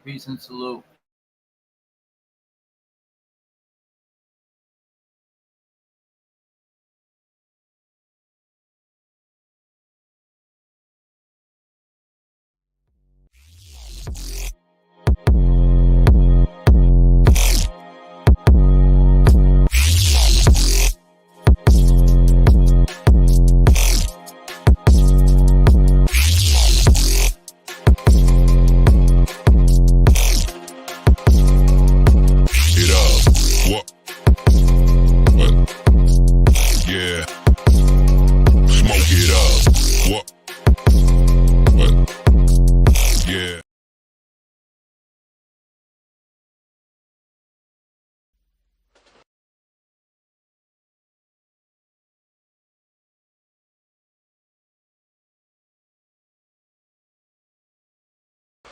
Peace and salute.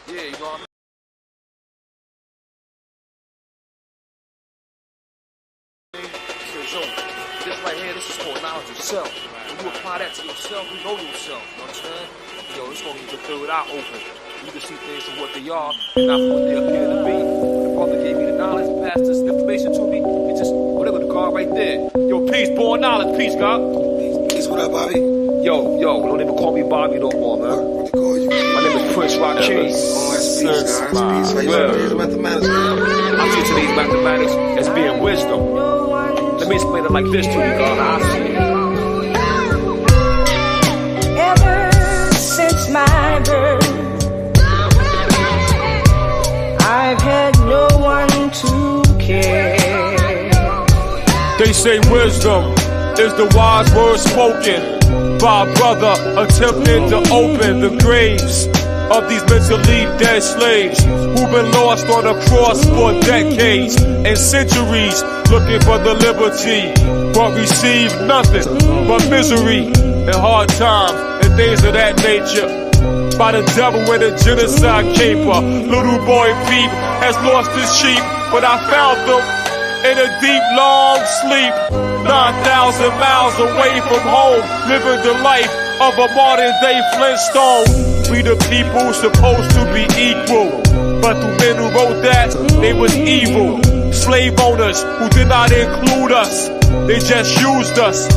Yeah, you know what I mean? So, this right here, this is called knowledge of self. When you apply that to yourself, you know yourself. You know what I'm saying? Yo, it's gonna get your third eye open. You can see things for what they are, and not for what they appear to be. The brother gave me the knowledge, passed this information to me. It just, whatever the card right there. Yo, peace, born knowledge, peace, God. Peace, what up, Bobby? Yo, don't even call me Bobby no more, man. What you call you? My name is Prince Rakeem. Oh, that's peace, guys. Peace. How you today's mathematics, man? I see today's mathematics as being wisdom. Let me explain it like this to you, God. I see it. Ever since my birth, I've had no one to care. They say wisdom is the wise word spoken by a brother attempting to open the graves of these mentally dead slaves who've been lost on a cross for decades and centuries looking for the liberty, but received nothing but misery and hard times and things of that nature. By the devil in a genocide caper, little boy Peep has lost his sheep, but I found them in a deep, long sleep, 9,000 miles away from home, living the life of a modern-day Flintstone. We the people supposed to be equal, but the men who wrote that, they was evil. Slave owners who did not include us, they just used us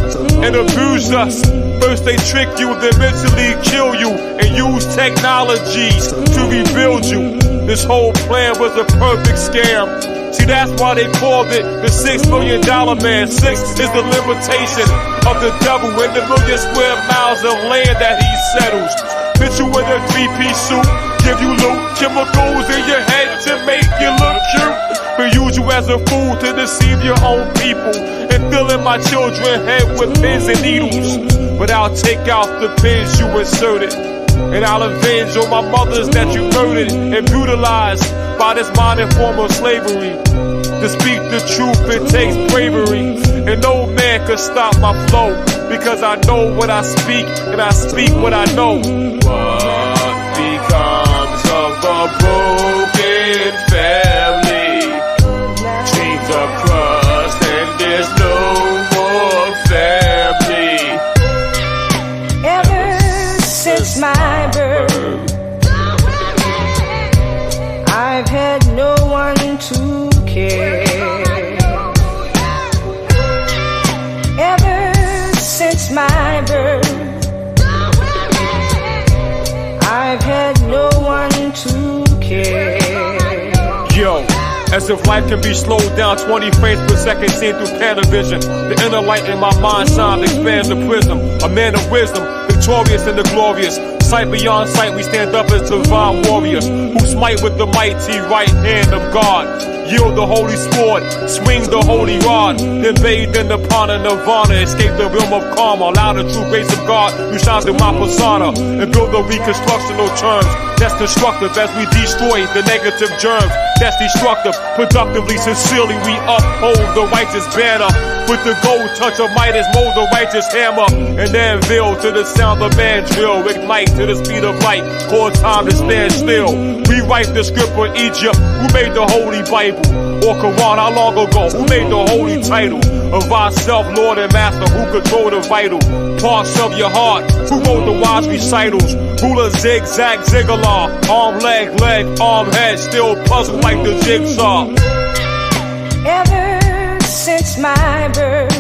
and abused us. First they trick you, then mentally kill you, and use technologies to rebuild you. This whole plan was a perfect scam. See, that's why they called it the $6 million man. 6 is the limitation of the devil in the million square miles of land that he settles. Fit you in a 3-piece suit, give you loot, chemicals in your head to make you look cute. But use you as a fool to deceive your own people and fill in my children's head with pins and needles. But I'll take out the pins you inserted, and I'll avenge on my mothers that you murdered and brutalized by this modern form of slavery. To speak the truth, it takes bravery, and no man can stop my flow, because I know what I speak, and I speak what I know. What becomes of a broken family? Dreams are crushed, and there's no more family. Ever since my birth, I've had no one to care. Ever since my birth, I've had no one to care. Yo, as if life can be slowed down 20 frames per second seen through Panavision. The inner light in my mind shines, expands the prism. A man of wisdom, victorious in the glorious. Sight beyond sight, we stand up as divine warriors who smite with the mighty right hand of God. Yield the holy sword, swing the holy rod, then bathe in the pond of nirvana, escape the realm of karma, allow the true grace of God who shines in my persona, and build the reconstructional terms that's destructive as we destroy the negative germs that's destructive. Productively, sincerely, we uphold the righteous banner. With the gold touch of Midas, mold the righteous hammer. And anvil to the sound of man drill. Ignite to the speed of light, cause time to stand still. Rewrite the script for Egypt. Who made the Holy Bible? Or Quran, how long ago? Who made the holy title? Of ourself, Lord and Master, who control the vital parts of your heart? Who wrote the wise recitals? Ruler, zigzag, ziggalar. Arm, leg, arm, head. Still puzzled like the jigsaw. Ever since my birth,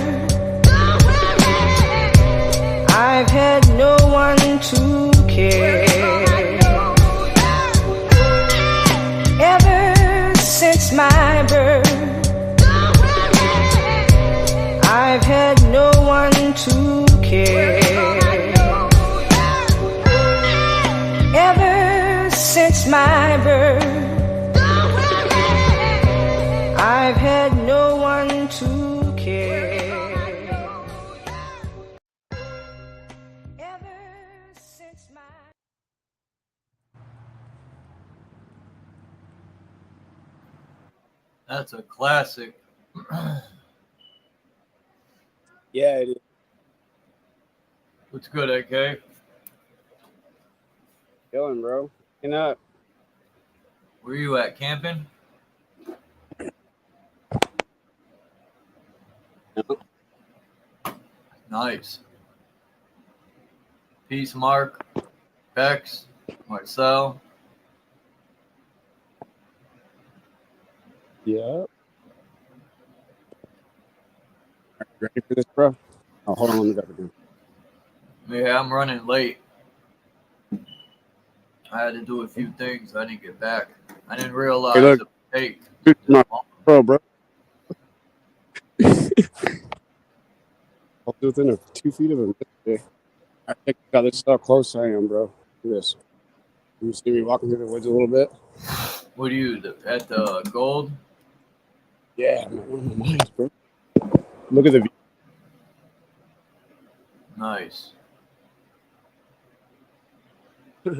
I've had no one to care. Ever since my birth, I've had no one to care. Ever since my birth, I've had no one to care. Ever since my That's a classic. Yeah, it is. What's good, AK? Chilling, bro. Waking up. Where you at, camping? Nice. Peace, Mark, Bex, Marcel. Yeah. Ready for this, bro? Oh, hold on. Let me grab it again. Yeah, I'm running late. I had to do a few things. I didn't get back. I didn't realize Hey, look. it would take. My bro. I'll do within 2 feet of him. I think how this is how close I am, bro. Look at this. You see me walking through the woods a little bit? What are you, at the gold? Yeah, man. One of my minds, bro. Look at the view. Nice. Yeah,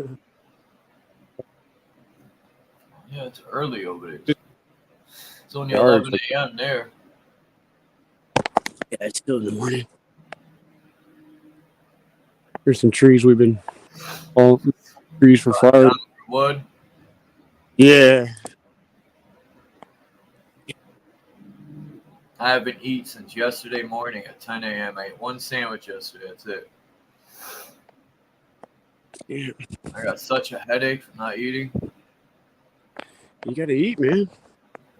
it's early over there. It's only 11 a.m. there. Yeah, it's still in the morning. There's some trees we've been all trees for fire. Wood. Yeah. I haven't eaten since yesterday morning at 10 a.m. I ate one sandwich yesterday. That's it. Yeah. I got such a headache from not eating. You gotta eat, man.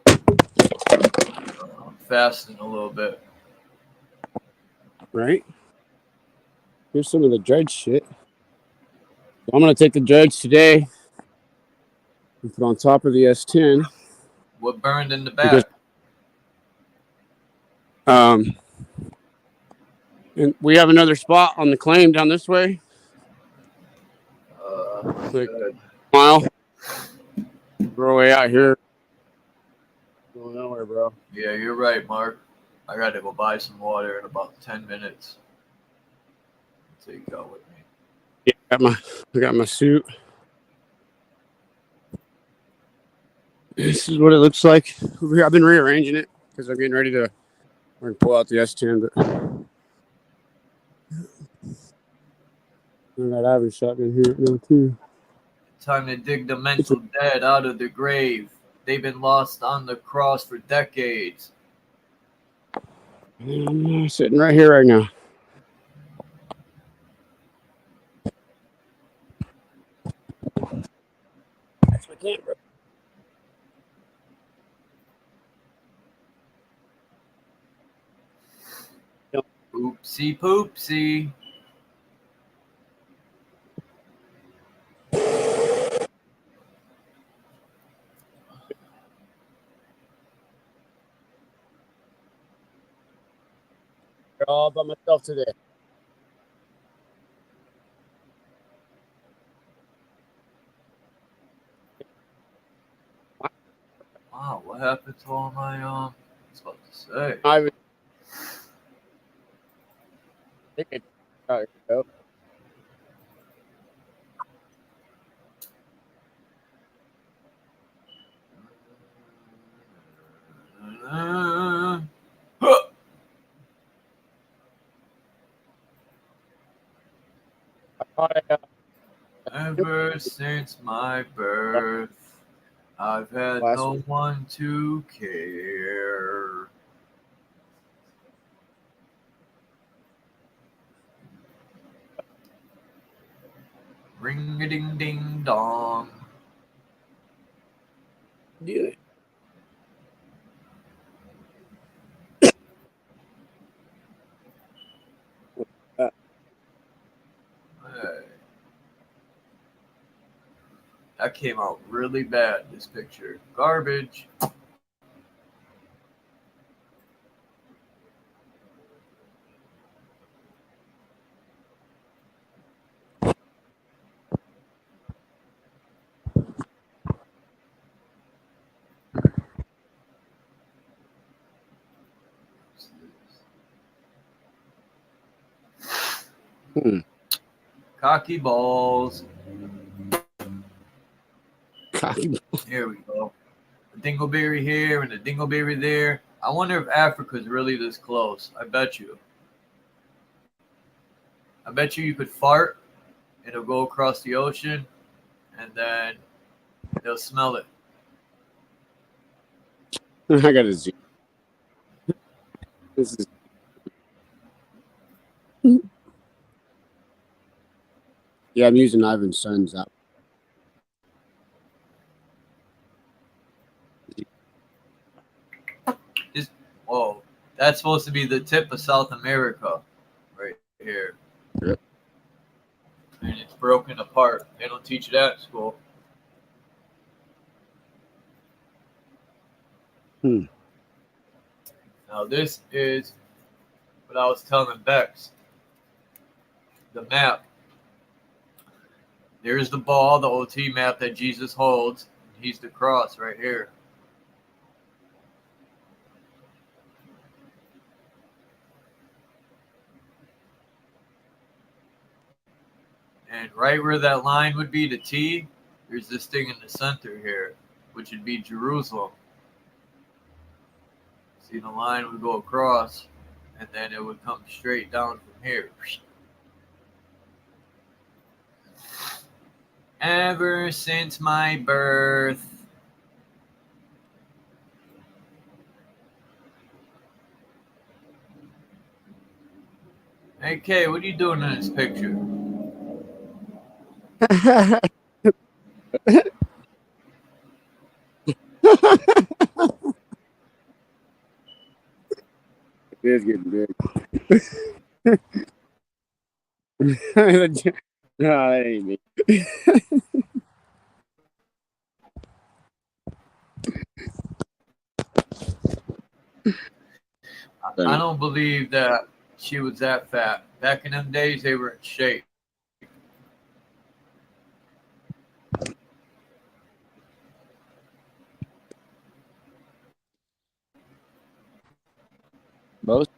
I'm fasting a little bit. Right? Here's some of the dredge shit. So I'm gonna take the dredge today and put on top of the S10. What burned in the back? And we have another spot on the claim down this way. Like a mile. We're way out here. Going nowhere, bro. Yeah, you're right, Mark. I got to go buy some water in about 10 minutes. So you go with me. Yeah, I got my suit. This is what it looks like over here. I've been rearranging it because I'm getting ready to pull out the S10, but I got Ivan's shotgun here now too. Time to dig the mental dead out of the grave. They've been lost on the cross for decades. I'm sitting right here right now. That's my camera. Oopsie poopsie. All by myself today. Wow, what happened to all my I was about to say. Ivan. There you go. Ever since my birth, I've had Last no week. one to care. Ring a ding ding dong. Do it. Hey. That came out really bad, this picture. Garbage. Hmm. Cocky balls. Cocky. Here we go. A dingleberry here and a dingleberry there. I wonder if Africa's really this close. I bet you. I bet you could fart, it'll go across the ocean, and then they'll smell it. I got to zoom. This is. Yeah, I'm using Ivan's son's app. Whoa, that's supposed to be the tip of South America, right here. Yep. And it's broken apart. They don't teach that at school. Hmm. Now this is what I was telling Bex. The map. There's the ball, the OT map that Jesus holds. He's the cross right here. And right where that line would be, the T, there's this thing in the center here, which would be Jerusalem. See, the line would go across, and then it would come straight down from here. Ever since my birth. Hey, Kay, what are you doing in this picture? It is getting big. No, that ain't me. I don't believe that she was that fat. Back in them days, they were in shape. Most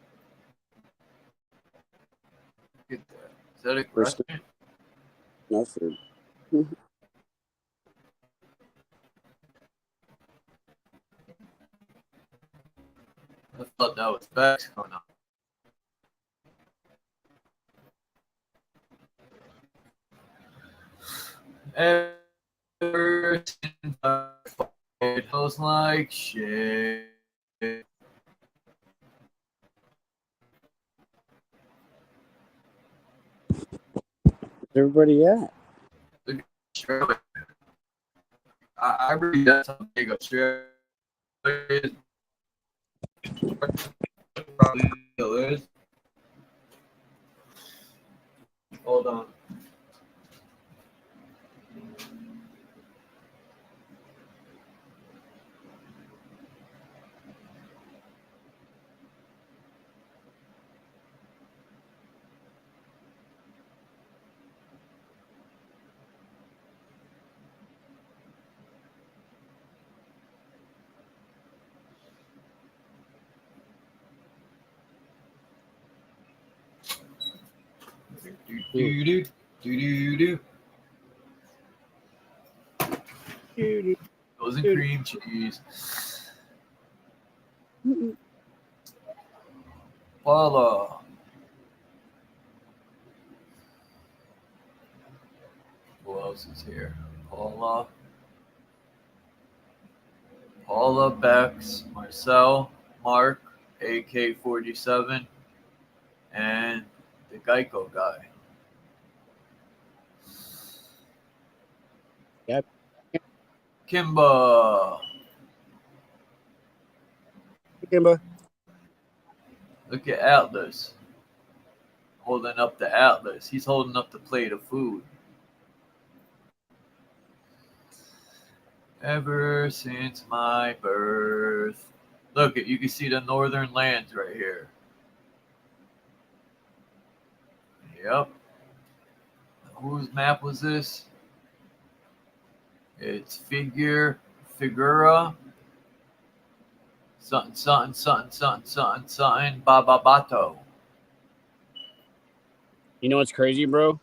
Look at that. Is that a question? no food. I thought that was Bex coming up. Ever since I fought, it feels like shit. Where's everybody at? Australia. I really that's how big Australia is. Probably still is. Hold on. Do do. Those and cream cheese. Voila. Who else is here? Paula, Bex, Marcel, Mark, AK-47, and the Geico guy. Yep. Kimba. Kimba. Look at Atlas. Holding up the Atlas. He's holding up the plate of food. Ever since my birth. Look, you can see the northern lands right here. Yep. Whose map was this? It's Figura. Something. Bababato. You know what's crazy, bro?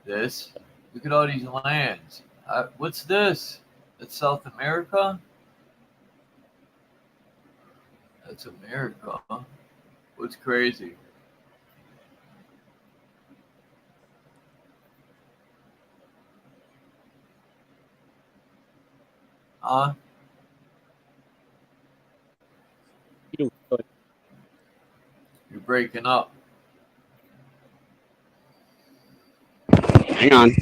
This. Look at all these lands. What's this? That's South America? That's America. Huh? What's crazy? Huh? You You're breaking up. Hang on.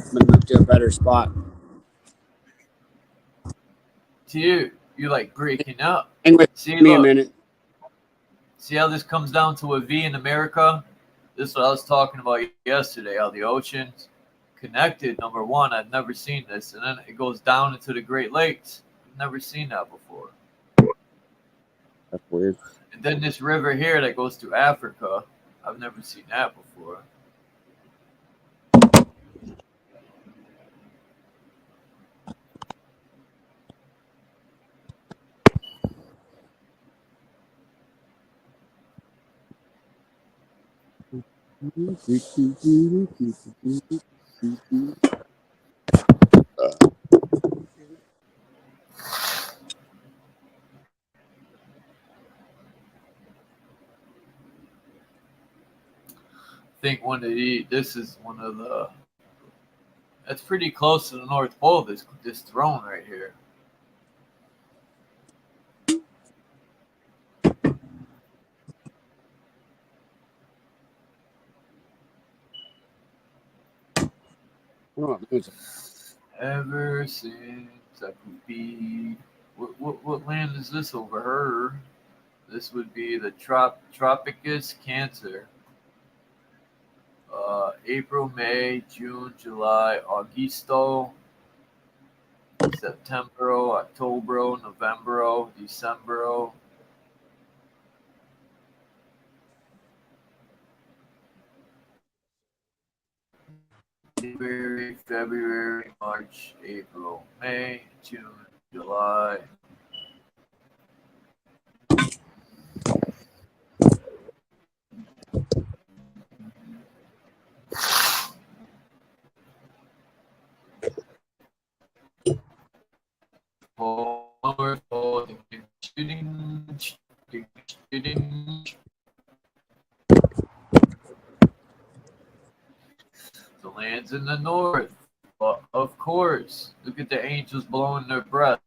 I'm gonna move to a better spot. Dude, you're like breaking up. Hang with See, me a look. minute. See how this comes down to a V in America? This is what I was talking about yesterday, how the oceans connected, number one. I've never seen this. And then it goes down into the Great Lakes. I've never seen that before. That's weird. And then this river here that goes to Africa. I've never seen that before. I think this is one of the, that's pretty close to the North Pole, this throne right here. Ever since I could be, what land is this over her? This would be the Tropicus Cancer. April, May, June, July, Augusto, September, October, November, December. January, February, March, April, May, June, July. The land's in the north. But of course, look at the angels blowing their breath.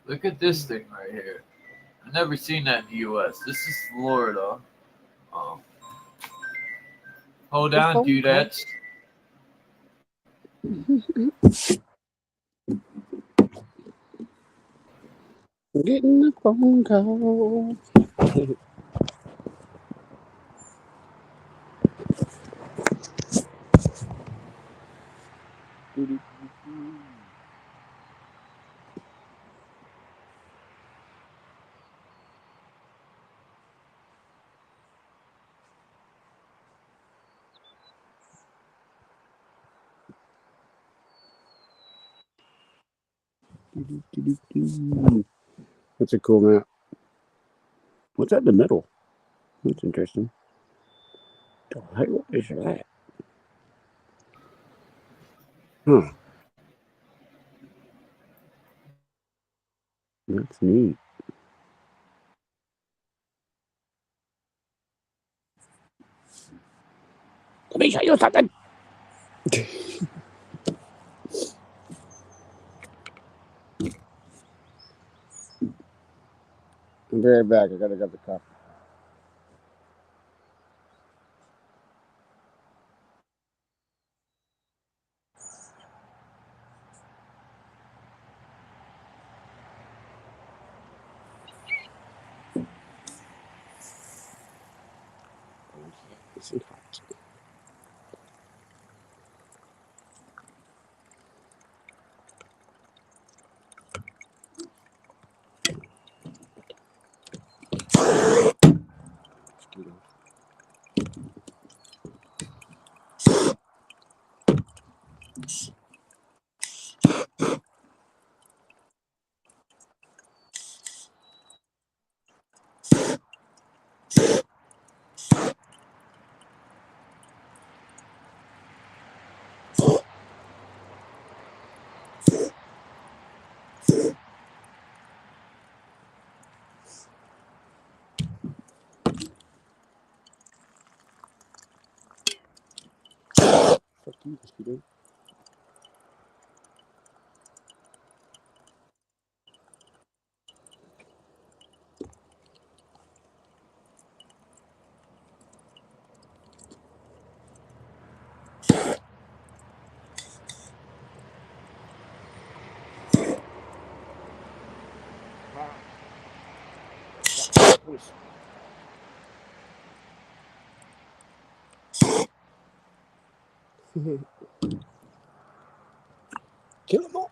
Look at this thing right here. I've never seen that in the U.S. This is Florida. Hold on, dudettes. Getting a phone call. That's a cool map. What's that in the middle? That's interesting. What is that? Huh. That's neat. Let me show you something. I'm very back. I gotta get the cup. It's hot. Fuck you, mosquito. Kill them all.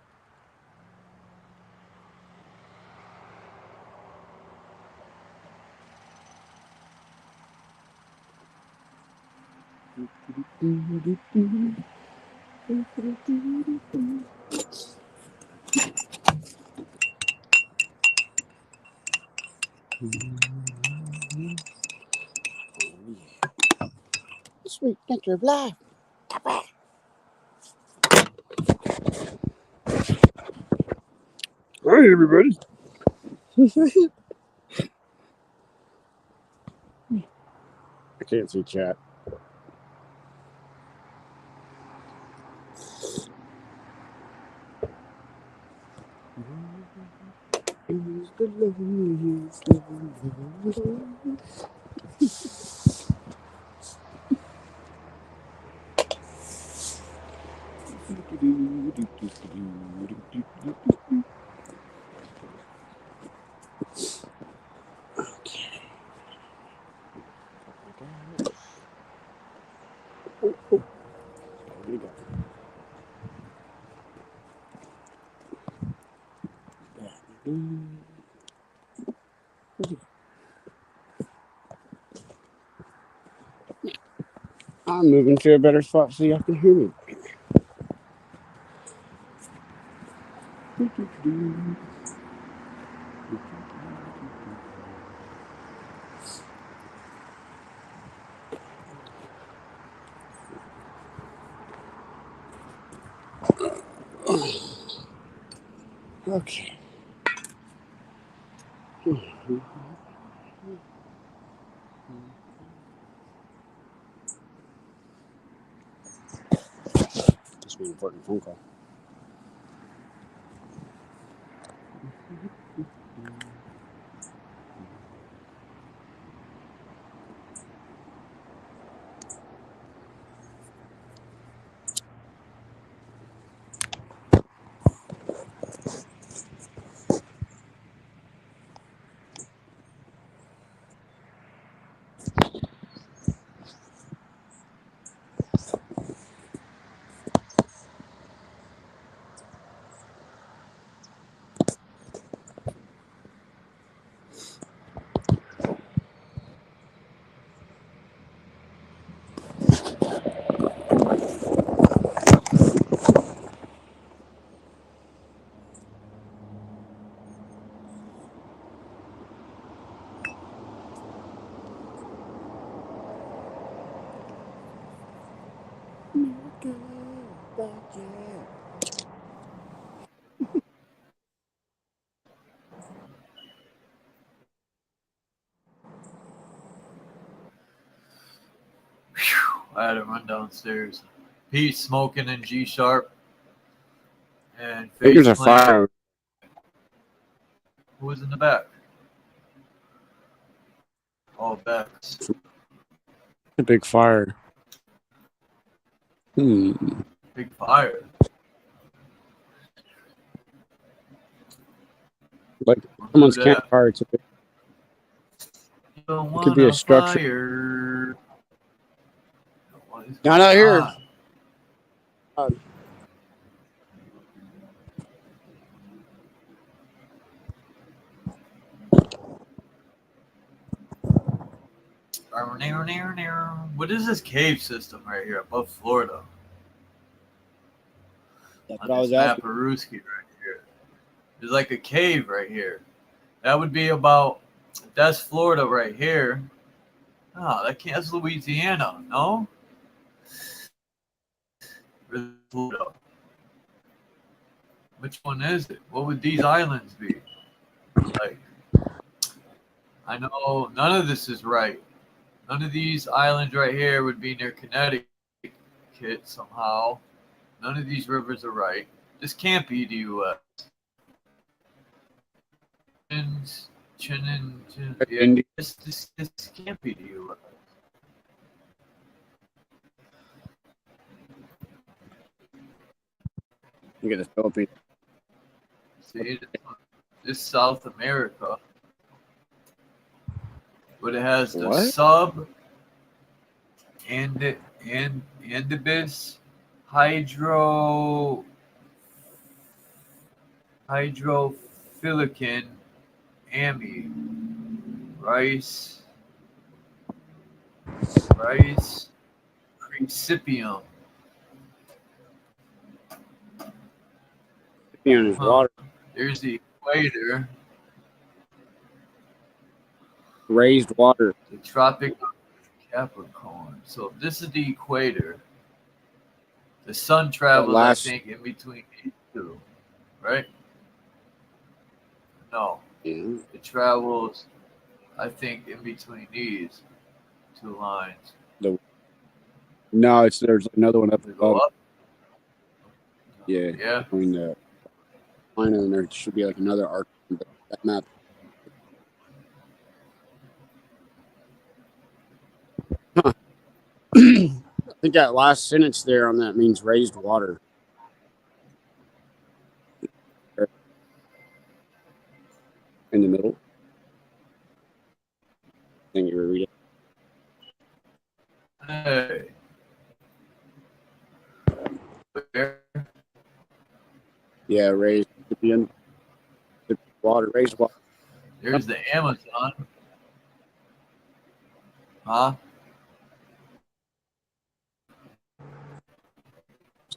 Sweet nectar of life. Hi, everybody. I can't see chat. I'm moving to a better spot so y'all can hear me. Okay. This is an important phone call. I had to run downstairs. Pete smoking in G sharp. And There's a face plant. fire. Who was in the back? Oh, Bex. A big fire. Big fire. Like someone's Yeah. campfire. It's a big, You don't could be a want structure. fire. What is Not out here. on? What is this cave system right here above Florida? That's On what I was this map asking. of Ruski right here. There's like a cave right here. That would be about, that's Florida right here. Oh, that's Louisiana, no? Where's Florida? Which one is it? What would these islands be? Like, I know none of this is right. None of these islands right here would be near Connecticut somehow. None of these rivers are right. This can't be the U.S. Yeah, this can't be the U.S. Look at the Philippines. See, this South America. But it has the What? sub and Andebis hydrophilican ami rice principium. In his water. There's the equator, Raised water. the Tropic of Capricorn. So if this is the equator, the sun travels, I think, in between these two, right? No, Yeah. it travels, I think, in between these two lines. No, there's another one up They go above. up? Yeah. Yeah. Between the line and there should be like another arc. That map. Huh. I think that last sentence there on that means raised water. In the middle. I think you were reading. Hey. Where? Yeah, raised water, raised water. There's the Amazon. Huh?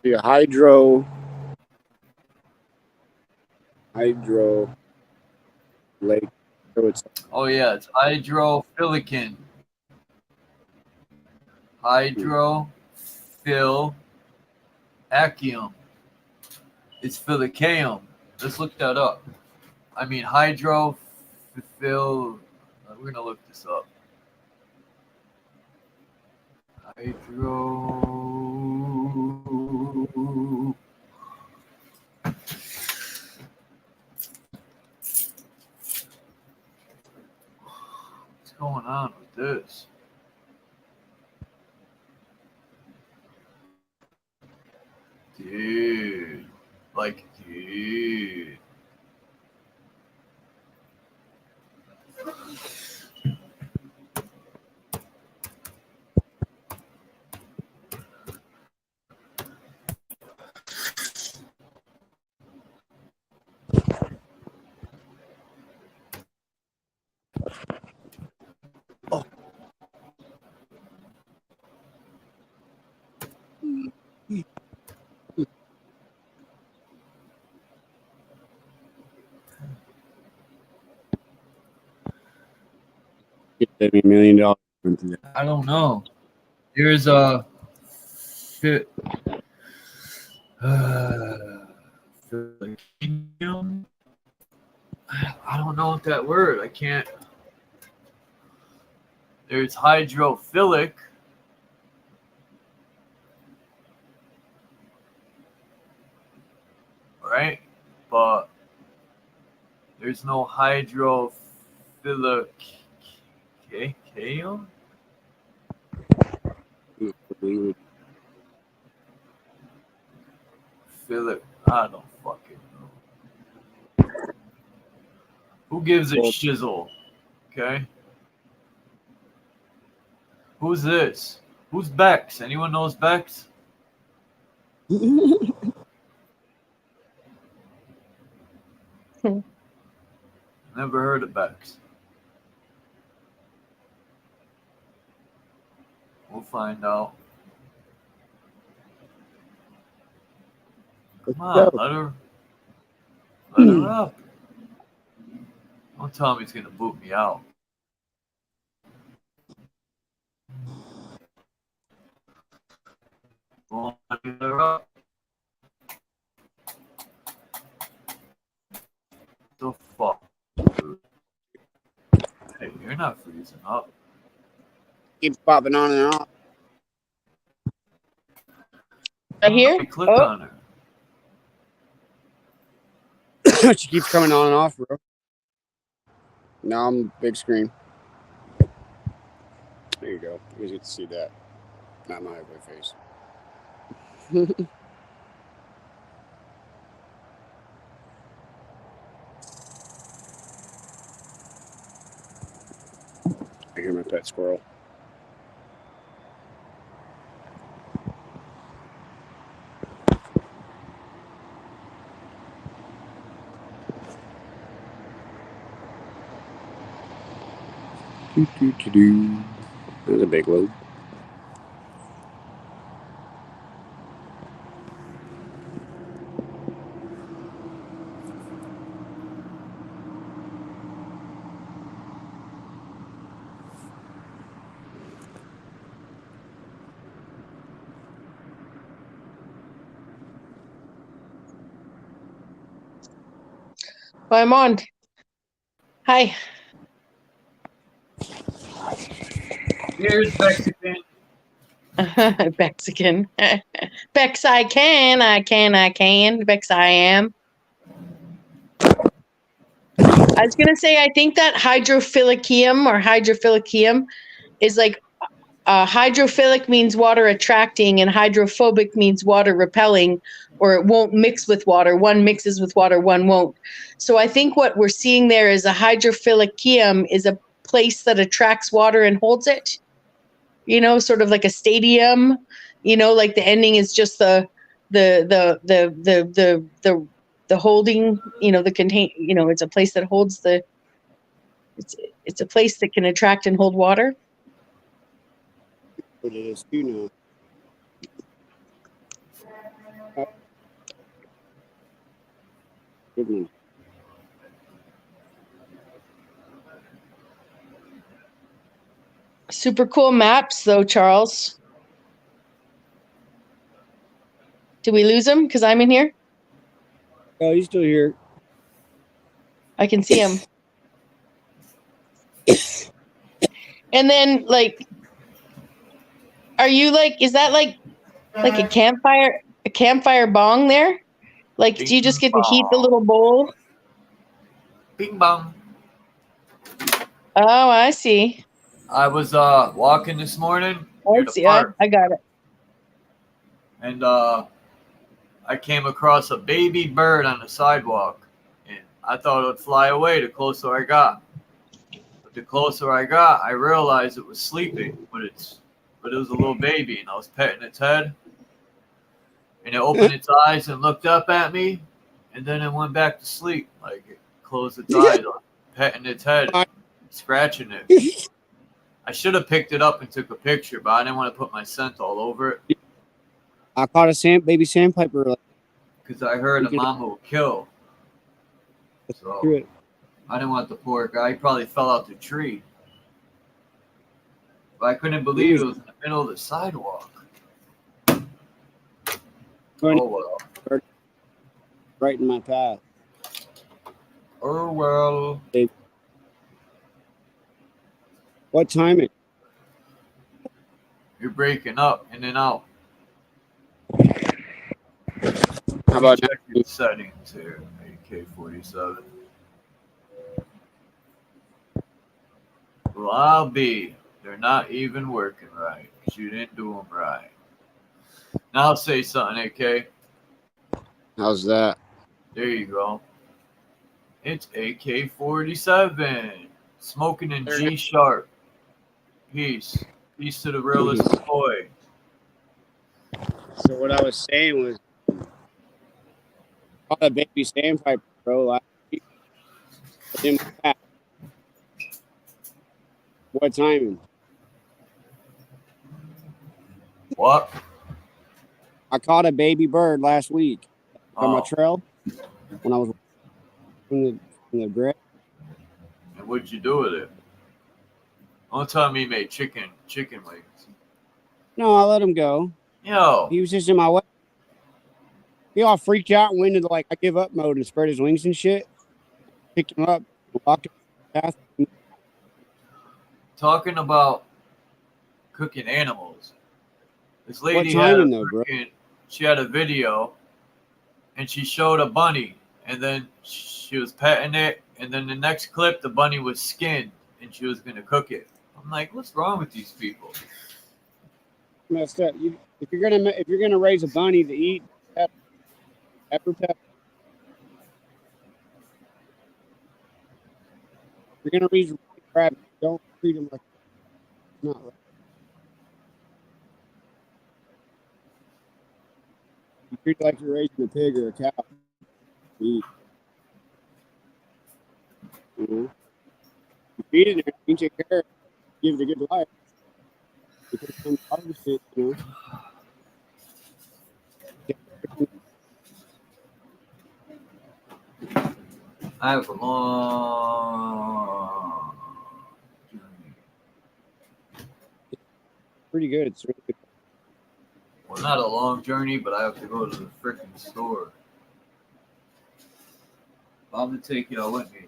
See a hydro lake. So it's Oh yeah, it's hydrophilican. Hydrophilicaum. It's philicaum. Let's look that up. I mean hydrophil. We're gonna look this up. Hydro. What's going on with this? Dude. Like, dude. $1 million. I don't know. There's a philicaum. I don't know what that word. I can't. There's hydrophilic. right? But there's no hydrophilic Philic, I don't fucking know. Who gives a shizzle? Okay. Who's this? Who's Bex? Anyone knows Bex? Never heard of Bex. We'll find out. Come on, let her up. Don't tell me he's gonna boot me out. Well, let her up. The fuck, dude? Hey, you're not freezing up. Keeps popping on and off. Right here? Click on her. She keeps coming on and off, bro. Now I'm big screen. There you go. You guys get to see that. Not my ugly face. I hear my pet squirrel. There's a big load. Well, I'm on. Hi. Here's Mexican. Mexican. Bex, I can. Bex, I am. I was going to say, I think that hydrophilicium is like hydrophilic means water attracting and hydrophobic means water repelling, or it won't mix with water. One mixes with water, one won't. So I think what we're seeing there is a hydrophilicium is a place that attracts water and holds it. You know, sort of like a stadium. You know, like the ending is just the holding. You know, the contain. You know, it's a place that holds the. It's a place that can attract and hold water. What it is, you know. Good one. Super cool maps, though, Charles. Did we lose him? Because I'm in here. Oh, he's still here. I can see him. And then, like, are you like? Is that like a campfire? A campfire bong there? Like, do you just get to heat the little bowl? Bing bong. Oh, I see. I was walking this morning near the I park, got it. and I came across a baby bird on the sidewalk, and I thought it would fly away the closer I got. But the closer I got, I realized it was sleeping, but it was a little baby, and I was petting its head, and it opened its eyes and looked up at me, and then it went back to sleep. Like, it closed its eyes, petting its head, scratching it. I should have picked it up and took a picture, but I didn't want to put my scent all over it. I caught a baby sandpiper. Because I heard a mama will kill. So I didn't want the poor guy. He probably fell out the tree. But I couldn't believe it was in the middle of the sidewalk. Oh, well. Right in my path. Oh, well. What time it? You're breaking up in and out. How about check your settings here? AK-47. Well, I'll be. They're not even working right. 'Cause you didn't do them right. Now I'll say something, AK. how's that? There you go. It's AK-47. Smoking in G sharp. Peace. Peace to the realest boy. So what I was saying was, caught a baby sandpiper, bro, last week. In my pack. What timing? What? I caught a baby bird last week on my Oh, trail when I was in the grid. and what'd you do with it? Don't tell me you made chicken wings. No, I let him go. Yo, He was just in my way. He all freaked out and went into like I give up mode and spread his wings and shit. Picked him up, walked him the path. talking about cooking animals. This What lady had timing though, bro? she had a video, and she showed a bunny, and then she was petting it, and then the next clip, the bunny was skinned, and she was gonna cook it. I'm like, what's wrong with these people? Messed up. If you're gonna raise a bunny to eat, pepper. If you're gonna raise a rabbit, don't treat them like not right. You treat it like you're raising a pig or a cow. Eat. You know? You feed it and you take care of it, give it a good life. Because some harvest it, you know. I have a long journey. Pretty good. It's really good. Well, not a long journey, but I have to go to the freaking store. I'm gonna take y'all with me.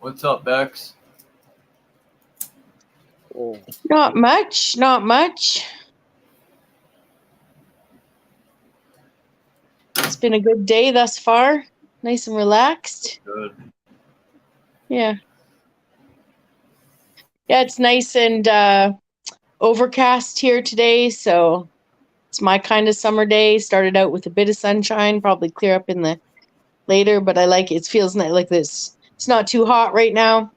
What's up, Bex? Oh, Not much. Not much. It's been a good day thus far. Nice and relaxed. Good. Yeah. Yeah, it's nice and overcast here today, so it's my kind of summer day. Started out with a bit of sunshine, probably clear up in the later, but I like it. It feels like this. It's not too hot right now.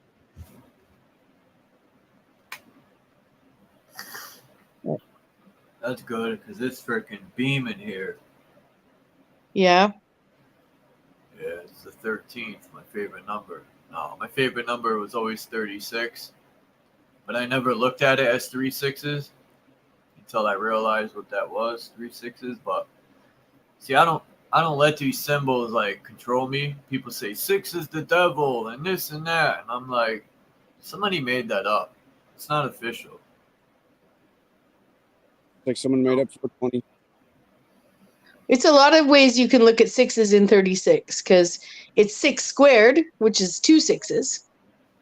That's good because it's freaking beaming here. Yeah. Yeah, it's the 13th, my favorite number. No, my favorite number was always 36, but I never looked at it as 3 6s until I realized what that was, 3 6s. But see, I don't let these symbols like control me. People say 6 is the devil and this and that, and I'm like, somebody made that up. It's not official. like someone made up 420. It's a lot of ways you can look at sixes in 36 because it's 6 squared, which is 2 6s.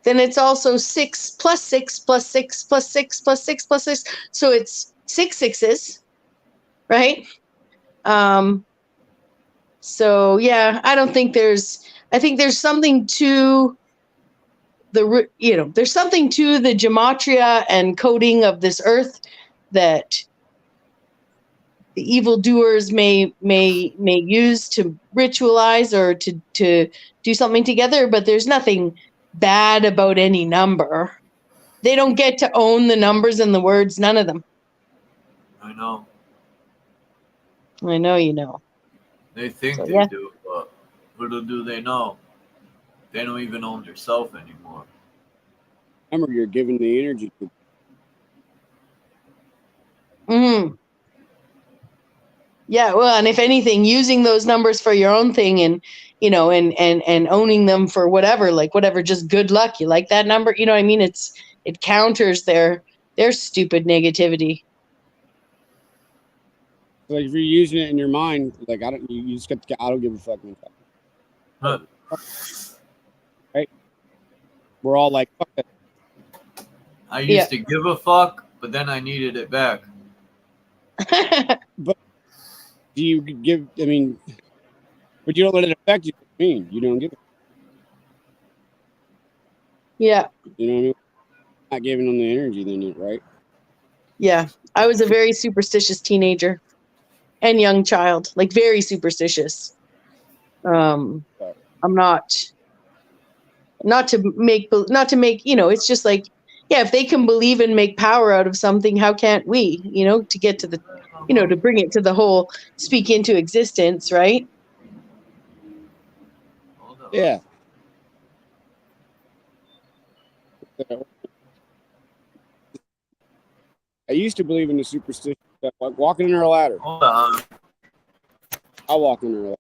Then it's also 6 plus 6 plus 6 plus 6 plus 6 plus 6. So it's 6 6s, right? So yeah, I think there's something to there's something to the gematria and coding of this earth that the evildoers may use to ritualize or to do something together, but there's nothing bad about any number. They don't get to own the numbers and the words, none of them. I know. I know you know. They think So, they yeah. do, but little do they know. They don't even own their self anymore. Remember, you're giving the energy to. Mm-hmm. Yeah, well, and if anything, using those numbers for your own thing and, and owning them for whatever, like whatever, just good luck. You like that number? You know what I mean? It counters their stupid negativity. Like if you're using it in your mind, like you just got to. I don't give a fuck. Huh. Right? We're all like, fuck it. I used to give a fuck, but then I needed it back. But do you give? I mean, but you don't let it affect you. I mean, you don't give it. Yeah. You know what I mean? Not giving them the energy they need, right? Yeah. I was a very superstitious teenager and young child, like very superstitious. I'm not to make, it's just like, yeah, if they can believe and make power out of something, how can't we, to get to the, to bring it to the whole speak into existence, right? Yeah. I used to believe in the superstition stuff, like walking under a ladder. Hold on. I'll walk under a ladder.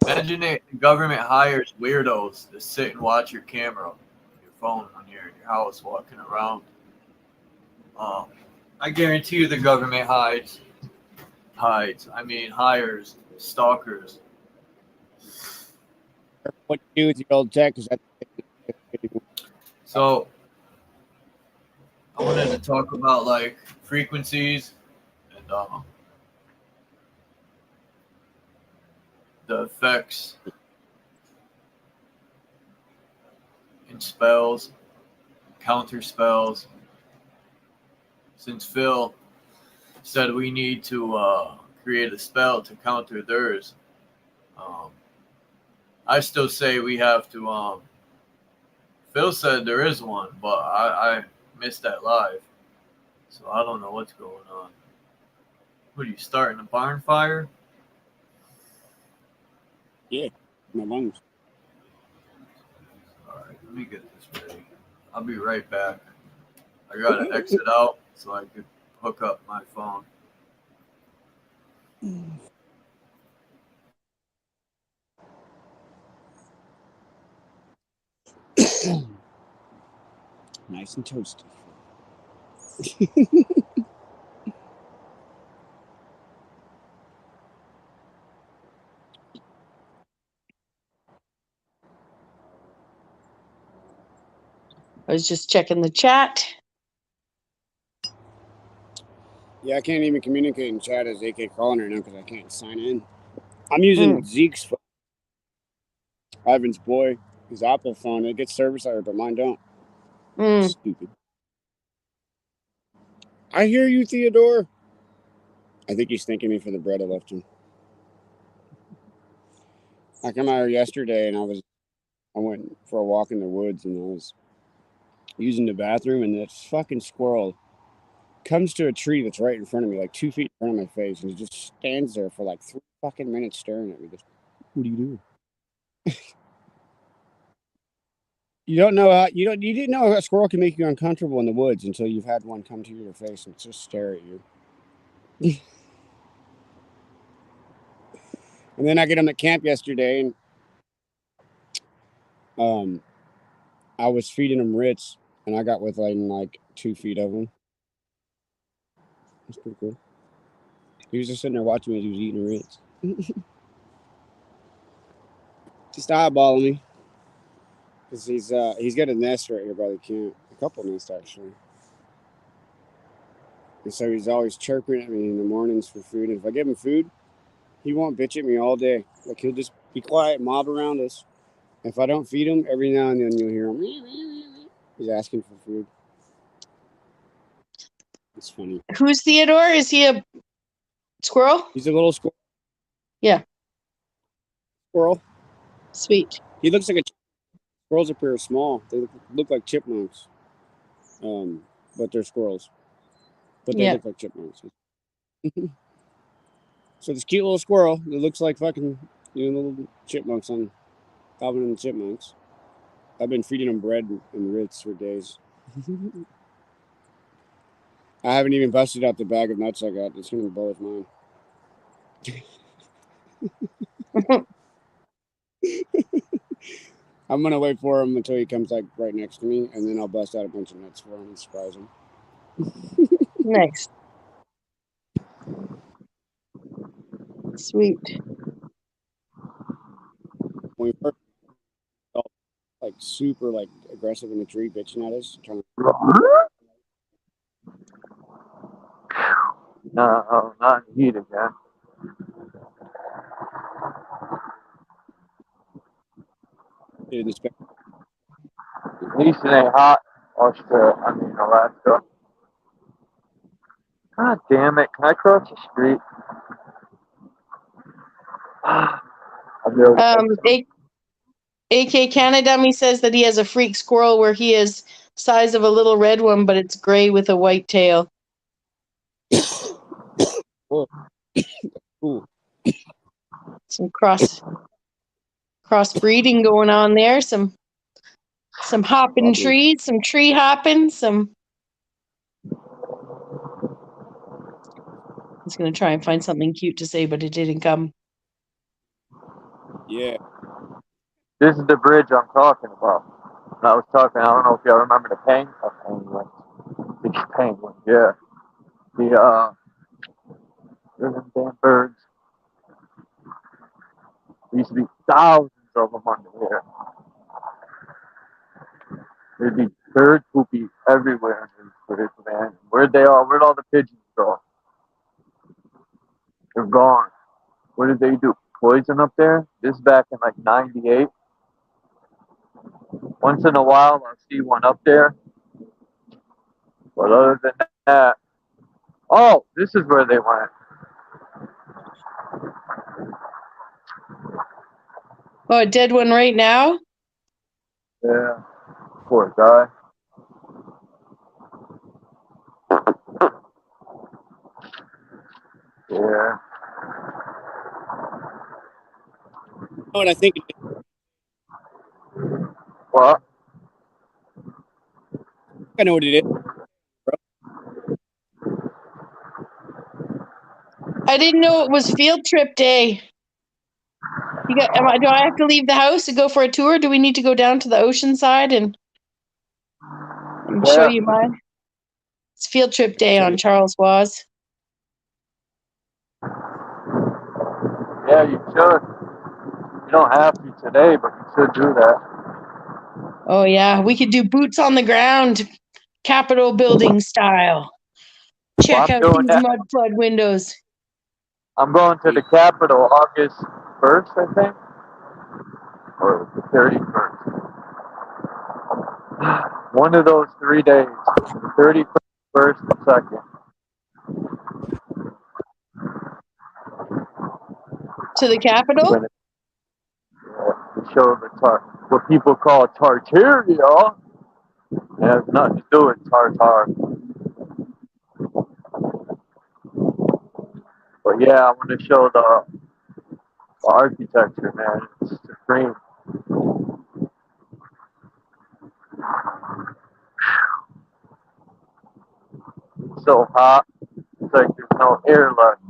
Imagine it, the government hires weirdos to sit and watch your camera, your phone when you're in your house walking around. I guarantee you the government hires stalkers. What you do with your old tech is So I wanted to talk about like frequencies and the effects in spells, counter spells. Since Phil said we need to create a spell to counter theirs, I still say we have to. Phil said there is one, but I missed that live, so I don't know what's going on. What are you starting a barn fire? Yeah, my lungs. All right, let me get this ready. I'll be right back. I gotta exit out so I could hook up my phone. Nice and toasty. I was just checking the chat. Yeah, I can't even communicate in chat as AK calling right now because I can't sign in. I'm using Zeke's phone. Ivan's boy, his Apple phone. It gets service error, but mine don't. Stupid. I hear you, Theodore. I think he's thanking me for the bread I left him. I came out here yesterday and I went for a walk in the woods and I was using the bathroom and this fucking squirrel comes to a tree that's right in front of me, like 2 feet in front of my face, and he just stands there for like 3 fucking minutes staring at me. Just, what are you doing? You didn't know a squirrel can make you uncomfortable in the woods until you've had one come to your face and just stare at you. And then I get him at camp yesterday and I was feeding him Ritz and I got within like 2 feet of him. That's pretty cool. He was just sitting there watching me as he was eating Ritz. Just eyeballing me. Because he's got a nest right here by the camp. A couple nests, actually. And so he's always chirping at me in the mornings for food. And if I give him food, he won't bitch at me all day. Like, he'll just be quiet, mob around us. If I don't feed him, every now and then you'll hear him. He's asking for food. It's funny. Who's Theodore? Is he a squirrel? He's a little squirrel. Yeah. Squirrel. Sweet. He looks like a squirrels up here are small. They look like chipmunks. But they're squirrels. But they look like chipmunks. So this cute little squirrel that looks like fucking little chipmunks on Calvin and the Chipmunks. I've been feeding him bread and Ritz for days. I haven't even busted out the bag of nuts I got. It's gonna blow his mind. I'm gonna wait for him until he comes like right next to me, and then I'll bust out a bunch of nuts for him and surprise him. Nice. Sweet. When we first felt like super like aggressive in the tree, bitching at us, trying to. No, not heat again. Did the spec- At least it ain't hot. Alaska. God damn it! Can I cross the street? AK Canadummy says that he has a freak squirrel where he is size of a little red one, but it's gray with a white tail. Whoa. Ooh. Some crossbreeding going on there. Some hopping Lovely. trees, some tree hopping, some. I was going to try and find something cute to say, but it didn't come. Yeah. This is the bridge I'm talking about. And I was talking. I don't know if y'all remember the penguin. These penguins, yeah. There's them damn birds. There used to be thousands of them under here. There'd be bird poopy everywhere in these bridges, man. Where'd all the pigeons go? They're gone. What did they do? Poison up there? This is back in like 98. Once in a while, I'll see one up there. But other than that, oh, this is where they went. Oh, a dead one right now? Yeah. Poor guy. Yeah. You know what I think? What? I know what it is. I didn't know it was field trip day. Do I have to leave the house to go for a tour? Do we need to go down to the ocean side and show you mine? It's field trip day on Charles Was. Yeah, you should. You don't have to today, but you should do that. Oh yeah, we could do boots on the ground, Capitol building style. Check out these mud flood windows. I'm going to the Capitol August 1st, I think, or the 31st. One of those 3 days, the 31st, 1st, and 2nd. To the Capitol? To show what people call Tartaria. It has nothing to do with tartar. But yeah, I want to show the architecture, man. It's supreme. It's so hot. It's like there's no air left.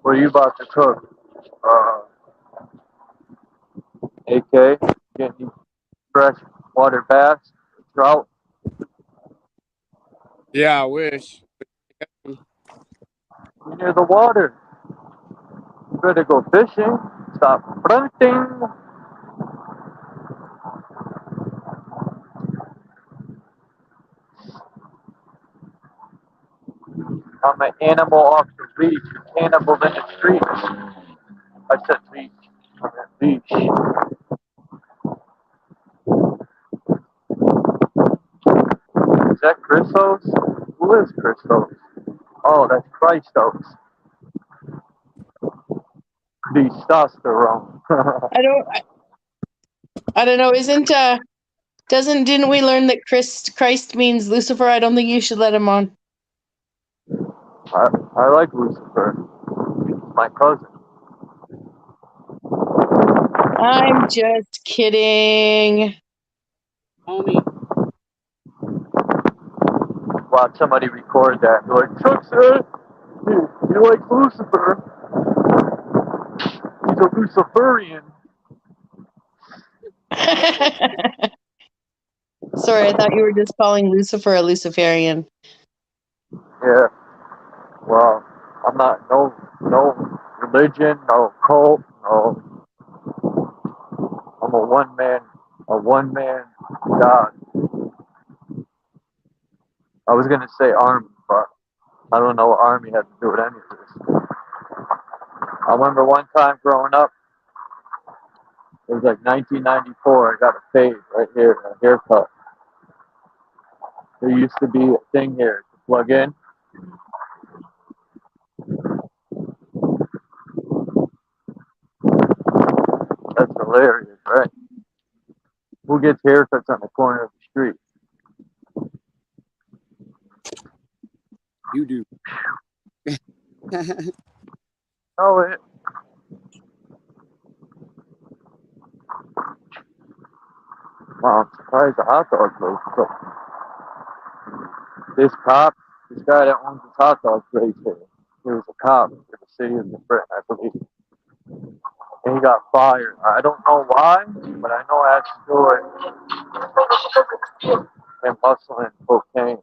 What are you about to cook? AK, getting fresh water baths, trout. Yeah, I wish. You're near the water. You better go fishing. Stop fronting. I'm an animal off the leash, a cannibal in the streets. I said leash. I meant leash. Is that Christos? Who is Christos? Oh, that's Christos. Testosterone. I don't know. Didn't we learn that Christ means Lucifer? I don't think you should let him on. I like Lucifer. He's my cousin. I'm just kidding. Homie. Watch somebody record that. They're like, Chuck said. Dude, you're like Lucifer. He's a Luciferian. Sorry, I thought you were just calling Lucifer a Luciferian. Yeah. Well, I'm not no religion, no cult, no. I'm a one man god. I was gonna say army, but I don't know what army had to do with any of this. I remember one time growing up, it was like 1994. I got a fade right here, a haircut. There used to be a thing here to plug in. That's hilarious, right? Who gets haircuts on the corner of the street? You do. Oh, it. Wow, I'm surprised the hot dog place is open. This guy that owns this hot dog place here, he was a cop for the city of New Britain, I believe. And he got fired. I don't know why, but I know it has to do with him hustling cocaine.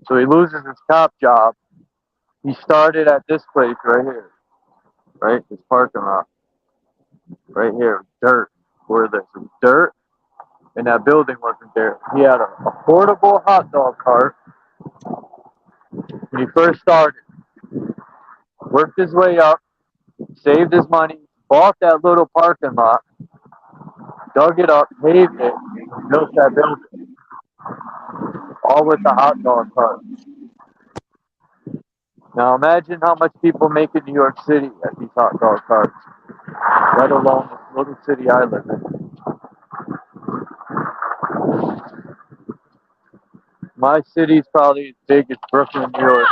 So he loses his cop job. He started at this place right here, right? This parking lot, right here, dirt. Where there's some dirt, and that building wasn't there. He had a portable hot dog cart when he first started. Worked his way up, saved his money, bought that little parking lot, dug it up, paved it, built that building, all with the hot dog cart. Now imagine how much people make in New York City at these hot dog carts, let alone this little city I live in. My city's probably as big as Brooklyn, New York.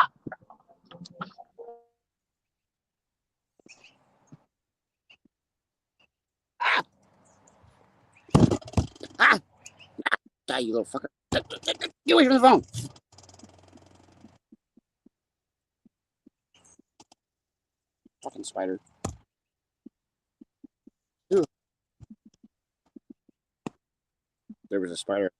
Die, you little fucker. Get away from the phone. Fucking spider. Ew. There was a spider.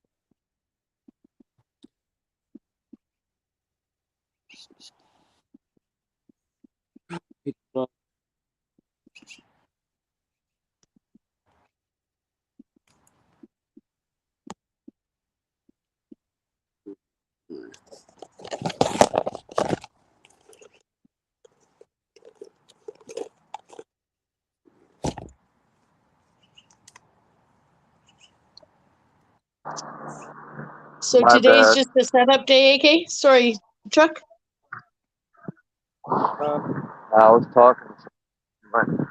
So My today's bad. just a setup day, AK? Sorry, Chuck? I was talking to someone.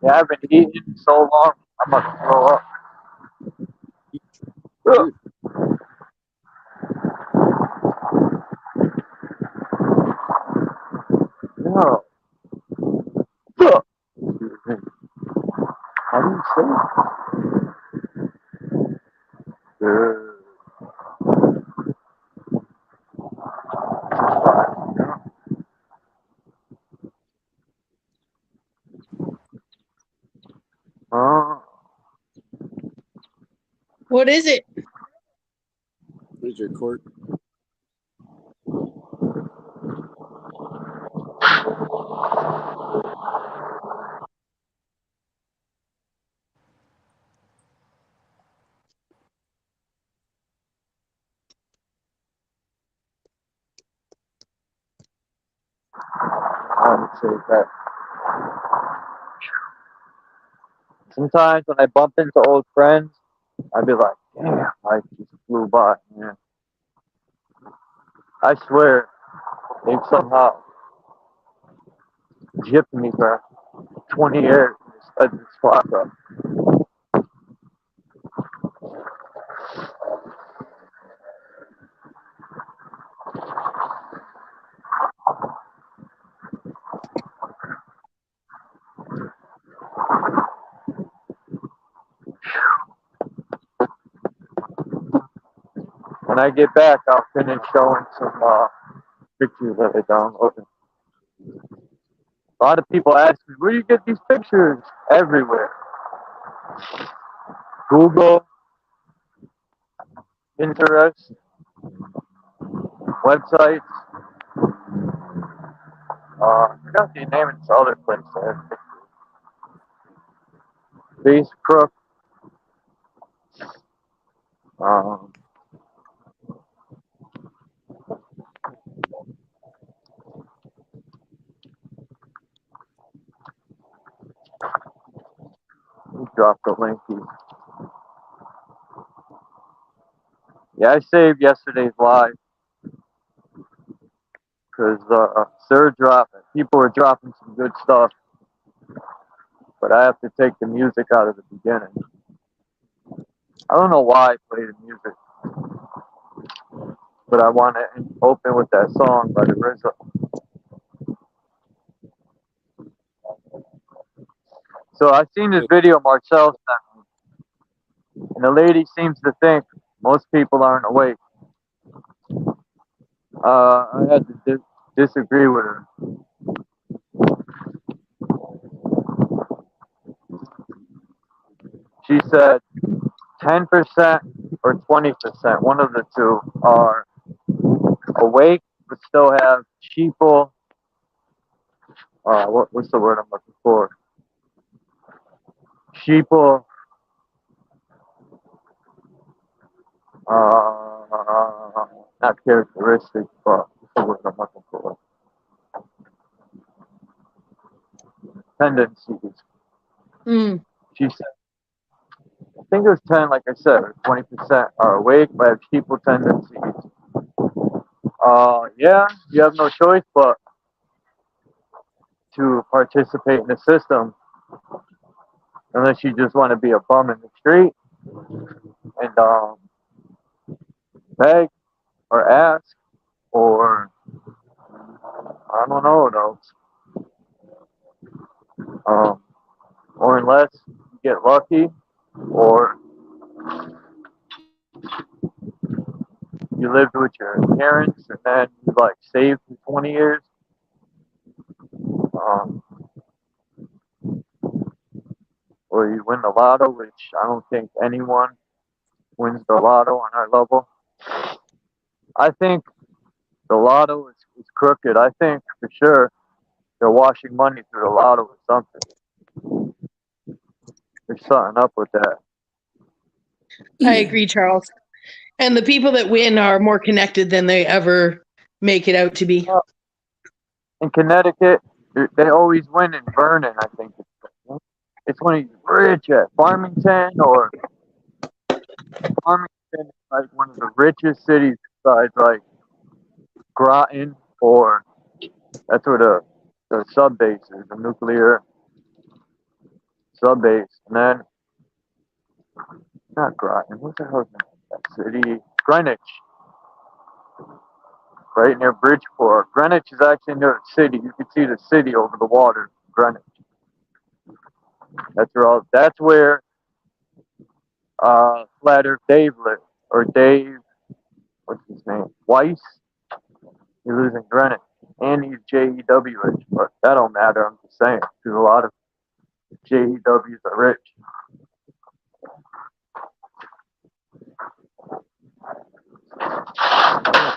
Yeah, I've been eating so long, I'm gonna throw up. Dude. No. How do you say it? What is it? Where's your court? I would say that. Sometimes when I bump into old friends, I'd be like, damn, life just flew by, man. I swear, they've somehow gypped me for 20 years at this spot, bro. when I get back, I'll finish showing some pictures that I downloaded. A lot of people ask me, where do you get these pictures? Everywhere. Google, Pinterest, websites. I forgot the name of this other place that has pictures. Facebook. Let me drop the link here. Yeah, I saved yesterday's live because they're dropping. People are dropping some good stuff, but I have to take the music out of the beginning. I don't know why I play the music, but I want to open with that song by the RZA. So I've seen this video Marcel sent me, and the lady seems to think most people aren't awake. I had to disagree with her. She said 10% or 20%, one of the two, are awake but still have sheeple. What's the word I'm looking for? Sheeple. Not characteristics, but what's the word I'm looking for? Tendencies. She said, I think it was 10, like I said, or 20% are awake but have sheeple tendencies. Yeah, you have no choice but to participate in the system unless you just want to be a bum in the street and beg or ask or I don't know what else. Or unless you get lucky or you lived with your parents and then you like saved for 20 years. Or you win the lotto, which I don't think anyone wins the lotto on our level. I think the lotto is crooked. I think for sure they're washing money through the lotto or something. There's something up with that. I agree, Charles. And the people that win are more connected than they ever make it out to be. In Connecticut, they always win in Vernon, I think. It's when he's rich at Farmington or Farmington is like one of the richest cities besides like Groton or that's where the sub base is, the nuclear sub base. And then not Groton, what the hell is that city? Greenwich. Right near Bridgeport. Greenwich is actually near the city. You can see the city over the water. Greenwich. That's where Flat Earth Dave lived. Or Dave, what's his name? Weiss. He lives in Greenwich. And he's JEW-ish, but that don't matter, I'm just saying. Because a lot of JEWs are rich.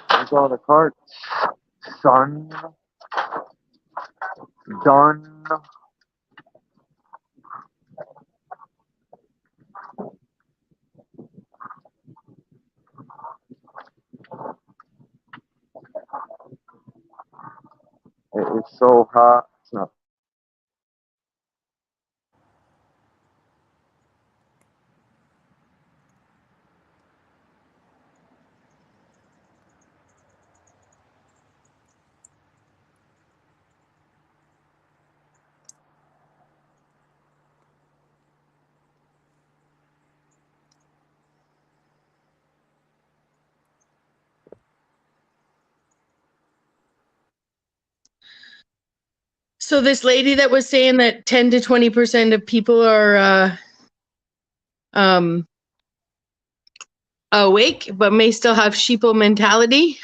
There's all the cards. Sun. Done. It's so hot. It's not. So this lady that was saying that 10 to 20% of people are awake, but may still have sheeple mentality.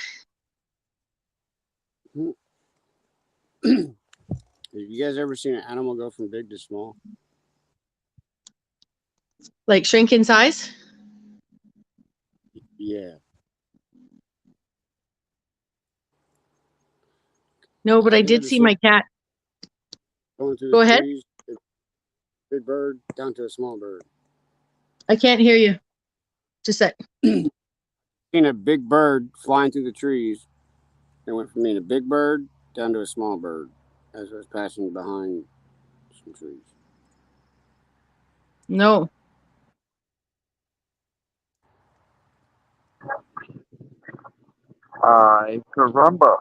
Have you guys ever seen an animal go from big to small? Like shrink in size? Yeah. No, but I You did ever see seen my cat. going through Go the ahead. trees, a big bird down to a small bird? I can't hear you. Just a sec. Seen a big bird flying through the trees. It went from being a big bird down to a small bird as it was passing behind some trees. No. Caramba.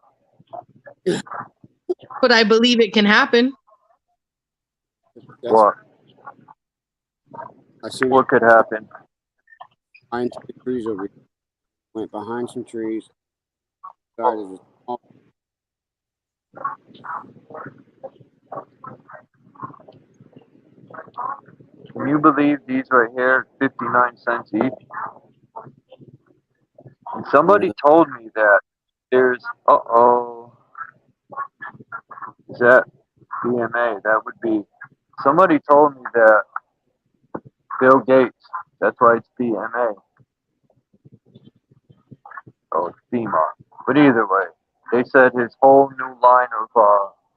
But I believe it can happen. That's What? I seen What it could happen? flying through the trees over here. Went behind some trees. Started as a small. Can you believe these right here, 59 cents each? And somebody told me that there's, is that BMA? That would be, somebody told me that Bill Gates, that's why it's BMA. Oh, it's FEMA. But either way, they said his whole new line of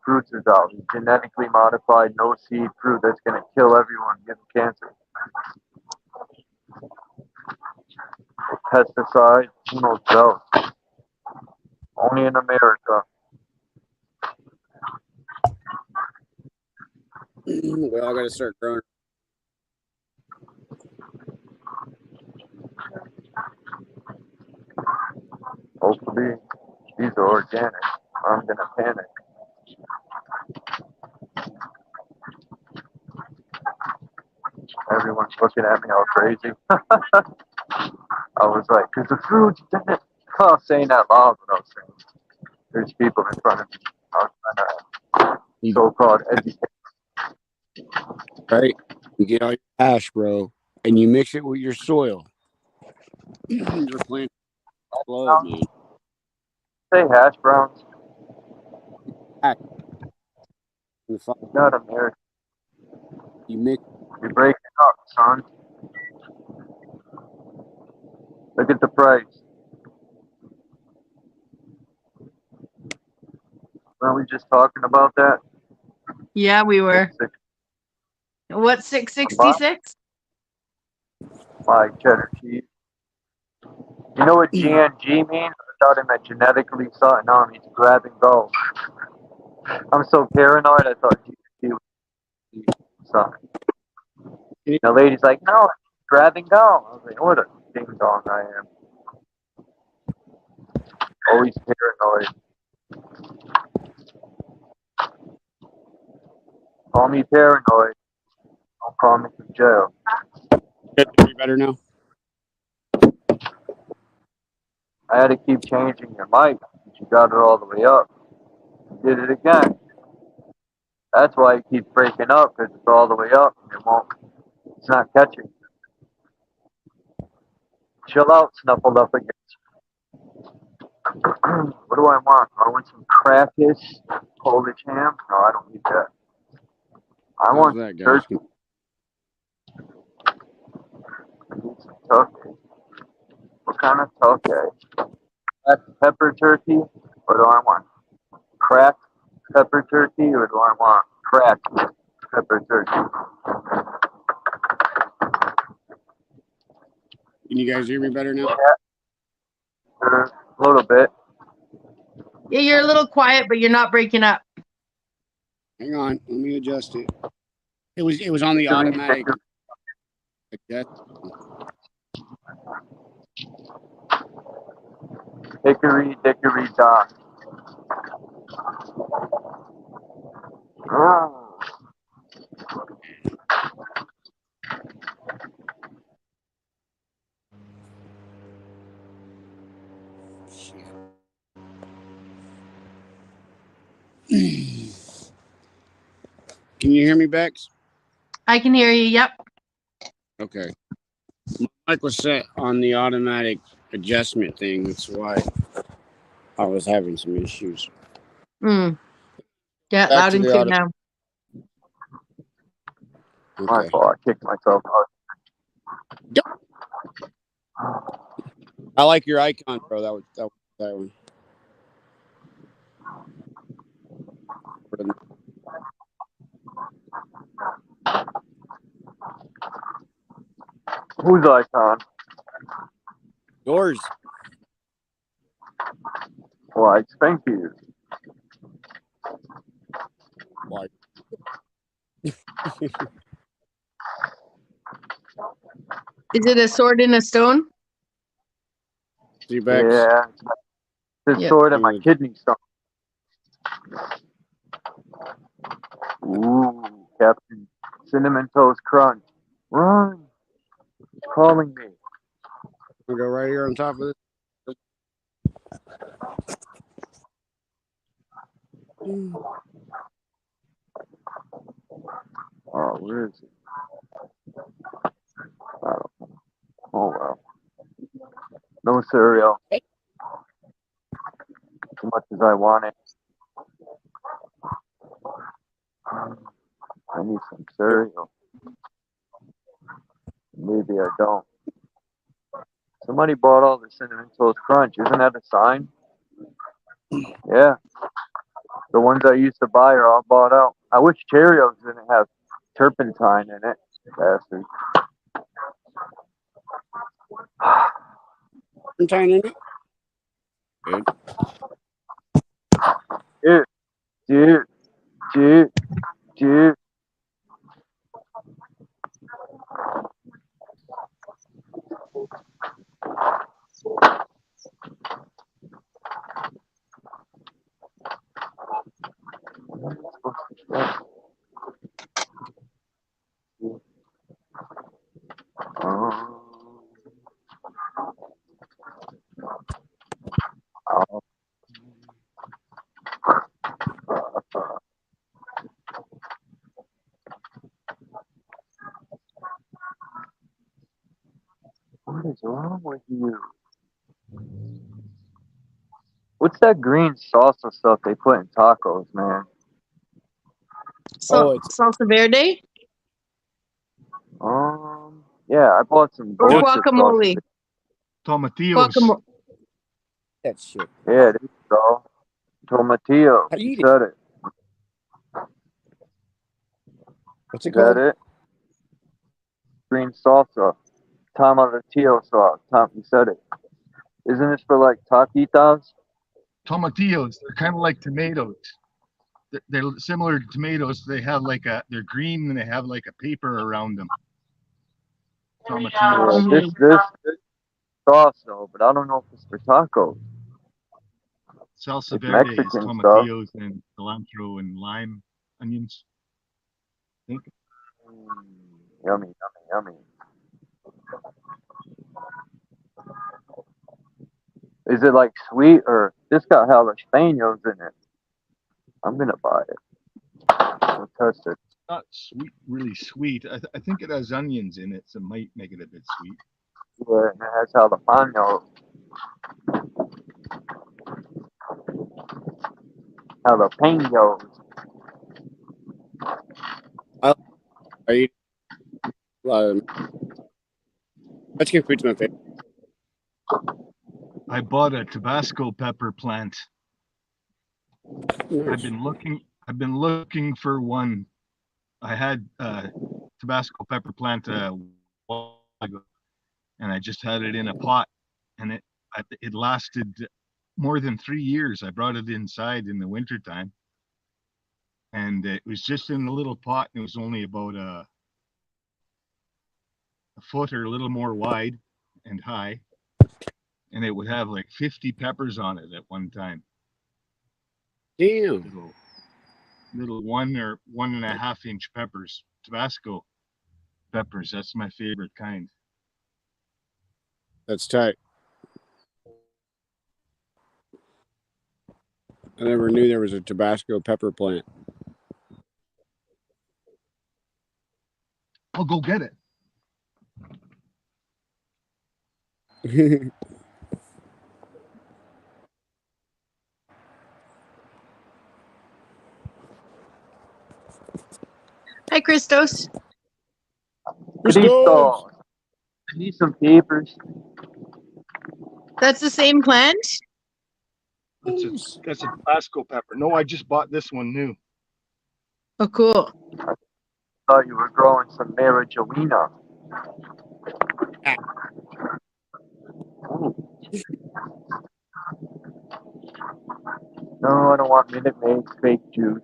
fruits is out. He's genetically modified, no seed fruit that's going to kill everyone, give them cancer. Pesticides, who knows else? Only in America. We all got to start growing. Hopefully, these are organic. I'm going to panic. Everyone's looking at me all crazy. I was like, because the fruits, I was saying that loud, but I was saying, there's people in front of me. I was trying to so-called educate. Right? You get all your ash, bro, and you mix it with your soil. Your plant explode, man. Say hash browns. Ash. Not American. You mix. You're breaking up, son. Look at the price. Weren't we just talking about that? Yeah, we were. What's 666? My cheddar cheese. You know what GNG means? I thought it meant genetically something. No, it means grab and go. I'm so paranoid. I thought GNG was something. The lady's like, no, grab and go. I was like, what a ding dong I am. Always paranoid. Call me paranoid. Don't call me from jail. Be better now. I had to keep changing your mic. You got it all the way up. You did it again. That's why it keeps breaking up, because it's all the way up and it's not catching. Chill out, Snuffleupagus. What do I want? I want some crackers, Polish ham. No, I don't need that. I want that, guys? turkey. I need some turkey. What kind of turkey? Black pepper turkey? Or do I want cracked pepper turkey? Or do I want cracked pepper turkey? Can you guys hear me better now? A little bit. Yeah, you're a little quiet, but you're not breaking up. Hang on, let me adjust it. It was on the automatic. Hickory dickory dock. Can you hear me, Bex? I can hear you. Yep. Okay. My mic was set on the automatic adjustment thing. That's why I was having some issues. Mm. Yeah, Back loud to and the clear auto. now. My Okay. fault. I kicked myself I like your icon, bro. That one. Whose icon? Yours. Why, thank you. Why? Is it a sword and a stone? Z-Bex. Yeah. This Yep. sword and my kidney stone. Ooh, Captain Cinnamon Toast Crunch. Run. It's calling me. We'll go right here on top of this. Oh, where is it? I don't know. Oh, well. No cereal. As much as I want it. I need some cereal. Maybe I don't. Somebody bought all the Cinnamon Toast Crunch. Isn't that a sign? Yeah. The ones I used to buy are all bought out. I wish Cheerios didn't have turpentine in it. Bastard. Turpentine in it? Good. Dude. What is wrong with you? What's that green salsa stuff they put in tacos, man? So, it's salsa verde Yeah, I bought some or bullshit guacamole? Tomatillos. that shit. Yeah, there you go. Tomatillo. How do you You eat it? said it. What's it Is that called? it? Green salsa. Tomatillo sauce. Tom, you said it. Isn't this for like taquitos? Tomatillos. They're kind of like tomatoes. They're similar to tomatoes. They have they're green and they have like a paper around them. Tomatillos. Yeah, this sauce though, but I don't know if it's for tacos. Salsa It's verde is Mexican stuff. tomatillos and cilantro and lime onions. I think. Yummy. Is it like sweet or this got jalapenos in it? I'm gonna buy it. I'll test it. Not sweet, really sweet. I think it has onions in it, so it might make it a bit sweet. Yeah, and it has jalapenos. Jalapenos. I eat a lot of Mexican food's my favorite. I bought a Tabasco pepper plant. Nice. I've been looking for one. I had a Tabasco pepper plant a while ago, and I just had it in a pot, and it lasted more than 3 years. I brought it inside in the wintertime, and it was just in a little pot, and it was only about a foot or a little more wide and high, and it would have like 50 peppers on it at one time. Damn. Little 1 or 1.5 inch peppers, Tabasco peppers. That's my favorite kind. That's tight. I never knew there was a Tabasco pepper plant. I'll go get it. Hi, Christos. Cristo, I need some papers. That's the same plant? That's a Tabasco pepper. No, I just bought this one new. Oh, cool. Thought you were growing some marijuana. Ooh. No, I don't want Minute Maid fake juice.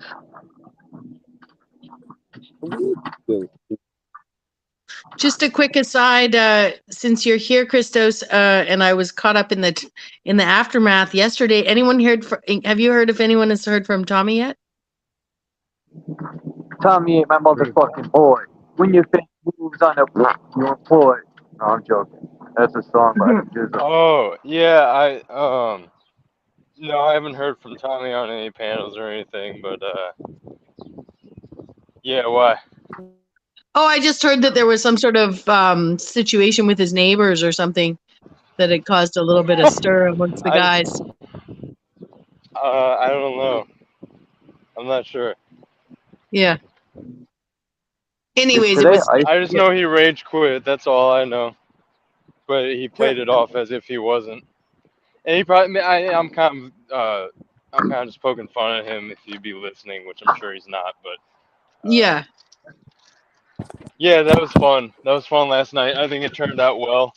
Just a quick aside, since you're here, Christos, and I was caught up in the aftermath yesterday. Have you heard if anyone has heard from Tommy yet? Tommy ain't my motherfucking boy. When your face moves on the you employ. No, I'm joking. That's a song by Jizzle. Oh, yeah, no, I haven't heard from Tommy on any panels or anything, but, yeah, why? Oh, I just heard that there was some sort of situation with his neighbors or something that had caused a little bit of stir amongst the guys. I don't know. I'm not sure. Yeah. Anyways, Today, I just know he rage quit. That's all I know. But he played it off as if he wasn't. And he probably, I'm kind of just poking fun at him if he'd be listening, which I'm sure he's not. But yeah, yeah, that was fun. That was fun last night. I think it turned out well.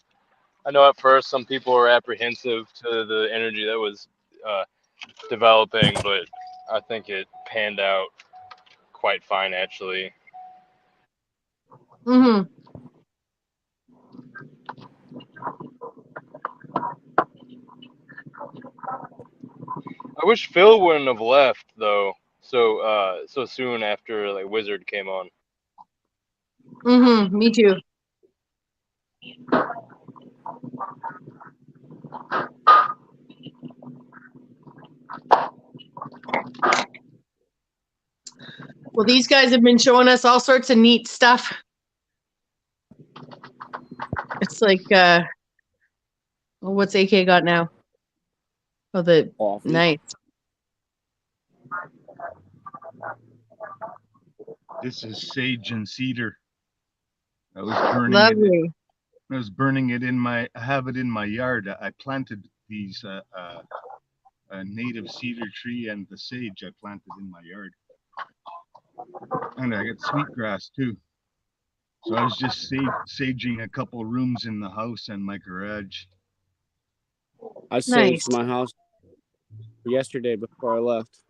I know at first some people were apprehensive to the energy that was developing, but I think it panned out quite fine, actually. Mm-hmm. I wish Phil wouldn't have left though, so soon after like Wizard came on. Mm-hmm. Me too. Well, these guys have been showing us all sorts of neat stuff. It's like, what's AK got now? Oh, the Coffee. nice. This is sage and cedar. I was burning Lovely. it. I was burning it in my. I have it in my yard. I planted these native cedar tree and the sage I planted in my yard, and I got sweetgrass too. So I was just saging a couple rooms in the house and my garage. I saged my house yesterday before I left.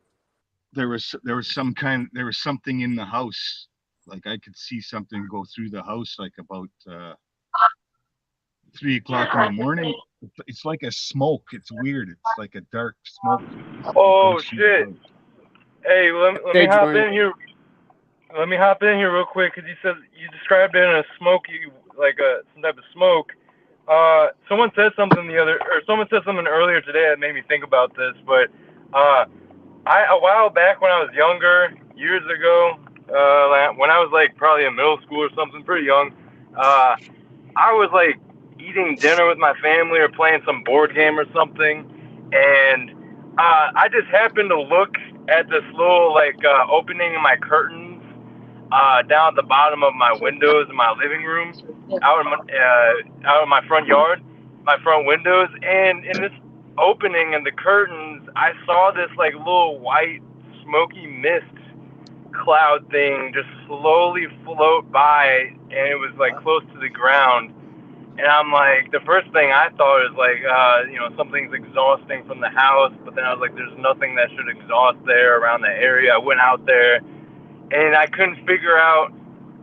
There was something in the house. Like I could see something go through the house, like about 3 o'clock in the morning. It's like a smoke. It's weird. It's like a dark smoke. Oh shit! Hey, let me hop in here. Let me hop in here real quick because you described it in a smoky, like some type of smoke. Someone said something earlier today that made me think about this. But a while back when I was younger, years ago, when I was like probably in middle school or something, pretty young, I was like eating dinner with my family or playing some board game or something, and I just happened to look at this little like opening in my curtains down at the bottom of my windows in my living room, out in my front yard, my front windows, and in this opening in the curtains, I saw this like little white smoky mist cloud thing just slowly float by, and it was like close to the ground. And I'm like, the first thing I thought is like, something's exhausting from the house. But then I was like, there's nothing that should exhaust there around the area. I went out there, and I couldn't figure out.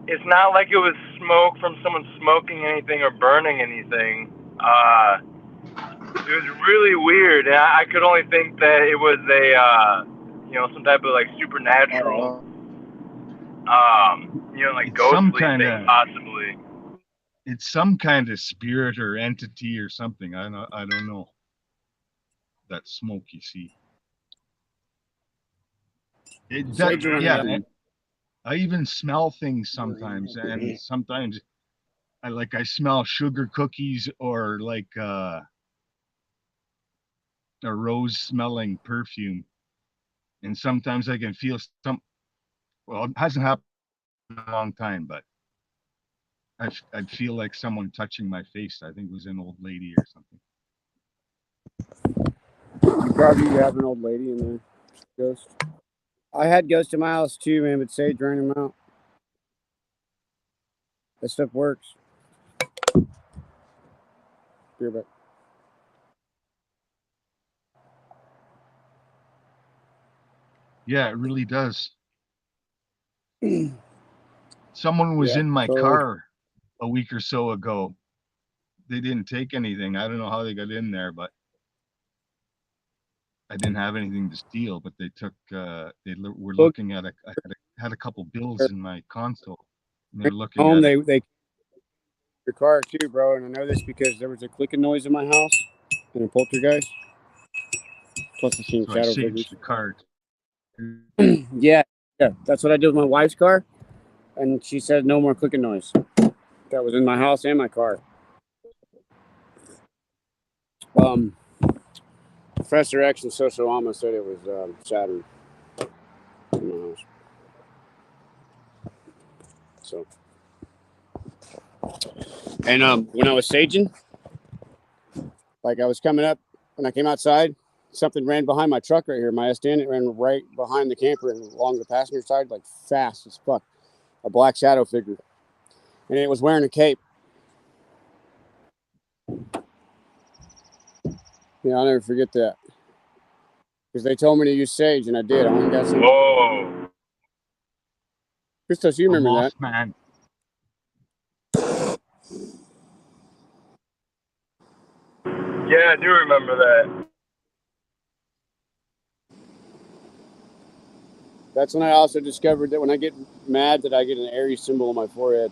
It's not like it was smoke from someone smoking anything or burning anything. It was really weird, and I could only think that it was some type of like supernatural, like ghostly thing, possibly. It's some kind of spirit or entity or something. I don't know. That smoke you see. I even smell things sometimes, and sometimes I smell sugar cookies or like a rose smelling perfume. And sometimes I can feel well, it hasn't happened in a long time, but I'd feel like someone touching my face. I think it was an old lady or something. You probably have an old lady in there, ghost. I had ghosts in my house too, man, but Sage ran them out. That stuff works. Be right back. Yeah, it really does. Someone was in my totally. car a week or so ago. They didn't take anything. I don't know how they got in there, but I didn't have anything to steal. But they took. They were looking at I had a couple bills in my console. And they're looking home. at They your car too, bro. And I know this because there was a clicking noise in my house and a poltergeist. Plus, I seen so shadow I saved figures. the car. Yeah, that's what I did with my wife's car, and she said no more clicking noise. That was in my house and my car. Professor X and Social Alma said it was Saturn in my house. So, and when I was saging, like I was coming up, when I came outside, something ran behind my truck right here, my S10. It ran right behind the camper and along the passenger side, like fast as fuck. A black shadow figure, and it was wearing a cape. Yeah, I'll never forget that. Because they told me to use sage, and I did. I went and got some. Whoa. Christos, you remember that? Man. Yeah, I do remember that. That's when I also discovered that when I get mad that I get an Aries symbol on my forehead.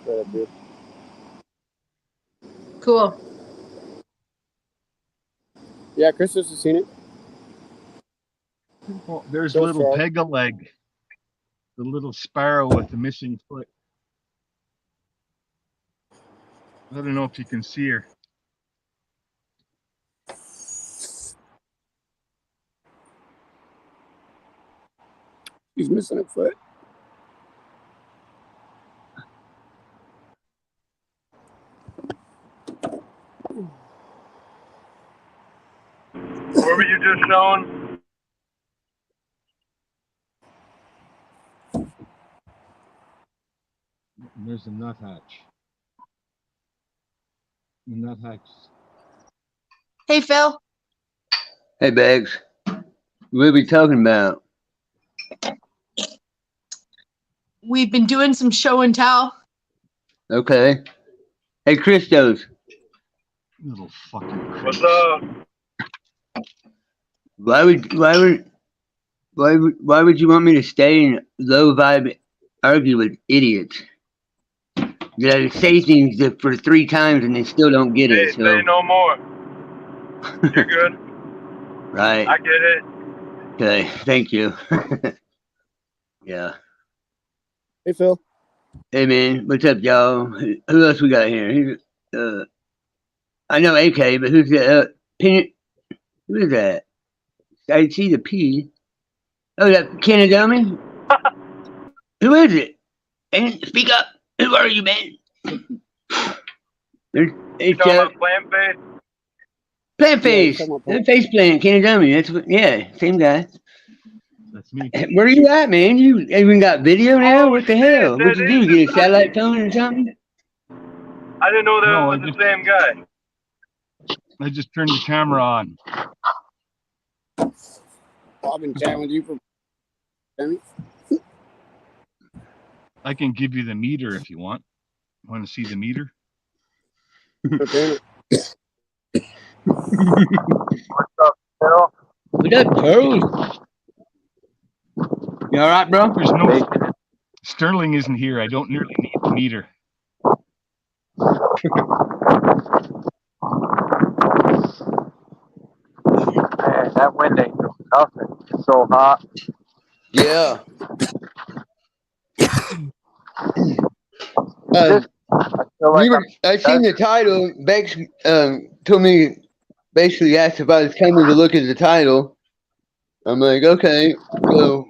Right up here. Cool. Yeah, Christos has seen it. Well, there's Go little Charles. Pegaleg, the little sparrow with the missing foot. I don't know if you can see her. He's missing a foot. What were you just showing? There's a nuthatch. The nuthatch. Hey, Phil. Hey, Bags. What are we talking about? We've been doing some show and tell. Okay. Hey, Christos. Little fucking. What's up? Why would you want me to stay in low vibe argue with idiots? Did I say things for 3 times and they still don't get it? So Say no more. You're good. right. I get it. Okay. Thank you. Yeah. Hey, Phil. Hey, man. What's up, y'all? Who else we got here? I know AK, but who's that? Who is that? I see the P. Oh, that Canadami? Who is it? And speak up. Who are you, man? You talking about Plant Face? Plant Face. Yeah, Face Plant, Canadami. That's what. Yeah, same guy. That's me. Where are you at, man? You even got video now? Oh, What the shit, hell? What'd you do? Get a satellite phone or something? I didn't know that No, was the same guy. I just turned the camera on. I've been chatting with you for. I can give you the meter if you want. Want to see the meter? Okay. What's up, Phil? What up, Charles? You all right, bro? There's no. Sterling isn't here. I don't nearly need the meter. Man, that wind ain't doing nothing. It's so hot. Yeah. Just, I feel like I seen the title. Bex told me, basically asked if I was coming to look at the title. I'm like, okay, so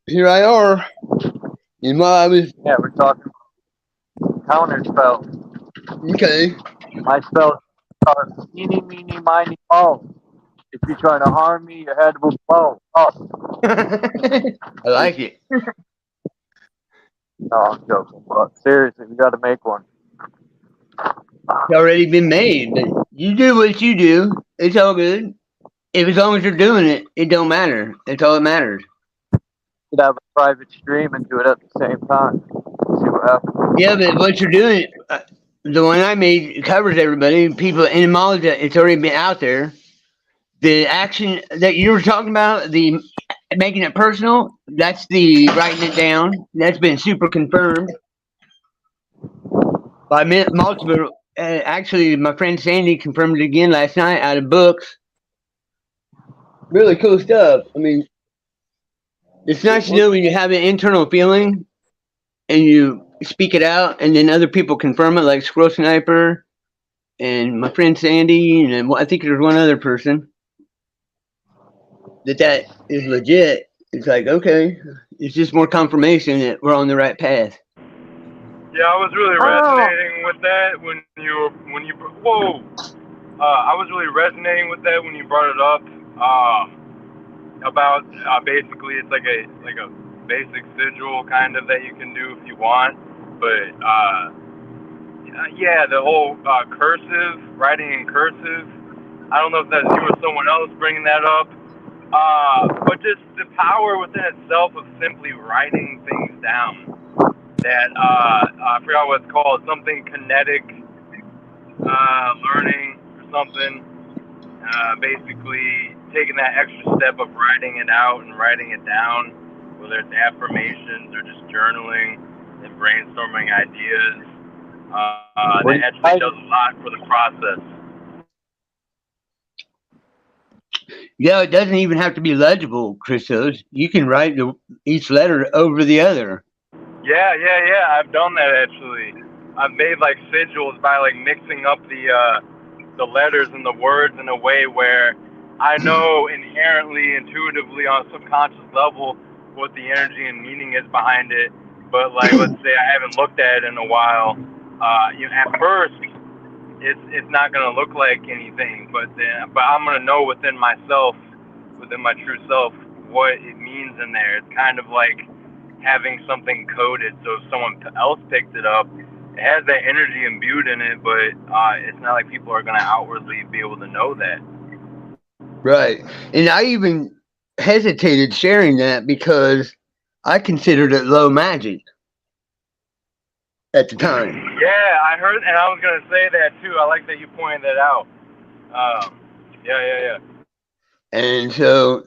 here I are. And while I was yeah, we're talking counter spells. okay, My spells are meeny, meeny, miny, mo. If you're trying to harm me, your head will blow up. I like it. No, I'm joking. But seriously, we got to make one. It's already been made, but you do what you do. It's all good. If as long as you're doing it, it don't matter. That's all that matters. Could have a private stream and do it at the same time. See what happens. Yeah, but what you're doing, the one I made covers everybody. People in knowledge that it's already been out there. The action that you were talking about, the making it personal, that's the writing it down. That's been super confirmed by multiple. Actually, my friend Sandy confirmed it again last night out of books. Really cool stuff. I mean, it's nice to know when you have an internal feeling and you speak it out, and then other people confirm it, like Squirrel Sniper and my friend Sandy, and I think there's one other person. That is legit. It's like, okay, it's just more confirmation that we're on the right path. Yeah, I was really resonating with that when you whoa. I was really resonating with that when you brought it up. About basically it's like a basic sigil kind of that you can do if you want, but yeah, the whole cursive writing in cursive. I don't know if that's you or someone else bringing that up. But just the power within itself of simply writing things down. That I forgot what it's called, something kinetic learning or something. Basically taking that extra step of writing it out and writing it down, whether it's affirmations or just journaling and brainstorming ideas. That actually does a lot for the process. Yeah, it doesn't even have to be legible, Christos. You can write each letter over the other. Yeah. I've done that actually. I've made like sigils by like mixing up the letters and the words in a way where I know inherently, intuitively, on a subconscious level, what the energy and meaning is behind it. But like, let's say I haven't looked at it in a while. At first, it's not gonna look like anything, but I'm gonna know within myself, within my true self, what it means in there. It's kind of like having something coded, so if someone else picked it up, it has that energy imbued in it, but it's not like people are gonna outwardly be able to know that. Right, and I even hesitated sharing that because I considered it low magic at the time. Yeah, I heard, and I was gonna say that too. I like that you pointed that out. Yeah. And so,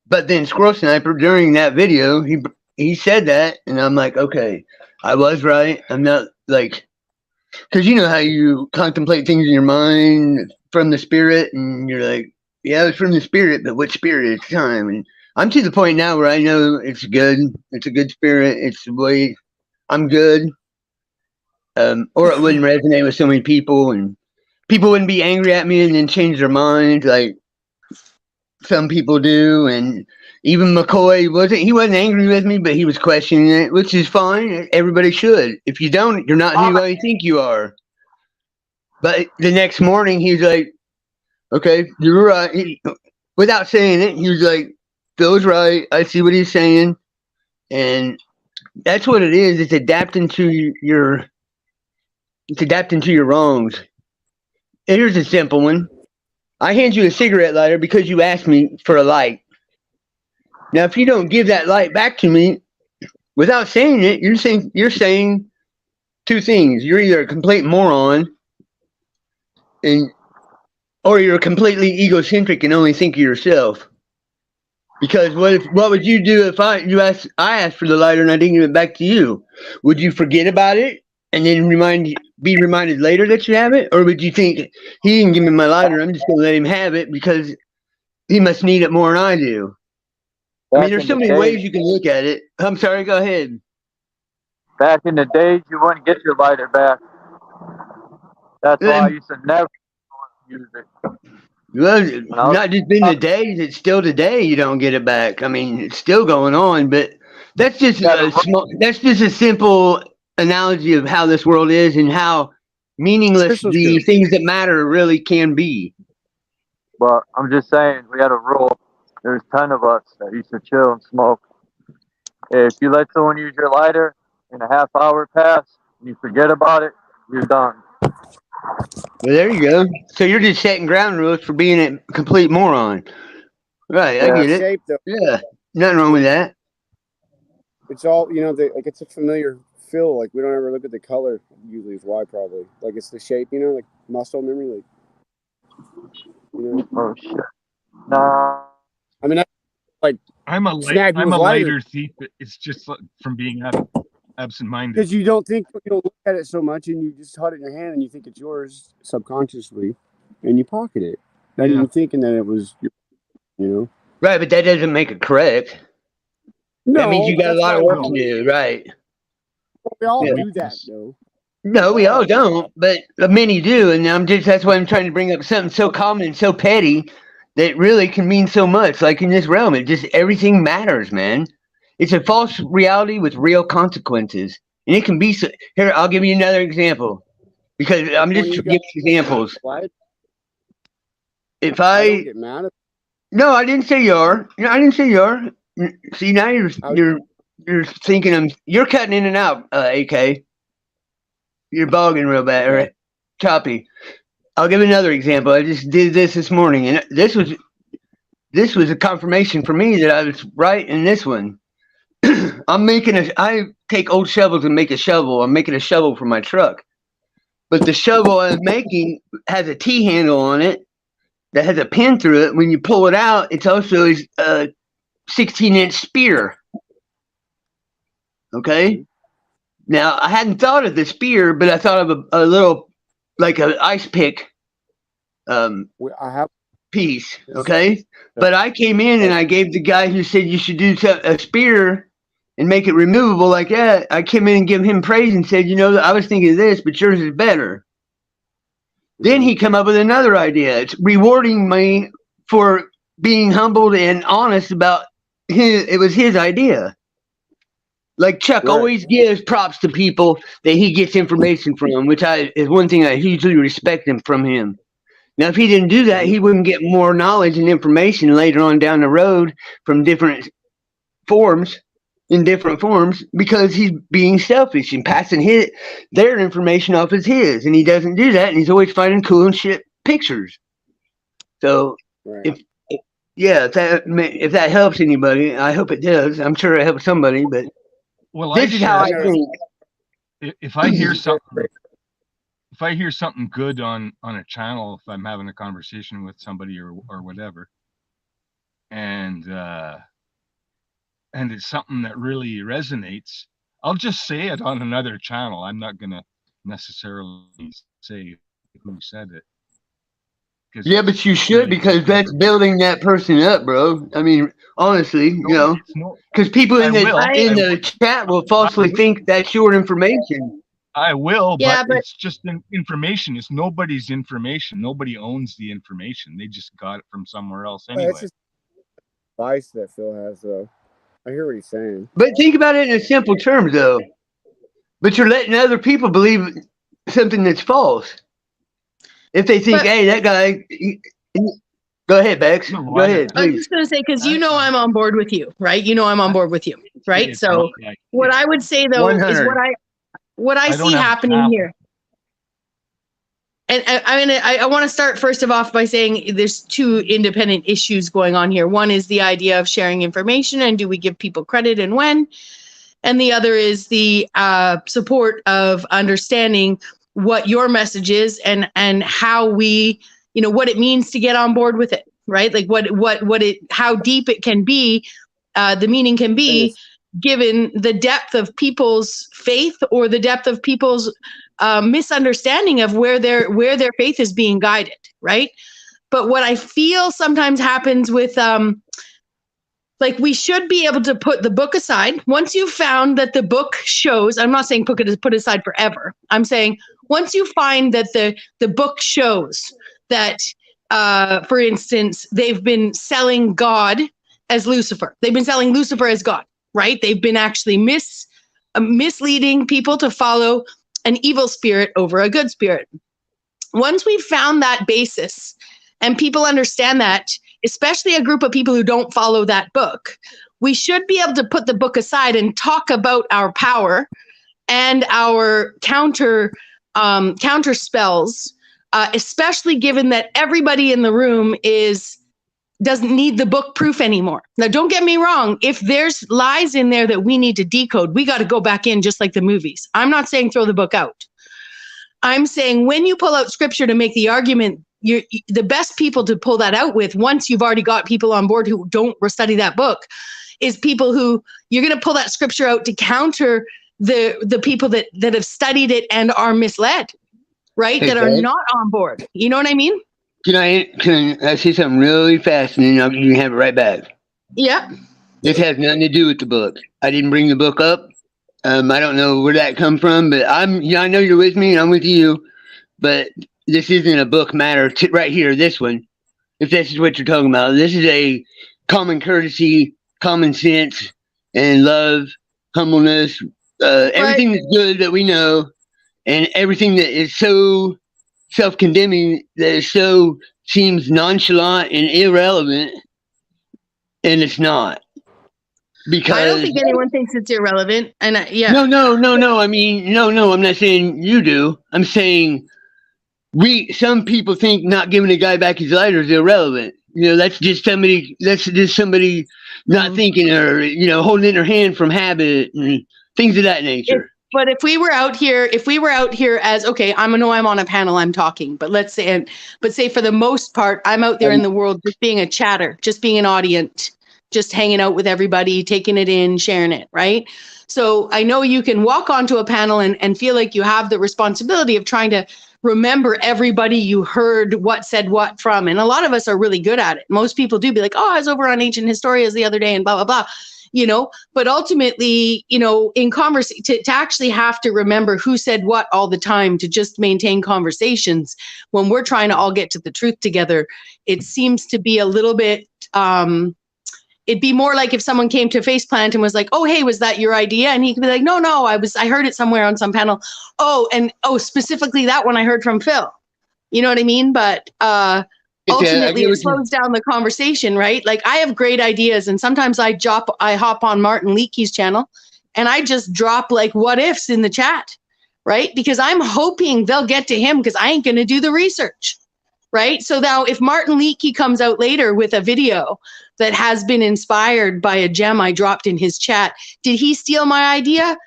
but then Squirrel Sniper during that video, he said that, and I'm like, okay, I was right. I'm not like, because you know how you contemplate things in your mind from the spirit, and you're like, yeah, it's from the spirit, but what spirit at the time? And I'm to the point now where I know it's good. It's a good spirit. It's the way I'm good. Or it wouldn't resonate with so many people, and people wouldn't be angry at me and then change their mind like some people do. And even McCoy wasn't angry with me, but he was questioning it, which is fine. Everybody should. If you don't, you're not who you think you are. But the next morning, he's like, okay, you're right. Without saying it, he was like, Phil's right. I see what he's saying. And that's what it is. It's adapting to your wrongs. Here's a simple one. I hand you a cigarette lighter because you asked me for a light. Now, if you don't give that light back to me without saying it, you're saying two things. You're either a complete moron or you're completely egocentric and only think of yourself. Because what would you do if I asked for the lighter and I didn't give it back to you? Would you forget about it and then be reminded later that you have it? Or would you think, he didn't give me my lighter, I'm just going to let him have it because he must need it more than I do? I mean, there's so many ways you can look at it. I'm sorry, go ahead. Back in the days, you wouldn't get your lighter back. That's why I used to never use it. Well, not just been the days, it's still today you don't get it back. I mean, it's still going on, but that's just a simple analogy of how this world is and how meaningless the things that matter really can be. But I'm just saying, we had a rule. There's 10 of us that used to chill and smoke. If you let someone use your lighter and a half hour pass and you forget about it, you're done. Well, there you go. So you're just setting ground rules for being a complete moron. Right, I get it. Shape, though. Yeah, nothing wrong with that. It's all, like it's a familiar feel. Like we don't ever look at the color. Usually is why probably. Like it's the shape, like muscle memory. Like, Oh, shit. Nah. I mean, I'm a lighter thief. It's just from being absent-minded. Because you don't look at it so much, and you just hold it in your hand, and you think it's yours subconsciously, and you pocket it, not even thinking that it was, Right, but that doesn't make it correct. No, that means you got a lot of work to do, right? We all do that, though. No, we all don't, but many do, and that's why I'm trying to bring up something so common and so petty that really can mean so much. Like in this realm, everything matters, man. It's a false reality with real consequences, and it can be. Here, I'll give you another example because I'm just giving examples. If I don't get mad at no, I didn't say you are. I didn't say you are. See, now you're thinking you're cutting in and out, AK. You're bogging real bad, right? Choppy. I'll give another example. I just did this morning, and this was a confirmation for me that I was right in this one. I take old shovels and make a shovel. I'm making a shovel for my truck, but the shovel I'm making has a T handle on it that has a pin through it. When you pull it out, it's also a 16-inch spear. Okay. Now, I hadn't thought of the spear, but I thought of a little, like an ice pick piece, okay? But I came in and I gave the guy who said you should do a spear and make it removable like that. I came in and gave him praise and said, I was thinking of this, but yours is better. Then he come up with another idea. It's rewarding me for being humbled and honest about it was his idea. Like Chuck always gives props to people that he gets information from, which is one thing I hugely respect from him. Now, if he didn't do that, he wouldn't get more knowledge and information later on down the road from different forms, because he's being selfish and passing their information off as his, and he doesn't do that, and he's always finding cool and shit pictures. So, if that helps anybody, I hope it does. I'm sure it helps somebody, but. Well, this is how I think. If I hear something good on a channel, if I'm having a conversation with somebody or whatever, and it's something that really resonates, I'll just say it on another channel. I'm not gonna necessarily say who said it. Yeah, but you should, because that's building that person up, bro. I mean, honestly, because people in the chat will falsely think that's your information. I will, but it's just information. It's nobody's information. Nobody owns the information. They just got it from somewhere else anyway. That's just advice that Phil has, though. I hear what he's saying. But think about it in simple terms, though. But you're letting other people believe something that's false. If they think, hey, that guy, go ahead, Bex. Go ahead, please. I'm just going to say, because I'm on board with you, right? I'm on board with you, right? So what I would say, though, 100. Is what I see happening here. And I want to start first off by saying there's two independent issues going on here. One is the idea of sharing information and do we give people credit and when? And the other is the support of understanding what your message is and how we, what it means to get on board with it, right? Like how deep it can be, the meaning can be given the depth of people's faith or the depth of people's misunderstanding of where their faith is being guided, right? But what I feel sometimes happens with Like, we should be able to put the book aside. Once you've found that the book shows, I'm not saying put it aside forever. I'm saying once you find that the book shows that, for instance, they've been selling God as Lucifer. They've been selling Lucifer as God, right? They've been actually misleading people to follow an evil spirit over a good spirit. Once we've found that basis and people understand that, especially a group of people who don't follow that book, we should be able to put the book aside and talk about our power and our counter spells, especially given that everybody in the room doesn't need the book proof anymore. Now, don't get me wrong. If there's lies in there that we need to decode, we got to go back in just like the movies. I'm not saying throw the book out. I'm saying when you pull out scripture to make the argument, the best people to pull that out with, once you've already got people on board who don't study that book, is people who you're going to pull that scripture out to counter the people that have studied it and are misled, right? That are not on board. You know what I mean? Can I say something really fast, and then you can have it right back? Yeah. This has nothing to do with the book. I didn't bring the book up. I don't know where that come from, but I know you're with me and I'm with you, but this isn't a book matter right here, this one. If this is what you're talking about, this is a common courtesy, common sense, and love, humbleness, everything that's good that we know, and everything that is so self-condemning, that is so seems nonchalant and irrelevant, and it's not. Because I don't think anyone thinks it's irrelevant. And No. I mean, no, I'm not saying you do. I'm saying some people think not giving a guy back his lighter is irrelevant. That's just somebody not thinking, or, holding their hand from habit and things of that nature. But if we were out here as, okay, I'm on a panel, I'm talking, but say for the most part, I'm out there in the world just being a chatter, just being an audience, just hanging out with everybody, taking it in, sharing it, right? So I know you can walk onto a panel and feel like you have the responsibility of trying to remember everybody you heard what said what from. And a lot of us are really good at it. Most people do be like, oh, I was over on Ancient Historias the other day and blah, blah, blah. But ultimately, in conversation, to actually have to remember who said what all the time to just maintain conversations when we're trying to all get to the truth together, it seems to be a little bit, it'd be more like if someone came to Faceplant and was like, oh, hey, was that your idea? And he could be like, no, I heard it somewhere on some panel. Specifically that one I heard from Phil. You know what I mean? But ultimately it slows down the conversation, right? Like, I have great ideas, and sometimes I hop on Martin Leakey's channel and I just drop like what ifs in the chat, right? Because I'm hoping they'll get to him, because I ain't going to do the research, right? So now if Martin Leakey comes out later with a video that has been inspired by a gem I dropped in his chat, did he steal my idea?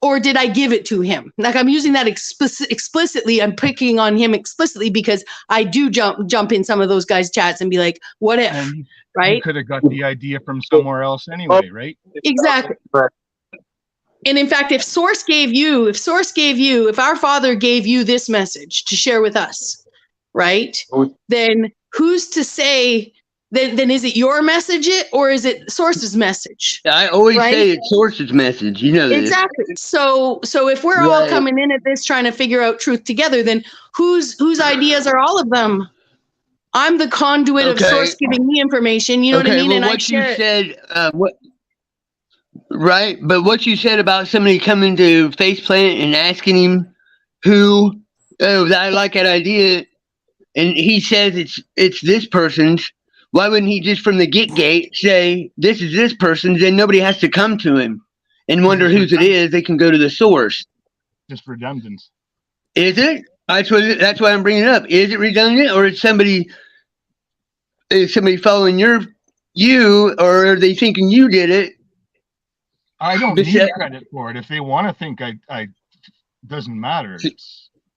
Or did I give it to him? Like, I'm using that explicitly. I'm picking on him explicitly because I do jump in some of those guys' chats and be like, what if, right? You could have got the idea from somewhere else anyway, right? Exactly. And in fact, if our Father gave you this message to share with us, right? Then who's to say, then is it your message or is it Source's message? I always say it's Source's message. You know this. Exactly. So if we're all coming in at this trying to figure out truth together, then whose ideas are all of them? I'm the conduit of Source giving me information. You know what I mean? Well, and what you said, right? But what you said about somebody coming to Faceplant and asking him I like that idea, and he says it's this person's. Why wouldn't he just from the gate say, this is this person's, then nobody has to come to him and wonder whose it is. They can go to the source. Just redundant. Is it? That's why I'm bringing it up. Is it redundant, or is somebody following you, or are they thinking you did it? I don't need credit for it. If they want to think I doesn't matter.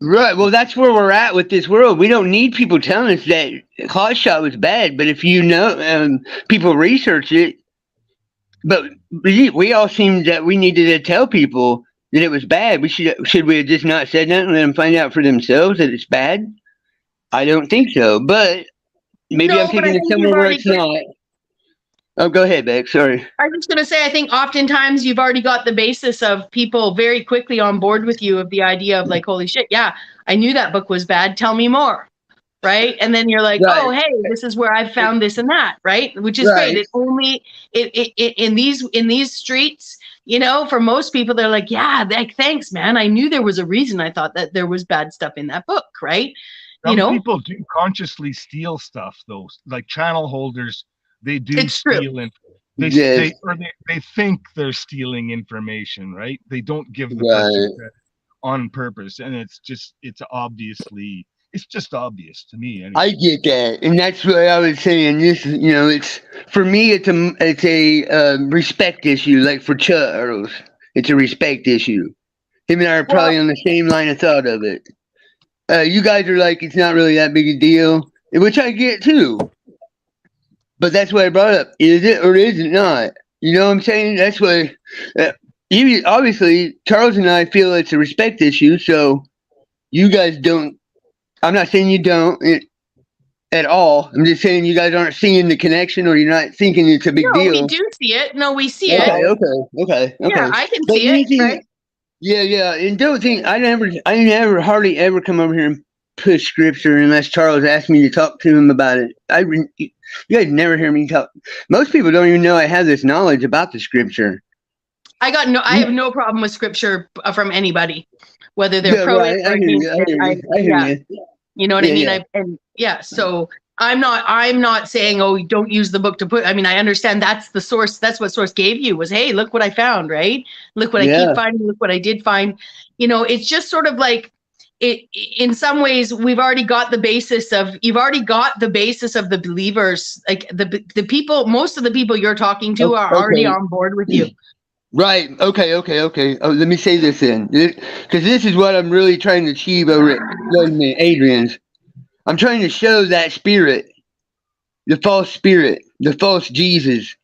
Right. Well, that's where we're at with this world. We don't need people telling us that Hotshot was bad, but if people research it. But we all seem that we needed to tell people that it was bad. Should we have just not said that and let them find out for themselves that it's bad? I don't think so. But maybe I'm thinking of somewhere where it's not. Oh, go ahead, Beck. Sorry. I was just going to say, I think oftentimes you've already got the basis of people very quickly on board with you of the idea of like, holy shit, yeah, I knew that book was bad. Tell me more. Right. And then you're like, Right. oh, hey, this is where I found this and that. Right. Which is Right. great. It only in these streets, you know, for most people, they're like, yeah, like, thanks, man. I knew there was a reason I thought that there was bad stuff in that book. Right. Some You know, people do consciously steal stuff, though. Like channel holders, they do It's true. steal it. They think they're stealing information, right? They don't give the person credit on purpose, and it's just obvious to me. Anyway. I get that, and that's what I was saying. This, you know, it's for me. It's a respect issue. Like for Charles, it's a respect issue. Him and I are probably on the same line of thought of it. You guys are like, it's not really that big a deal, which I get too. But that's what I brought up. Is it or is it not? You know what I'm saying? That's what. Obviously, Charles and I feel it's a respect issue. So you guys don't. I'm not saying you don't at all. I'm just saying you guys aren't seeing the connection, or you're not thinking it's a big deal. No, we do see it. No, we see Okay, it. okay. Yeah, I can But see it. Right? Yeah. And don't think I never hardly ever come over here and push scripture unless Charles asked me to talk to him about it. You guys never hear me talk. Most people don't even know I have this knowledge about the scripture. I have no problem with scripture from anybody, whether they're pro it or against it. I hear you. You know what I mean? So I'm not saying, oh, don't use the book to put. I mean, I understand that's the source. That's what source gave you was, hey, look what I found, right? Look what I keep finding. Look what I did find. You know, it's just sort of like it. In some ways, you've already got the basis of the believers, like the people. Most of the people you're talking to are already on board with you. Right. Okay. Oh, let me say this then, because this is what I'm really trying to achieve over at Adrian's. I'm trying to show that spirit, the false spirit, the false Jesus,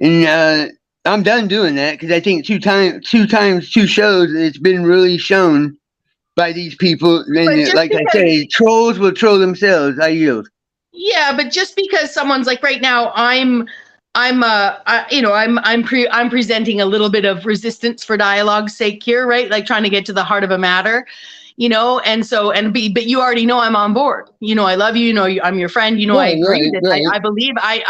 and I'm done doing that because I think two shows, it's been really shown by these people. And like I say, trolls will troll themselves. I yield. Yeah, but just because someone's like, right now, I'm presenting a little bit of resistance for dialogue's sake here, right? Like trying to get to the heart of a matter, you know, but you already know I'm on board. You know, I love you. You know, I'm your friend. You know, I agree that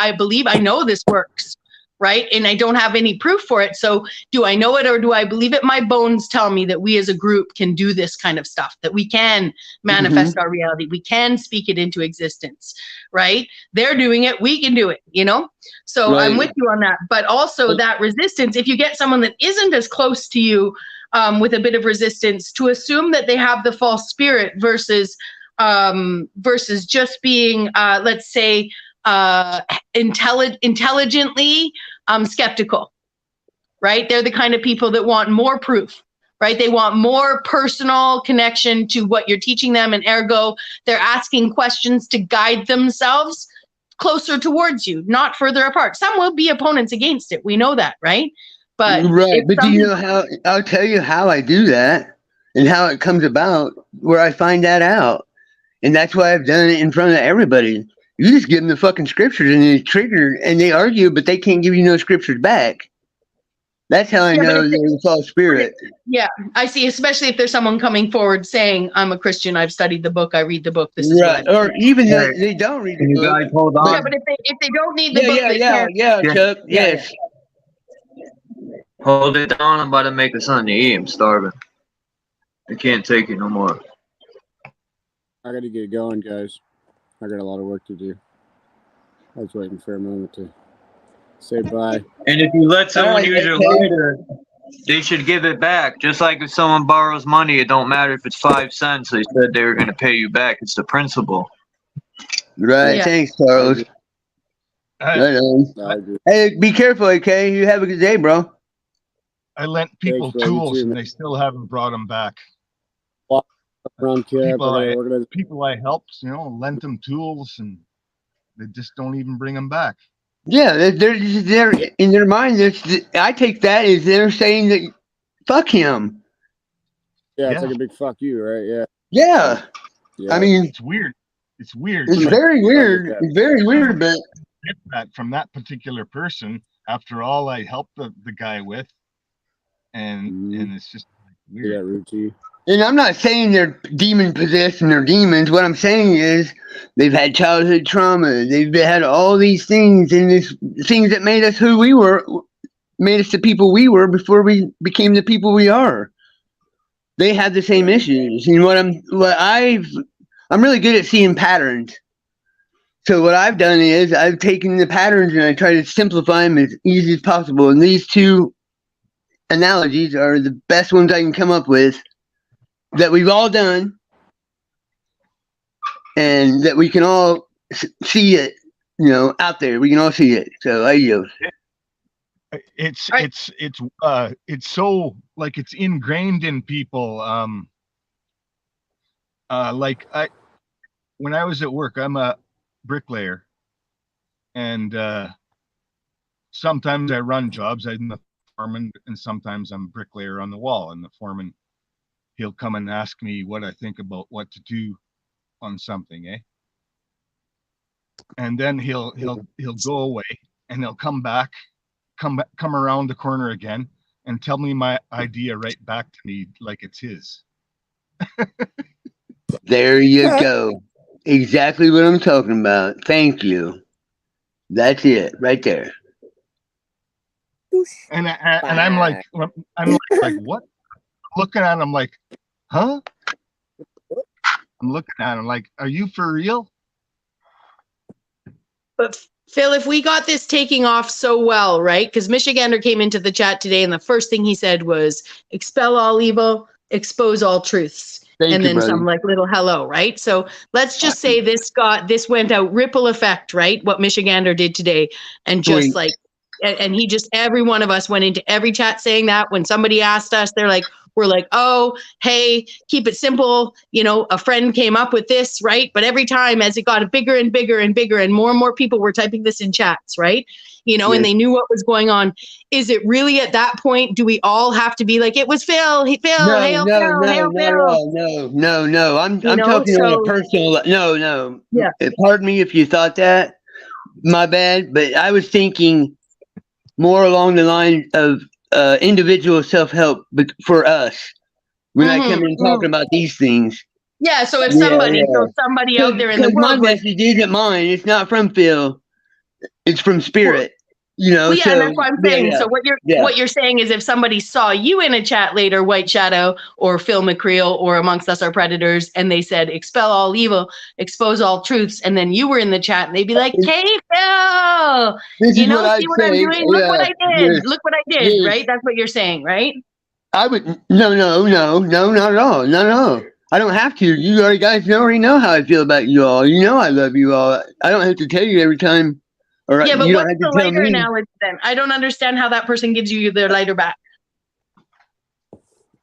I believe I know this works, right? And I don't have any proof for it. So do I know it or do I believe it? My bones tell me that we as a group can do this kind of stuff, that we can manifest our reality. We can speak it into existence, right? They're doing it. We can do it, you know? So I'm with you on that. But also that resistance, if you get someone that isn't as close to you with a bit of resistance, to assume that they have the false spirit versus just being, let's say, intelligently skeptical, right? They're the kind of people that want more proof, right? They want more personal connection to what you're teaching them, and ergo, they're asking questions to guide themselves closer towards you, not further apart. Some will be opponents against it. We know that, right? But do you know how? I'll tell you how I do that and how it comes about, where I find that out, and that's why I've done it in front of everybody. You just give them the fucking scriptures and they trigger and they argue, but they can't give you no scriptures back. That's how I know they're a false spirit. Yeah, I see. Especially if there's someone coming forward saying, "I'm a Christian. I've studied the book. I read the book. This is what I or even they don't read the book. Guys, hold on. Yeah, but if they don't need the book, Chuck. Yes. Hold it down. I'm about to make us something to eat. I'm starving. I can't take it no more. I got to get going, guys. I got a lot of work to do. I was waiting for a moment to say bye. And if you let someone use your lighter, they should give it back. Just like if someone borrows money, it don't matter if it's 5 cents. They said they were going to pay you back. It's the principle. Right. Yeah. Thanks, Carlos. Right on. Hey, be careful, okay? You have a good day, bro. I lent people tools and they still haven't brought them back. People I helped, you know, lent them tools and they just don't even bring them back. Yeah, they're in their mind. I take that as they're saying that fuck him. Yeah, it's like a big fuck you, right? Yeah. I mean, it's weird. It's very weird. It's very weird, but get that from that particular person after all I helped the guy with, and it's just weird. Yeah, rude to you. And I'm not saying they're demon possessed and they're demons. What I'm saying is they've had childhood trauma. They've had all these things and things that made us who we were, made us the people we were before we became the people we are. They have the same issues. And I'm really good at seeing patterns. So what I've done is I've taken the patterns and I try to simplify them as easy as possible. And these two analogies are the best ones I can come up with that we've all done and that we can all see it, out there. We can all see it. So I yield. It's so like it's ingrained in people. When I was at work, I'm a bricklayer, and sometimes I run jobs. I'm the foreman, and sometimes I'm a bricklayer on the wall. And the foreman, he'll come and ask me what I think about what to do on something, eh? And then he'll go away, and he'll come back, come around the corner again, and tell me my idea right back to me like it's his. There you go. Exactly what I'm talking about. Thank you. That's it right there. And I'm like what? Looking at him like, huh? I'm looking at him like, are you for real? But Phil, if we got this taking off so well, right? Because Michigander came into the chat today, and the first thing he said was, "Expel all evil, expose all truths." Thank you, brother. Some like little hello, right? So let's just say this went out ripple effect, right? What Michigander did today, and just like, and he just, every one of us went into every chat saying that. When somebody asked us, we're like, oh, hey, keep it simple. A friend came up with this, right? But every time as it got bigger and bigger and bigger, and more people were typing this in chats, right? And they knew what was going on. Is it really at that point, do we all have to be like, it was Phil, hail Phil, hail Phil? No. I'm talking on a personal, no. Yeah. Pardon me if you thought that, my bad, but I was thinking more along the line of individual self-help for us when I come in talking about these things. Yeah, so if somebody out there in the world, my message isn't mine. It's not from Phil. It's from Spirit. Well, yeah, and that's what I'm saying. Yeah. So what you're saying is, if somebody saw you in a chat later, White Shadow or Phil McCreel or Amongst Us Are Predators, and they said, expel all evil, expose all truths, and then you were in the chat, and they'd be like, hey, Phil, see what I'm doing? Look what I did. Look what I did, right? That's what you're saying, right? I would, no, not at all. Not at all. I don't have to. You guys already know how I feel about you all. I love you all. I don't have to tell you every time. All right, yeah, but what's the lighter analogy then? I don't understand how that person gives you their lighter back.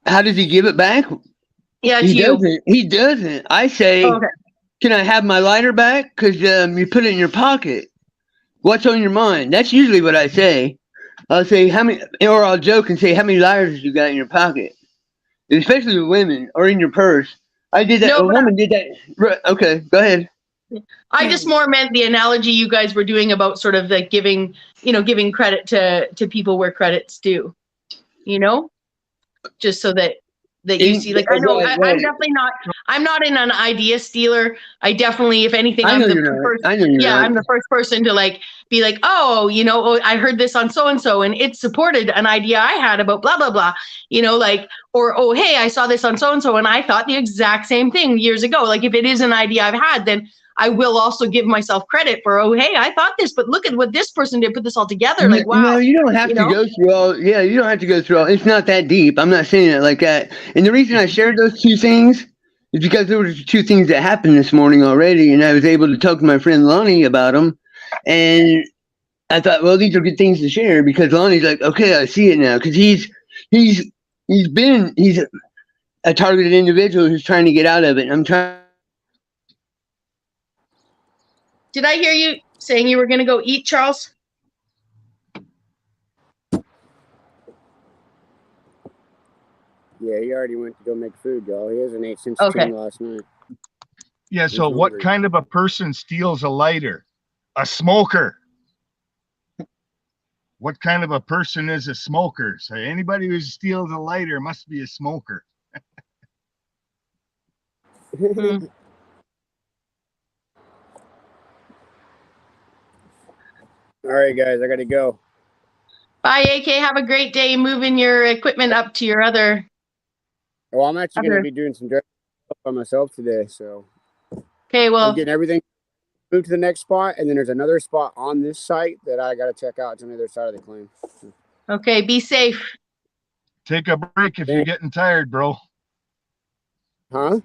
How does he give it back? Yeah, He doesn't. I say, Can I have my lighter back? Because you put it in your pocket. What's on your mind? That's usually what I say. I'll say, or I'll joke and say, how many lighters you got in your pocket? Especially with women, or in your purse. I did that. A woman did that. Okay, go ahead. I just more meant the analogy you guys were doing about sort of like giving credit to people where credit's due, just so that you see, like, I know I'm definitely not, I'm not in an idea stealer. I definitely, if anything, I'm the first person to like be like, I heard this on so-and-so and it supported an idea I had about blah, blah, blah, or, oh, hey, I saw this on so-and-so and I thought the exact same thing years ago. Like, if it is an idea I've had, then I will also give myself credit for, oh, hey, I thought this, but look at what this person did, put this all together. Like, wow. No, you don't have to go through all. Yeah, you don't have to go through all. It's not that deep. I'm not saying it like that. And the reason I shared those two things is because there were two things that happened this morning already, and I was able to talk to my friend Lonnie about them. And I thought, well, these are good things to share, because Lonnie's like, okay, I see it now, because he's a targeted individual who's trying to get out of it. And I'm trying. Did I hear you saying you were going to go eat, Charles? Yeah, he already went to go make food, y'all. He hasn't ate since 10 last night. Yeah, so what kind of a person steals a lighter? A smoker. what kind of a person is a smoker? So anybody who steals a lighter must be a smoker. Hmm. All right, guys, I got to go. Bye, AK. Have a great day moving your equipment up to your other. Well, I'm actually going Other. to be doing some dressing by myself today, so Okay, I'm well, getting everything moved to the next spot, and then there's another spot on this site that I got to check out. It's on the other side of the claim. okay, be safe. Take a break if you're Thanks. getting tired, bro. Huh?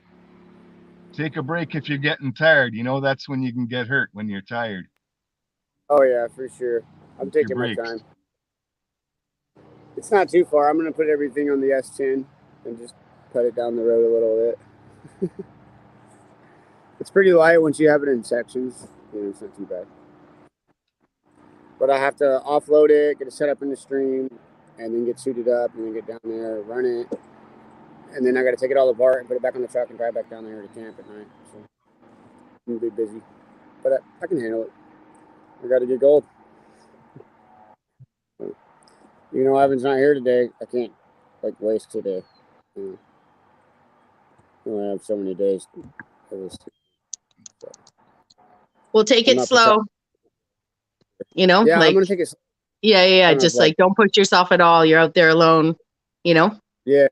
Take a break if you're getting tired. You know, that's when you can get hurt, when you're tired. Oh, yeah, for sure. I'm Take taking your my breaks. time. It's not too far. I'm going to put everything on the S10 and just cut it down the road a little bit. It's pretty light once you have it in sections. You know, it's not too bad. But I have to offload it, get it set up in the stream, and then get suited up, and then get down there, run it. And then I got to take it all apart and put it back on the truck and drive back down there to camp at night. So I'm going to be busy. But I can handle it. I got to get gold. You know, Ivan's not here today. I can't, like, waste today. You know, I have so many days. We'll take I'm it not slow. You know, Yeah, like, I'm going to take it slow. yeah. Kind of Just like, don't push yourself at all. You're out there alone, you know? Yeah.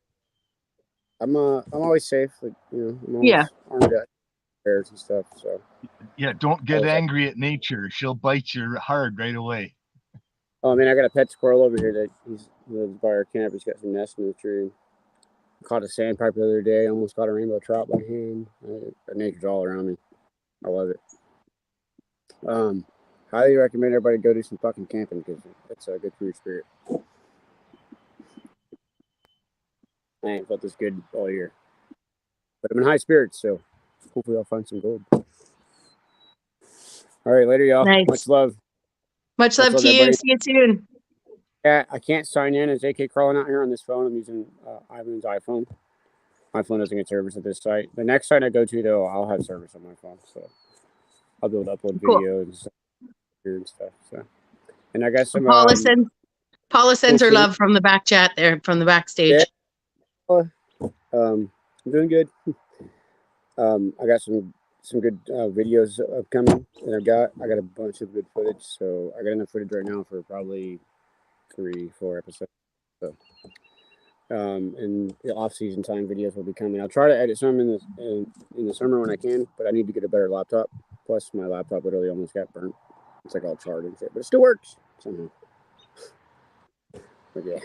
I'm always safe. Like, you know, I'm always armed up bears and stuff. So Yeah, don't get always angry at nature. She'll bite you hard right away. Oh, I mean, I got a pet squirrel over here that he lives by our camp. He's got some nests in the tree. Caught a sandpiper the other day. Almost caught a rainbow trout by hand. Nature's all around me. I love it. Highly recommend everybody go do some fucking camping because it's good for your spirit. I ain't felt this good all year. But I'm in high spirits, so hopefully I'll find some gold. All right, later, y'all. Nice. Much love. Much love to you. Everybody. See you soon. Yeah, I can't sign in as AK crawling out here on this phone. I'm using Ivan's iPhone. My phone doesn't get service at this site. The next site I go to, though, I'll have service on my phone, so I'll be able to upload Cool. videos and stuff. So, and I got some. Paula sends her cool love from the back chat there, from the backstage. Yeah. I'm doing good. I got some good videos upcoming that I got a bunch of good footage, so I got enough footage right now for probably 3-4 episodes. So, and the off-season time videos will be coming. I'll try to edit some in the summer when I can, but I need to get a better laptop. Plus, my laptop literally almost got burnt. It's like all charred and shit, but it still works somehow. But yeah,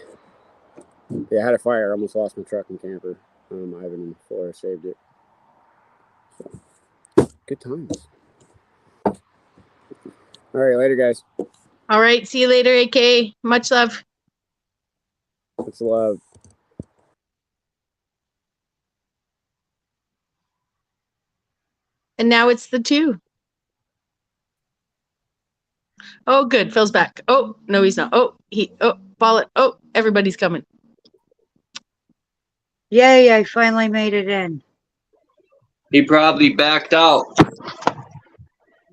I had a fire. I almost lost my truck and camper. I haven't in the floor. Saved it. So, good times. All right, later, guys. All right, see you later, AK. Much love. Much love. And now it's the 2. Oh, good. Phil's back. Oh, no, he's not. Oh, Paula. Oh, everybody's coming. Yay, I finally made it in. He probably backed out.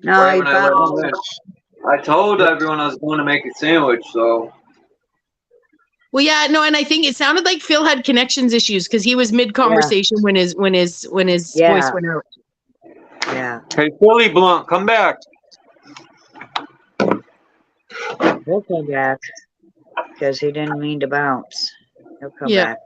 No, Right I when I let him bounced. in. I told everyone I was going to make a sandwich, so. Well, yeah, no, and I think it sounded like Phil had connections issues because he was mid conversation when his voice went out. Yeah. Hey, Philly Blunt, come back. He'll come back because he didn't mean to bounce. He'll come back.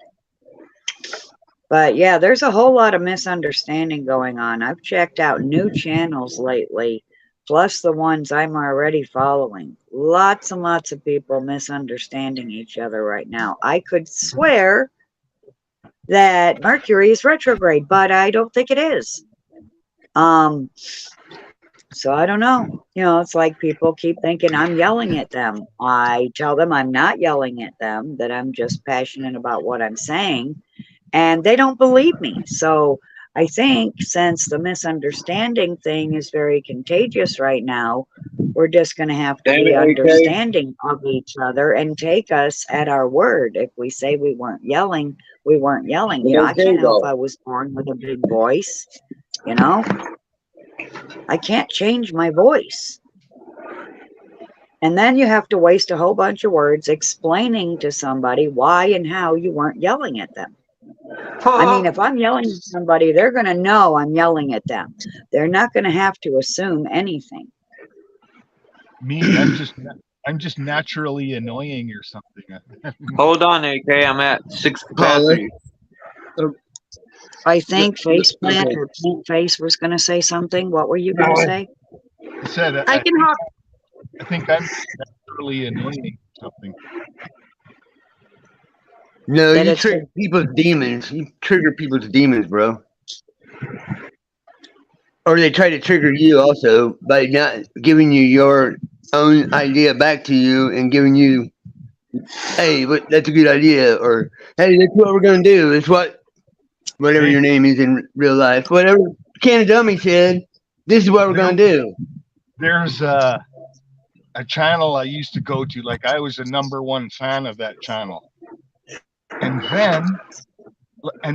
But yeah, there's a whole lot of misunderstanding going on. I've checked out new channels lately, plus the ones I'm already following. Lots and lots of people misunderstanding each other right now. I could swear that Mercury is retrograde, but I don't think it is. So I don't know. You know, it's like people keep thinking I'm yelling at them. I tell them I'm not yelling at them, that I'm just passionate about what I'm saying. And they don't believe me. So I think since the misunderstanding thing is very contagious right now, we're just going to have to be understanding of each other and take us at our word. If we say we weren't yelling, we weren't yelling. You know, I can't help I was born with a big voice, you know. I can't change my voice. And then you have to waste a whole bunch of words explaining to somebody why and how you weren't yelling at them. I mean, if I'm yelling at somebody, they're going to know I'm yelling at them. They're not going to have to assume anything. Me, I'm just naturally annoying or something. Hold on, AK. I'm at 6 capacity. I think Faceplant or Pink Face was going to say something. What were you going to say? I said I can hop. I think I'm naturally annoying or something. No, That you it's trigger people's demons. You trigger people's demons, bro. Or they try to trigger you also by not giving you your own idea back to you and giving you, hey, that's a good idea, or hey, that's what we're gonna do. It's whatever your name is in real life. Whatever Can of Dummy said, this is what we're gonna do. There's a channel I used to go to, like I was a #1 fan of that channel. And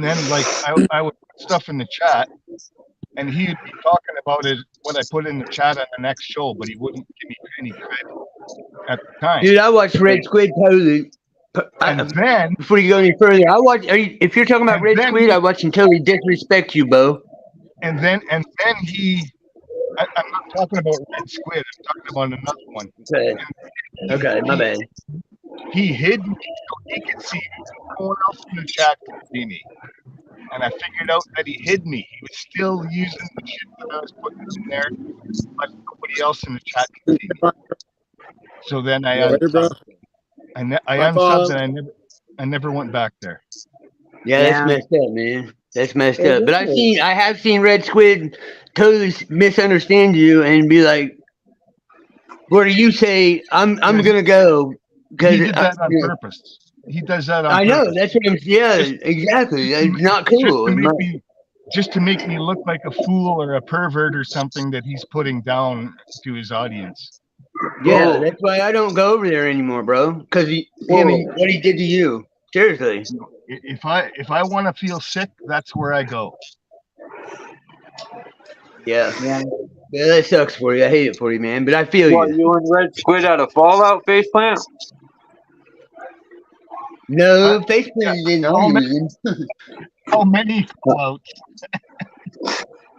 then like I would put stuff in the chat and he'd be talking about it, what I put in the chat on the next show, but he wouldn't give me any credit at the time. Dude, I watched Red Squid totally. And then before you go any further, if you're talking about Red Squid, I watch him totally disrespect you, Bo. And then I'm not talking about Red Squid, I'm talking about another one. Okay, my bad. He hid me so he could see me. No one else in the chat could see me. And I figured out that he hid me. He was still using the shit that I was putting in there, but nobody else in the chat could see me. So then I unsubbed. I unsubbed and I never went back there. Yeah, that's messed up, man. That's messed up. But I have seen Red Squid totally misunderstand you and be like, "What do you say? I'm gonna go." Because he did that on purpose. He does that on purpose. I know. That's what I'm. Yeah, exactly. It's not cool. Just to make me look like a fool or a pervert or something that he's putting down to his audience. Yeah, that's why I don't go over there anymore, bro. Because what he did to you. Seriously. If I want to feel sick, that's where I go. Yeah. Yeah, that sucks for you. I hate it for you, man. But I feel you. You and Red Squid out of Fallout Faceplant? No, Faceplant didn't know me. How many Fallouts?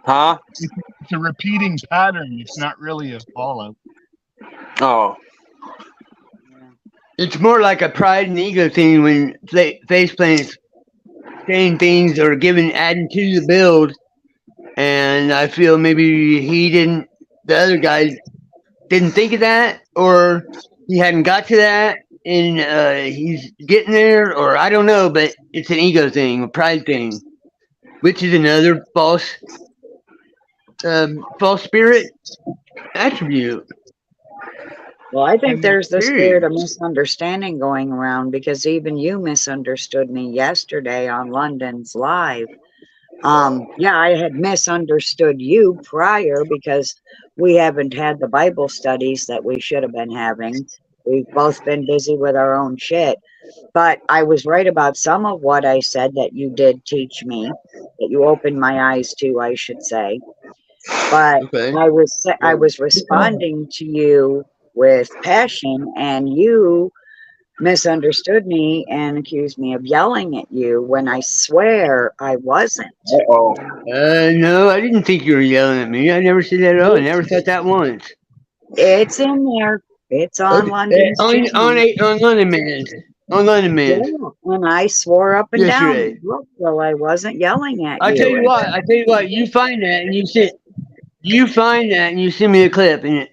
Huh? It's a repeating pattern. It's not really a Fallout. Oh. It's more like a pride and ego thing when Faceplant's saying things or adding to the build. And I feel maybe the other guy didn't think of that, or he hadn't got to that, and he's getting there, or I don't know, but it's an ego thing, a pride thing, which is another false spirit attribute. Well, I think there's the spirit of misunderstanding going around, because even you misunderstood me yesterday on London's Live. Yeah, I had misunderstood you prior because we haven't had the Bible studies that we should have been having. We've both been busy with our own shit. But I was right about some of what I said that you did teach me, that you opened my eyes to, I should say. But I was responding to you with passion, and you misunderstood me and accused me of yelling at you when I swear I wasn't. No, I didn't think you were yelling at me. I never said that at all. I never thought that once. It's in there. It's on London. On London Man. On London Man. Yeah, and I swore up and down. Well, I wasn't yelling at you. I tell you what. You find that and you send me a clip, and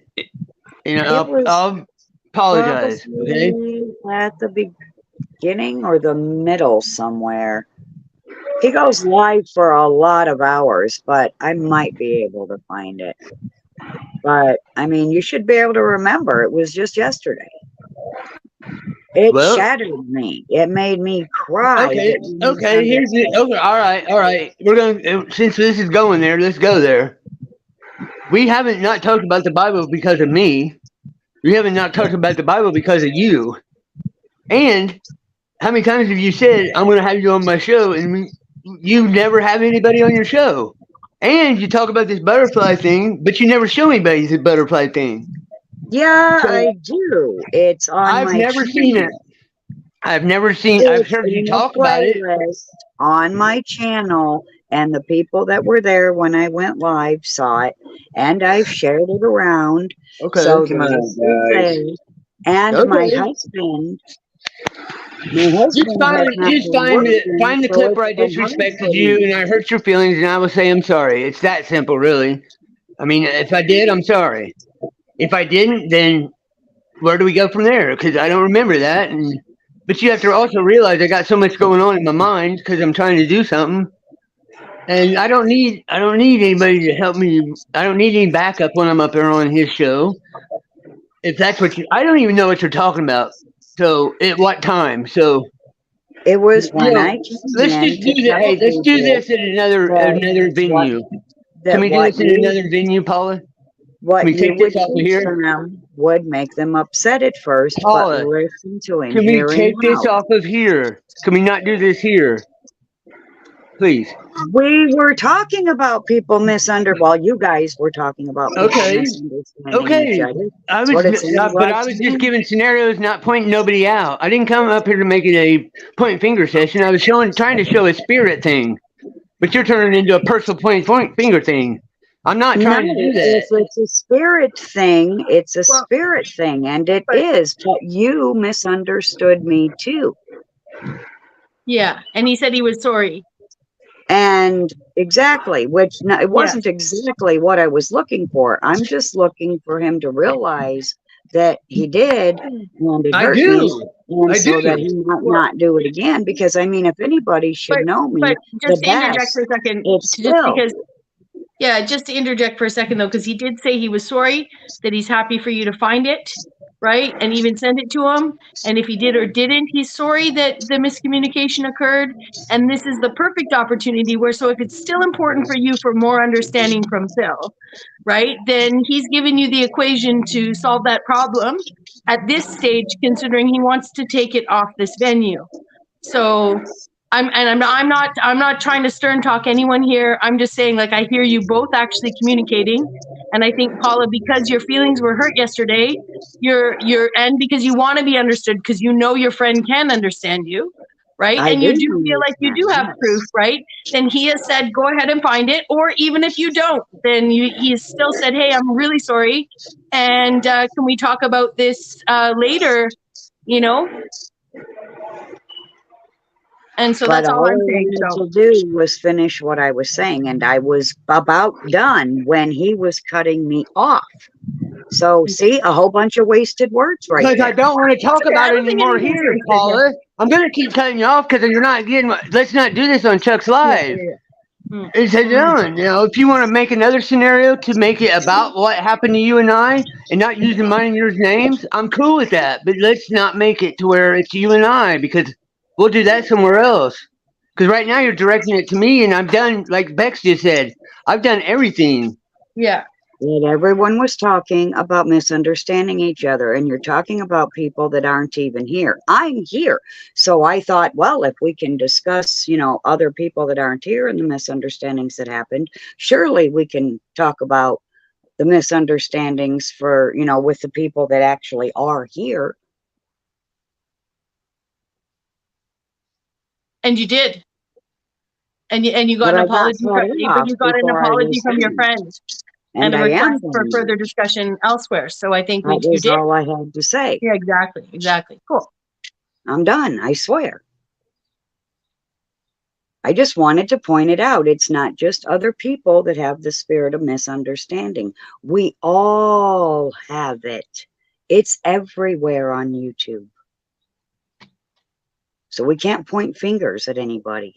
I'll apologize. Okay. At the beginning or the middle somewhere. He goes live for a lot of hours, but I might be able to find it. But I mean, you should be able to remember. It was just yesterday. It shattered me. It made me cry. Okay. Here's it. Okay. All right. We're going. Since this is going there, let's go there. We haven't not talked about the Bible because of me. We haven't not talked about the Bible because of you. And how many times have you said, I'm going to have you on my show, and you never have anybody on your show? And you talk about this butterfly thing, but you never show anybody the butterfly thing. Yeah, So I do. It's on I've my never seen it. channel. I've never seen. I've It's heard you in the talk about it. playlist on my channel, and the people that were there when I went live saw it, and I've shared it around. Okay, So come the on, list is guys. there. And my Okay, husband just has not been working, find the so clip it's where I the disrespected you husband. and I hurt your feelings, and I will say I'm sorry. It's that simple, really. I mean, if I did, I'm sorry. If I didn't, then where do we go from there? Because I don't remember that. But you have to also realize I got so much going on in my mind because I'm trying to do something, and I don't need anybody to help me. I don't need any backup when I'm up there on his show. If that's what I don't even know what you're talking about. So at what time? So It was you when know, I came let's in just to do that. tell Hey, let's do people this at that another what venue. Can we do this in you another venue, Paula? Can what we you take this would off of teach here, them would make them upset at first, but Paula? listen to him, Can we hear him take this out. off of here? Can we not do this here, please? We were talking about people well, you guys were talking about people Okay, misunderstanding each okay. other. That's what it sounded But like I to was just me. giving scenarios, not pointing nobody out. I didn't come up here to make it a point finger session. I was trying to show a spirit thing. But you're turning it into a personal point finger thing. I'm not No, trying to do if that. it's a spirit thing, it's a Well, spirit thing, and it but is. But you misunderstood me too. yeah, and he said he was sorry. And exactly, which it Yeah. wasn't exactly what I was looking for. I'm just looking for him to realize that he did and it I hurt me, do. and I so that do. he might Well, not do it again. Because I mean, if anybody should but know me the just to interject for best, a second, it's just Phil. because yeah, just to interject for a second though, because he did say he was sorry, that he's happy for you to find it, right? And even send it to him. And if he did or didn't, he's sorry that the miscommunication occurred. And this is the perfect opportunity where, so if it's still important for you for more understanding from Phil, right, then he's given you the equation to solve that problem at this stage, considering he wants to take it off this venue. So I'm not trying to stern talk anyone here. I'm just saying, like, I hear you both actually communicating. And I think, Paula, because your feelings were hurt yesterday, and because you want to be understood, because you know your friend can understand you, right? I And you do do feel like you do have understand, proof, yes. right? Then he has said, go ahead and find it. Or even if you don't, then he's still said, hey, I'm really sorry. And can we talk about this later, you know? And so But that's all all I I'm saying. wanted So to do was finish what I was saying, and I was about done when he was cutting me off. So see, a whole bunch of wasted words right Because I there. don't want to talk okay, I about it don't think anymore anything's here, wasted here. Paula. I'm going to keep cutting you off because you're not getting. Let's not do this on Chuck's Yeah, Live. It's a done. You know, if you want to make another scenario to make it about what happened to you and I, and not using mine and yours names, I'm cool with that. But let's not make it to where it's you and I, because we'll do that somewhere else. Because right now you're directing it to me, and I've done, like Bex just said, I've done everything. Yeah. And everyone was talking about misunderstanding each other, and you're talking about people that aren't even here. I'm here. So I thought, well, if we can discuss, you know, other people that aren't here and the misunderstandings that happened, surely we can talk about the misunderstandings for, you know, with the people that actually are here. And you did. And you got But an I got apology cut but off you got an before I apology was from your done. friend and And a I am request for done further now. discussion elsewhere. So I think That you was did. all I had to say. Yeah, exactly. Cool. I'm done, I swear. I just wanted to point it out. It's not just other people that have the spirit of misunderstanding. We all have it. It's everywhere on YouTube. So we can't point fingers at anybody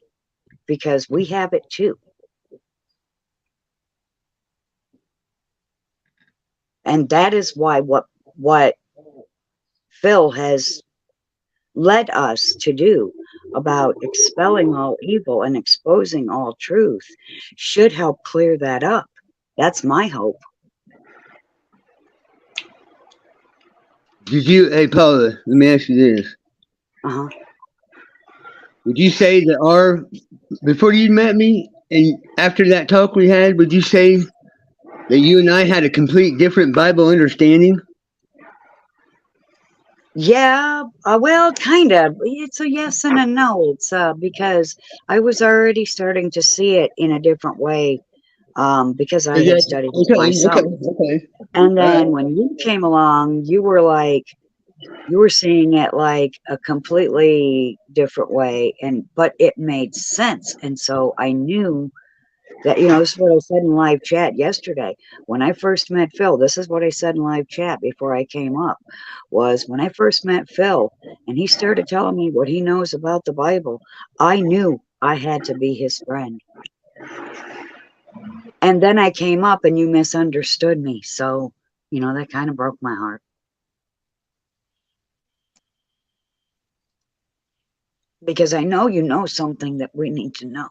because we have it too. And that is why what Phil has led us to do about expelling all evil and exposing all truth should help clear that up. That's my hope. Hey Paula, let me ask you this. Uh-huh. Would you say that before you met me and after that talk we had, would you say that you and I had a complete different Bible understanding? Yeah, well, kind of. It's a yes and a no. It's because I was already starting to see it in a different way, because I Is had that studied it okay? myself. Okay. And All right. then when you came along, you were seeing it like a completely different way, but it made sense. And so I knew that, this is what I said in live chat yesterday. When I first met Phil, this is what I said in live chat before I came up, was when I first met Phil and he started telling me what he knows about the Bible, I knew I had to be his friend. And then I came up and you misunderstood me. So, that kind of broke my heart. Because I know you know something that we need to know.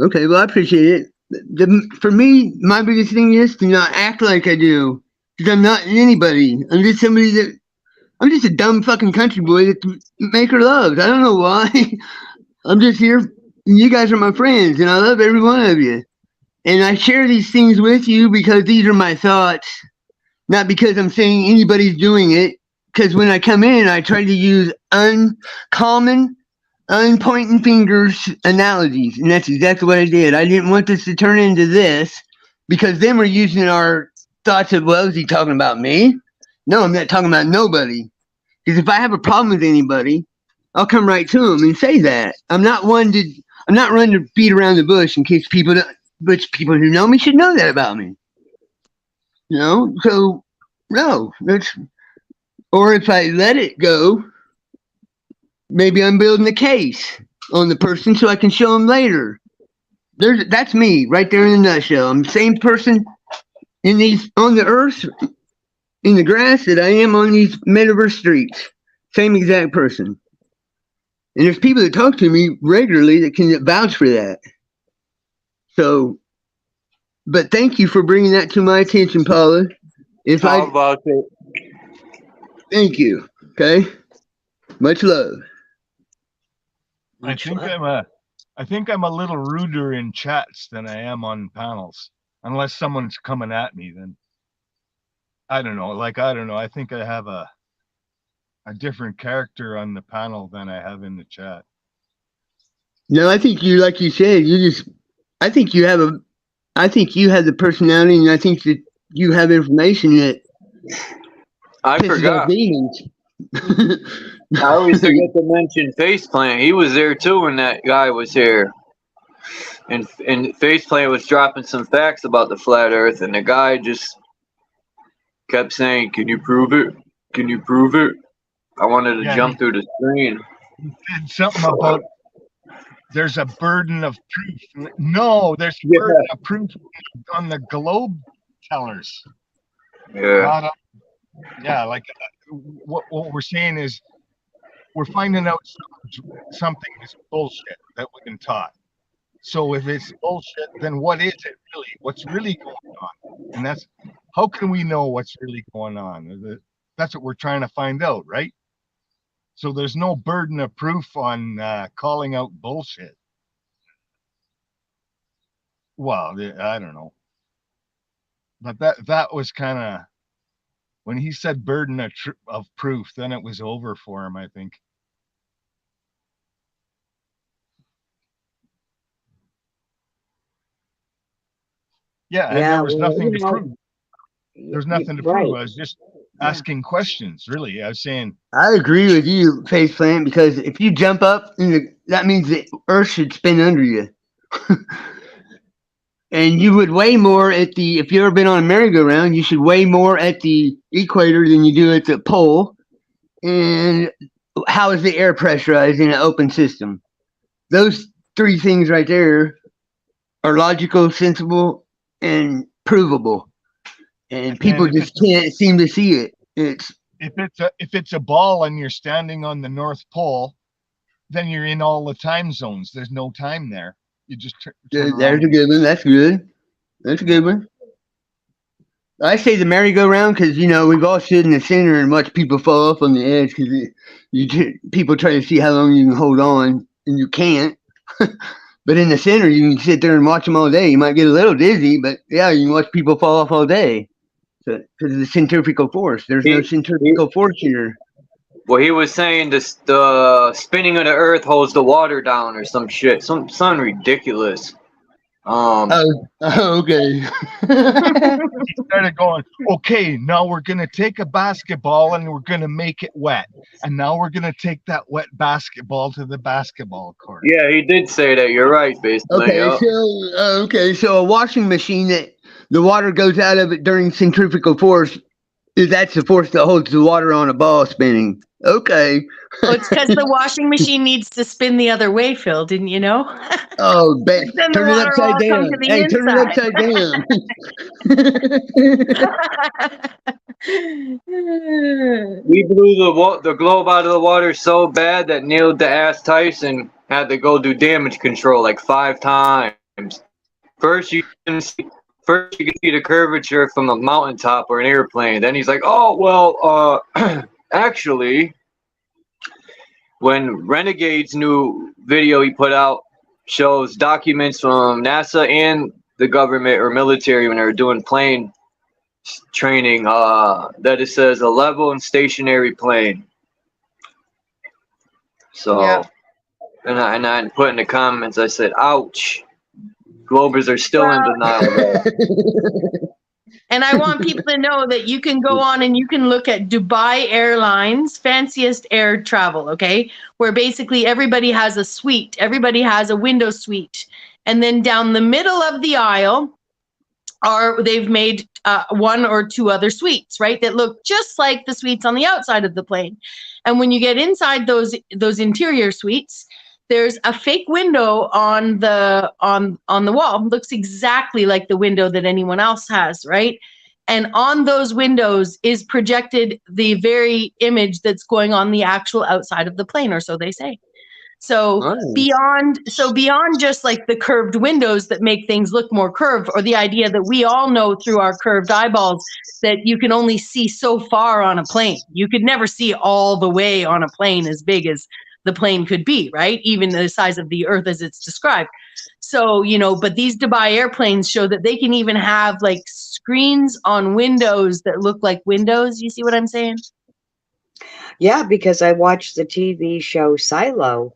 Okay, well, I appreciate it. For me, my biggest thing is to not act like I do. Because I'm not anybody. I'm just I'm just a dumb fucking country boy that Maker loves. I don't know why. I'm just here. You guys are my friends, and I love every one of you. And I share these things with you because these are my thoughts, not because I'm saying anybody's doing it. Because when I come in, I try to use uncommon, unpointing fingers analogies, and that's exactly what I did. I didn't want this to turn into this because then we're using our thoughts of, well, is he talking about me? No, I'm not talking about nobody. Because if I have a problem with anybody, I'll come right to them and say that. I'm not one to beat around the bush in case which people who know me should know that about me. So no, or if I let it go, maybe I'm building a case on the person so I can show them later. That's me right there in a nutshell. I'm the same person on the earth, in the grass, that I am on these metaverse streets. Same exact person. And there's people that talk to me regularly that can vouch for that. So, but thank you for bringing that to my attention, Paula. How about it? Thank you. Okay. Much love. I think I'm a little ruder in chats than I am on panels. Unless someone's coming at me, then I don't know. I think I have a different character on the panel than I have in the chat. No, I think you, like you said, I think you have the personality, and I think that you have information that I forgot. Demons. I always forget to mention Faceplant. He was there too when that guy was here. And Faceplant was dropping some facts about the flat earth, and the guy just kept saying, "Can you prove it? Can you prove it?" I wanted to jump through the screen. He said something about there's a burden of proof. No, there's a burden of proof on the globe tellers. Yeah. What we're saying is we're finding out something is bullshit that we've been taught. So if it's bullshit, then what is it really? What's really going on? And that's how can we know what's really going on? That's what we're trying to find out, right? So there's no burden of proof on calling out bullshit. Well, I don't know. But that was kind of, when he said burden of proof, then it was over for him, I think. Yeah, and there was nothing to prove. There's nothing to prove. I was just asking questions, really. I was saying, I agree with you, Faceplant, because if you jump up, that means the earth should spin under you. And you would weigh more if you've ever been on a merry-go-round, you should weigh more at the equator than you do at the pole. And how is the air pressurized in an open system? Those three things right there are logical, sensible, and provable. And people just can't seem to see it. If it's a ball and you're standing on the North Pole, then you're in all the time zones. There's no time there. You just there's a good one. That's good. That's a good one. I say the merry-go-round because we've all stood in the center and watched people fall off on the edge because people try to see how long you can hold on and you can't. But in the center, you can sit there and watch them all day. You might get a little dizzy, but yeah, you can watch people fall off all day. because of the centrifugal force. There's no centrifugal force here. Well, he was saying this, the spinning of the Earth holds the water down or some shit, something ridiculous. Okay. He started going, okay, now we're going to take a basketball and we're going to make it wet. And now we're going to take that wet basketball to the basketball court. Yeah, he did say that. You're right, basically. So a washing machine that the water goes out of it during centrifugal force, that's the force that holds the water on a ball spinning. Okay. Well, it's because the washing machine needs to spin the other way, Phil. Didn't you know? Oh, Then turn the it water will all upside come down. to the Hey, turn it inside. We blew the globe out of the water so bad that Neil deGrasse Tyson had to go do damage control like 5 times. First you can see the curvature from the mountaintop or an airplane. Then he's like, oh well, actually, when Renegade's new video he put out shows documents from NASA and the government or military when they were doing plane training, that it says a level and stationary plane. So, yeah. and I put in the comments, I said, ouch. Globers are still in denial. And I want people to know that you can go on and you can look at Dubai Airlines fanciest air travel, okay? Where basically everybody has a suite, everybody has a window suite. And then down the middle of the aisle they've made 1 or 2 other suites, right? That look just like the suites on the outside of the plane. And when you get inside those interior suites, there's a fake window on the wall. It looks exactly like the window that anyone else has, right? And on those windows is projected the very image that's going on the actual outside of the plane, or so they say. So beyond just like the curved windows that make things look more curved, or the idea that we all know through our curved eyeballs that you can only see so far on a plane. You could never see all the way on a plane as big as the plane could be, right? Even the size of the Earth as it's described. So, but these Dubai airplanes show that they can even have like screens on windows that look like windows. You see what I'm saying? Yeah, because I watched the TV show Silo,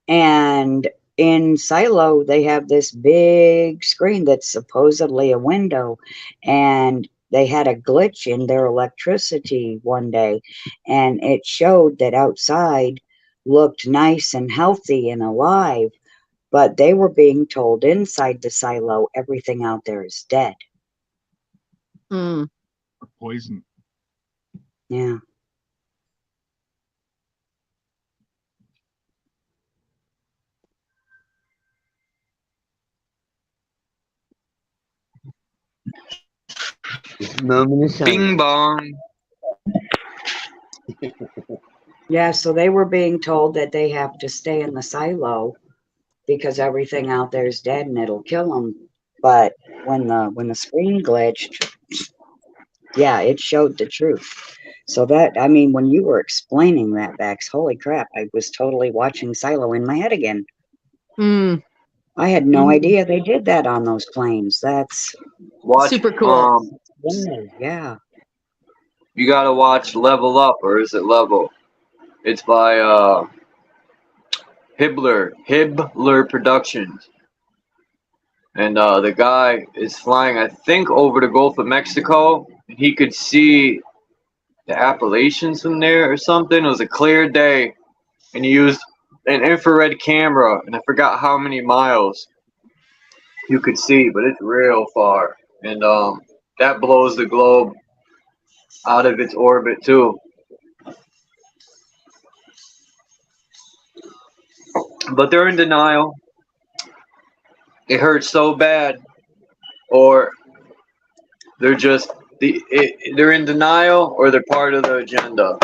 and in Silo, they have this big screen that's supposedly a window, and they had a glitch in their electricity one day, and it showed that outside looked nice and healthy and alive, but they were being told inside the silo, everything out there is dead. Poison. Yeah. Bing bong. Yeah, so they were being told that they have to stay in the silo because everything out there is dead and it'll kill them. But when the screen glitched, yeah, it showed the truth. So that, I mean, when you were explaining that, Bax, holy crap, I was totally watching Silo in my head again. I had no idea they did that on those planes. That's super cool. Yeah. You gotta watch Level Up, or is it Level? It's by Hibbler Productions. And the guy is flying, I think, over the Gulf of Mexico. And he could see the Appalachians from there or something. It was a clear day. And he used an infrared camera. And I forgot how many miles you could see, but it's real far. And that blows the globe out of its orbit, too. But they're in denial. It hurts so bad, or they're just they're in denial, or they're part of the agenda.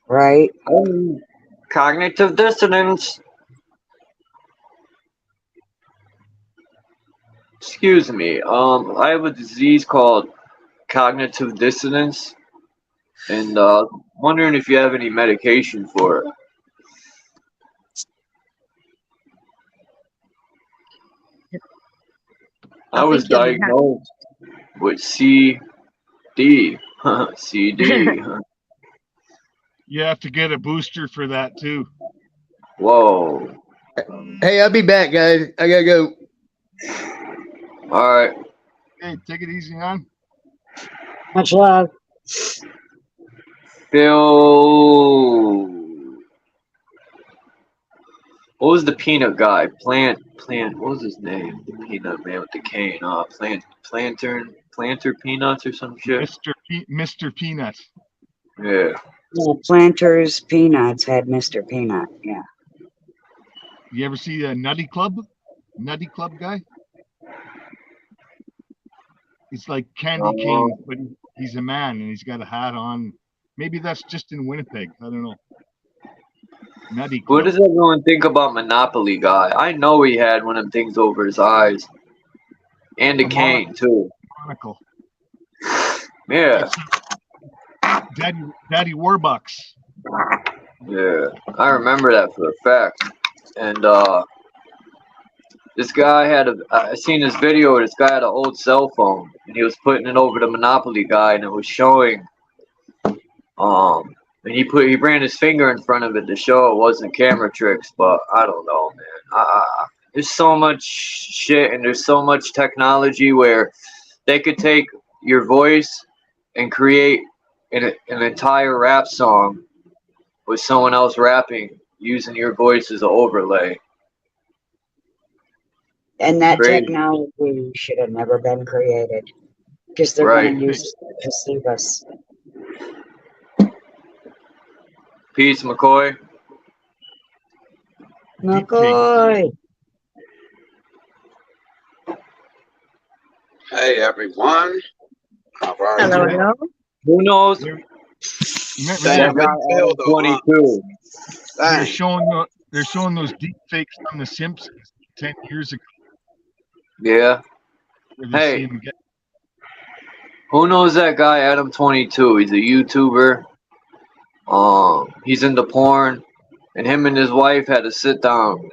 Right. Cognitive dissonance. Excuse me. I have a disease called cognitive dissonance, and wondering if you have any medication for it. I was think you'll be happy. diagnosed with CD. CD. You have to get a booster for that too. Whoa. Hey, I'll be back, guys. I gotta go. All right. Hey, take it easy, on. Much love. Bill. What was the peanut guy? Plant. What was his name? The peanut man with the cane. Planter peanuts or some shit. Mr. Peanut. Yeah. Well, Planters Peanuts had Mr. Peanut. Yeah. You ever see a Nutty Club? Nutty Club guy? He's like Candy Cane, but he's a man and he's got a hat on. Maybe that's just in Winnipeg. I don't know. Nutty Club. What does everyone think about Monopoly guy? I know he had one of them things over his eyes. And a cane, too. Monocle. Yeah. Daddy Warbucks. Yeah. I remember that for a fact. And this guy I seen this video, this guy had an old cell phone and he was putting it over the Monopoly guy and it was showing and he ran his finger in front of it to show it wasn't camera tricks, but I don't know, man. There's so much shit and there's so much technology where they could take your voice and create an entire rap song with someone else rapping using your voice as an overlay. And that Crazy. technology should have never been created because they're going to use it to deceive us. Peace, McCoy. McCoy. Hey, everyone. How are Hello, you? hello. Who knows? That guy, Adam 22. They're showing those deep fakes on The Simpsons 10 years ago. Yeah. Hey, who knows that guy Adam 22? He's a YouTuber. He's into porn, and him and his wife had to sit down,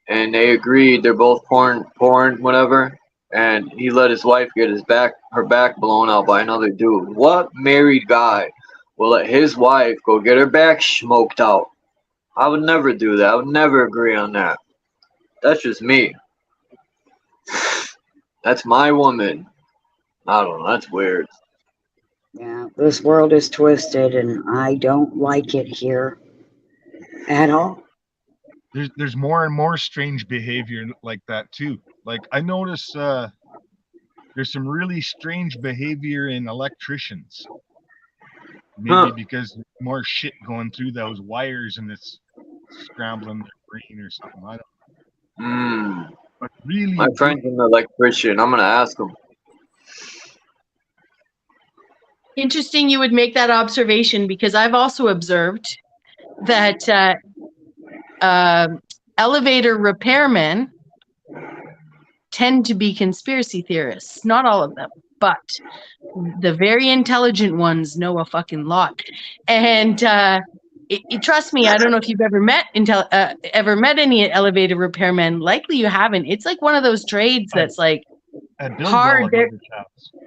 and they agreed they're both porn, whatever. And he let his wife get her back blown out by another dude. What married guy will let his wife go get her back smoked out? I would never do that. I would never agree on that. That's just me. That's my woman. I don't know. That's weird. Yeah, this world is twisted and I don't like it here at all. There's more and more strange behavior like that too. Like I notice there's some really strange behavior in electricians. Maybe because there's more shit going through those wires and it's scrambling their brain or something. I don't know. But really, my friend's an electrician. I'm gonna ask him. Interesting you would make that observation because I've also observed that elevator repairmen tend to be conspiracy theorists. Not all of them, but the very intelligent ones know a fucking lot. And trust me, I don't know if you've ever met any elevator repairmen. Likely you haven't. It's like one of those trades that's like hard.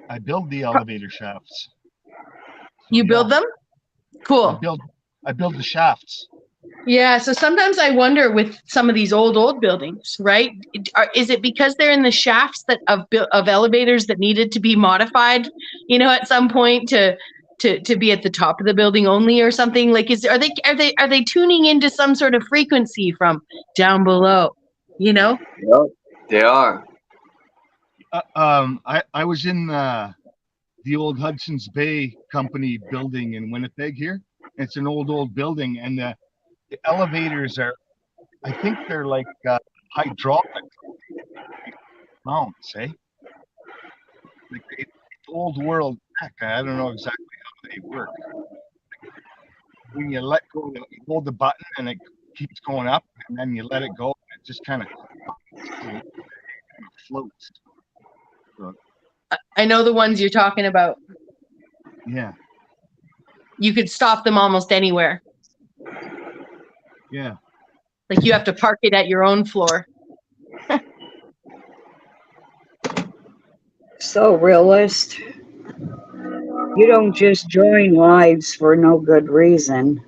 I build the elevator shafts. You build them? Cool. I build the shafts. Yeah, so sometimes I wonder with some of these old buildings, right? Is it because they're in the shafts that of elevators that needed to be modified, at some point to be at the top of the building only or something? Like, are they tuning into some sort of frequency from down below? Yep, they are. I was in the old Hudson's Bay Company building in Winnipeg here. It's an old building, and the elevators are, I think they're like hydraulic mounts, eh? Like it's old world tech. I don't know exactly how they work. When you let go, you hold the button and it keeps going up, and then you let it go, and it just kind of floats. So, I know the ones you're talking about. Yeah. You could stop them almost anywhere. Yeah. Like you have to park it at your own floor. So, realist, you don't just join lives for no good reason.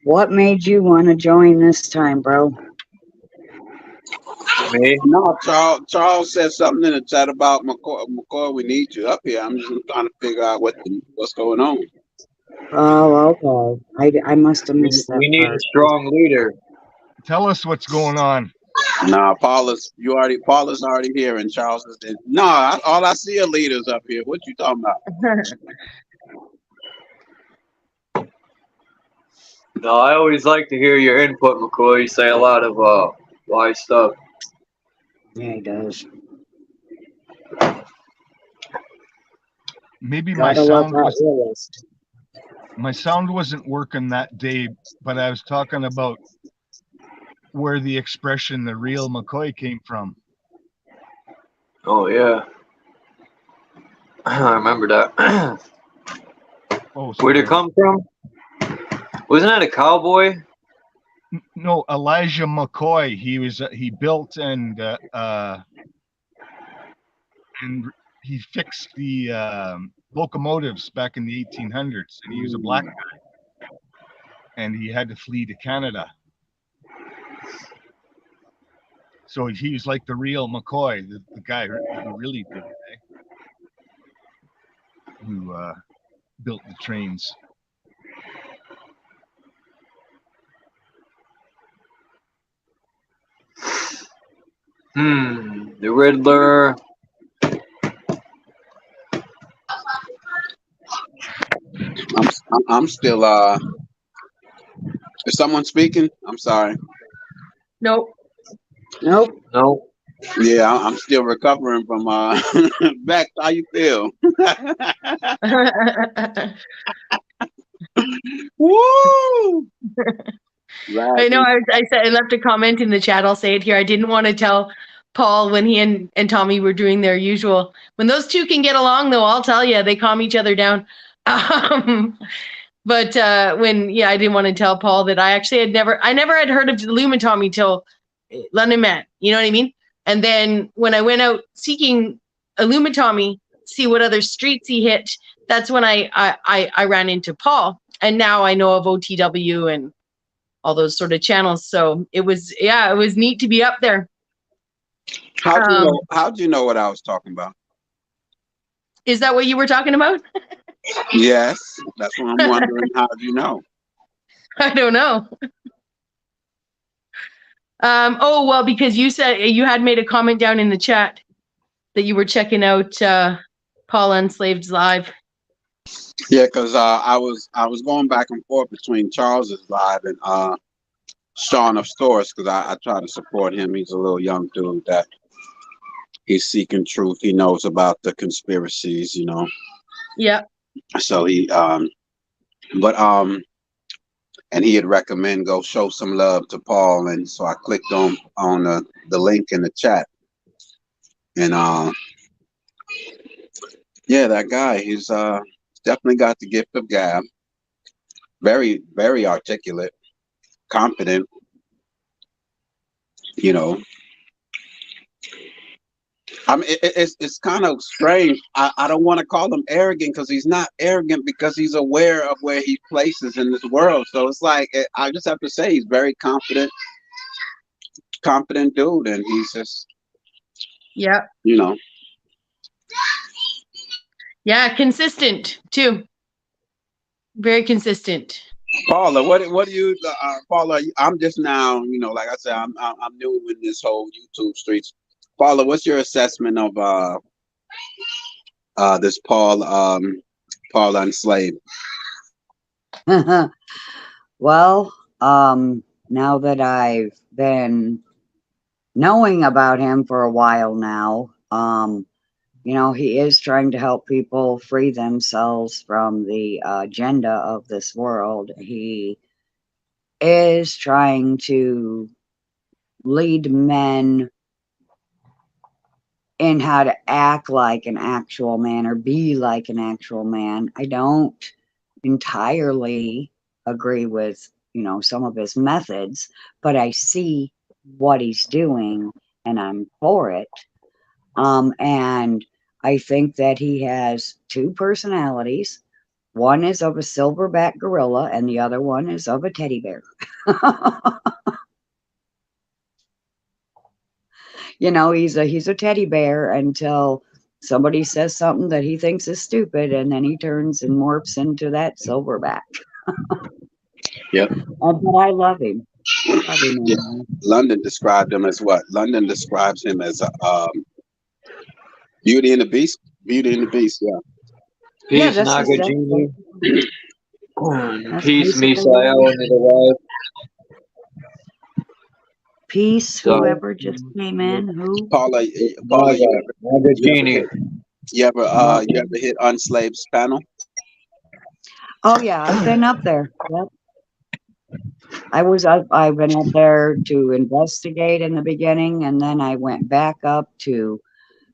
What made you want to join this time, bro? Me? No, Charles said something in the chat about McCoy. McCoy, we need you up here. I'm just trying to figure out what's going on. Oh, okay. I must have missed that We need a part. strong leader. Tell us what's going on. Nah, Paula's already here, and Charles is in. No, all I see are leaders up here. What you talking about? No, I always like to hear your input, McCoy. You say a lot of wise stuff. Yeah, he does. Maybe Gotta love that realist. my sound wasn't working that day, but I was talking about where the expression "the real McCoy" came from. Oh yeah, I remember that. Oh, Where'd it come from? Wasn't that a cowboy? No, Elijah McCoy. He built and he fixed the locomotives back in the 1800s, and he was a black guy, and he had to flee to Canada. So he was like the real McCoy, the guy who really did it, who built the trains. The Riddler. I'm still Is someone speaking? I'm sorry. Nope. Nope. No. Yeah, I'm still recovering from Bex, how you feel? Woo! I know. I said I left a comment in the chat. I'll say it here. I didn't want to tell Paul when he and Tommy were doing their usual. When those two can get along, though, I'll tell you, they calm each other down. But I didn't want to tell Paul that I actually I never had heard of Tommy till London met. You know what I mean? And then when I went out seeking Tommy, see what other streets he hit, that's when I ran into Paul. And now I know of OTW and all those sort of channels. So it was neat to be up there. How'd you know what I was talking about? Is that what you were talking about? Yes, that's what I'm wondering. How do you know? I don't know. Because you said you had made a comment down in the chat that you were checking out Paul Unslaved's live. Yeah, because I was going back and forth between Charles's live and Sean of Stores, because I try to support him. He's a little young dude that he's seeking truth. He knows about the conspiracies, you know. Yeah. So he and he had recommend go show some love to Paul, and so I clicked on the link in the chat, and that guy, he's definitely got the gift of gab. Very, very articulate, confident, you know. I mean, it's kind of strange. I don't want to call him arrogant, because he's not arrogant, because he's aware of where he places in this world. So it's like, I just have to say, he's very confident dude, and he's just, yeah, you know. Yeah, consistent too. Very consistent. Paula, what do you, Paula? I'm just now, you know, like I said, I'm new in this whole YouTube streets. Paula, what's your assessment of this Paul Enslaved? Well, now that I've been knowing about him for a while now, you know, he is trying to help people free themselves from the agenda of this world. He is trying to lead men in how to act like an actual man or be like an actual man. I don't entirely agree with, you know, some of his methods, but I see what he's doing and I'm for it. And I think that he has two personalities. One is of a silverback gorilla, and the other one is of a teddy bear. You know, he's a teddy bear until somebody says something that he thinks is stupid, and then he turns and morphs into that silverback. Yep. But I love him. Yeah. London described him as what? London describes him as a Beauty and the Beast. Beauty and the Beast. Yeah. Peace, that's Nagajini. That's Peace, basically Misael what and the wife. Peace, So, whoever just came in. Who? Paula, Naga, you Nagajini. ever hit Unslaved's panel? Oh yeah, I've been up there. Yep. I've been up there to investigate in the beginning, and then I went back up to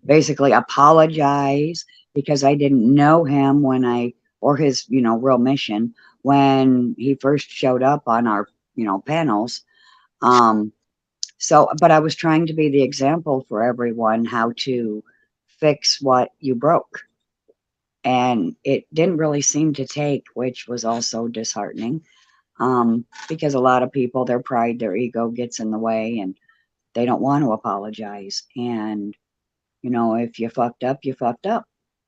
basically apologize because I didn't know him or his, real mission when he first showed up on our, panels. But I was trying to be the example for everyone how to fix what you broke. And it didn't really seem to take, which was also disheartening. Because a lot of people, their pride, their ego gets in the way and they don't want to apologize. And, if you fucked up, you fucked up.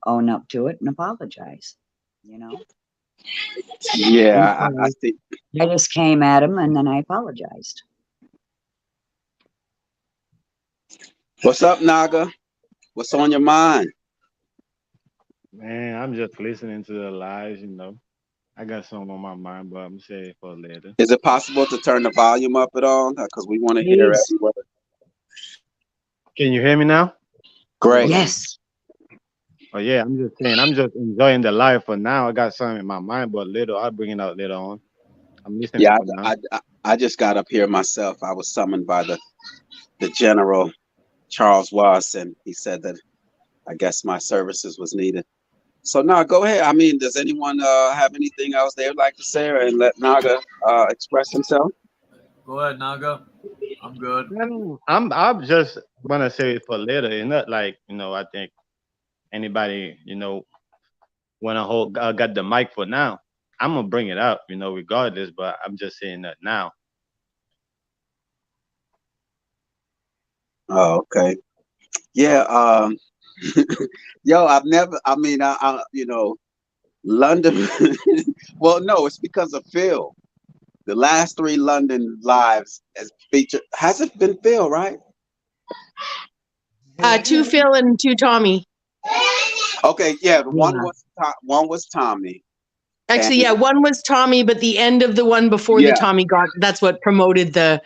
Own up to it and apologize, Yeah, so I think. I just came at him and then I apologized. What's up, Naga? What's on your mind? Man, I'm just listening to the lives, I got something on my mind, but I'm gonna say it for later. Is it possible to turn the volume up at all? Because we want to hear Please. every word. Can you hear me now? Great. Yes. Oh yeah, I'm just saying, I'm just enjoying the life for now. I got something in my mind, but later I'll bring it out later on. I'm listening Yeah, for now. I just got up here myself. I was summoned by the General Charles Wass, and he said that I guess my services was needed. So now go ahead. I mean, does anyone have anything else they would like to say, and let Naga express himself? Go ahead, Naga. I'm good. I'm just gonna say it for later. It's not like I think anybody wanna hold got the mic for now. I'm gonna bring it up, regardless. But I'm just saying that now. Oh, okay. Yeah. Yo, I've never. I mean, London. Well, no, it's because of Phil. The last 3 London lives has featured. Has it been Phil, right? 2 Phil and 2 Tommy. Okay, yeah. One was Tommy. Actually, yeah, one was Tommy, but the end of the one before the Tommy that's what promoted that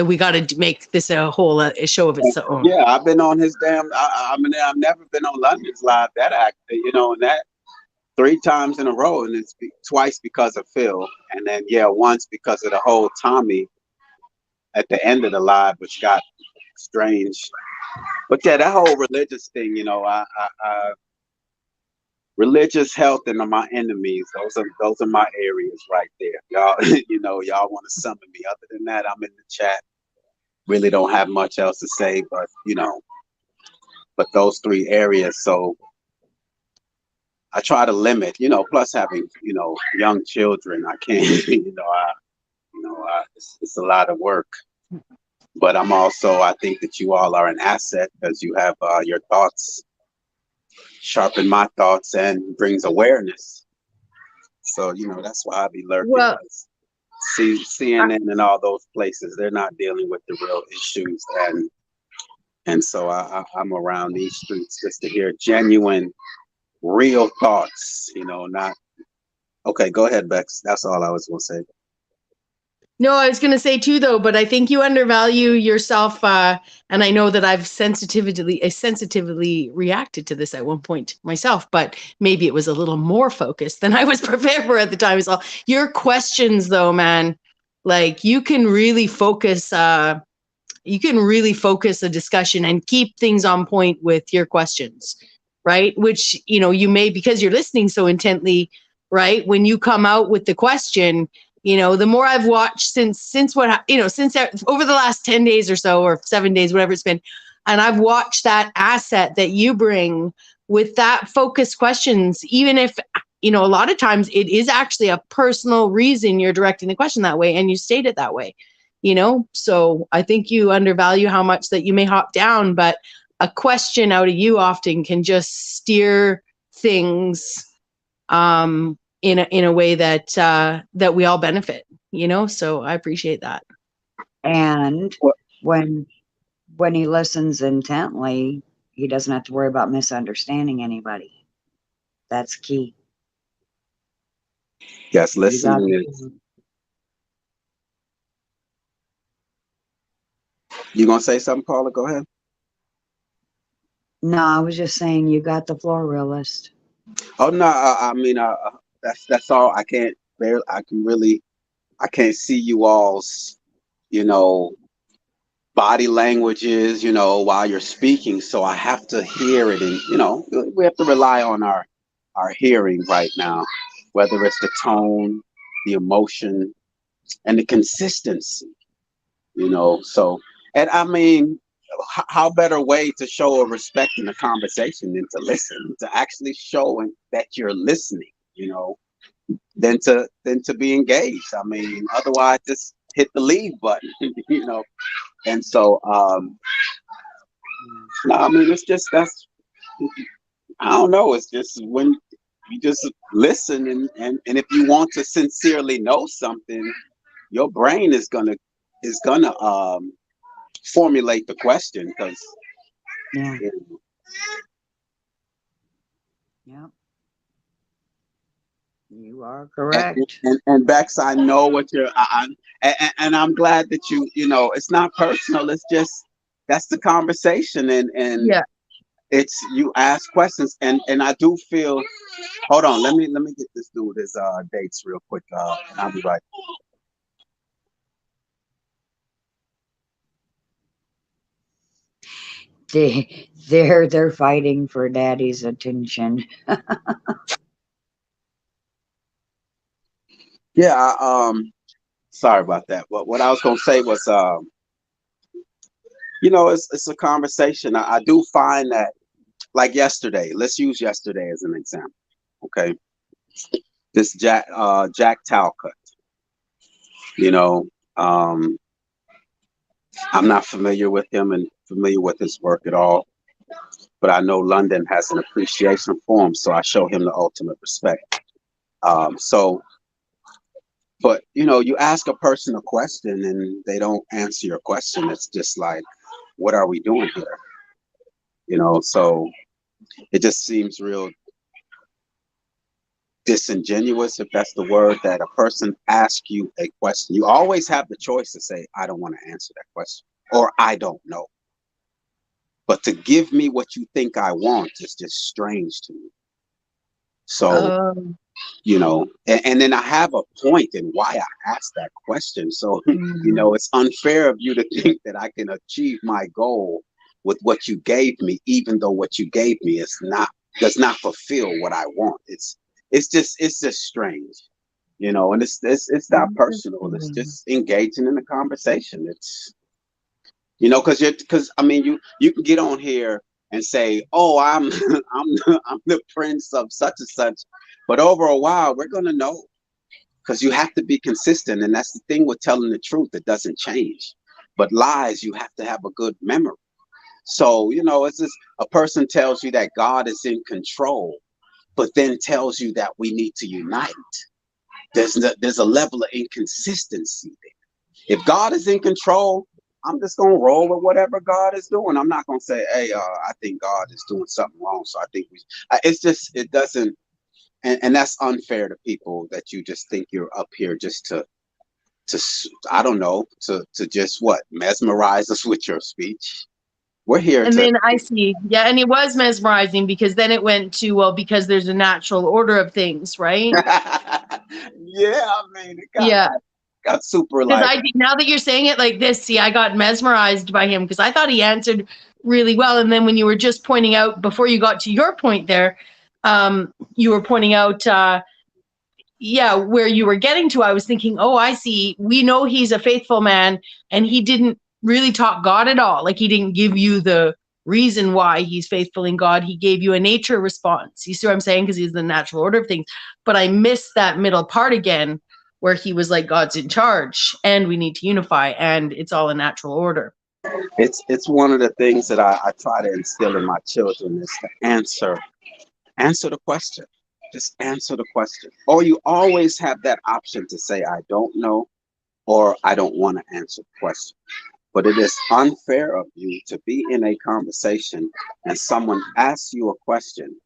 we got to make this a whole a show of its own. Yeah, I've been on his damn. I mean, I've never been on London's live that act. And that 3 times in a row, and it's twice because of Phil, and then once because of the whole Tommy at the end of the live, which got strange. But yeah, that whole religious thing, religious health and my enemies. Those are my areas right there. Y'all, y'all want to summon me. Other than that, I'm in the chat. Really don't have much else to say, but but those 3 areas. So I try to limit, plus having, young children, I can't, it's a lot of work. But I think that you all are an asset because you have your thoughts, sharpen my thoughts and brings awareness. So, that's why I be lurking. Well, see CNN and all those places, they're not dealing with the real issues. And so I'm around these streets just to hear genuine, real thoughts, not. Okay, go ahead, Bex. That's all I was going to say. No, I was going to say too, though, but I think you undervalue yourself. And I know that I've sensitively reacted to this at one point myself, but maybe it was a little more focused than I was prepared for at the time. So your questions, though, man, like you can really focus a discussion and keep things on point with your questions, right? Which, you may, because you're listening so intently, right? When you come out with the question, the more I've watched since over the last 10 days or so, or 7 days, whatever it's been, and I've watched that asset that you bring with that focused questions, even if, you know, a lot of times it is actually a personal reason you're directing the question that way and you state it that way, you know? So I think you undervalue how much that you may hop down, but a question out of you often can just steer things in a way that that we all benefit, you know? So I appreciate that. And when he listens intently, he doesn't have to worry about misunderstanding anybody. That's key. Yes, listening is. You gonna say something, Paula? Go ahead. No, I was just saying you got the floor, realist. Oh no, I mean, that's all. I can't see you all's, you know, body languages, you know, while you're speaking. So I have to hear it, and you know, we have to rely on our hearing right now, whether it's the tone, the emotion, and the consistency, you know. So, and I mean, how better way to show a respect in a conversation than to listen, to actually showing that you're listening, you know, than to be engaged. I mean, otherwise just hit the leave button, you know. And so, no, I mean, it's just, I don't know. It's just when you just listen, and if you want to sincerely know something, your brain is gonna formulate the question, because yeah. Yep. You are correct. And Bex, I know what you're, and I'm glad that you know, it's not personal. It's just, that's the conversation, and yeah, it's, you ask questions, and I do feel. Hold on, let me get this dude his dates real quick, and I'll be right. They're fighting for daddy's attention. Yeah, sorry about that. But what I was gonna say was, you know, it's a conversation. I do find that, like yesterday. Let's use yesterday as an example. Okay, this Jack Talcott. You know, I'm not familiar with him and familiar with his work at all, but I know London has an appreciation for him, so I show him the ultimate respect. But you know, you ask a person a question and they don't answer your question. It's just like, what are we doing here? You know, so it just seems real disingenuous, if that's the word, that a person asks you a question. You always have the choice to say, I don't want to answer that question, or I don't know. But to give me what you think I want is just strange to me. So, you know, and then I have a point in why I asked that question. So, you know, it's unfair of you to think that I can achieve my goal with what you gave me, even though what you gave me does not fulfill what I want. It's just strange, you know, and it's not personal. It's just engaging in the conversation. It's, you know, because I mean, you can get on here and say, oh, I'm the prince of such and such, but over a while we're gonna know, because you have to be consistent, and that's the thing with telling the truth. It doesn't change, but lies, you have to have a good memory. So, you know, it's just, a person tells you that God is in control, but then tells you that we need to unite. There's a level of inconsistency there. If God is in control, I'm just gonna roll with whatever God is doing. I'm not gonna say, hey, I think God is doing something wrong, so I think it's just, it doesn't, and that's unfair to people, that you just think you're up here just to I don't know, to just mesmerize us with your speech. We're here and then I see, yeah, and it was mesmerizing, because then it went to, well, because there's a natural order of things, right? Yeah, I mean, it got super like. Now that you're saying it like this, see, I got mesmerized by him, because I thought he answered really well, and then when you were just pointing out, before you got to your point there, you were pointing out, where you were getting to, I was thinking, oh, I see. We know he's a faithful man, and he didn't really talk God at all. Like, he didn't give you the reason why he's faithful in God. He gave you a nature response. You see what I'm saying? Because he's the natural order of things. But I missed that middle part again, where he was like, God's in charge and we need to unify and it's all a natural order. It's one of the things that I try to instill in my children is to answer the question. Just answer the question. Or you always have that option to say, I don't know, or I don't want to answer the question. But it is unfair of you to be in a conversation and someone asks you a question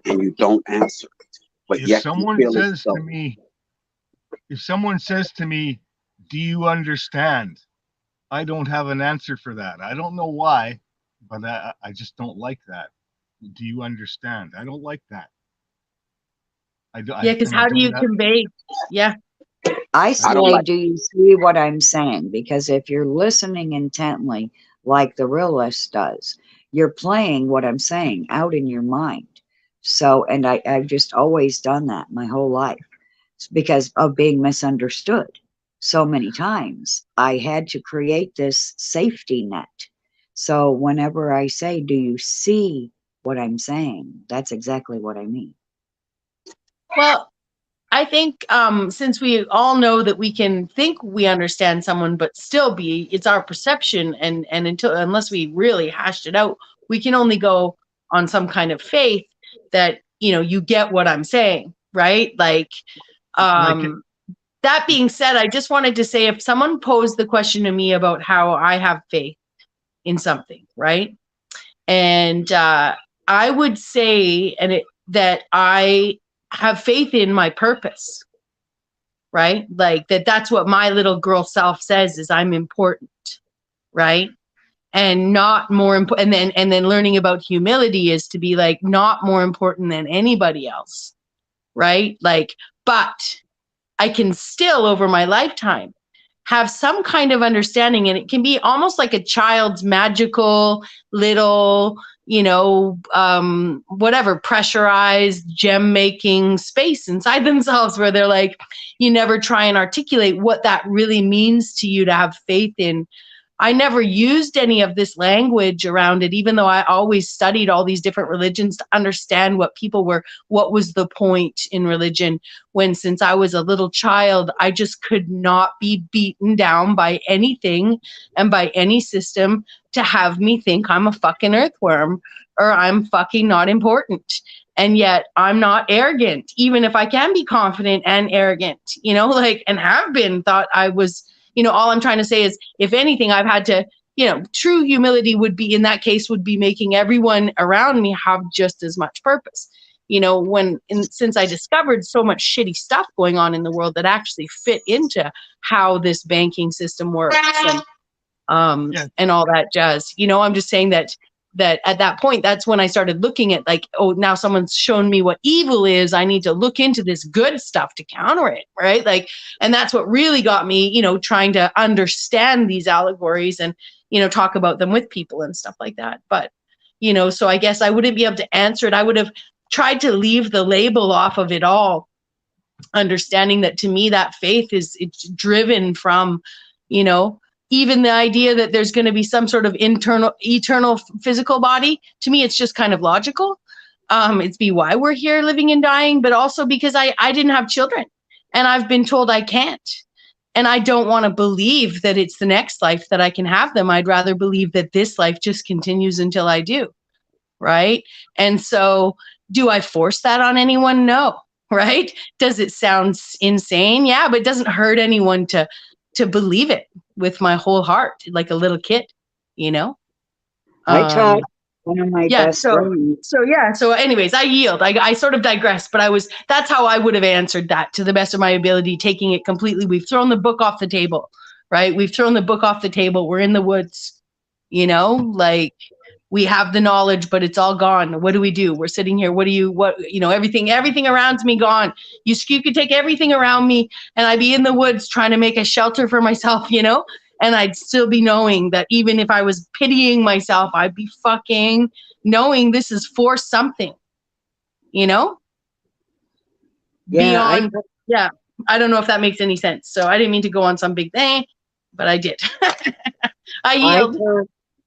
and you don't answer it. But If yet someone you feel says as though, to me, if someone says to me, do you understand? I don't have an answer for that. I don't know why, but I just don't like that. Do you understand? I don't like that. Yeah, because how do you convey? Yeah. I I don't say, like do you see what I'm saying? Because if you're listening intently, like the realist does, you're playing what I'm saying out in your mind. So, and I've just always done that my whole life. It's because of being misunderstood so many times. I had to create this safety net. So whenever I say, do you see what I'm saying? That's exactly what I mean. Well, I think since we all know that we can think we understand someone, but still it's our perception, and unless we really hashed it out, we can only go on some kind of faith that, you get what I'm saying, right? Like, that being said, I just wanted to say, if someone posed the question to me about how I have faith in something, right? And I would say that I have faith in my purpose, right? Like that's what my little girl self says is I'm important, right? And not more important. And then learning about humility is to be like not more important than anybody else, right? Like, but I can still over my lifetime have some kind of understanding, and it can be almost like a child's magical little, whatever, pressurized gem making space inside themselves where they're like, you never try and articulate what that really means to you to have faith in. I never used any of this language around it, even though I always studied all these different religions to understand what was the point in religion, when since I was a little child, I just could not be beaten down by anything and by any system to have me think I'm a fucking earthworm or I'm fucking not important. And yet I'm not arrogant, even if I can be confident and arrogant, and have been thought I was. All I'm trying to say is, if anything, I've had to, true humility would be, in that case, would be making everyone around me have just as much purpose. Since I discovered so much shitty stuff going on in the world that actually fit into how this banking system works and all that jazz, I'm just saying that at that point, that's when I started looking at like, oh, now someone's shown me what evil is. I need to look into this good stuff to counter it, right? Like, and that's what really got me, trying to understand these allegories and, talk about them with people and stuff like that. But, so I guess I wouldn't be able to answer it. I would have tried to leave the label off of it all, understanding that to me, that faith it's driven from, even the idea that there's going to be some sort of eternal physical body. To me, it's just kind of logical. It's why we're here living and dying, but also because I didn't have children and I've been told I can't. And I don't want to believe that it's the next life that I can have them. I'd rather believe that this life just continues until I do. Right. And so do I force that on anyone? No. Right. Does it sound insane? Yeah, but it doesn't hurt anyone to believe it with my whole heart, like a little kid, I taught one of my best friends. So anyways, I yield. I sort of digress, but that's how I would have answered that to the best of my ability, taking it completely. We've thrown the book off the table, right? We've thrown the book off the table. We're in the woods, like we have the knowledge, but it's all gone. What do we do? We're sitting here. Everything around me gone. You could take everything around me and I'd be in the woods trying to make a shelter for myself, and I'd still be knowing that even if I was pitying myself, I'd be fucking knowing this is for something, Yeah. Beyond, I don't know if that makes any sense. So I didn't mean to go on some big thing, but I did. I yield.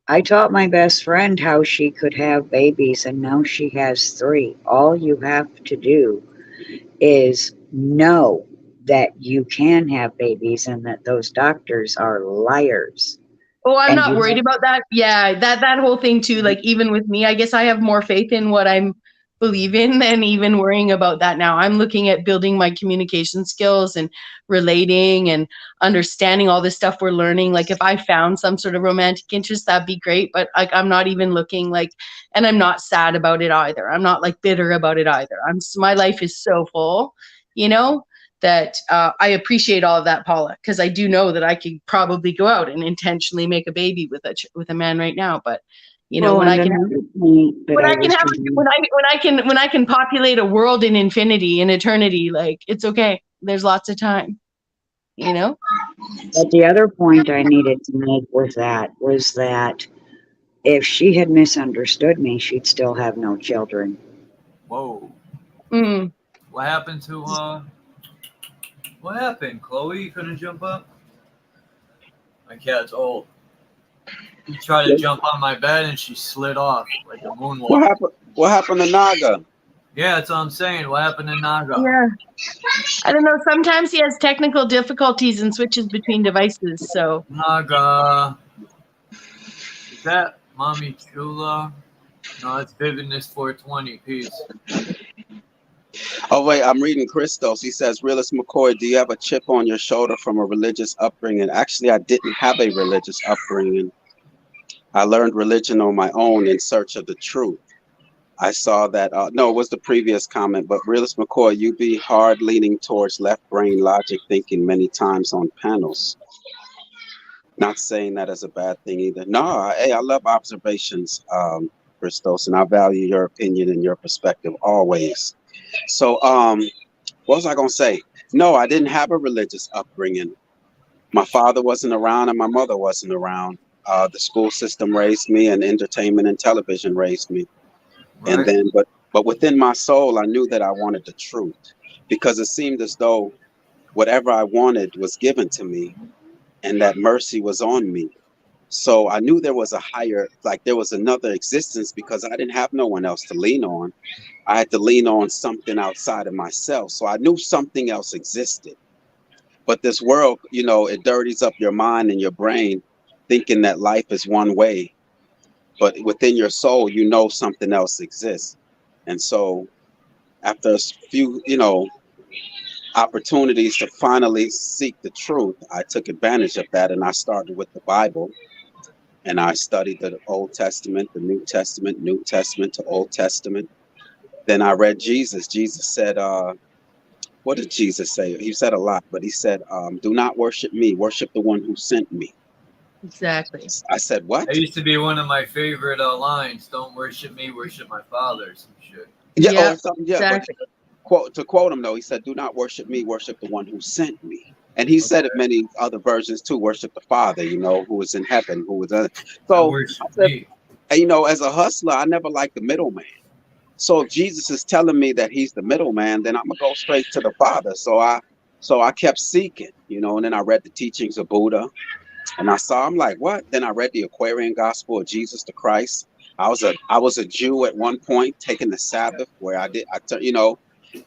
I taught my best friend how she could have babies, and now she has 3. All you have to do is know that you can have babies and that those doctors are liars. Oh, I'm And not you worried about that. Yeah, that whole thing too. Like even with me, I guess I have more faith in what I'm believe in than even worrying about that now. I'm looking at building my communication skills and relating and understanding all this stuff we're learning. Like if I found some sort of romantic interest, that'd be great. But like I'm not even looking like, and I'm not sad about it either. I'm not like bitter about it either. My life is so full, you know, that I appreciate all of that, Paula, because I do know that I could probably go out and intentionally make a baby with a man right now. But you know, well, when and I can another point that when I I can was have going when I can populate a world in infinity in eternity, like it's okay. There's lots of time, you know. but the other point I needed to make was that if she had misunderstood me, she'd still have no children. Whoa. Mm. What happened to what happened, Chloe? You couldn't jump up? My cat's old. She tried to jump on my bed and she slid off like a moonwalk. What happened to Naga? Yeah, that's what I'm saying. What happened to Naga? Yeah. I don't know. Sometimes he has technical difficulties and switches between devices. So Naga. Is that Mommy Chula? No, it's Vividness 420. Peace. Oh wait, I'm reading Christos. He says, "Realist McCoy, do you have a chip on your shoulder from a religious upbringing?" Actually, I didn't have a religious upbringing. I learned religion on my own in search of the truth. I saw that, no, it was the previous comment, but Realist McCoy, you be hard leaning towards left brain logic thinking many times on panels. Not saying that as a bad thing either. No, hey, I love observations, Christos, and I value your opinion and your perspective always. So, what was I going to say? No, I didn't have a religious upbringing. My father wasn't around and my mother wasn't around. The school system raised me and entertainment and television raised me. Right. And then, but within my soul, I knew that I wanted the truth because it seemed as though whatever I wanted was given to me and that mercy was on me. So I knew there was a higher, like there was another existence because I didn't have no one else to lean on. I had to lean on something outside of myself. So I knew something else existed. But this world, you know, it dirties up your mind and your brain thinking that life is one way. But within your soul, you know something else exists. And so after a few, you know, opportunities to finally seek the truth, I took advantage of that and I started with the Bible. And I studied the Old Testament, the New Testament to Old Testament. Then I read Jesus. Jesus said, what did Jesus say? He said a lot, but he said, do not worship me, worship the one who sent me. exactly. I said, what? That used to be one of my favorite lines. Don't worship me, worship my father. Some shit. Yeah, Yeah, or something, yeah, exactly. but to quote him though, he said, do not worship me, worship the one who sent me. And he said it many other versions too, worship the Father, you know, who is in heaven, who is so worship I said, me. and, you know, as a hustler, I never liked the middleman. So if Jesus is telling me that he's the middleman, then I'm gonna go straight to the Father. So I kept seeking, you know, and then I read the teachings of Buddha and I'm like, what? Then I read the Aquarian Gospel of Jesus the Christ. I was a Jew at one point, taking the Sabbath where you know,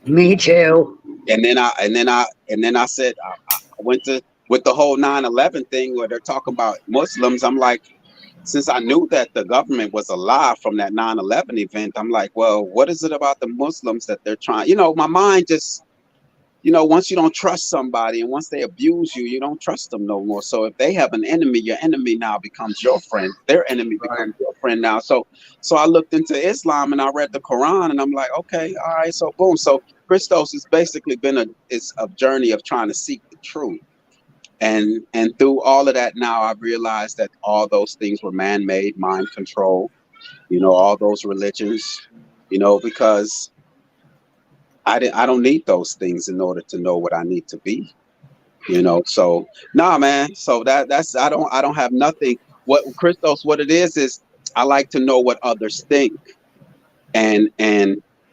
Me too. and then I said I went to with the whole 9/11 thing where they're talking about Muslims. I'm like, since I knew that the government was a lie from that 9/11 event, I'm like, well, what is it about the Muslims that they're trying? You know, my mind just, you know, once you don't trust somebody and once they abuse you, you don't trust them no more. So if they have an enemy, your enemy now becomes your friend. Their enemy becomes your friend now. So I looked into Islam and I read the Quran and I'm like, okay, all right, so boom. So Christos has basically been a journey of trying to seek the truth. And through all of that now I've realized that all those things were man-made, mind control, you know, all those religions, you know, because I don't need those things in order to know what I need to be, you know. So nah, man. So that's I don't have nothing. What Christos, what it is I like to know what others think, and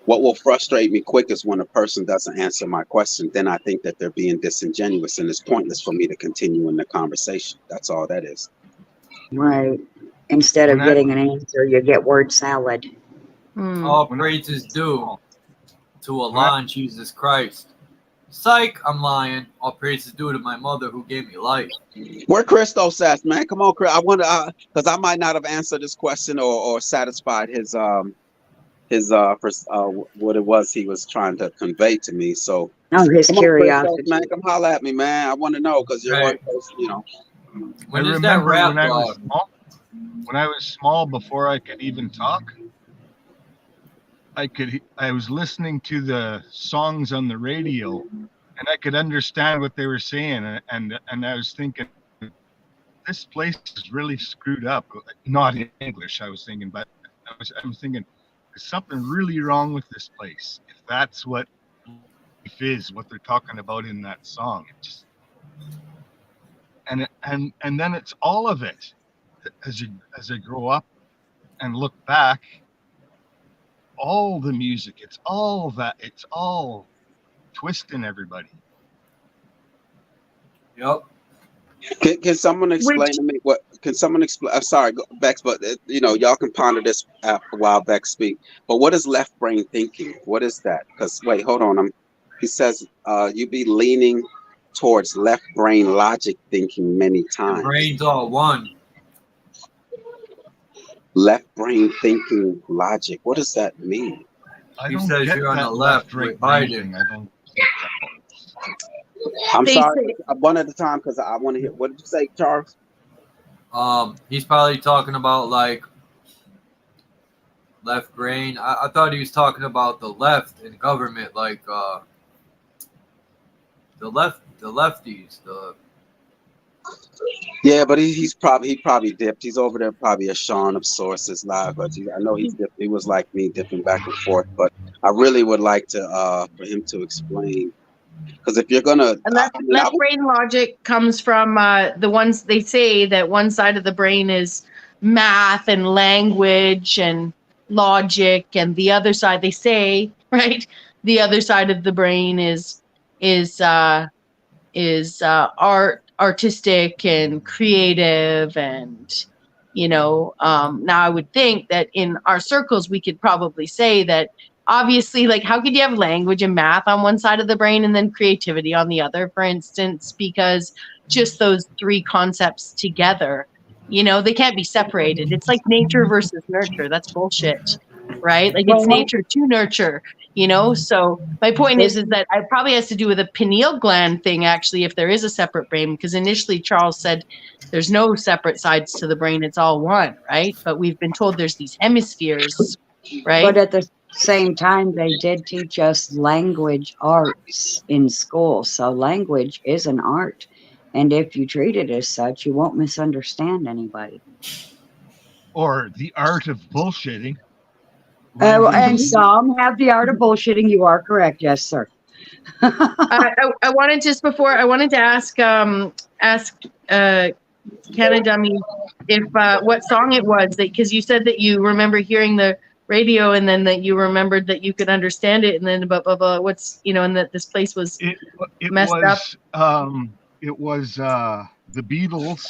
what will frustrate me quick is when a person doesn't answer my question. Then I think that they're being disingenuous and it's pointless for me to continue in the conversation. That's all that is. Right. Instead of When I getting an answer, you get word salad. All when I praises due to when I Allah and Jesus Christ. Psych, I'm lying. All praises due to my mother who gave me life. Where Christos at, man? Come on, Chris. I wonder because I might not have answered this question or satisfied his what it was he was trying to convey to me. So Oh, his come on, Christos, man. curiosity. Come holler at me, man. I want to know because you're one Right. person, you know. I When is that remember rap when I was blog? small. When I was small, before I could even talk, I was listening to the songs on the radio, and I could understand what they were saying, and I was thinking, this place is really screwed up. Not in English, I was thinking, but I was thinking, there's something really wrong with this place. If that's what life is, what they're talking about in that song, it just and then it's all of it. As I grow up and look back, all the music, it's all that, it's all twisting everybody. Yep. Can someone explain Which to me what? Can someone explain? I'm sorry, Bex, but you know, y'all can ponder this while Bex speak. But what is left brain thinking? What is that? Because wait, hold on. He says you be leaning towards left brain logic thinking many The times. brain's all one. Left brain thinking logic. What does that mean? I He don't says get you're on the that left right with brain Biden. thing. I don't get that. I'm they sorry, say, one at a time because I want to hear. What did you say, Charles? He's probably talking about like left brain. I thought he was talking about the left in government, like the lefties. Yeah, but he probably dipped. He's over there probably a Sean of Sources Live, but I know he's dipped. He was like me dipping back and forth. But I really would like to for him to explain because if you're gonna, left brain logic comes from the ones they say that one side of the brain is math and language and logic, and the other side they say right, the other side of the brain is artistic and creative, and now I would think that in our circles we could probably say that obviously, like, how could you have language and math on one side of the brain and then creativity on the other, for instance, because just those three concepts together, they can't be separated. It's like nature versus nurture. That's bullshit, right? Like, it's nature to nurture. So my point is that it probably has to do with a pineal gland thing, actually, if there is a separate brain, because initially Charles said there's no separate sides to the brain, it's all one, right? But we've been told there's these hemispheres, right? But at the same time, they did teach us language arts in school. So language is an art. And if you treat it as such, you won't misunderstand anybody. Or the art of bullshitting. And some have the art of bullshitting. You are correct. Yes, sir. I wanted to ask Canada me if what song it was, because you said that you remember hearing the radio and then that you remembered that you could understand it, and then what's and that this place was messed up. It was the Beatles.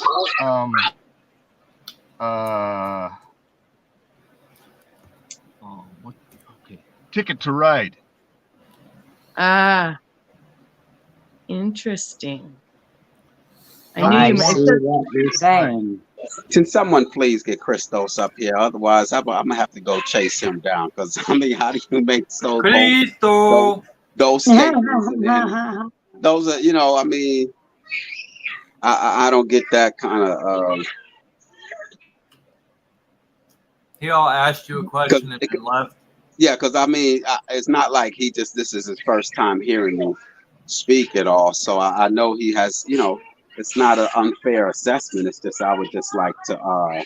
Ticket to Ride. Ah, interesting. I knew you mentioned what you're saying. Can someone please get Christos up here? Otherwise, I'm gonna have to go chase him down. Because I mean, how do you make those statements? And those are, I mean, I don't get that kind of. He all asked you a question and then left. Yeah, because I mean, it's not like this is his first time hearing me speak at all. So I know he has, it's not an unfair assessment. It's just I would just like to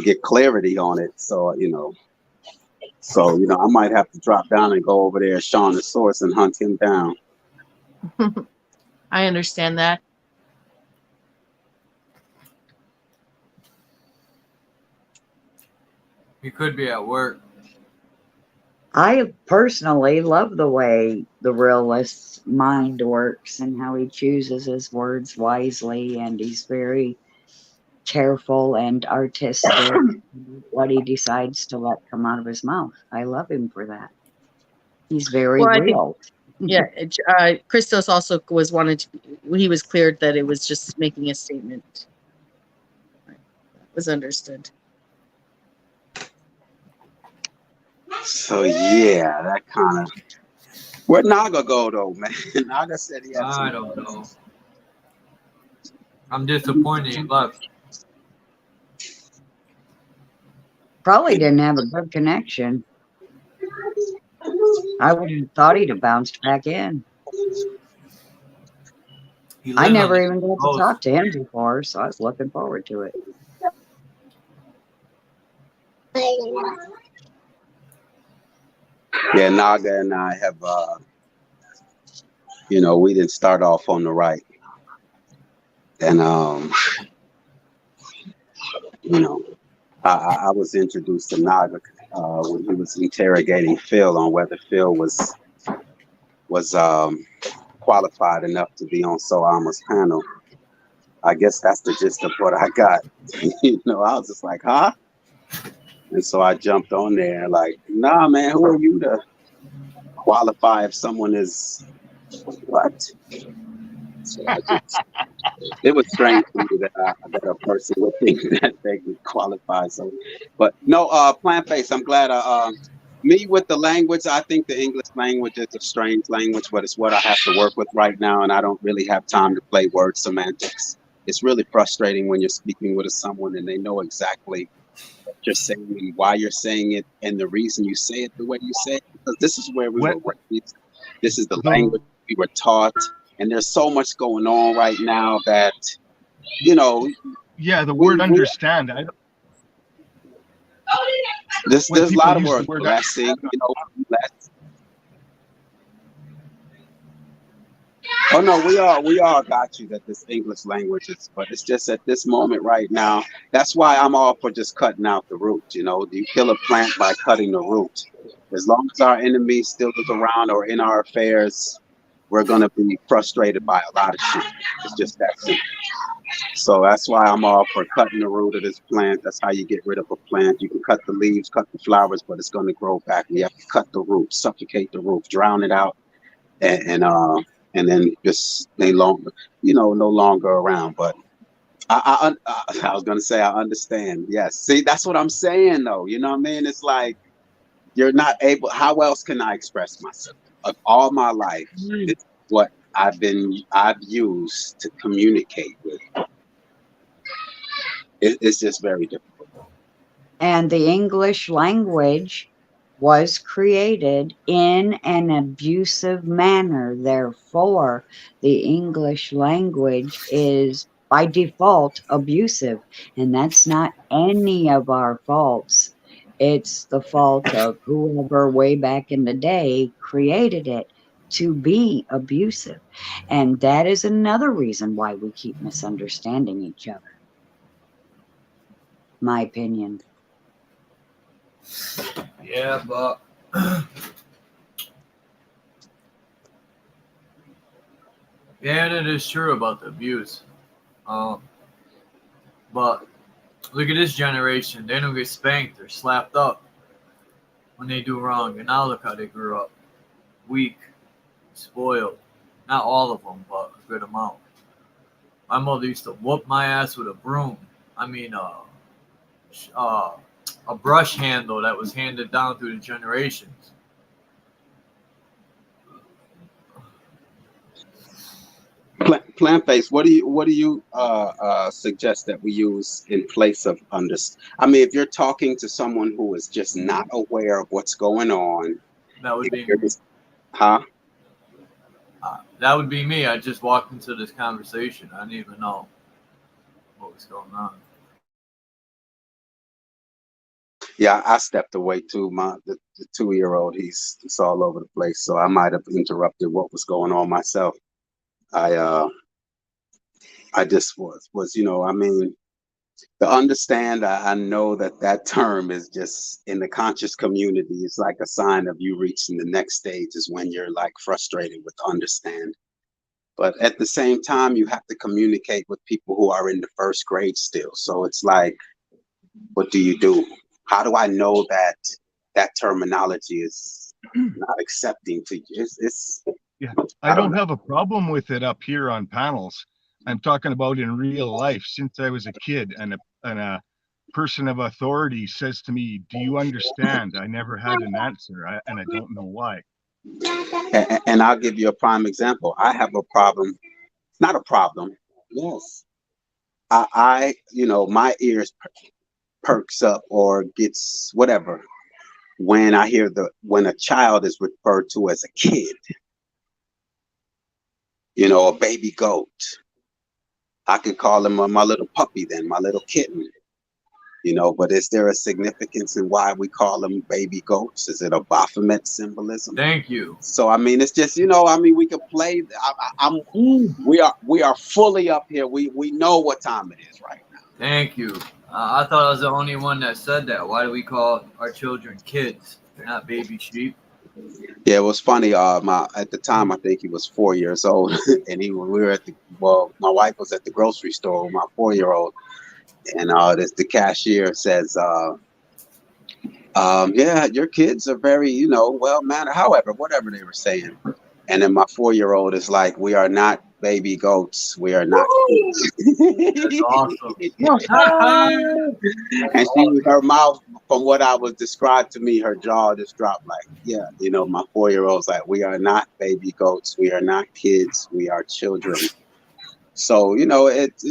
get clarity on it. So I might have to drop down and go over there, Sean the Source, and hunt him down. I understand that. He could be at work. I personally love the way the realist's mind works and how he chooses his words wisely, and he's very careful and artistic what he decides to let come out of his mouth. I love him for that. He's very Well, I think, real. yeah, Christos also was wanted to. He was cleared that it was just making a statement. Was understood. So yeah, that kind of. Where'd Naga go though, man? Naga said he had I don't know. I'm disappointed he left. Probably didn't have a good connection. I would have thought he'd have bounced back in. I never even got to talk to him before, so I was looking forward to it. Yeah, Naga and I have, you know, we didn't start off on the right. And, you know, I was introduced to Naga when he was interrogating Phil on whether Phil was qualified enough to be on So Alma's panel. I guess that's the gist of what I got. You know, I was just like, huh? And so I jumped on there like, nah, man, who are you to qualify if someone is what? So it was strange to me that a person would think that they could qualify. So, but no, Plant Face, I'm glad. Me with the language, I think the English language is a strange language, but it's what I have to work with right now, and I don't really have time to play word semantics. It's really frustrating when you're speaking with someone and they know exactly what you're saying and why you're saying it and the reason you say it the way you say it, because this is where we were raised. This is the language we were taught, and there's so much going on right now that, you know. Yeah, the word understand. There's a lot of words. Blessing, you know, oh no, we all got you that this English language is, but it's just at this moment right now. That's why I'm all for just cutting out the root. You know, you kill a plant by cutting the root. As long as our enemy still is around or in our affairs, we're gonna be frustrated by a lot of shit. It's just that simple. So that's why I'm all for cutting the root of this plant. That's how you get rid of a plant. You can cut the leaves, cut the flowers, but it's gonna grow back. You have to cut the root, suffocate the root, drown it out, and then just no longer around. But I was gonna say I understand. Yes, see, that's what I'm saying though. You know what I mean? It's like you're not able. How else can I express myself? Of all my life, it's what I've used to communicate with. It's just very difficult. And the English language was created in an abusive manner. Therefore, the English language is by default abusive. And that's not any of our faults. It's the fault of whoever way back in the day created it to be abusive. And that is another reason why we keep misunderstanding each other. My opinion. Yeah, but yeah, that is true about the abuse. But look at this generation. They don't get spanked or slapped up when they do wrong. And now look how they grew up. Weak, spoiled. Not all of them, but a good amount. My mother used to whoop my ass with a broom. I mean, a brush handle that was handed down through the generations. Plant Face, what do you suggest that we use in place of I mean, if you're talking to someone who is just not aware of what's going on, that would be that would be me. I just walked into this conversation. I didn't even know what was going on. Yeah, I stepped away too. The 2-year-old, he's all over the place, so I might have interrupted what was going on myself. I just was, you know, I mean, to understand, I know that term is just in the conscious community. It's like a sign of you reaching the next stage is when you're like frustrated with understand. But at the same time, you have to communicate with people who are in the first grade still. So it's like, what do you do? How do I know that that terminology is not accepting to you? It's Yeah, I I don't don't have a problem with it up here on panels. I'm talking about in real life. Since I was a kid, and a person of authority says to me, "Do you understand?" I never had an answer, and I don't know why. and I'll give you a prime example. I have a problem, not a problem. Yes. I you know, my ears perks up or gets whatever when I hear when a child is referred to as a kid, you know, a baby goat. I could call him my little puppy then, my little kitten, you know, but is there a significance in why we call them baby goats? Is it a Baphomet symbolism? Thank you. So, I mean, it's just, you know, I mean, we could play, we are fully up here. We know what time it is right now. Thank you. I thought I was the only one that said that. Why do we call our children kids? They're not baby sheep. Yeah, it was funny. At the time, I think he was 4 years old, and we were at my wife was at the grocery store with my 4-year-old, and the cashier says, yeah, your kids are very, you know, well mannered, however, whatever they were saying. And then my 4-year-old is like, we are not baby goats. We are not kids. That's awesome. And her mouth, from what I was described to me, her jaw just dropped like, yeah, you know, my 4-year-old's like, we are not baby goats. We are not kids. We are children. So, you know, it's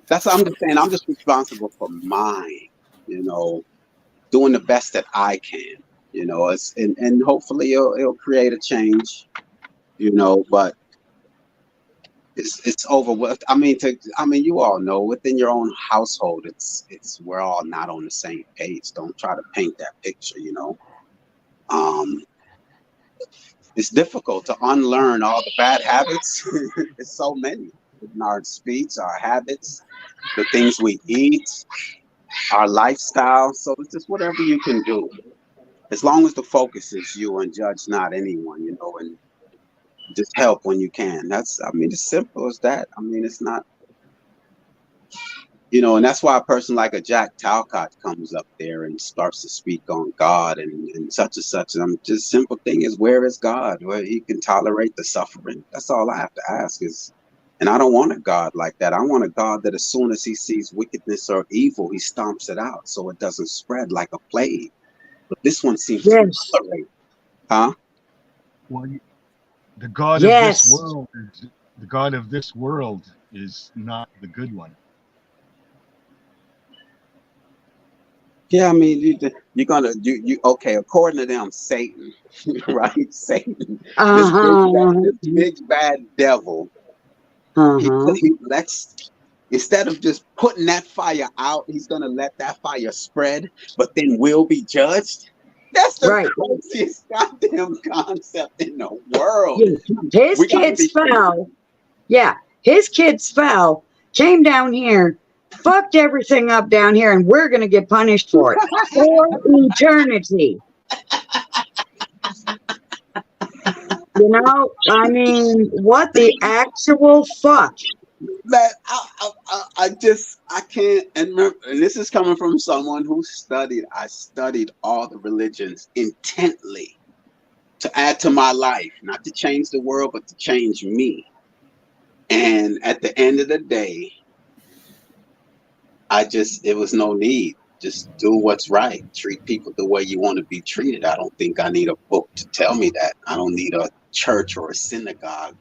that's what I'm just saying. I'm just responsible for mine, you know, doing the best that I can, you know, and hopefully it'll create a change, you know, but it's over with. I mean, you all know within your own household, it's we're all not on the same page. Don't try to paint that picture, you know. It's difficult to unlearn all the bad habits. It's so many in our speech, our habits, the things we eat, our lifestyle. So it's just whatever you can do, as long as the focus is you and judge not anyone, you know, and just help when you can. I mean, as simple as that. I mean, it's not, you know, and that's why a person like a Jack Talcott comes up there and starts to speak on God and such and such. And I'm just simple thing is, where is God? Where he can tolerate the suffering. That's all I have to ask is, and I don't want a God like that. I want a God that as soon as he sees wickedness or evil, he stomps it out so it doesn't spread like a plague. But this one seems to tolerate. Huh? Well, the God of this world is the God of this world is not the good one. Yeah, I mean, you're gonna okay. According to them, Satan, right? Satan, this big bad devil. Instead of just putting that fire out, he's gonna let that fire spread, but then we'll be judged. That's the craziest goddamn concept in the world. His kids fell. Yeah, his kids fell, came down here, fucked everything up down here, and we're going to get punished for it for eternity. You know, I mean, what the actual fuck? That I can't, and remember, and this is coming from someone who I studied all the religions intently to add to my life, not to change the world, but to change me. And at the end of the day, it was no need. Just do what's right. Treat people the way you want to be treated. I don't think I need a book to tell me that. I don't need a church or a synagogue.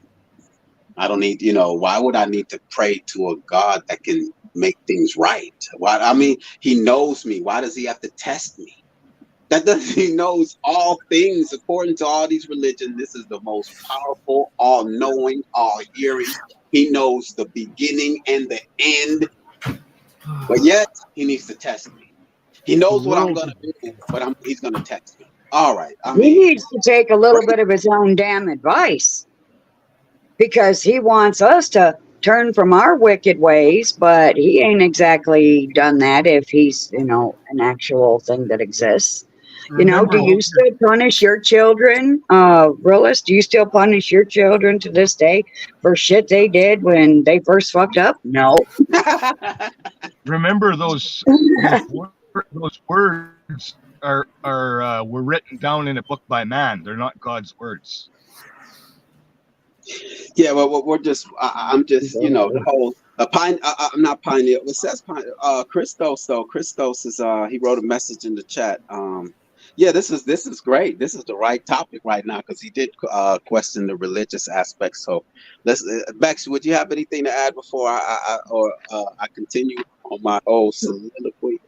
I don't need, you know, why would I need to pray to a God that can make things right? Why? I mean, he knows me. Why does he have to test me? He knows all things according to all these religions. This is the most powerful, all-knowing, all-hearing. He knows the beginning and the end. But yet, he needs to test me. He knows what I'm going to do, but he's going to test me. All right. I mean, he needs to take a little bit of his own damn advice, because he wants us to turn from our wicked ways, but he ain't exactly done that if he's, you know, an actual thing that exists. You know, do Remember, you still punish your children, Willis? Do you still punish your children to this day for shit they did when they first fucked up? No. remember those words were written down in a book by man. They're not God's words. Yeah, well, we're just, I'm just, you know, the whole, I'm not pioneer. It says pioneer. Christos, though. Christos is, he wrote a message in the chat. Yeah, this is great. This is the right topic right now because he did question the religious aspect. So let's, Bex, would you have anything to add before I continue on my old soliloquy?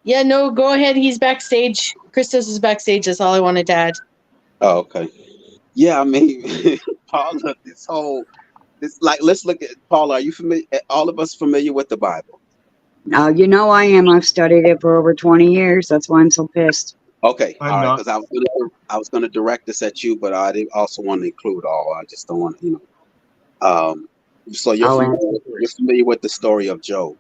Yeah, no, go ahead. He's backstage. Christos is backstage. That's all I wanted to add. Oh, okay. Yeah, I mean, Paula, like, let's look at Paula. Are you familiar? All of us familiar with the Bible? You know I am. I've studied it for over 20 years. That's why I'm so pissed. Okay, I'm all right. not. Because I was gonna direct this at you, but I did also want to include all. I just don't want to, you know. So you're familiar with the story of Job?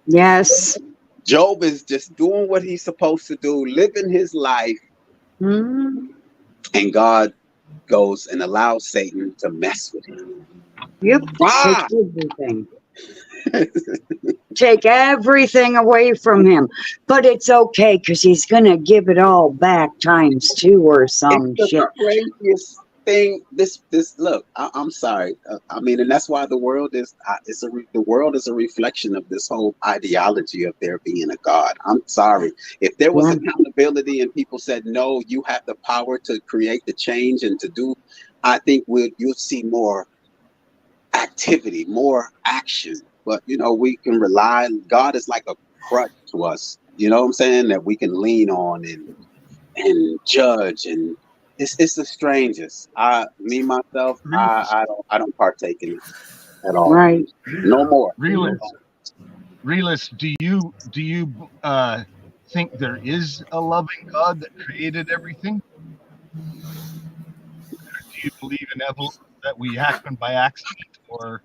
Yes. Job is just doing what he's supposed to do, living his life, and God goes and allows Satan to mess with him. Yep. Ah! Take everything. Take everything away from him. But it's okay because he's going to give it all back times 2 or some It's shit. the craziest thing. This look. I'm sorry. I mean, and that's why the world is. The world is a reflection of this whole ideology of there being a God. I'm sorry. If there was accountability and people said no, you have the power to create the change and to do, I think you'll see more activity, more action. But you know, we can rely. God is like a crutch to us. You know what I'm saying? That we can lean on and judge, and it's the strangest. I don't partake in it at all. Right. No more. Realist, do you think there is a loving God that created everything? Or do you believe in that we happen by accident, or?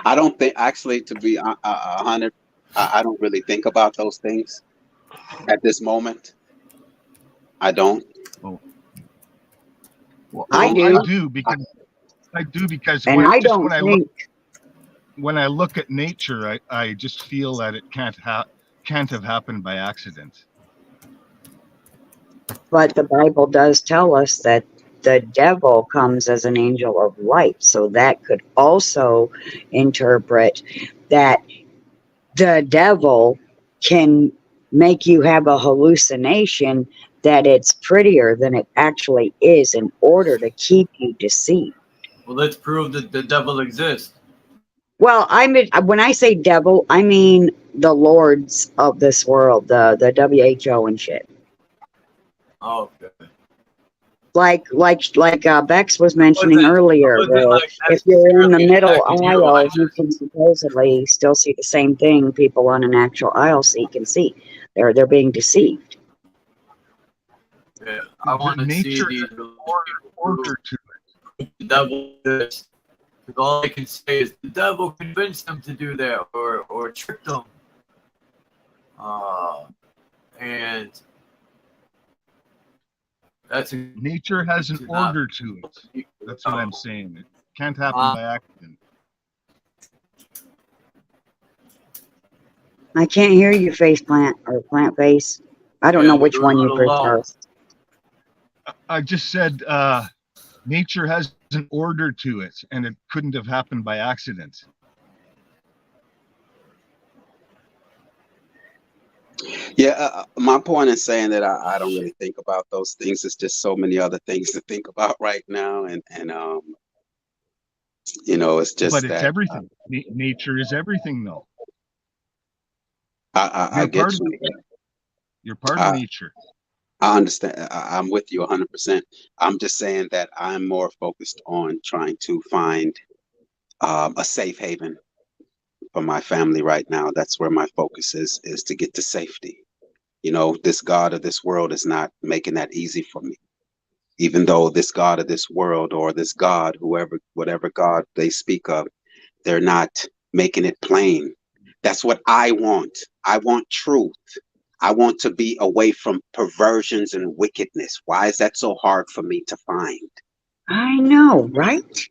I don't think, actually, to be 100, I don't really think about those things at this moment. I don't. Oh. Well, I do. I do because And I don't think. When I look at nature, I just feel that it can't have happened by accident. But the Bible does tell us that the devil comes as an angel of light. So that could also interpret that the devil can make you have a hallucination that it's prettier than it actually is in order to keep you deceived. Well, let's prove that the devil exists. Well, when I say devil, I mean the lords of this world, the WHO and shit. Oh, okay. Like Bex was mentioning earlier, if you're in the middle aisle, you can supposedly still see the same thing people on an actual aisle seat can see. They're being deceived. Yeah, I want to see these order to it. The devil is. Because all I can say is the devil convinced them to do that, or tricked them. And Nature has an order to it. That's what I'm saying. It can't happen by accident. I can't hear you, face plant or plant face. I don't know which one you prefer. I just said nature has an order to it, and it couldn't have happened by accident. Yeah, my point in saying that I don't really think about those things. It's just so many other things to think about right now, and you know, it's just. But it's everything. Nature is everything, though. I get you. You're part of nature. I understand. I'm with you 100%. I'm just saying that I'm more focused on trying to find a safe haven for my family right now. That's where my focus is to get to safety. You know, this God of this world is not making that easy for me. Even though this God of this world, or this God, whatever God they speak of, they're not making it plain. That's what I want. I want truth. I want to be away from perversions and wickedness. Why is that so hard for me to find? I know, right?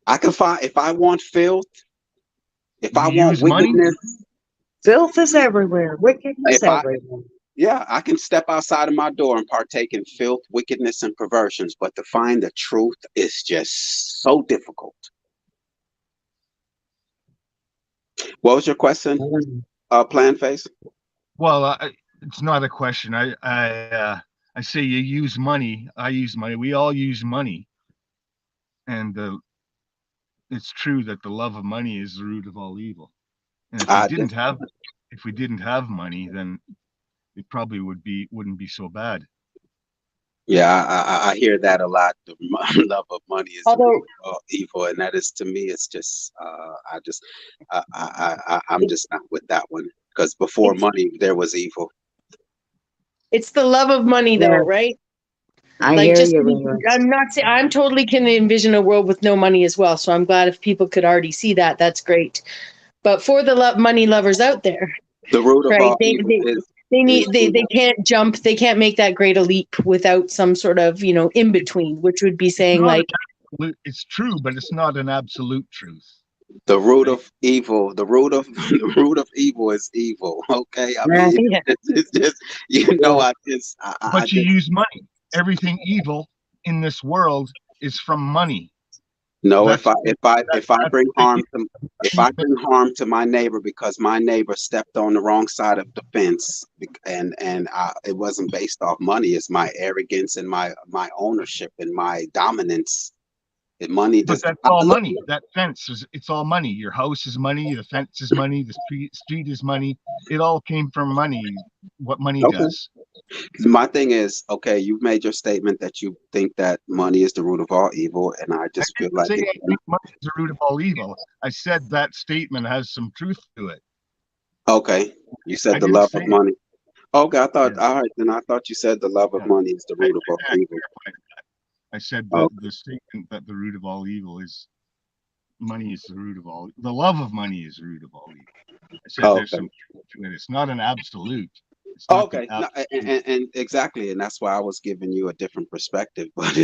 I can find, if I want filth, if I You want use money? wickedness, Filth is everywhere. Wickedness if I, everywhere. yeah, I can step outside of my door and partake in filth, wickedness, and perversions, but to find the truth is just so difficult. What was your question, Plan Face? Well, it's not a question. I say you use money. I use money. We all use money, and it's true that the love of money is the root of all evil. And if we didn't have money, then it probably wouldn't be so bad. Yeah, I hear that a lot. The love of money is the root Although of all evil, and that is, to me, it's just I'm just not with that one, because before money there was evil. it's the love of money, though, Yeah, right? I Like, hear just you, Reverend. I'm not saying I'm totally can envision a world with no money as well. So I'm glad if people could already see that, that's great. But for the money lovers out there, The root of right? all evil They can't jump. They can't make that great a leap without some sort of in between, which would be It's saying not an like, absolute, it's true, but it's not an absolute truth. the root Right? of evil. The root of the root of evil is evil. Okay, I Yeah. mean, yeah, it's just I But you just use money. Everything evil in this world is from money. no. That's If I that's bring the harm to my neighbor because my neighbor stepped on the wrong side of the fence, it wasn't based off money. It's my arrogance and my ownership and my dominance. And money But does. that's all money. That fence it's all money. Your house is money. The fence is money. The street is money. It all came from money. What money Okay. does. My thing is, okay, you've made your statement that you think that money is the root of all evil, and I I just feel didn't like say I think money is the root of all evil. I said that statement has some truth to it. okay, you I said the didn't love say of it. money. Okay, I thought, Yeah, all right, then I thought you said the love of yeah. money is the root of all I evil. clarified that. I said that Oh, the statement that the root of all evil is money is the root of all. The love of money is the root of all evil. I said there's okay. some truth to it. It's not an absolute. It's not the Okay, no, absolute. and exactly, and that's why I was giving you a different perspective. But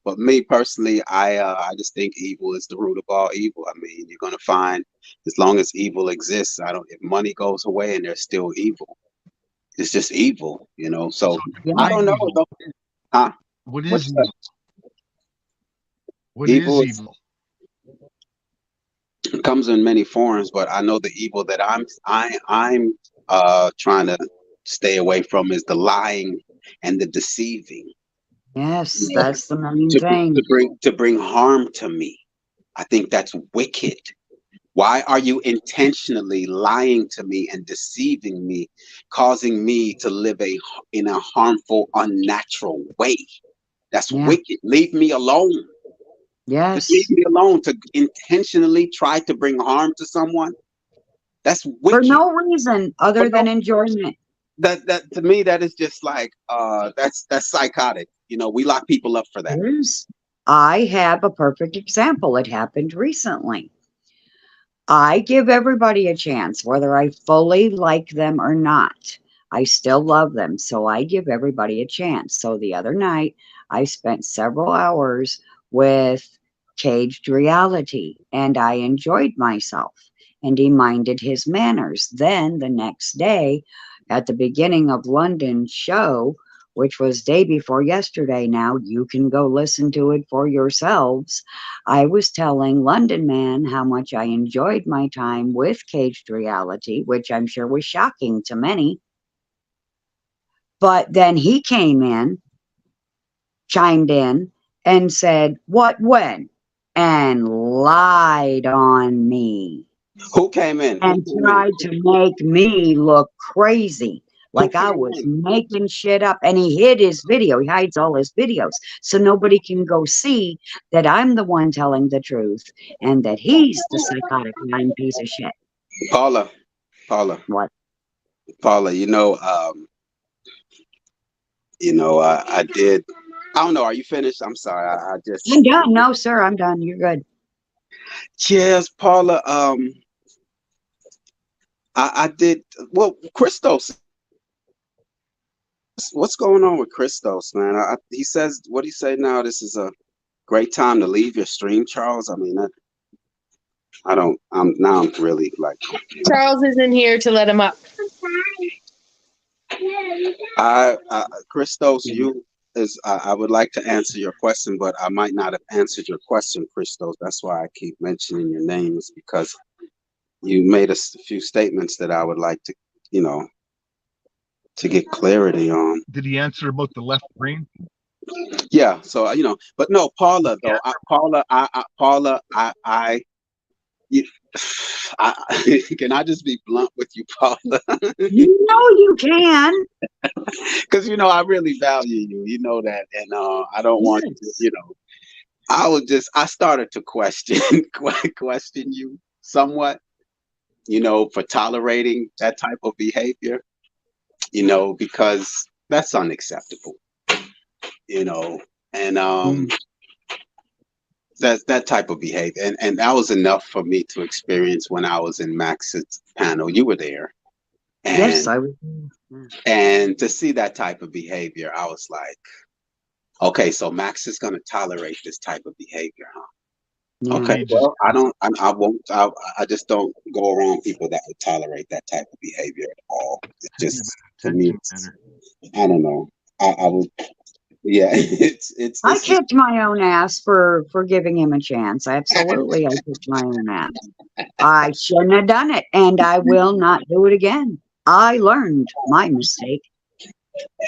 but me personally, I just think evil is the root of all evil. I mean, you're gonna find, as long as evil exists, I don't. If money goes away and there's still evil, it's just evil. So So I Yeah. don't know evil. though. Huh? What What's is that? evil? What is Evil is, evil? comes in many forms, but I know the evil that I'm trying to stay away from is the lying and the deceiving. Yes, You know, that's the main to thing. bring harm to me. I think that's wicked. Why are you intentionally lying to me and deceiving me, causing me to live in a harmful, unnatural way? That's Yeah. wicked. Leave me alone. Just leave Yes. me alone. To intentionally try to bring harm to someone, that's For wicked. no reason other But no, than enjoyment. that to me, that is just like that's psychotic. We lock people up for that. It is. I have a perfect example. It happened recently. I give everybody a chance, whether I fully like them or not. I still love them, so I give everybody a chance. So the other night, I spent several hours with Caged Reality, and I enjoyed myself, and he minded his manners. Then the next day, at the beginning of London's show, which was day before yesterday now, you can go listen to it for yourselves. I was telling London Man how much I enjoyed my time with Caged Reality, which I'm sure was shocking to many. But then he came in, chimed in, and said, "What, when?" and lied on me Who came in? Who and came in? tried to make me look crazy. Who Like I came was in? making shit up. And he hid his video. He hides all his videos. So nobody can go see that I'm the one telling the truth and that he's the psychotic lying piece of shit. Paula, Paula, What? Paula. I did. I don't know. Are you finished? I'm sorry. I just. I'm done. No, sir, I'm done. You're good. Yes, Paula. I did. Well, Christos, what's going on with Christos, man? He says, what do you say now? This is a great time to leave your stream, Charles. I mean, I'm really like, Charles isn't here to let him up. Christos, I would like to answer your question, but I might not have answered your question, Christos. That's why I keep mentioning your names, because you made a few statements that I would like to, to get clarity on. Did he answer about the left brain? Yeah. So, but no, Paula, though, Paula, can I just be blunt with you, Paula? You can. Because, I really value you. You know that. And I don't want you to, I started to question you somewhat, for tolerating that type of behavior, because that's unacceptable, and that type of behavior. And that was enough for me to experience when I was in Max's panel. You were there. And, yes, I was. And to see that type of behavior, I was like, okay, so Max is going to tolerate this type of behavior, huh? Yeah. Okay, well, I just don't go around people that would tolerate that type of behavior at all. It's just, to me, I don't know. I would, yeah, it's I kicked my own ass for giving him a chance. Absolutely, I kicked my own ass. I shouldn't have done it, and I will not do it again. I learned my mistake.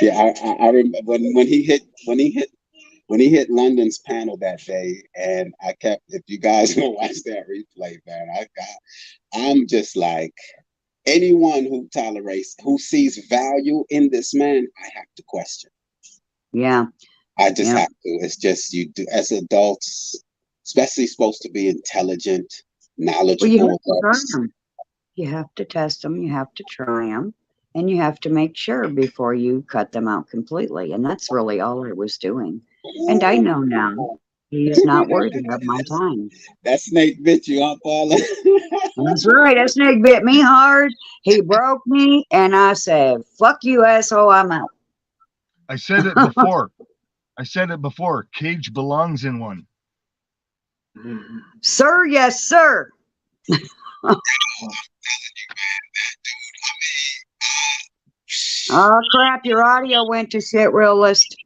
Yeah, I remember when he hit London's panel that day, and I kept. If you guys will watch that replay, man, I'm just like, anyone who sees value in this man, I have to question. Yeah, I just have to. It's just, you do, as adults, especially supposed to be intelligent, knowledgeable. Well, you have to test them, you have to try them, and you have to make sure before you cut them out completely. And that's really all I was doing. And I know now he is not worthy of my time. That snake bit you, huh, Paula? That's right. That snake bit me hard. He broke me, and I said, "Fuck you, asshole, I'm out." I said it before. Cage belongs in one. Sir, yes, sir. Oh crap, your audio went to shit, realist.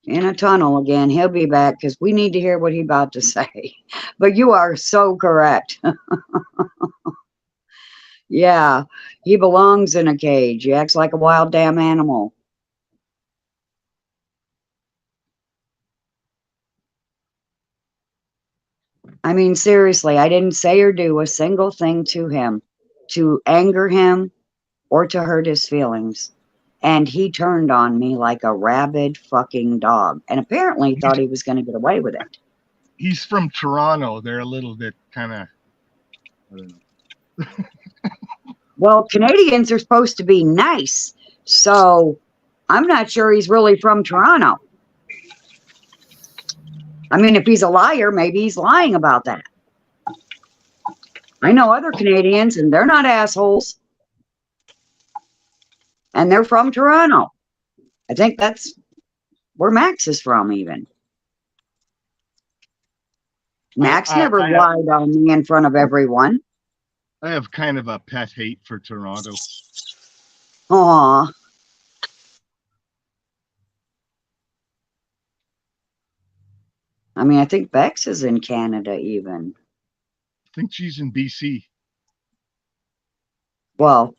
In a tunnel again. He'll be back because we need to hear what he's about to say. But you are so correct. Yeah, he belongs in a cage. He acts like a wild damn animal. I mean, seriously, I didn't say or do a single thing to him to anger him or to hurt his feelings. And he turned on me like a rabid fucking dog. And apparently thought he was going to get away with it. He's from Toronto. They're a little bit kind of, I don't know. Well, Canadians are supposed to be nice. So I'm not sure he's really from Toronto. I mean, if he's a liar, maybe he's lying about that. I know other Canadians, and they're not assholes. And they're from Toronto. I think that's where Max is from, even. Max never lied on me in front of everyone. I have kind of a pet hate for Toronto. Aw. I mean, I think Bex is in Canada, even. I think she's in BC. Well,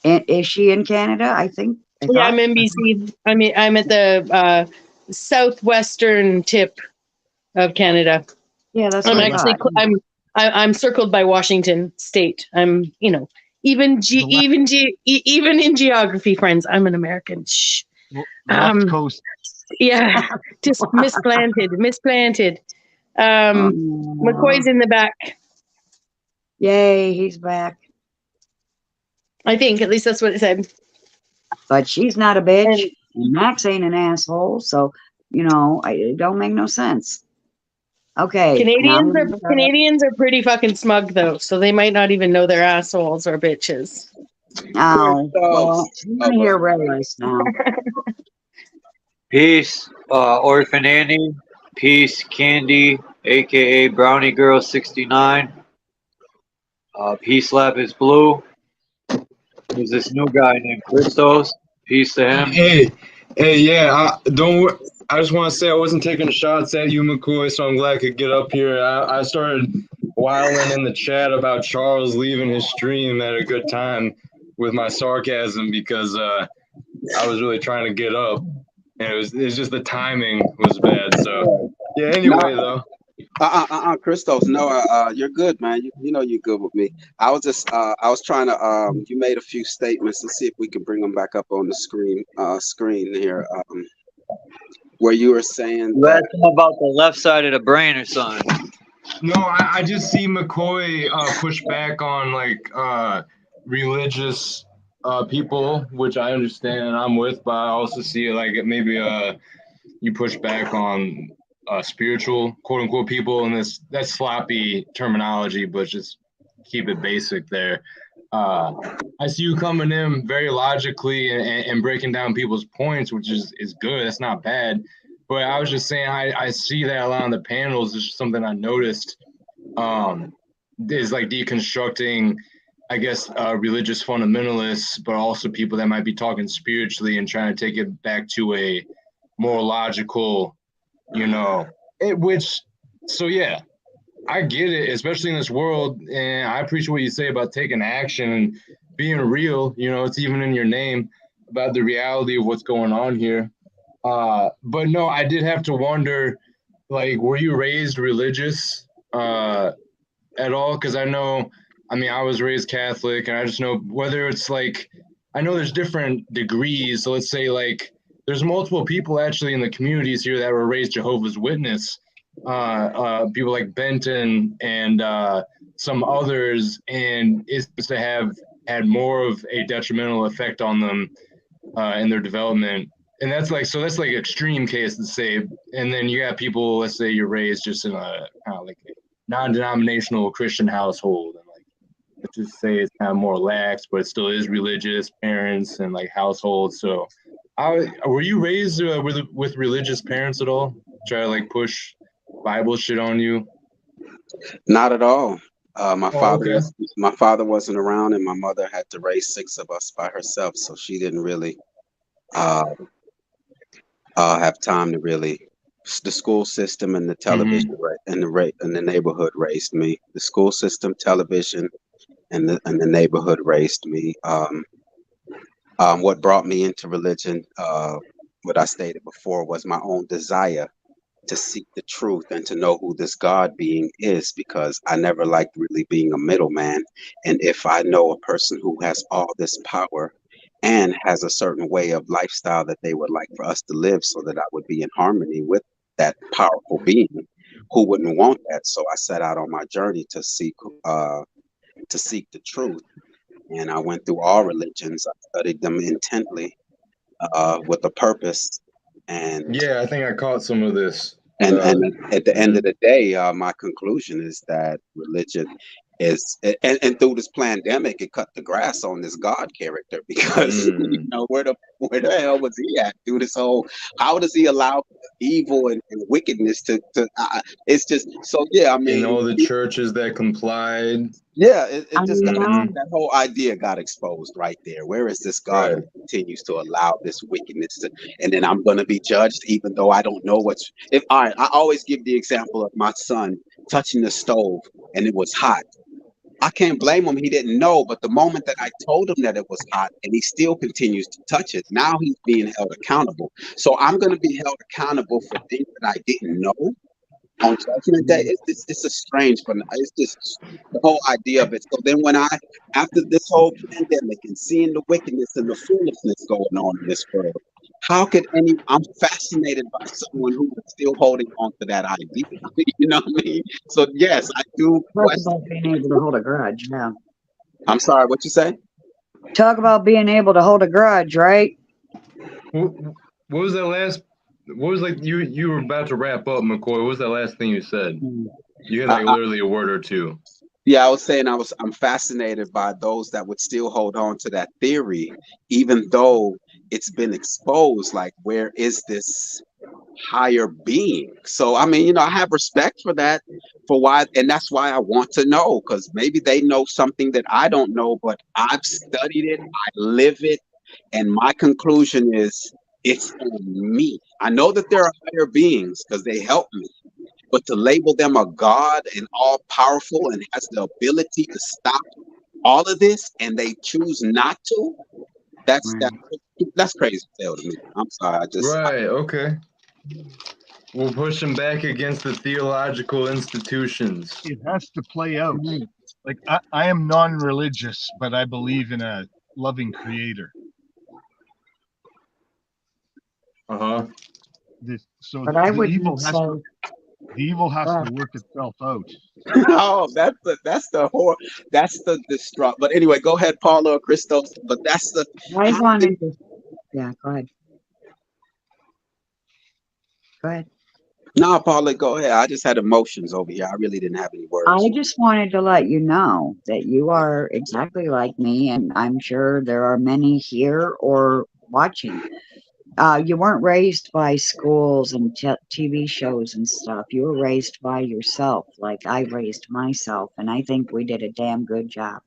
is she in Canada? I think. Yeah, I'm in BC. I mean, I'm at the southwestern tip of Canada. Yeah, that's. I'm actually. I'm circled by Washington State. I'm, even in geography, friends. I'm an American. Shh. West Coast. Yeah, just misplanted. McCoy's in the back. Yay, he's back. I think, at least that's what it said. But she's not a bitch, and Max ain't an asshole, so, it don't make no sense. Okay. Now I'm gonna start. Canadians are pretty fucking smug though, so they might not even know they're assholes or bitches. Oh, well, I'm gonna hear Relis now. Peace, Orphan Annie. Peace, Candy, aka Brownie Girl 69. Peace Lab is blue. There's this new guy named Christos. Peace to him. Yeah. I just want to say I wasn't taking shots at you, McCoy, so I'm glad I could get up here. I started whiling in the chat about Charles leaving his stream at a good time with my sarcasm because I was really trying to get up, and it's just the timing was bad. So yeah. Anyway, though. Christos, no, you're good, man. You know you're good with me. I was just, I was trying to, you made a few statements. Let's see if we can bring them back up on the screen here. Where you were saying You asked him about the left side of the brain or something. No, I just see McCoy push back on like religious people, which I understand and I'm with, but I also see like maybe you push back on spiritual quote unquote people, and that's sloppy terminology, but just keep it basic there. I see you coming in very logically and breaking down people's points, which is good. That's not bad. But I was just saying, I see that a lot on the panels. It's just something I noticed is like deconstructing, I guess, religious fundamentalists, but also people that might be talking spiritually and trying to take it back to a more logical, so yeah, I get it, especially in this world, and I appreciate what you say about taking action and being real. It's even in your name about the reality of what's going on here. But no, I did have to wonder, like, were you raised religious at all? Because I was raised Catholic, and I just know whether it's like, I know there's different degrees. So let's say like there's multiple people actually in the communities here that were raised Jehovah's Witness. People like Benton and some others, and it seems to have had more of a detrimental effect on them in their development. And that's like extreme case to say. And then you got people, let's say you're raised just in a kind of like a non-denominational Christian household, and like let's just say it's kind of more lax, but it still is religious parents and like households. So were you raised with religious parents at all? Try to like push Bible shit on you? Not at all. My father wasn't around, and my mother had to raise 6 of us by herself, so she didn't really have time to really. The school system and the television and the neighborhood raised me. The school system, television, and the neighborhood raised me. What brought me into religion, what I stated before, was my own desire to seek the truth and to know who this God being is, because I never liked really being a middleman. And if I know a person who has all this power and has a certain way of lifestyle that they would like for us to live, so that I would be in harmony with that powerful being, who wouldn't want that? So I set out on my journey to seek the truth. And I went through all religions. I studied them intently with a purpose. And yeah, I think I caught some of this. And at the end of the day, my conclusion is that religion is, and through this pandemic, it cut the grass on this God character, because where the hell was he at through this whole? How does he allow evil and wickedness to? It's just so yeah. I mean, in all the churches that complied. Yeah, it just got that whole idea got exposed right there. Where is this God who continues to allow this wickedness to, and then I'm going to be judged even though I don't know what's. I always give the example of my son touching the stove and it was hot. I can't blame him. He didn't know, but the moment that I told him that it was hot and he still continues to touch it, now he's being held accountable. So I'm going to be held accountable for things that I didn't know on Judgment Day. It's a strange, but it's just the whole idea of it. So then after this whole pandemic and seeing the wickedness and the foolishness going on in this world, I'm fascinated by someone who is still holding on to that idea. You know what I mean? So yes, I do. Talk about being able to hold a grudge. Yeah. I'm sorry, what you say? Talk about being able to hold a grudge, right? What was that last what was like you were about to wrap up, McCoy? What was that last thing you said? You had I, like I, literally a word or two. yeah, I was saying I'm fascinated by those that would still hold on to that theory, even though it's been exposed. Like, where is this higher being? So I mean, I have respect for that, for why, and that's why I want to know, because maybe they know something that I don't know, but I've studied it, I live it, and my conclusion is it's on me. I know that there are higher beings because they help me, but to label them a god and all powerful and has the ability to stop all of this, and they choose not to, that's Right. that's crazy as hell to me. I'm sorry, Right. Okay. We'll push them back against the theological institutions. It has to play out. Mhm. Like I am non-religious, but I believe in a loving creator. Uh-huh. So But I the evil wouldn't has say. to Well, work itself out. Oh, that's the distraught. But anyway, go ahead, Paula or Christos. But that's the I how wanted to. Yeah, go ahead. Go ahead. no, Paula, go ahead. I just had emotions over here. I really didn't have any words. I just wanted to let you know that you are exactly like me, and I'm sure there are many here or watching. You weren't raised by schools and TV shows and stuff. You were raised by yourself, like I raised myself, and I think we did a damn good job.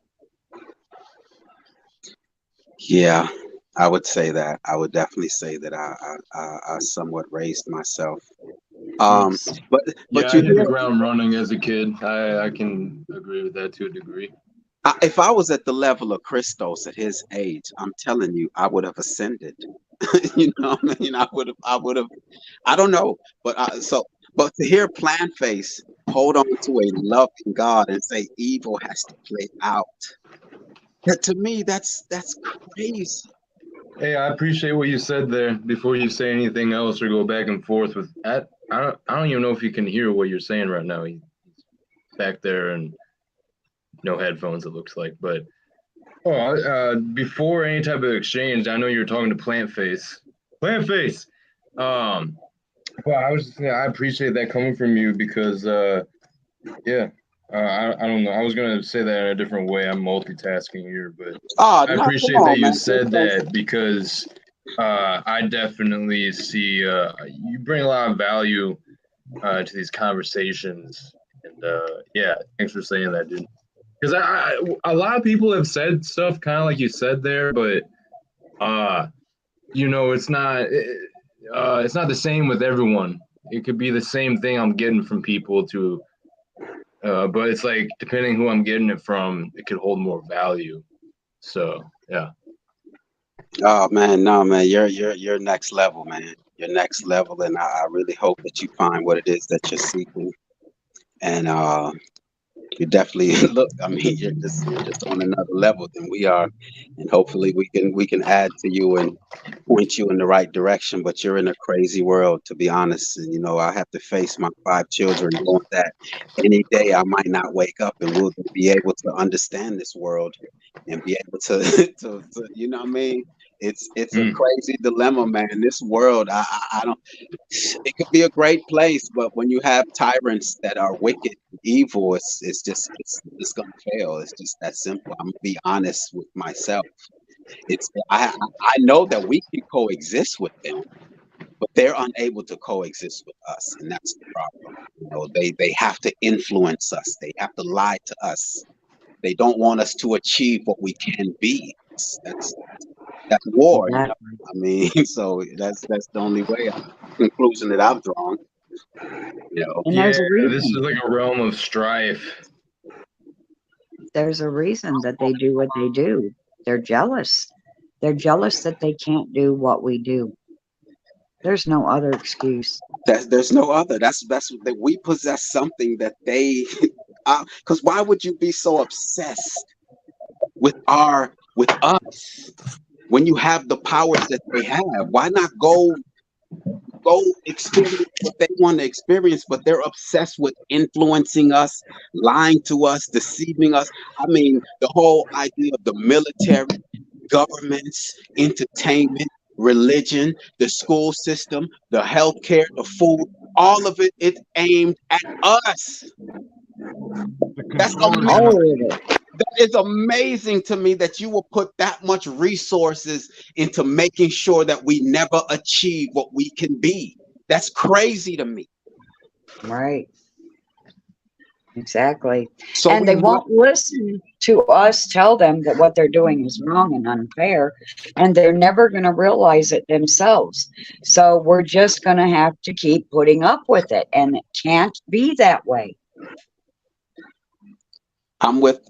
Yeah, I would say that. I would definitely say that I somewhat raised myself. Yes. But Yeah, I you hit the hear, ground running as a kid. I can agree with that to a degree. if I was at the level of Christos at his age, I'm telling you, I would have ascended. You know what I mean? I would have. I don't know, but but to hear Plan Face hold on to a loving God and say evil has to play out, to me, that's crazy. Hey, I appreciate what you said there. Before you say anything else or go back and forth with that, I don't even know if you can hear what you're saying right now. He's back there and no headphones, it looks like. But before any type of exchange, I know you're talking to Plant Face. Plant Face. Well, I appreciate that coming from you because yeah. I don't know. I was gonna say that in a different way. I'm multitasking here, but Oh I no, come appreciate that on, you man, said Christos. that because I definitely see you bring a lot of value to these conversations, and yeah, thanks for saying that, dude. Because a lot of people have said stuff kind of like you said there, but it's not the same with everyone. It could be the same thing I'm getting from people to. But it's like depending who I'm getting it from, it could hold more value. So yeah. Oh man, no man, you're next level, man. You're next level, and I really hope that you find what it is that you're seeking. And you definitely look. I mean, you're just on another level than we are, and hopefully we can add to you and point you in the right direction. But you're in a crazy world, to be honest. And I have to face my 5 children, knowing that any day I might not wake up and will be able to understand this world and be able to, to you know what I mean. It's a crazy dilemma, man. This world, I don't. It could be a great place, but when you have tyrants that are wicked, and evil, it's gonna fail. It's just that simple. I'm gonna be honest with myself. I know that we can coexist with them, but they're unable to coexist with us, and that's the problem. They have to influence us. They have to lie to us. They don't want us to achieve what we can be. That's war. Exactly. I mean, so that's the only conclusion that I've drawn. And Yeah, there's a this is reason. like a realm of strife. There's a reason that they do what they do. They're jealous. They're jealous that they can't do what we do. There's no other excuse. There's no other. That's that we possess something that they. Because why would you be so obsessed with us when you have the powers that they have? Why not go experience what they want to experience? But they're obsessed with influencing us, lying to us, deceiving us. I mean, the whole idea of the military, governments, entertainment, religion, the school system, the healthcare, the food, all of it is aimed at us. That's amazing. That is amazing to me that you will put that much resources into making sure that we never achieve what we can be. That's crazy to me. Right. Exactly. So And they won't listen to us tell them that what they're doing is wrong and unfair, and they're never going to realize it themselves. So we're just going to have to keep putting up with it, and it can't be that way. I'm with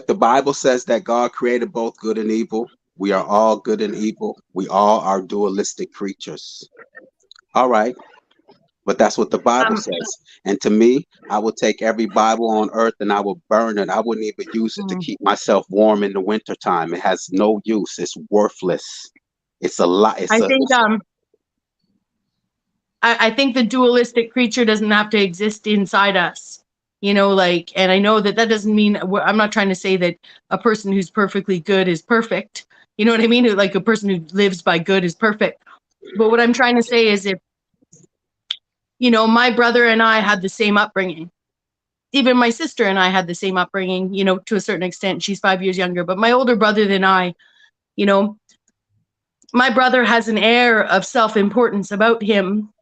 the Bible says that God created both good and evil. We are all good and evil. We all are dualistic creatures. All right. But that's what the Bible says. And to me, I would take every Bible on earth and I would burn it. I wouldn't even use it to keep myself warm in the wintertime. It has no use. It's worthless. It's a lot. I think the dualistic creature doesn't have to exist inside us, you know, like, and I know that doesn't mean, I'm not trying to say that a person who's perfectly good is perfect. You know what I mean? Like a person who lives by good is perfect. But what I'm trying to say is if, you know, my brother and I had the same upbringing. Even my sister and I had the same upbringing, you know, to a certain extent. She's 5 years younger, but my older brother than I, you know, my brother has an air of self-importance about him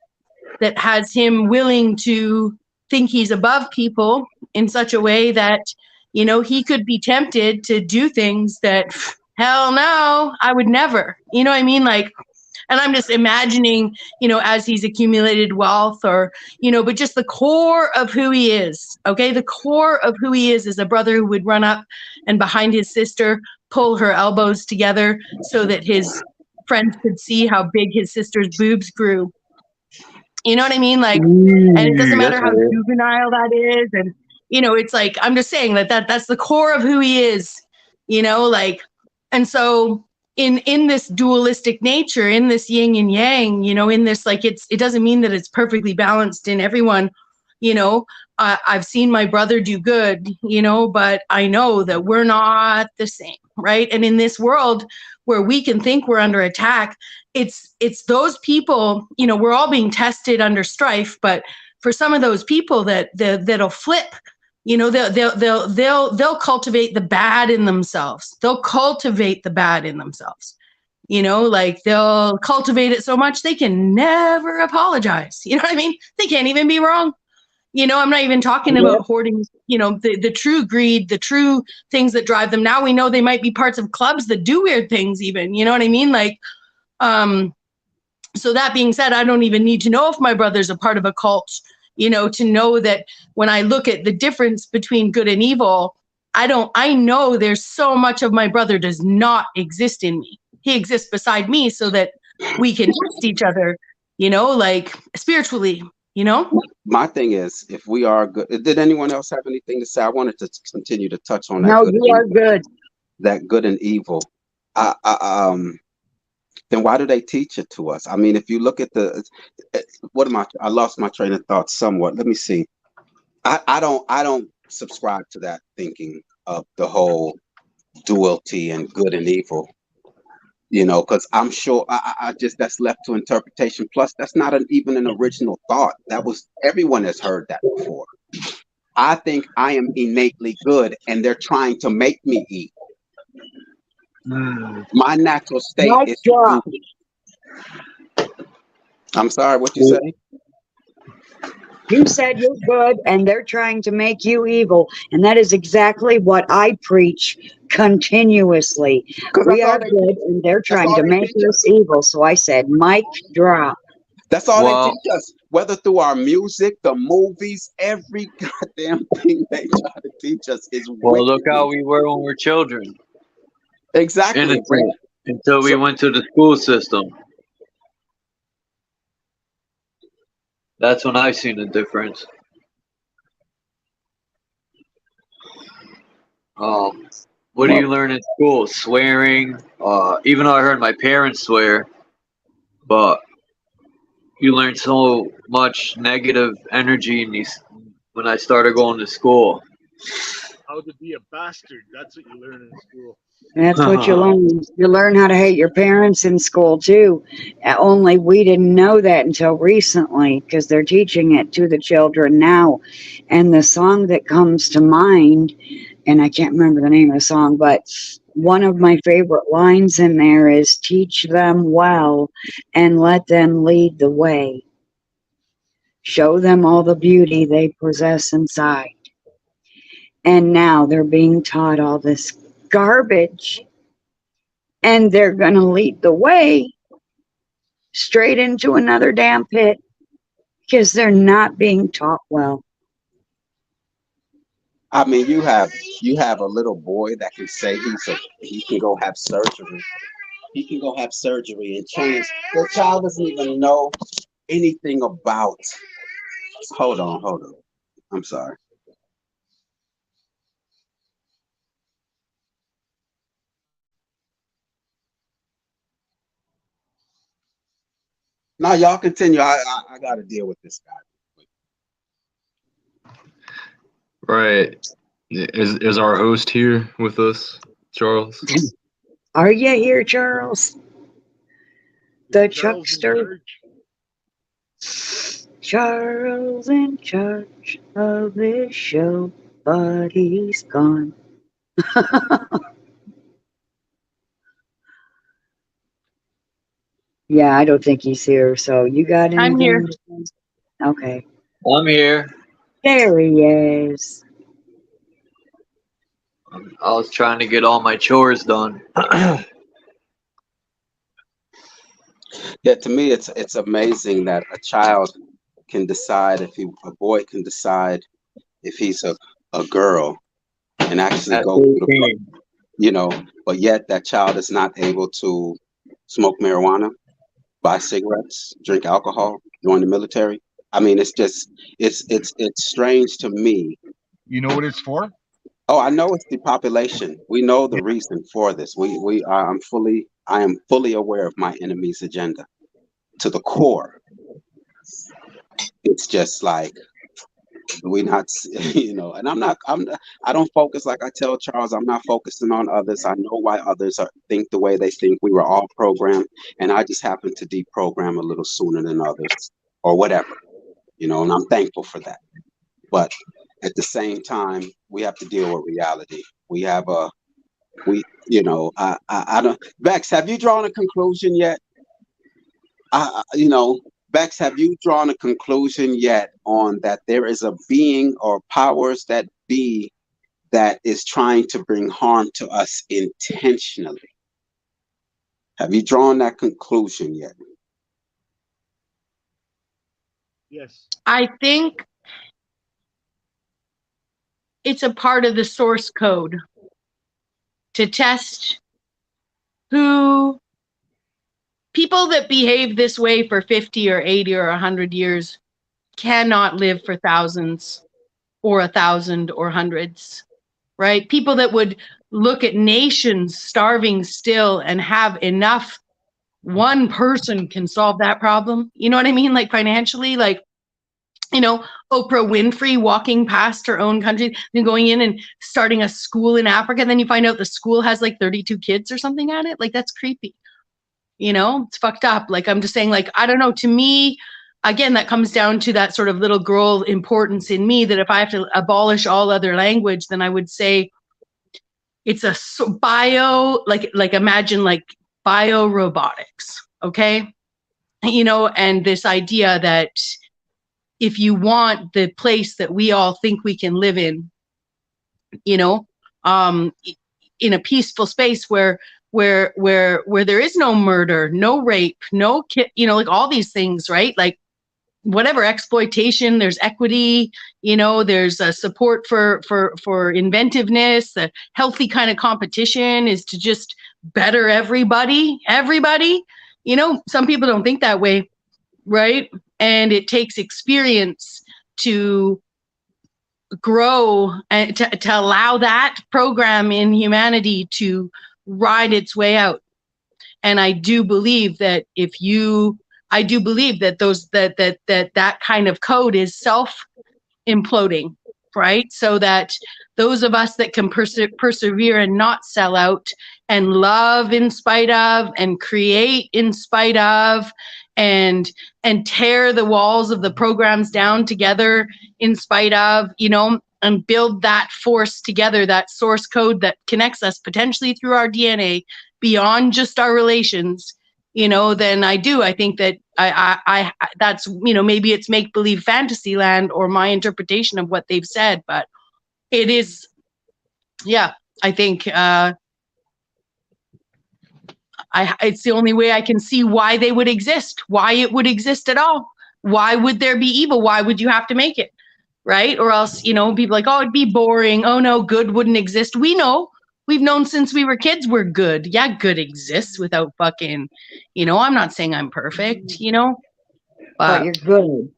that has him willing to think he's above people in such a way that, you know, he could be tempted to do things that, hell no, I would never, you know what I mean? Like, and I'm just imagining, you know, as he's accumulated wealth or, you know, but just the core of who he is, okay? The core of who he is a brother who would run up and behind his sister, pull her elbows together so that his friends could see how big his sister's boobs grew. You know what I mean? Like, and it doesn't matter how juvenile that is. And, you know, it's like, I'm just saying that's the core of who he is, you know, like, and so in this dualistic nature, in this yin and yang, you know, in this, like, it doesn't mean that it's perfectly balanced in everyone, you know. I've seen my brother do good, you know, but I know that we're not the same, right? And in this world where we can think we're under attack, it's those people, you know, we're all being tested under strife, but for some of those people that'll flip, you know, they'll cultivate the bad in themselves. They'll cultivate the bad in themselves. You know, like they'll cultivate it so much they can never apologize. You know what I mean? They can't even be wrong. You know, I'm not even talking about hoarding, you know, the true greed, the true things that drive them. Now we know they might be parts of clubs that do weird things even, you know what I mean? Like, so that being said, I don't even need to know if my brother's a part of a cult, you know, to know that when I look at the difference between good and evil, I know there's so much of my brother does not exist in me. He exists beside me so that we can trust each other, you know, like spiritually, you know? My thing is, if we are good, did anyone else have anything to say? I wanted to continue to touch on that. No, you are good. That good and evil. Then why do they teach it to us? I mean, if you look at I lost my train of thought somewhat. Let me see. I don't subscribe to that thinking of the whole duality and good and evil. You know, because I'm sure I just that's left to interpretation. Plus, that's not even an original thought. Everyone has heard that before. I think I am innately good, and they're trying to make me evil. My natural state is to do. I'm sorry, what you say? You said you're good and they're trying to make you evil. And that is exactly what I preach continuously. We are good and they're trying to make us evil. So I said, mic drop. That's all they teach us. Whether through our music, the movies, every goddamn thing they try to teach us is well, look how we were when we were children. Exactly. Innocent, until we went to the school system. That's when I seen the difference. What do you learn in school? Swearing. Even though I heard my parents swear, but you learn so much negative energy in these when I started going to school. how to be a bastard. That's what you learn in school. That's what you learn. You learn how to hate your parents in school too. Only we didn't know that until recently because they're teaching it to the children now. And the song that comes to mind, and I can't remember the name of the song, but one of my favorite lines in there is teach them well and let them lead the way. Show them all the beauty they possess inside. And now they're being taught all this garbage. And they're going to lead the way straight into another damn pit because they're not being taught well. I mean, you have a little boy that can say he can go have surgery. He can go have surgery and change. The child doesn't even know anything about. Hold on. I'm sorry. No, y'all continue. I got to deal with this guy. Right. Is our host here with us, Charles? Are you here, Charles? The Chuckster. Charles in charge of this show, but he's gone. Yeah, I don't think he's here. So you got anything? I'm here. Okay. I'm here. There he is. I was trying to get all my chores done. Yeah, to me, it's amazing that a child can decide a boy can decide if he's a girl and actually go through the, but yet that child is not able to smoke marijuana, buy cigarettes, drink alcohol, join the military. I mean, it's strange to me. You know what it's for? Oh, I know it's depopulation. We know the reason for this. I am fully aware of my enemy's agenda to the core. It's just like we not, and I don't focus, like I tell Charles, I'm not focusing on others. I know why others think the way they think. We were all programmed, and I just happen to deprogram a little sooner than others, or whatever, and I'm thankful for that. But at the same time, we have to deal with reality. I don't. Bex, have you drawn a conclusion yet? Bex, have you drawn a conclusion yet on that there is a being or powers that be that is trying to bring harm to us intentionally? Have you drawn that conclusion yet? Yes. I think it's a part of the source code to test who people that behave this way for 50 or 80 or 100 years cannot live for thousands or 1,000 or hundreds, right? People that would look at nations starving still and have enough, one person can solve that problem. You know what I mean? Like financially, like, Oprah Winfrey walking past her own country and going in and starting a school in Africa. And then you find out the school has like 32 kids or something at it. Like, that's creepy. It's fucked up. Like, I'm just saying, like, I don't know. To me, again, that comes down to that sort of little girl importance in me that if I have to abolish all other language, then I would say it's a like imagine like biorobotics. Okay. And this idea that if you want the place that we all think we can live in, in a peaceful space where there is no murder, no rape, no like all these things, right? Like whatever exploitation, there's equity, there's a support for inventiveness. A healthy kind of competition is to just better everybody. Some people don't think that way, right? And it takes experience to grow and to allow that program in humanity to ride its way out. And I do believe that that kind of code is self-imploding. right? So that those of us that can persevere and not sell out and love in spite of and create in spite of and tear the walls of the programs down together in spite of, you know, and build that force together, that source code that connects us potentially through our DNA beyond just our relations, you know, then I think that I that's, you know, maybe it's make believe fantasy land or my interpretation of what they've said, but it is, yeah, I think it's the only way I can see why they would exist, why it would exist at all. Why would there be evil? Why would you have to make it? Right? Or else, you know, people like, oh, it'd be boring. Oh no, good wouldn't exist. We know. We've known since we were kids we're good. Yeah, good exists without fucking, you know, I'm not saying I'm perfect, you know, But you're good.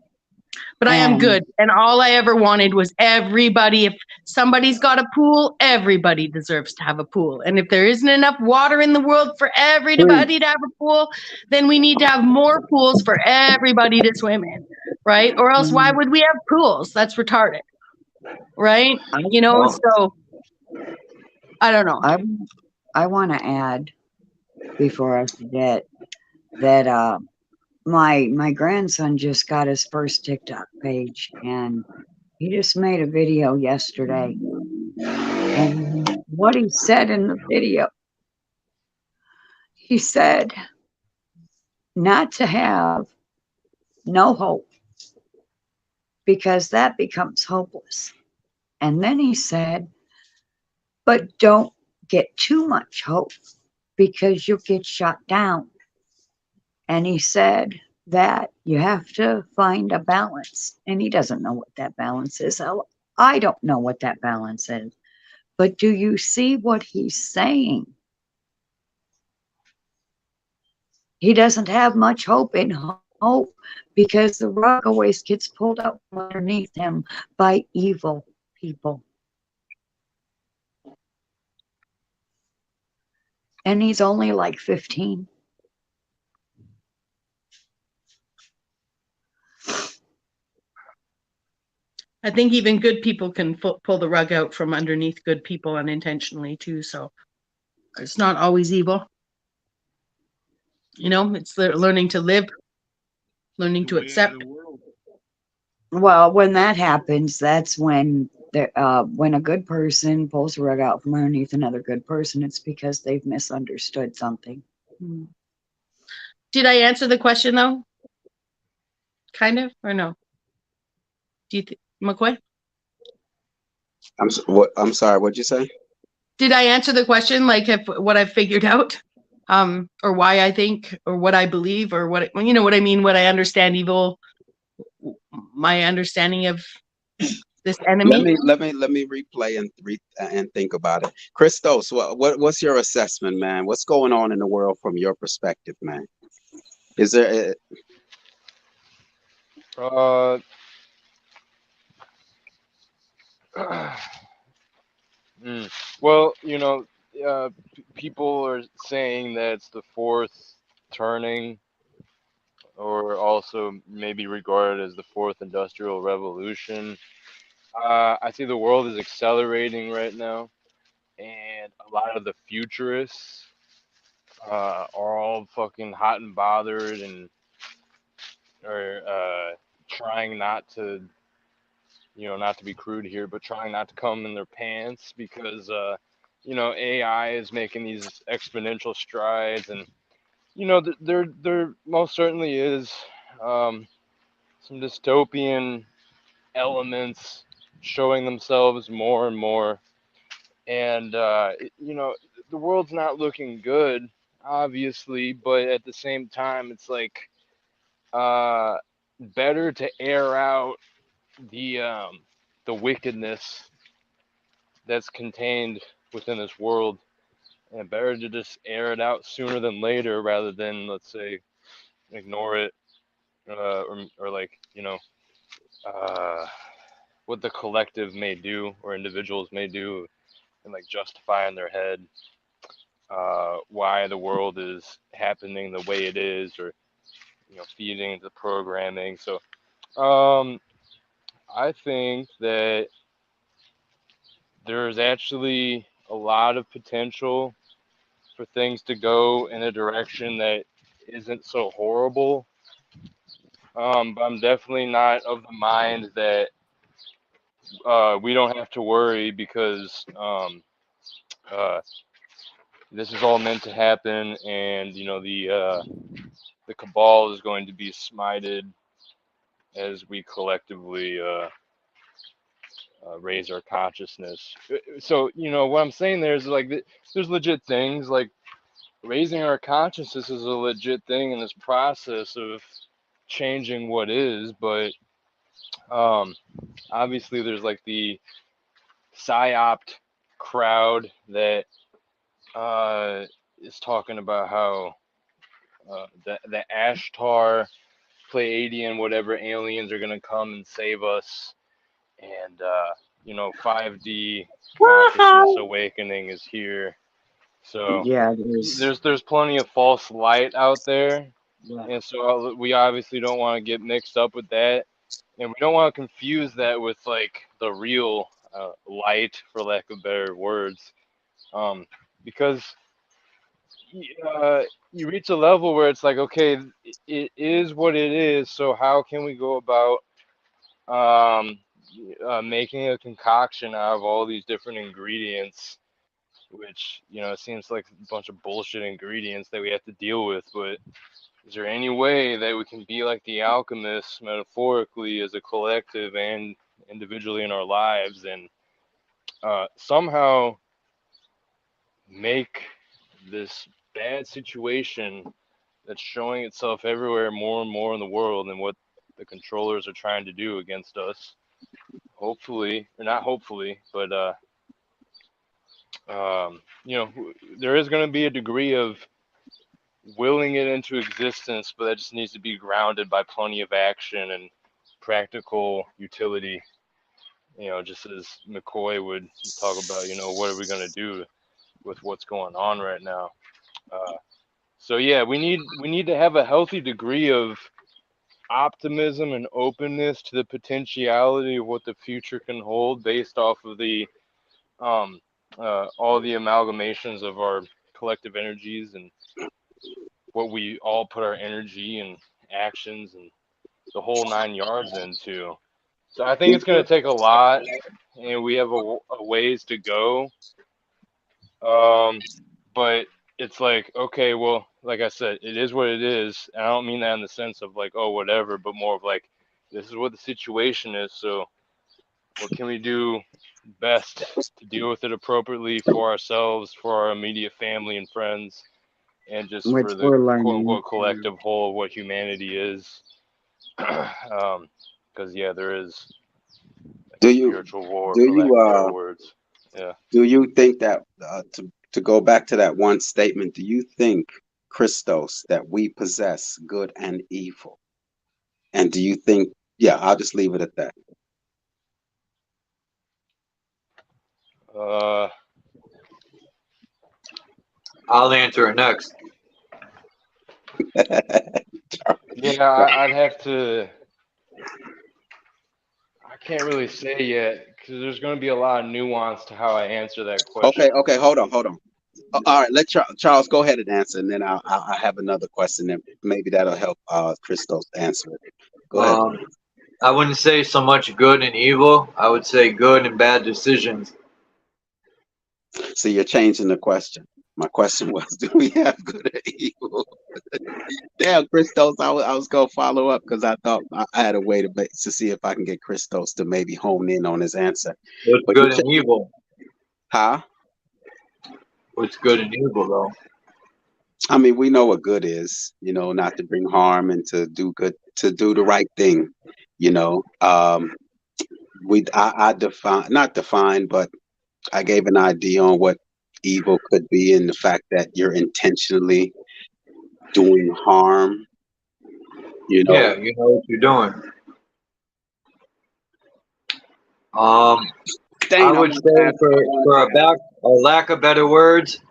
but I am And good. And all I ever wanted was everybody, if somebody's got a pool, everybody deserves to have a pool. And if there isn't enough water in the world for everybody to have a pool, then we need to have more pools for everybody to swim in, right? Or else why would we have pools? That's retarded, right? You know, so I don't know. I want to add before I forget that my grandson just got his first TikTok page, and he just made a video yesterday. And what he said in the video, he said not to have no hope because that becomes hopeless. And then he said, but don't get too much hope because you'll get shot down. And he said that you have to find a balance. And he doesn't know what that balance is. I don't know what that balance is. But do you see what he's saying? He doesn't have much hope in hope because the rug always gets pulled out from underneath him by evil people. And he's only like 15. I think even good people can pull the rug out from underneath good people unintentionally too. So it's not always evil. You know, it's learning to live, learning to accept. Well, when that happens, that's when a good person pulls the rug out from underneath another good person, it's because they've misunderstood something. Did I answer the question though? Kind of, or no? Do you think, McCoy? I'm sorry. What'd you say? Did I answer the question? Like, if what I've figured out, or why I think, or what I believe, or what, you know what I mean? What I understand evil, my understanding of this enemy. Let me replay and think about it. Christos, what's your assessment, man? What's going on in the world from your perspective, man? Is there? Well, you know, people are saying that it's the fourth turning, or also maybe regarded as the fourth industrial revolution. I see the world is accelerating right now, and a lot of the futurists are all fucking hot and bothered and are trying not to, you know, not to be crude here, but trying not to come in their pants because, you know, AI is making these exponential strides, and you know, there most certainly is some dystopian elements showing themselves more and more, and you know, the world's not looking good, obviously, but at the same time, it's like better to air out the wickedness that's contained within this world, and better to just air it out sooner than later rather than, let's say, ignore it, or like, you know, what the collective may do or individuals may do, and like justify in their head why the world is happening the way it is, or, you know, feeding into programming. So I think that there's actually a lot of potential for things to go in a direction that isn't so horrible. But I'm definitely not of the mind that we don't have to worry because this is all meant to happen, and the cabal is going to be smited as we collectively raise our consciousness. So what I'm saying there is like there's legit things like raising our consciousness is a legit thing in this process of changing what is, but obviously there's like the psyopt crowd that is talking about how the Ashtar, Pleiadian, whatever aliens are gonna come and save us, and 5D consciousness awakening is here. So Yeah, there's plenty of false light out there, yeah. and so we obviously don't want to get mixed up with that, and we don't want to confuse that with like the real light, for lack of better words, because you reach a level where it's like, okay, it is what it is. So how can we go about making a concoction out of all these different ingredients, which it seems like a bunch of bullshit ingredients that we have to deal with, but is there any way that we can be like the alchemists metaphorically as a collective and individually in our lives, and somehow make this bad situation that's showing itself everywhere more and more in the world and what the controllers are trying to do against us, hopefully, or not hopefully, but there is going to be a degree of willing it into existence, but that just needs to be grounded by plenty of action and practical utility. Just as McCoy would talk about, what are we going to do with what's going on right now? So yeah, we need to have a healthy degree of optimism and openness to the potentiality of what the future can hold based off of the all the amalgamations of our collective energies and what we all put our energy and actions and the whole 9 yards into. So I think it's going to take a lot, and we have a ways to go. But it's like, okay, well, like I said, it is what it is. And I don't mean that in the sense of like, oh, whatever, but more of like, this is what the situation is. So what can we do best to deal with it appropriately for ourselves, for our immediate family and friends, and just Which for the we're quote learning. unquote collective whole of what humanity is. Because yeah, there is Do you spiritual war, do for lack you of better words. Yeah. do you think that to go back to that one statement, do you think, Christos, that we possess good and evil? And do you think, yeah, I'll just leave it at that. I'll answer it next. Yeah, I'd have to. I can't really say yet because there's going to be a lot of nuance to how I answer that question. Okay, hold on. All right, let Charles go ahead and answer, and then I'll have another question, and maybe that'll help Christos answer it. Go ahead. I wouldn't say so much good and evil. I would say good and bad decisions. So you're changing the question. My question was, do we have good and evil? Damn, Christos, I was going to follow up because I thought I had a way to see if I can get Christos to maybe hone in on his answer. What's good and evil? Huh? What's good and evil, though? I mean, we know what good is, not to bring harm and to do good, to do the right thing, I not define, but I gave an idea on what evil could be, and the fact that you're intentionally doing harm. Yeah, you know what you're doing. I would say, for a lack of better words,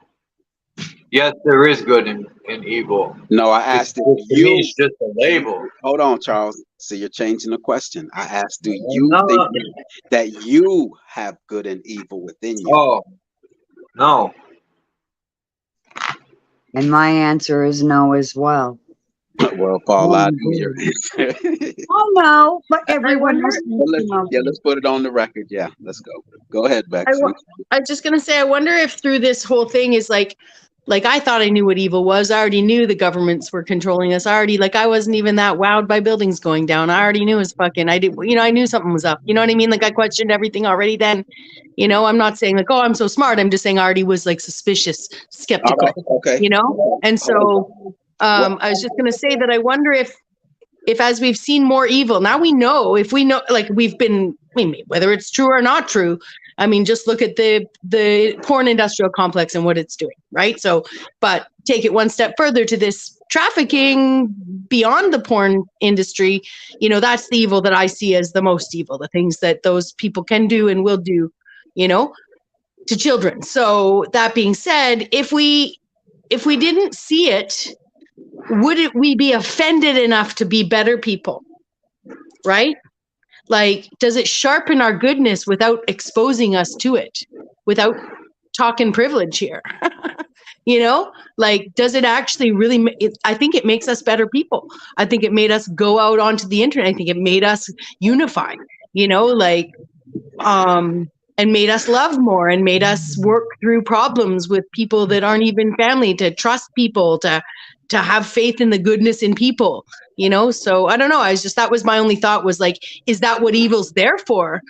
Yes, there is good and evil. No, I asked if To me, you. it's just a label. Hold on, Charles. See, you're changing the question. I asked, do you No. think that you have good and evil within you? Oh, no. And my answer is no as well. Well, Paul, I knew your answer. Oh no, but everyone wonder- else needs Well, to know. let's put it on the record. Yeah, let's go. Go ahead, Bex. I was just gonna say, I wonder if through this whole thing is like I thought I knew what evil was. I already knew the governments were controlling us. I wasn't even that wowed by buildings going down. I already knew it was fucking. I knew something was up. You know what I mean? Like I questioned everything already. Then, I'm not saying like, oh, I'm so smart. I'm just saying I already was like suspicious, skeptical. Okay. And so, I was just gonna say that I wonder if as we've seen more evil, now we know, if we know, like we've been, whether it's true or not true, just look at the porn industrial complex and what it's doing, right? So, but take it one step further to this trafficking beyond the porn industry, that's the evil that I see as the most evil, the things that those people can do and will do, to children. So that being said, if we didn't see it, wouldn't we be offended enough to be better people? Right? Like, does it sharpen our goodness without exposing us to it, without talking privilege here? Like, does it actually really, I think it makes us better people. I think it made us go out onto the internet. I think it made us unify, and made us love more and made us work through problems with people that aren't even family, to trust people, to have faith in the goodness in people, So I don't know. That was my only thought, was like, is that what evil's there for?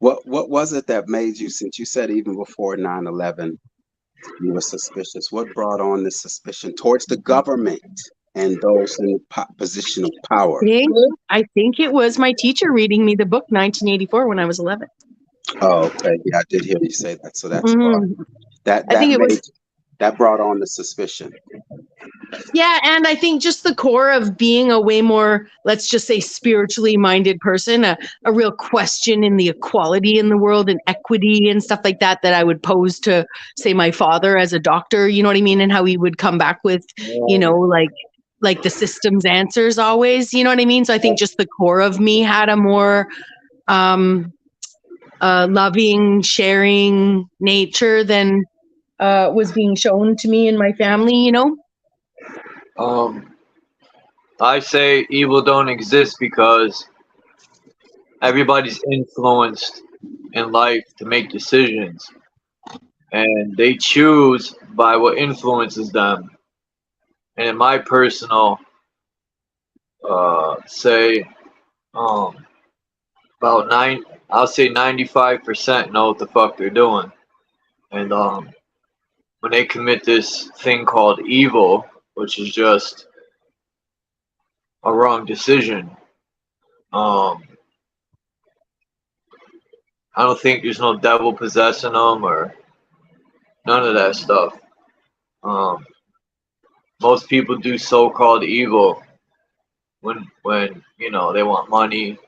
What was it that made you, since you said even before 9/11, you were suspicious? What brought on this suspicion towards the government and those in position of power? I think it was my teacher reading me the book 1984 when I was 11. Oh, okay. Yeah, I did hear you say that. So that's I think it was. That brought on the suspicion. Yeah, and I think just the core of being a way more, let's just say, spiritually minded person, a real question in the equality in the world and equity and stuff like that I would pose to, say, my father as a doctor, you know what I mean? And how he would come back with, like the system's answers always, you know what I mean? So I think just the core of me had a more loving, sharing nature than was being shown to me and my family, I say evil don't exist because everybody's influenced in life to make decisions, and they choose by what influences them. And in my personal say, I'll say 95% know what the fuck they're doing, and when they commit this thing called evil, which is just a wrong decision, I don't think there's no devil possessing them or none of that stuff. Most people do so-called evil when they want money,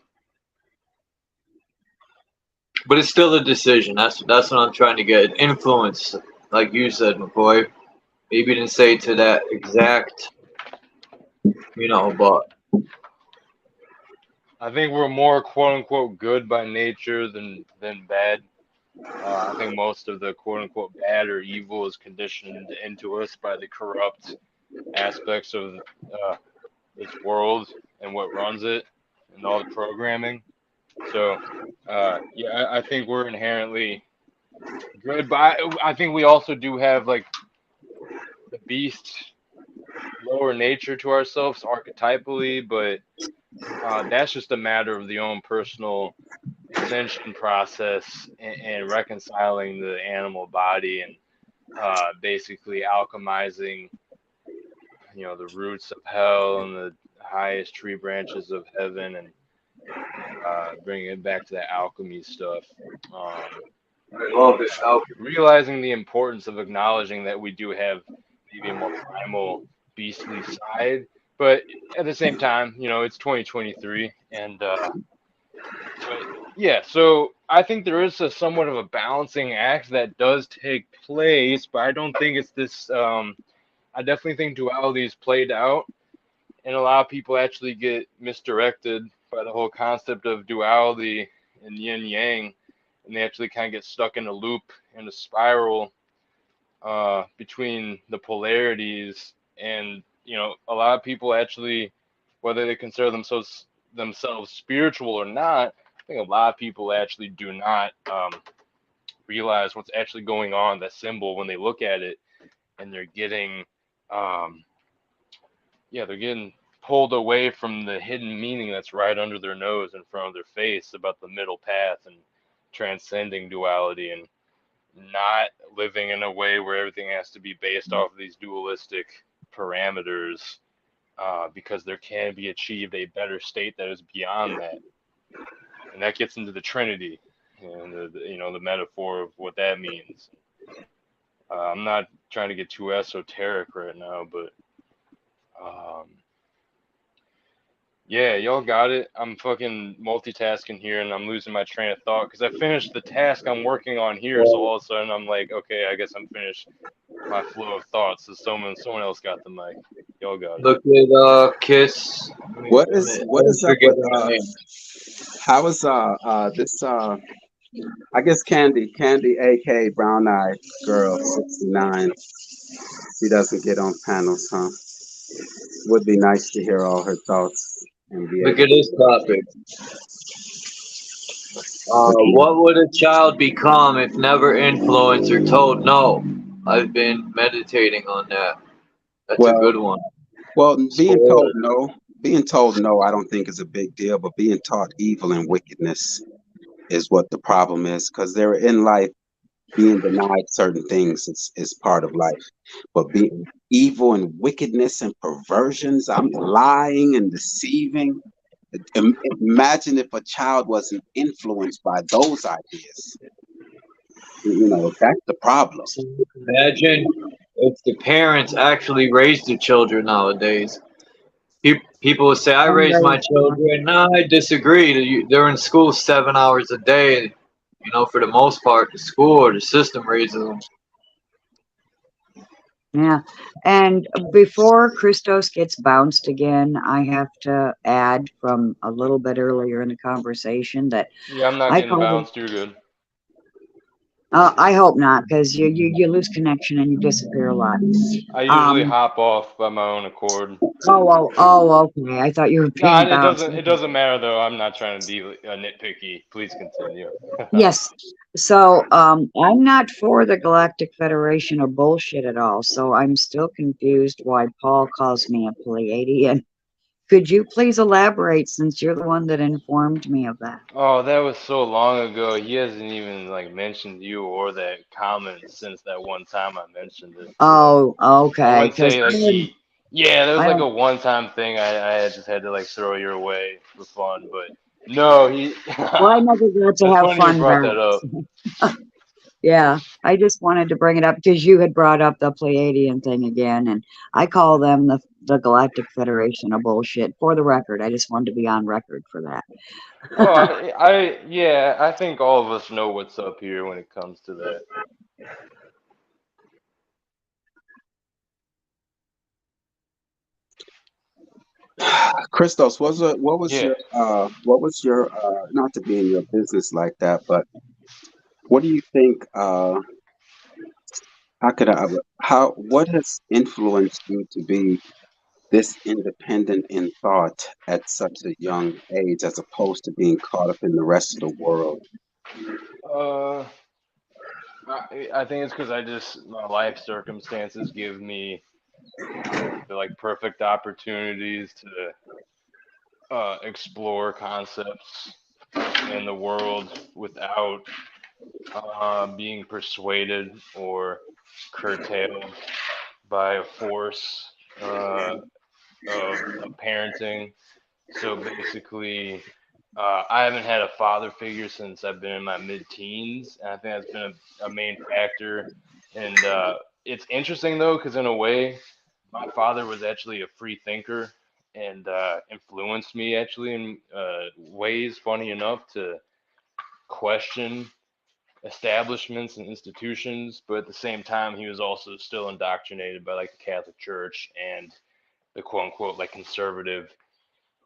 but it's still a decision. That's what I'm trying to get. Influence, like you said, McCoy. Maybe didn't say to that exact, but I think we're more quote unquote good by nature than bad. I think most of the quote unquote bad or evil is conditioned into us by the corrupt aspects of this world and what runs it and all the programming. So, I think we're inherently good, but I think we also do have like the beast lower nature to ourselves archetypally, but that's just a matter of the own personal ascension process and reconciling the animal body and basically alchemizing, the roots of hell and the highest tree branches of heaven and bringing it back to that alchemy stuff. I love it. Realizing the importance of acknowledging that we do have maybe a more primal, beastly side, but at the same time, it's 2023, and but Yeah, so I think there is a somewhat of a balancing act that does take place, but I don't think it's this. I definitely think duality is played out, and a lot of people actually get misdirected by the whole concept of duality and yin yang, and they actually kind of get stuck in a loop and a spiral between the polarities. And a lot of people actually, whether they consider themselves spiritual or not, I think a lot of people actually do not realize what's actually going on in that symbol when they look at it, and they're getting um, they're getting pulled away from the hidden meaning that's right under their nose in front of their face about the middle path and transcending duality, and not living in a way where everything has to be based off of these dualistic parameters, because there can be achieved a better state that is beyond that. And that gets into the Trinity and the metaphor of what that means. I'm not trying to get too esoteric right now, but yeah, y'all got it. I'm fucking multitasking here, and I'm losing my train of thought because I finished the task I'm working on here. So all of a sudden, I'm like, okay, I guess I'm finished my flow of thoughts. So someone else got the mic. Y'all got it. Look at Kiss. What is up Forget with her name. how is this I guess Candy, AK Brown Eyed Girl 69. She doesn't get on panels, huh? Would be nice to hear all her thoughts and be Look able at this topic. What would a child become if never influenced or told no? I've been meditating on that. That's a good one. well, So, being told no, I don't think is a big deal, but being taught evil and wickedness is what the problem is, because they're in life being denied certain things is part of life. But being evil and wickedness and perversions, I'm lying and deceiving. Imagine if a child wasn't influenced by those ideas. That's the problem. imagine if the parents actually raised the children nowadays. People would say, I raised my children. No, I disagree. They're in school 7 hours a day. For the most part, the school or the system raises them. Yeah. And before Christos gets bounced again, I have to add from a little bit earlier in the conversation that Yeah, I'm not I getting call bounced. You're good. I hope not, because you lose connection and you disappear a lot. I usually hop off by my own accord. Okay. I thought you were No, being it bounced. doesn't. It doesn't matter though. I'm not trying to be nitpicky. Please continue. Yes. So I'm not for the Galactic Federation or bullshit at all. So I'm still confused why Paul calls me a Pleiadian. Could you please elaborate, since you're the one that informed me of that? Oh, that was so long ago. He hasn't even mentioned you or that comment since that one time I mentioned it. Oh, I okay. wouldn't Because say he. Yeah, that was I like don't. a one-time thing. I just had to throw your way for fun, but no, he. Well, I never got to That's have funny you fun brought back. that up. Yeah, I just wanted to bring it up because you had brought up the Pleiadian thing again, and I call them the Galactic Federation of bullshit. For the record, I just wanted to be on record for that. Oh, I think all of us know what's up here when it comes to that. Christos, what was Yeah. your not to be in your business like that, but what do you think what has influenced you to be this independent in thought at such a young age, as opposed to being caught up in the rest of the world? Uh, I think it's because my life circumstances give me the perfect opportunities to explore concepts in the world without being persuaded or curtailed by a force of parenting. So basically, I haven't had a father figure since I've been in my mid-teens, and I think that's been a main factor. And it's interesting though, because in a way, my father was actually a free thinker and influenced me actually in ways, funny enough, to question establishments and institutions, but at the same time, he was also still indoctrinated by like the Catholic Church and the quote unquote like conservative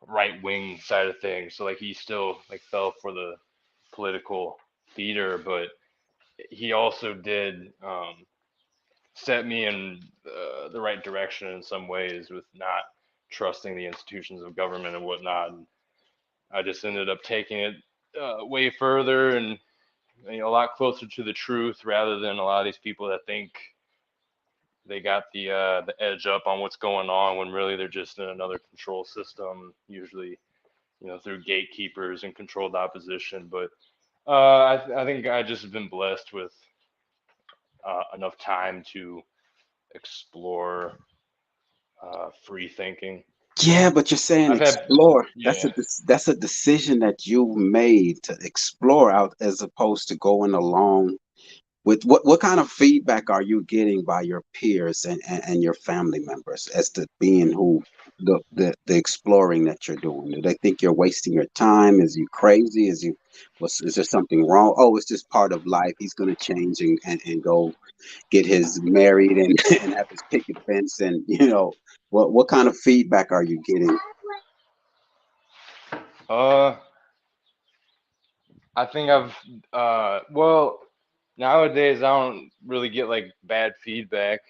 right wing side of things. So like he still like fell for the political theater, but he also did set me in the right direction in some ways with not trusting the institutions of government and whatnot. And I just ended up taking it way further and a lot closer to the truth rather than a lot of these people that think they got the edge up on what's going on when really they're just in another control system, usually through gatekeepers and controlled opposition. But I think I just have been blessed with enough time to explore free thinking. Yeah, but you're saying I've had explore. yeah. That's a decision that you made to explore out as opposed to going along with what kind of feedback are you getting by your peers and your family members as to being who the exploring that you're doing? Do they think you're wasting your time? Is you crazy? Is there something wrong? Oh, it's just part of life. He's gonna change and go get his married and, and have his picket fence and what kind of feedback are you getting? I think I've well, nowadays I don't really get like bad feedback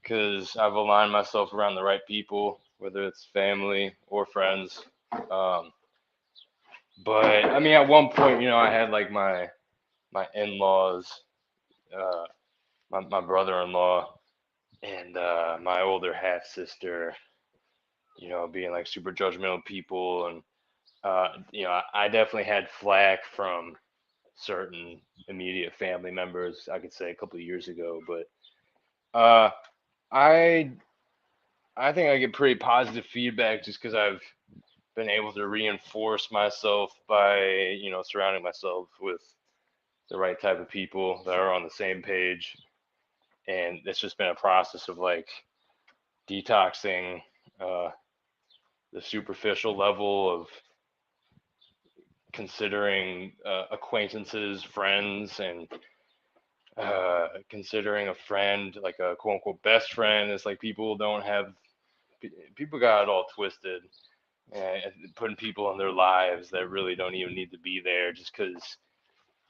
because I've aligned myself around the right people, whether it's family or friends. Um, but I mean, at one point, I had like my in-laws, uh, my brother-in-law, and my older half sister, being like super judgmental people, and I definitely had flack from certain immediate family members, I could say a couple of years ago, but uh, I I think I get pretty positive feedback just because I've been able to reinforce myself by surrounding myself with the right type of people that are on the same page, and it's just been a process of like detoxing uh, the superficial level of considering acquaintances, friends, and considering a friend like a quote unquote best friend. It's like people got it all twisted and putting people in their lives that really don't even need to be there just because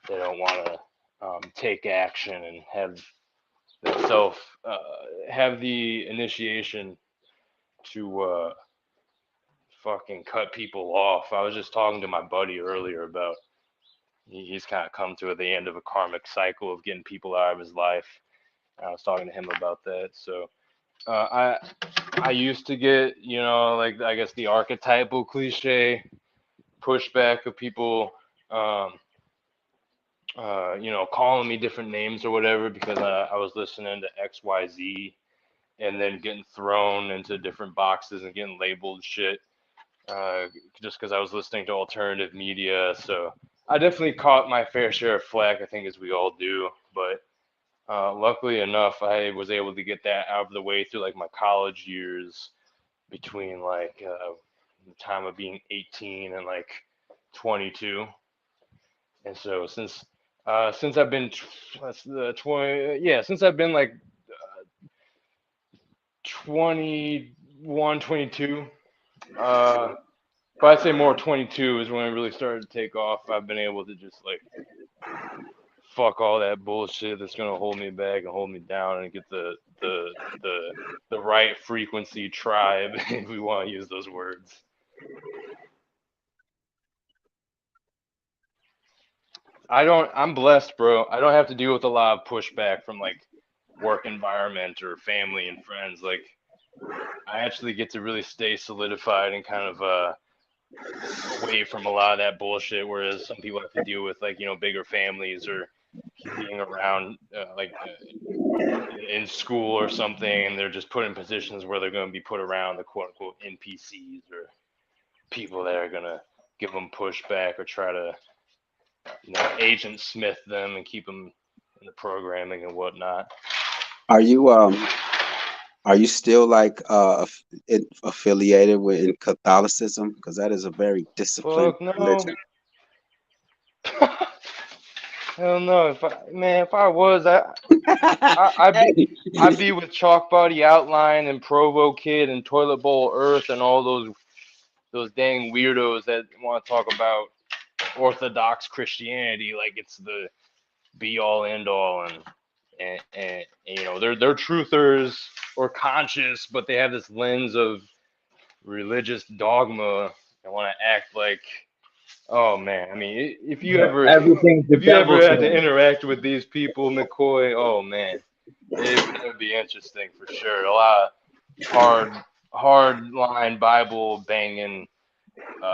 they don't want to take action and have themselves have the initiation to fucking cut people off. I was just talking to my buddy earlier about he's kind of come to the end of a karmic cycle of getting people out of his life. I was talking to him about that. So I used to get like I guess the archetypal cliche pushback of people calling me different names or whatever because I was listening to XYZ and then getting thrown into different boxes and getting labeled shit just because I was listening to alternative media. So I definitely caught my fair share of flack, I think, as we all do. But luckily enough, I was able to get that out of the way through like my college years between like the time of being 18 and like 22. And so since I've been 20 since I've been like 21, 22, but I'd say more 22 is when it really started to take off. I've been able to just like fuck all that bullshit that's gonna hold me back and hold me down and get the right frequency tribe if we want to use those words. I'm blessed, bro. I don't have to deal with a lot of pushback from like work environment or family and friends. Like I actually get to really stay solidified and kind of away from a lot of that bullshit, whereas some people have to deal with like bigger families or being around in school or something, and they're just put in positions where they're going to be put around the quote unquote NPCs or people that are going to give them pushback or try to Agent Smith them and keep them in the programming and whatnot. Are you still like affiliated with Catholicism? Because that is a very disciplined Fuck no. religion. Hell no. If I was, I'd be with Chalk Body Outline and Provo Kid and Toilet Bowl Earth and all those dang weirdos that want to talk about Orthodox Christianity like it's the be all end all, and you know they're truthers or conscious, but they have this lens of religious dogma and want to act like, oh man, I mean, Everything's the if you ever devil's had to thing. interact with these people, McCoy, oh man, it would be interesting for sure. A lot of hard line Bible banging.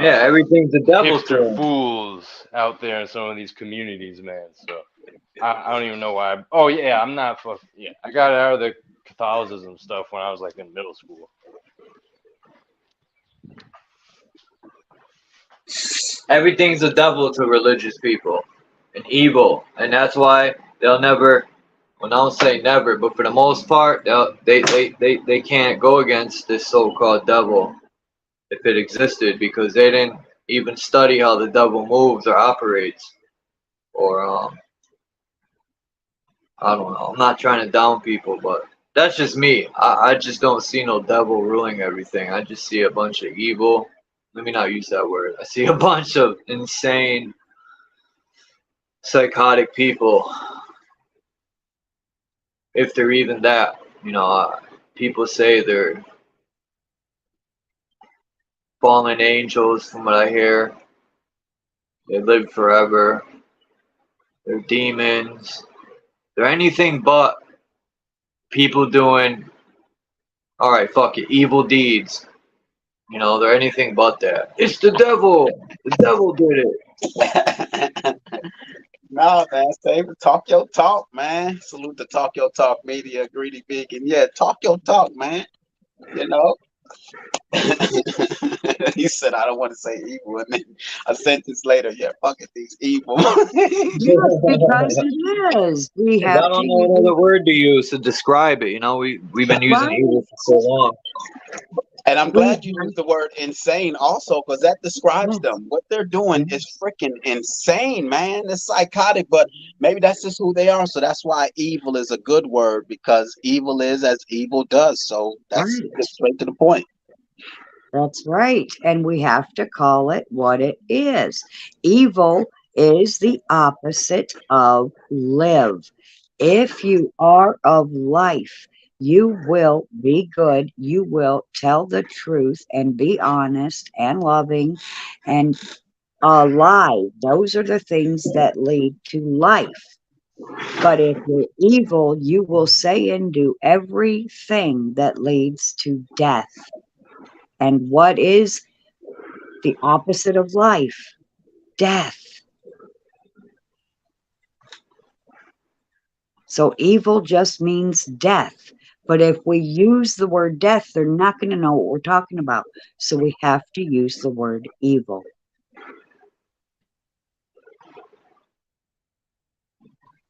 Yeah, everything's the devil's Hipster thing. fools out there in some of these communities, man. So I don't even know why. Oh yeah, I'm not fuck. Yeah, I got out of the Catholicism stuff when I was like in middle school. Everything's the devil to religious people and evil, and that's why they'll never. Well, I don't say never, but for the most part, they can't go against this so-called devil if it existed because they didn't even study how the devil moves or operates. Or I don't know. I'm not trying to down people, but that's just me. I just don't see no devil ruling everything. I just see a bunch of evil. Let me not use that word. I see a bunch of insane, psychotic people. If they're even that, you know, people say they're fallen angels, from what I hear. They live forever. They're demons. They're anything but people doing, all right, fuck it, evil deeds. You know, they're anything but that. It's the devil. The devil did it. No, man, save it. Talk your talk, man. Salute the Talk Your Talk media, Greedy Big, and yeah, talk your talk, man. You know. He said, "I don't want to say evil," and then a sentence later, yeah, fuck it, these evil. Yes, because it is. We 'Cause I have don't to know use another word to use to describe it. You know, we've been using right. evil for so long. And I'm We glad you used the word insane also, because that describes have, them. What they're doing is freaking insane, man. It's psychotic, but maybe that's just who they are. So that's why evil is a good word, because evil is as evil does. So that's right. straight to the point. That's right. And we have to call it what it is. Evil is the opposite of live. If you are of life, you will be good. You will tell the truth and be honest and loving and alive. Those are the things that lead to life. But if you're evil, you will say and do everything that leads to death. And what is the opposite of life? Death. So evil just means death. But if we use the word death, they're not going to know what we're talking about. So we have to use the word evil.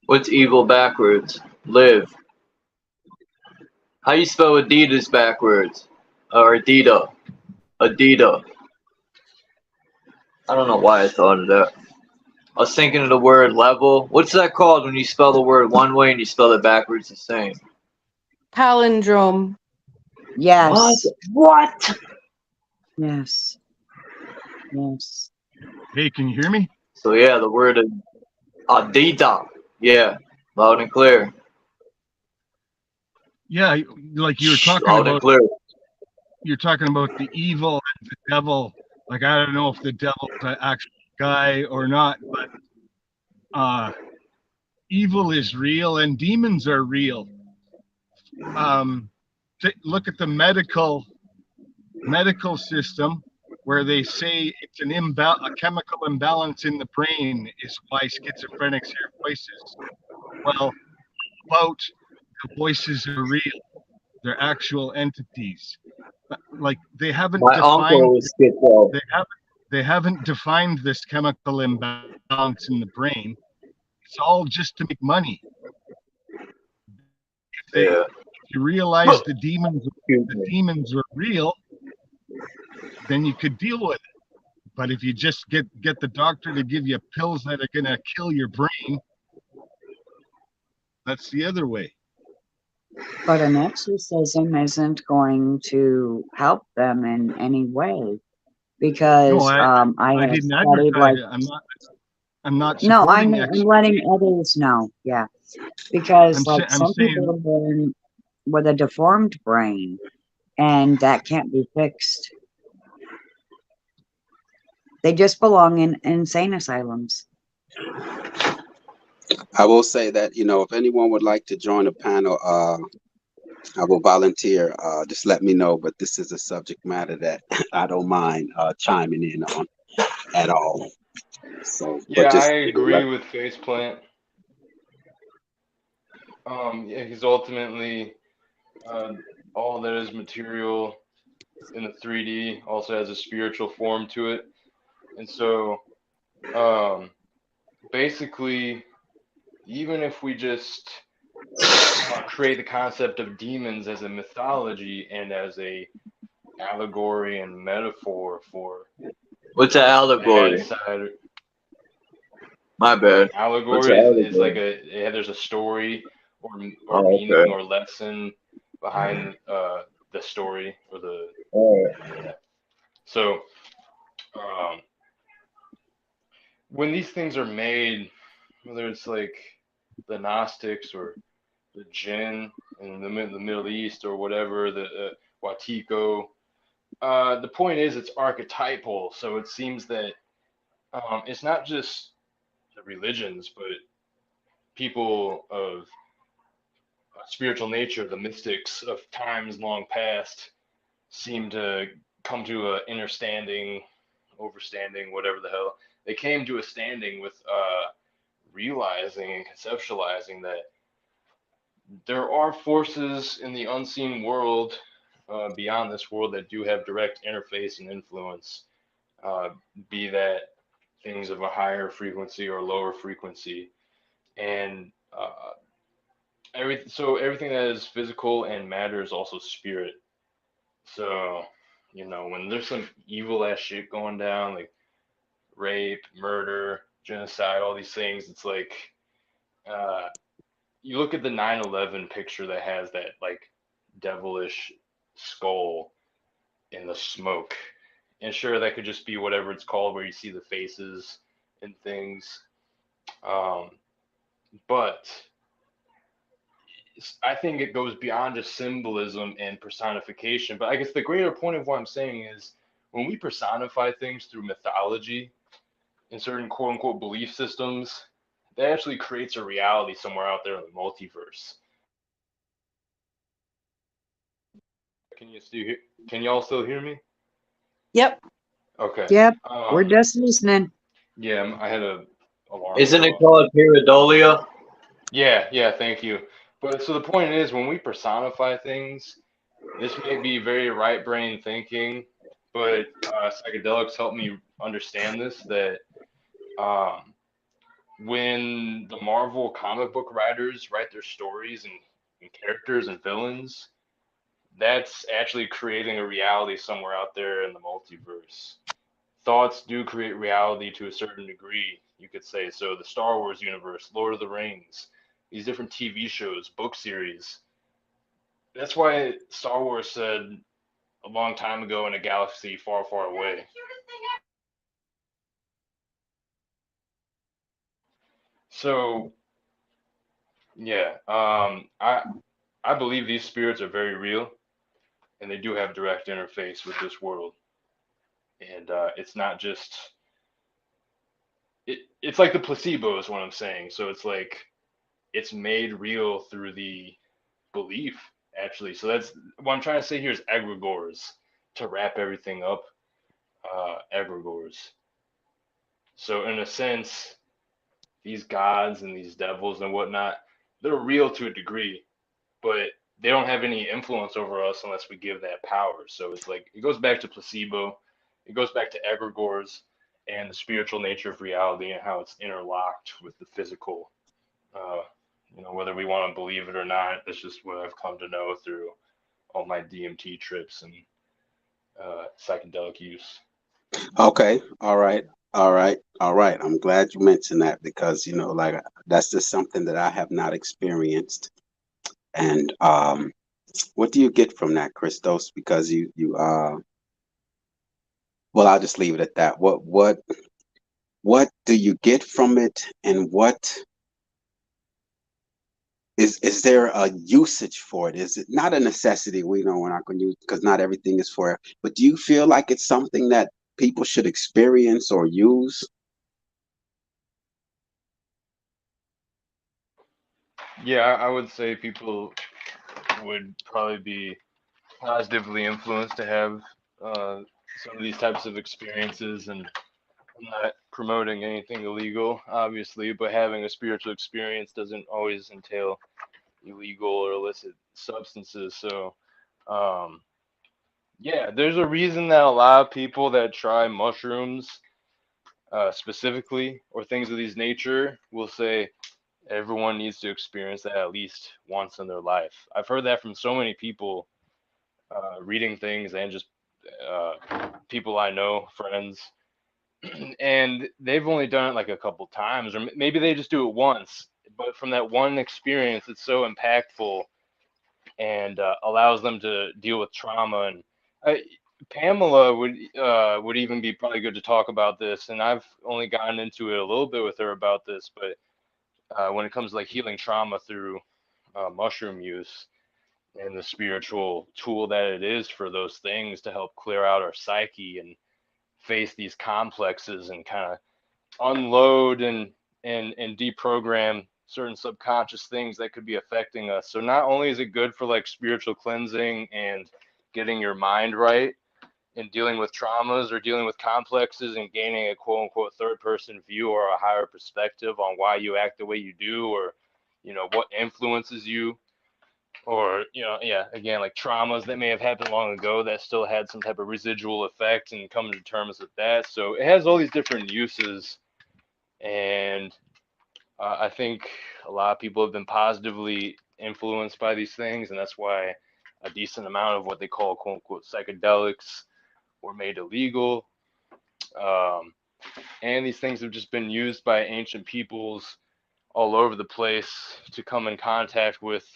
What's evil backwards? Live. How you spell Adidas backwards? Or Adida? Adida. I don't know why I thought of that. I was thinking of the word level. What's that called when you spell the word one way and you spell it backwards the same? Palindrome. Yes. What? Yes. Yes. Hey, can you hear me? So yeah, the word Adida. Yeah, loud and clear. Yeah, like you were talking Loud and about. clear. You're talking about the evil and the devil. Like I don't know if the devil's an actual guy or not, but evil is real and demons are real. Look at the medical system where they say it's a chemical imbalance in the brain is why schizophrenics hear voices. Well, about the voices are real. They're actual entities. Like they haven't My defined. uncle was schizo. They haven't defined this chemical imbalance in the brain. It's all just to make money. If you realize the demons are real, then you could deal with it. But if you just get the doctor to give you pills that are gonna kill your brain, That's the other way. But an exorcism isn't going to help them in any way No, because I I have didn't studied advertise like it. I'm not no, supporting I'm letting others know, yeah, because like I'm some people saying are born with a deformed brain, and that can't be fixed. They just belong in insane asylums. I will say that, if anyone would like to join a panel, I will volunteer. Just let me know. But this is a subject matter that I don't mind chiming in on at all. So, but Yeah, I just agree with Faceplant. Yeah, he's ultimately all that is material in the 3D also has a spiritual form to it, and so basically, even if we just create the concept of demons as a mythology and as a allegory and metaphor for What's an the allegory? bad side. My bad. What's Allegory an is like allegory? there's a story or Oh, meaning okay. or lesson behind the story or the Oh. yeah. So when these things are made, whether it's like the Gnostics or the Jinn in the Middle East or whatever, the Watiko, the point is it's archetypal. So it seems that it's not just the religions, but people of spiritual nature, the mystics of times long past, seem to come to a understanding, overstanding, whatever the hell. They came to a standing with realizing and conceptualizing that there are forces in the unseen world beyond this world that do have direct interface and influence, be that things of a higher frequency or lower frequency. And so everything that is physical and matter is also spirit. So, when there's some evil ass shit going down, like rape, murder, genocide, all these things, it's like uh, you look at the 9/11 picture that has that like devilish skull in the smoke. And sure, that could just be whatever it's called, where you see the faces and things. Um, but I think it goes beyond just symbolism and personification. But I guess the greater point of what I'm saying is when we personify things through mythology and certain quote unquote belief systems, that actually creates a reality somewhere out there in the multiverse. Can you still hear? Can y'all still hear me? Yep. Okay. Yep, we're just listening. Yeah, I had a alarm Isn't go it off. called pareidolia? Yeah, thank you. But so the point is, when we personify things, this may be very right brain thinking, but psychedelics help me understand this that um, when the Marvel comic book writers write their stories and characters and villains, that's actually creating a reality somewhere out there in the multiverse. Thoughts do create reality to a certain degree, you could say. So the Star Wars universe, Lord of the Rings, these different TV shows, book series. That's why Star Wars said a long time ago in a galaxy far, far away. So yeah, I believe these spirits are very real, and they do have direct interface with this world. And it's not just it's like the placebo is what I'm saying. So it's like it's made real through the belief actually. So that's what I'm trying to say here is egregores to wrap everything up. Egregores. So in a sense, these gods and these devils and whatnot, they're real to a degree, but they don't have any influence over us unless we give that power. So it's like it goes back to placebo, it goes back to egregores and the spiritual nature of reality and how it's interlocked with the physical. Uh, whether we want to believe it or not, that's just what I've come to know through all my DMT trips and psychedelic use. okay, all right. All right, all right. I'm glad you mentioned that because like that's just something that I have not experienced. And what do you get from that, Christos? Because well, I'll just leave it at that. What do you get from it, and what is there a usage for it? Is it not a necessity? We know we're not going to use because not everything is for it. But do you feel like it's something that people should experience or use? Yeah, I would say people would probably be positively influenced to have uh, some of these types of experiences. And I'm not promoting anything illegal, obviously, but having a spiritual experience doesn't always entail illegal or illicit substances. So, um, yeah, there's a reason that a lot of people that try mushrooms specifically or things of these nature will say everyone needs to experience that at least once in their life. I've heard that from so many people reading things and just people I know, friends, and they've only done it like a couple times, or maybe they just do it once. But from that one experience, it's so impactful and allows them to deal with trauma. And I, Pamela would even be probably good to talk about this. And I've only gotten into it a little bit with her about this, but when it comes to like healing trauma through mushroom use and the spiritual tool that it is for those things to help clear out our psyche and face these complexes and kind of unload and deprogram certain subconscious things that could be affecting us. So not only is it good for like spiritual cleansing and getting your mind right and dealing with traumas or dealing with complexes and gaining a quote unquote third person view or a higher perspective on why you act the way you do, or what influences you, or yeah, again, like traumas that may have happened long ago that still had some type of residual effect, and coming to terms with that. So it has all these different uses. And I think a lot of people have been positively influenced by these things, and that's why a decent amount of what they call quote unquote psychedelics were made illegal. Um, and these things have just been used by ancient peoples all over the place to come in contact with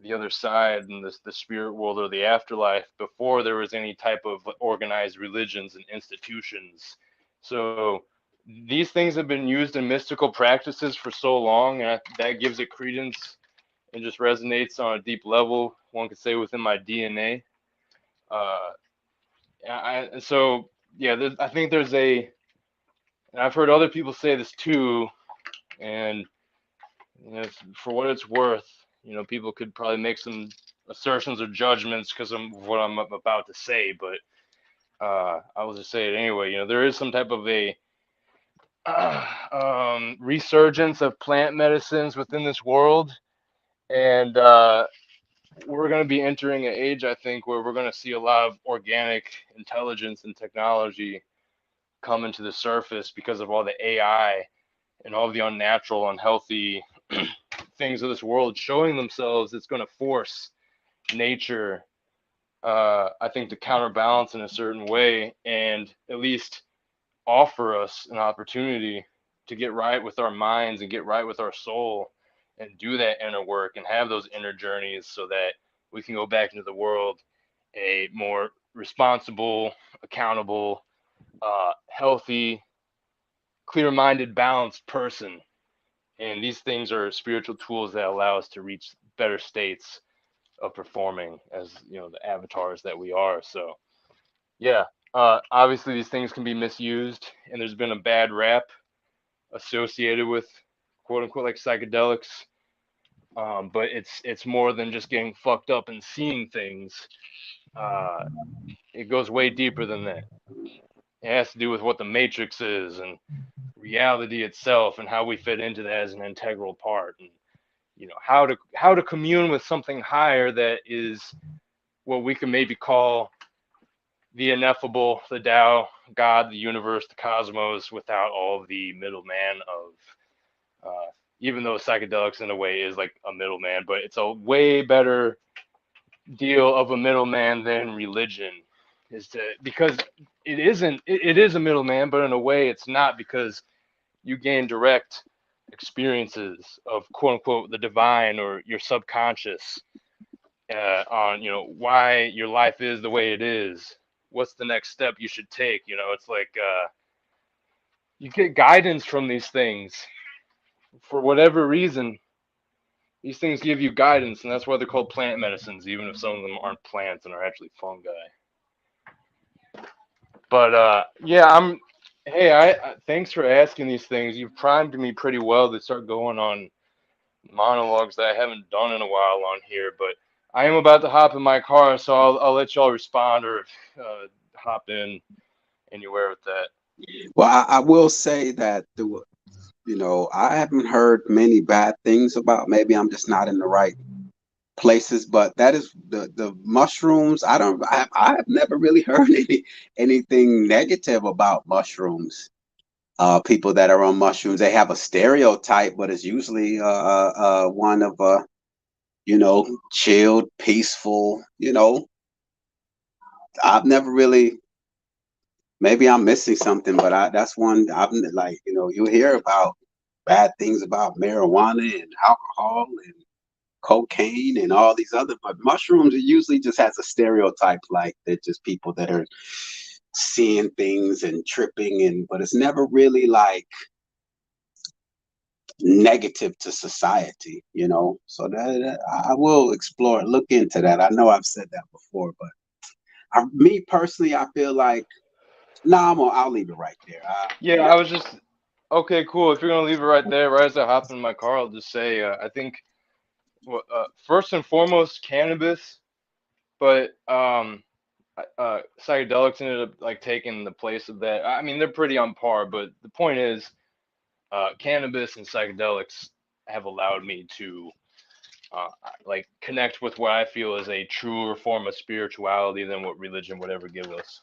the other side and the spirit world or the afterlife before there was any type of organized religions and institutions. So these things have been used in mystical practices for so long, and that gives it credence and just resonates on a deep level. One could say within my DNA. Uh, so yeah, I think there's and I've heard other people say this too, and for what it's worth, people could probably make some assertions or judgments because of what I'm about to say, but I will just say it anyway. There is some type of a resurgence of plant medicines within this world, and we're going to be entering an age, I think, where we're going to see a lot of organic intelligence and technology coming to the surface because of all the AI and all the unnatural, unhealthy things of this world showing themselves. It's going to force nature, I think, to counterbalance in a certain way and at least offer us an opportunity to get right with our minds and get right with our soul and do that inner work and have those inner journeys so that we can go back into the world a more responsible, accountable, healthy, clear-minded, balanced person. And these things are spiritual tools that allow us to reach better states of performing as the avatars that we are. So yeah, obviously these things can be misused, and there's been a bad rap associated with quote unquote like psychedelics. But it's more than just getting fucked up and seeing things. It goes way deeper than that. It has to do with what the matrix is and reality itself and how we fit into that as an integral part, and how to commune with something higher that is what we can maybe call the ineffable, the Tao, God, the universe, the cosmos, without all of the middleman of, even though psychedelics in a way is like a middleman, but it's a way better deal of a middleman than religion. because it isn't. It is a middleman, but in a way, it's not, because you gain direct experiences of quote unquote the divine or your subconscious on why your life is the way it is. What's the next step you should take? It's like you get guidance from these things for whatever reason. These things give you guidance, and that's why they're called plant medicines, even if some of them aren't plants and are actually fungi. But yeah, hey, thanks for asking these things. You've primed me pretty well to start going on monologues that I haven't done in a while on here. But I am about to hop in my car, so I'll let y'all respond or hop in anywhere with that. Well, I will say that I haven't heard many bad things about. Maybe I'm just not in the right places, but that is the mushrooms. I have never really heard anything negative about mushrooms. People that are on mushrooms, they have a stereotype, but it's usually one of chilled, peaceful. I've never really. Maybe I'm missing something, but that's one I've like. You hear about bad things about marijuana and alcohol and cocaine and all these other, but mushrooms, it usually just has a stereotype, like they're just people that are seeing things and tripping, but it's never really like negative to society, so that I will look into that. I know I've said that before, but me personally, I feel like I'll leave it right there. Yeah, I was just okay, cool. If you're gonna leave it right there, right as I hop in my car, I'll just say I think first and foremost cannabis, but psychedelics ended up like taking the place of that. I mean, they're pretty on par, but the point is, cannabis and psychedelics have allowed me to like connect with what I feel is a truer form of spirituality than what religion would ever give us.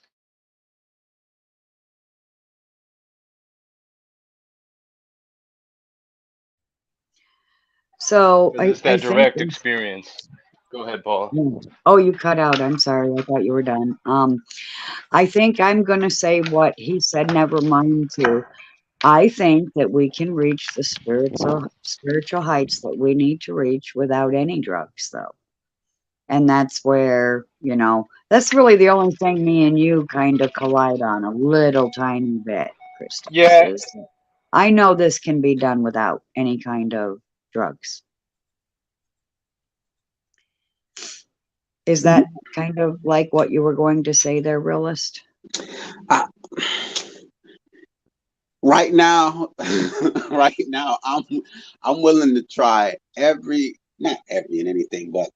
So Because it's I that think. direct experience. Go ahead, Paul. Oh, you cut out. I'm sorry. I thought you were done. I think I'm going to say what he said, never mind to. I think that we can reach the spiritual heights that we need to reach without any drugs, though. And that's where, that's really the only thing me and you kind of collide on a little tiny bit, Crystal. Yeah. I know this can be done without any kind of drugs. Is that kind of like what you were going to say there, Realist? Right now, I'm willing to try not every and anything, but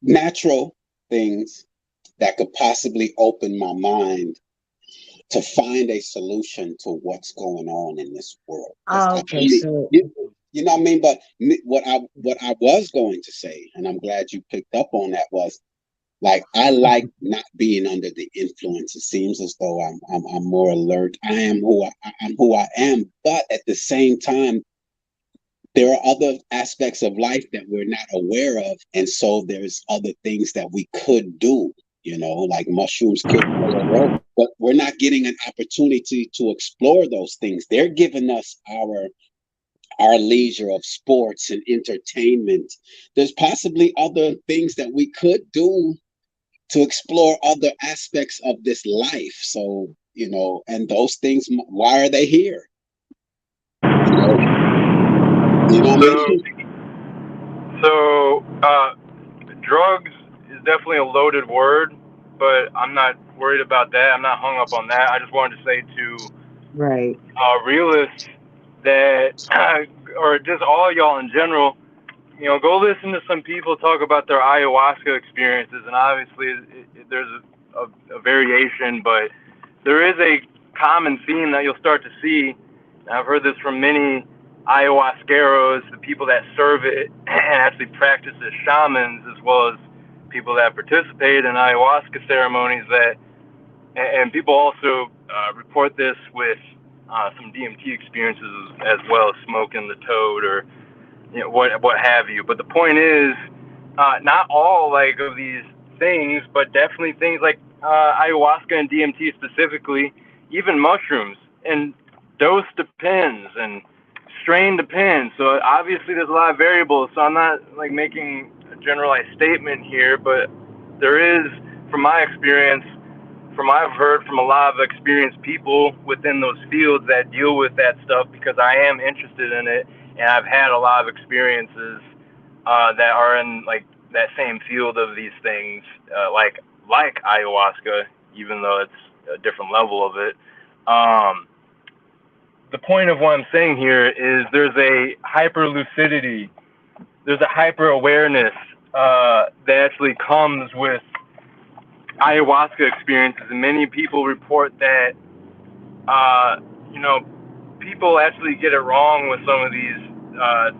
natural things that could possibly open my mind to find a solution to what's going on in this world. Okay, so you know what I mean? But what I was going to say, and I'm glad you picked up on that, was like I like not being under the influence. It seems as though I'm more alert. I'm who I am, but at the same time, there are other aspects of life that we're not aware of, and so there's other things that we could do. Like mushrooms could play a role, but we're not getting an opportunity to explore those things. They're giving us our leisure of sports and entertainment. There's possibly other things that we could do to explore other aspects of this life. So, and those things, why are they here? So, drugs is definitely a loaded word, but I'm not worried about that. I'm not hung up on that. I just wanted to say to realists that, or just all y'all in general, go listen to some people talk about their ayahuasca experiences, and obviously there's a variation, but there is a common theme that you'll start to see. I've heard this from many ayahuasqueros, the people that serve it and actually practice as shamans, as well as people that participate in ayahuasca ceremonies, and people also report this with some DMT experiences as well, as smoking the toad or what have you. But the point is, not all of these things, but definitely things like ayahuasca and DMT specifically, even mushrooms, and dose depends and strain depends. So obviously there's a lot of variables. So I'm not like making a generalized statement here, but there is, from my experience, from what I've heard from a lot of experienced people within those fields that deal with that stuff, because I am interested in it, and I've had a lot of experiences that are in like that same field of these things, like ayahuasca, even though it's a different level of it. The point of what I'm saying here is there's a hyper lucidity, there's a hyper awareness that actually comes with ayahuasca experiences, and many people report that you know, people actually get it wrong with some of these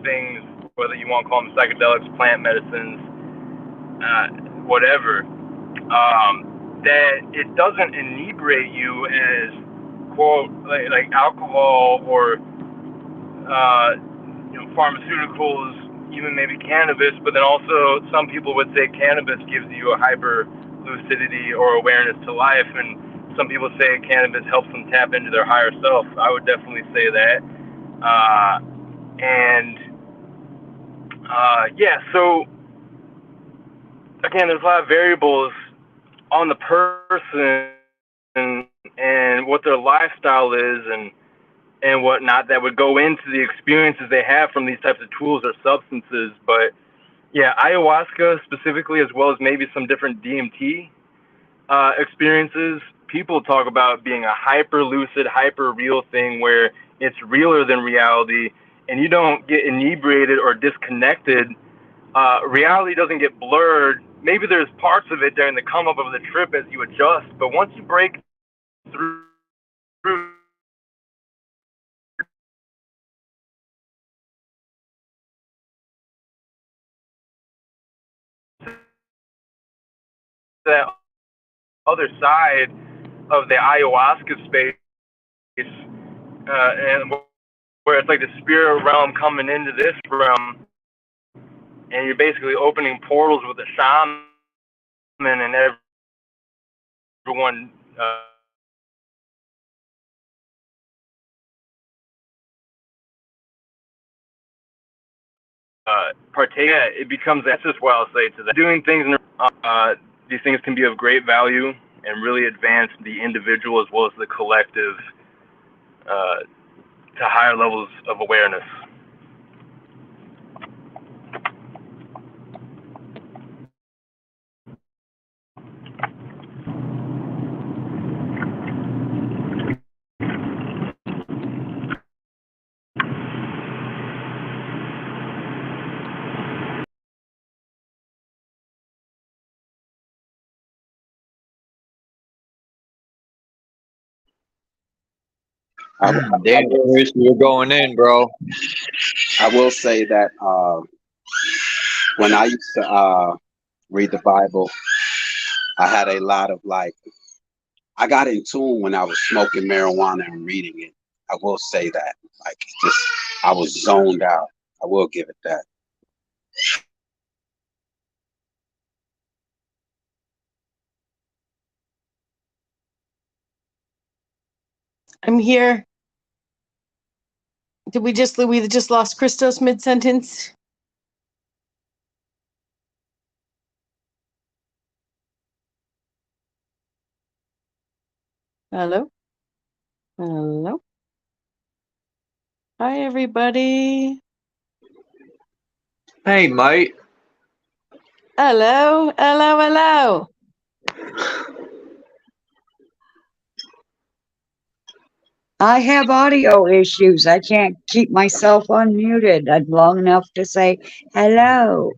things, whether you want to call them psychedelics, plant medicines, whatever, that it doesn't inebriate you as, quote, like alcohol or you know, pharmaceuticals, even maybe cannabis. But then also some people would say cannabis gives you a hyper lucidity or awareness to life, and some people say cannabis helps them tap into their higher self. I would definitely say that. Yeah, so again, there's a lot of variables on the person and what their lifestyle is and whatnot that would go into the experiences they have from these types of tools or substances. But yeah, ayahuasca specifically, as well as maybe some different DMT experiences, people talk about being a hyper lucid, hyper real thing where it's realer than reality, and you don't get inebriated or disconnected. Reality doesn't get blurred. Maybe there's parts of it during the come up of the trip as you adjust, but once you break through that other side of the ayahuasca space, and where it's like the spirit realm coming into this realm, and you're basically opening portals with the shaman and everyone partake. Yeah, it becomes, that's just what I'll say to that. Doing things, these things can be of great value and really advance the individual as well as the collective to higher levels of awareness. Damn, Chris, you're going in, bro. I will say that when I used to read the Bible, I had a lot of I got in tune when I was smoking marijuana and reading it. I will say that. I was zoned out. I will give it that. I'm here. Did we just lost Christos mid-sentence? Hello? Hello? Hi, everybody. Hey, mate. Hello, hello, hello. I have audio issues. I can't keep myself unmuted long enough to say hello.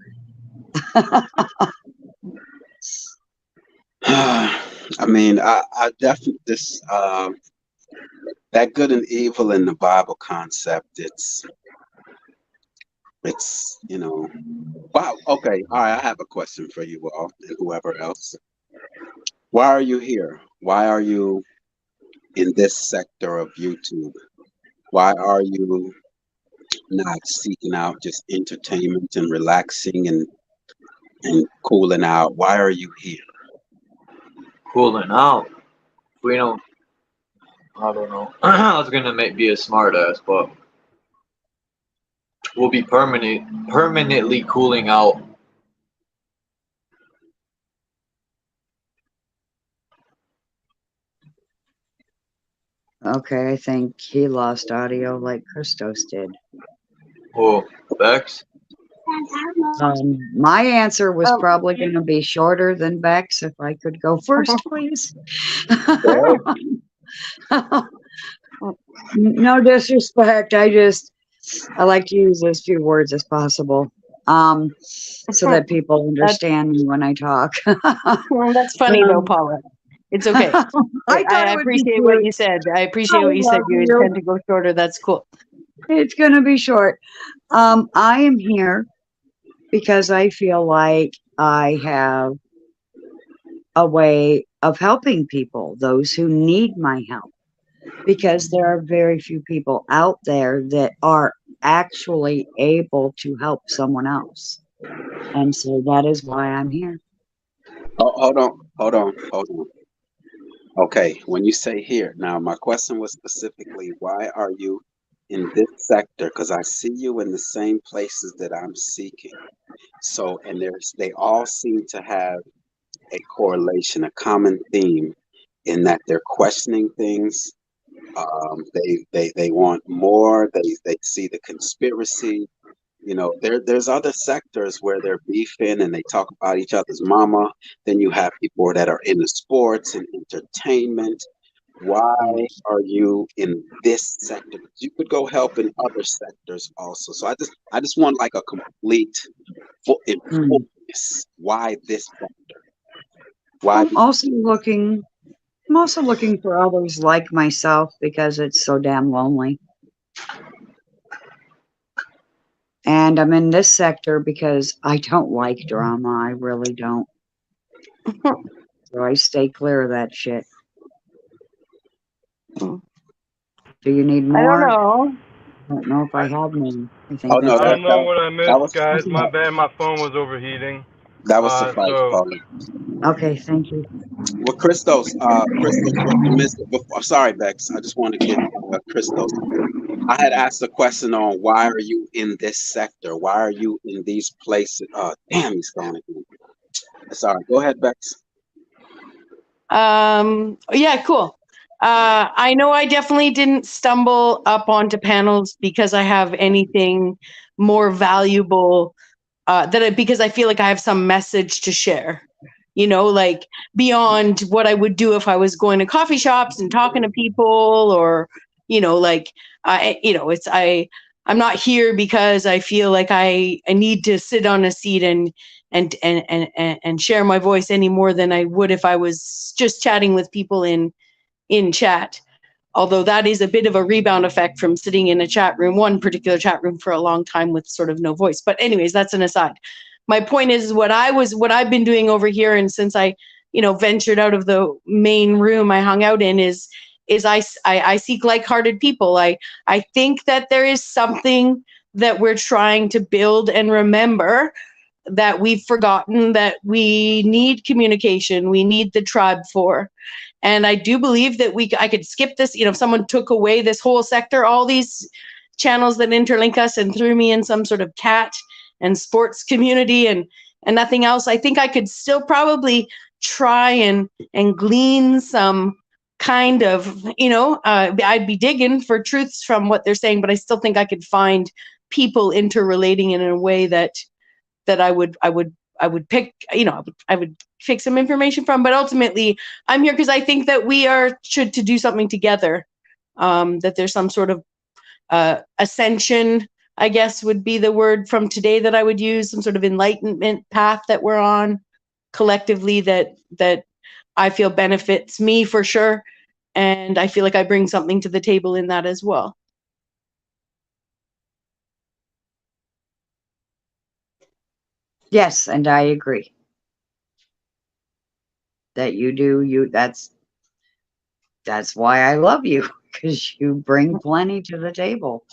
I mean, I definitely that good and evil in the Bible concept. It's wow. Okay, all right. I have a question for you all and whoever else. Why are you here? Why are you in this sector of YouTube? Why are you not seeking out just entertainment and relaxing and cooling out? Why are you here? cooling out. We don't. I don't know. I was gonna be a smartass, but we'll be permanently cooling out. Okay, I think he lost audio like Christos did. Oh, Bex? My answer was probably going to be shorter than Bex. If I could go first, please. No disrespect. I like to use as few words as possible, so that people understand me when I talk. Well, that's funny though, Paula. It's okay. I appreciate what you said. I appreciate what you said. You intend to go shorter. That's cool. It's going to be short. I am here because I feel like I have a way of helping people, those who need my help, because there are very few people out there that are actually able to help someone else. And so that is why I'm here. Oh, hold on. Okay, when you say here, now my question was specifically, why are you in this sector? Because I see you in the same places that I'm seeking. So, and they all seem to have a correlation, a common theme, in that they're questioning things. They want more. They see the conspiracy. You know, there's other sectors where they're beefing and they talk about each other's mama. Then you have people that are into sports and entertainment. Why are you in this sector? You could go help in other sectors also. So I just want like a complete fullness. Why this sector? Why? I'm also looking for others like myself because it's so damn lonely. And I'm in this sector because I don't like drama. I really don't. So I stay clear of that shit. Do you need more? I don't know. I don't know if I have any. I think Oh no, I don't know what I that was missed, guys. My bad. My phone was overheating. that was suffice, So Paulie. Okay, thank you. Well, Christos, what you missed before. Sorry, Bex. I just want to get Christos. I had asked a question on why are you in this sector? Why are you in these places? Damn, he's gone again. Sorry. Go ahead, Bex. Yeah, cool. I know I definitely didn't stumble up onto panels because I have anything more valuable because I feel like I have some message to share. You know, like beyond what I would do if I was going to coffee shops and talking to people, or like I'm not here because I feel like I need to sit on a seat and share my voice any more than I would if I was just chatting with people in chat. Although that is a bit of a rebound effect from sitting in a chat room, one particular chat room for a long time with sort of no voice. But anyways, that's an aside. My point is what I've been doing over here, and since I ventured out of the main room I hung out in, is I seek like-hearted people. I think that there is something that we're trying to build and remember, that we've forgotten, that we need communication, we need the tribe for. And I do believe that I could skip this, if someone took away this whole sector, all these channels that interlink us, and threw me in some sort of cat and sports community and nothing else, I think I could still probably try and glean some kind of, I'd be digging for truths from what they're saying, but I still think I could find people interrelating in a way that I would pick, I would pick some information from. But ultimately, I'm here because I think that we should to do something together. That there's some sort of ascension, I guess would be the word from today that I would use, some sort of enlightenment path that we're on collectively that I feel benefits me for sure. And I feel like I bring something to the table in that as well. Yes, and I agree that you do. That's why I love you, because you bring plenty to the table.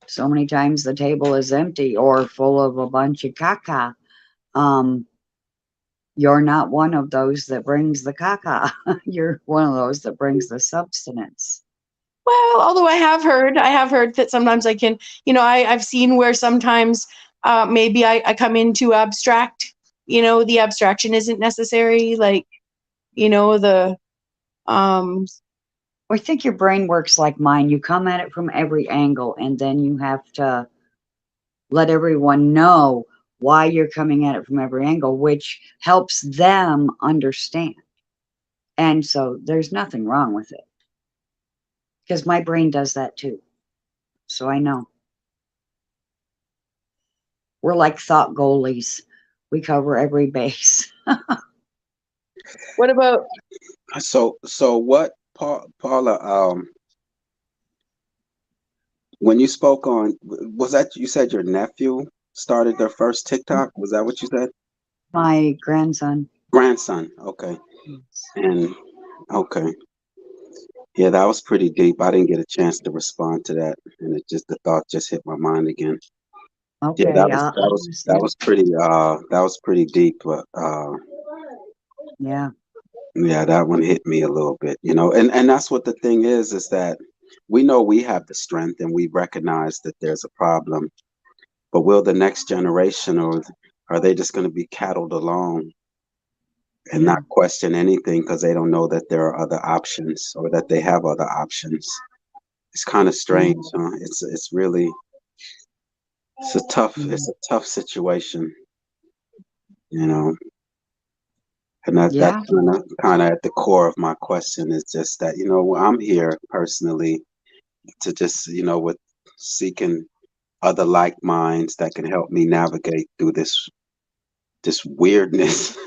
So many times the table is empty or full of a bunch of caca. You're not one of those that brings the caca. You're one of those that brings the substance. Well, although I have heard that sometimes I can, I've seen where sometimes maybe I come into abstract, the abstraction isn't necessary. Like, the, I think your brain works like mine. You come at it from every angle, and then you have to let everyone know why you're coming at it from every angle, which helps them understand. And so there's nothing wrong with it, because my brain does that too. So I know. We're like thought goalies. We cover every base. What about? So what, Paula? When you spoke on, was that you said your nephew started their first TikTok? Was that what you said? My grandson. Grandson. Okay. And okay. Yeah, that was pretty deep. I didn't get a chance to respond to that, and the thought just hit my mind again. Okay. Yeah, that was pretty deep, but yeah. Yeah, that one hit me a little bit, and that's what the thing is that we know we have the strength and we recognize that there's a problem, but will the next generation, or are they just going to be cattled along and not question anything because they don't know that there are other options or that they have other options? It's kind of strange, huh? It's really it's a tough situation, and that's kind of at the core of my question is just that I'm here personally to just with seeking other like minds that can help me navigate through this weirdness.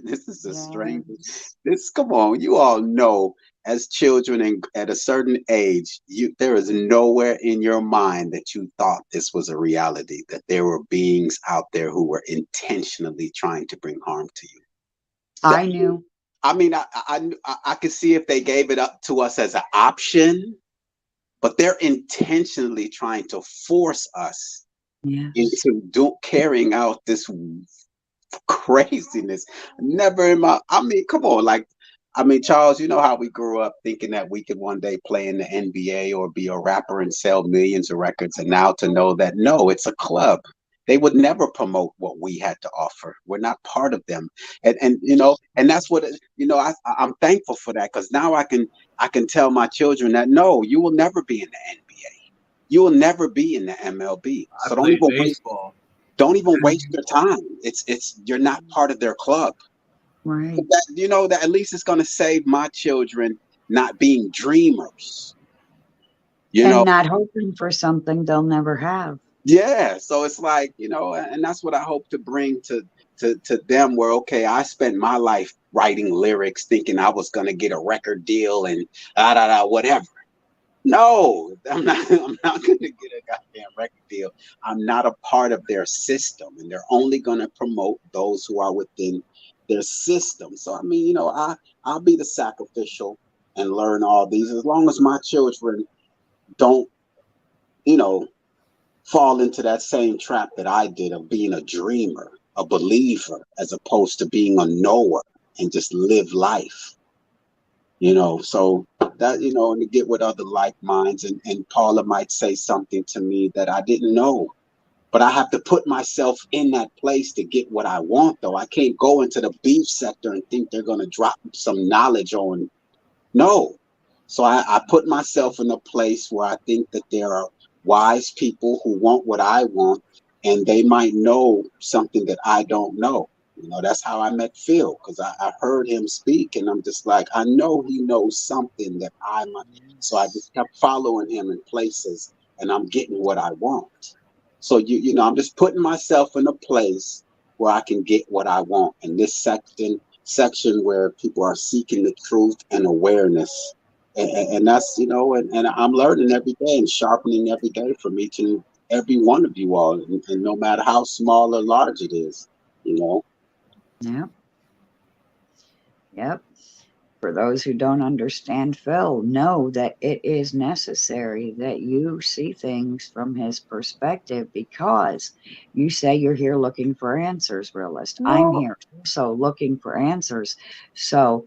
This is the strangest. Come on, you all know as children and at a certain age, there is nowhere in your mind that you thought this was a reality, that there were beings out there who were intentionally trying to bring harm to you. I knew. I mean, I could see if they gave it up to us as an option, but they're intentionally trying to force us into carrying out this craziness. Never in my, come on, Charles, you know how we grew up thinking that we could one day play in the NBA or be a rapper and sell millions of records, and now to know that no, it's a club. They would never promote what we had to offer. We're not part of them, and that's what I'm thankful for that, because now I can tell my children that no, you will never be in the NBA, you will never be in the MLB. So don't even waste your time. It's you're not part of their club. Right. That at least it's going to save my children not being dreamers. And not hoping for something they'll never have. Yeah, so it's like, and that's what I hope to bring to them, where, okay, I spent my life writing lyrics thinking I was going to get a record deal and whatever. No, I'm not going to get a goddamn record deal. I'm not a part of their system, and they're only going to promote those who are within their system. So, I'll be the sacrificial and learn all these, as long as my children don't, fall into that same trap that I did of being a dreamer, a believer, as opposed to being a knower and just live life. So that, and to get with other like minds, and Paula might say something to me that I didn't know, but I have to put myself in that place to get what I want, though. I can't go into the beef sector and think they're going to drop some knowledge on. No. So I put myself in a place where I think that there are wise people who want what I want, and they might know something that I don't know. That's how I met Phil, because I heard him speak, and I'm just like, I know he knows something that I might. So I just kept following him in places, and I'm getting what I want. So I'm just putting myself in a place where I can get what I want. And this section where people are seeking the truth and awareness. And that's, and I'm learning every day and sharpening every day from each and every one of you all, and no matter how small or large it is, Yep. For those who don't understand Phil, know that it is necessary that you see things from his perspective, because you say you're here looking for answers, realist. I'm No, here also looking for answers. So,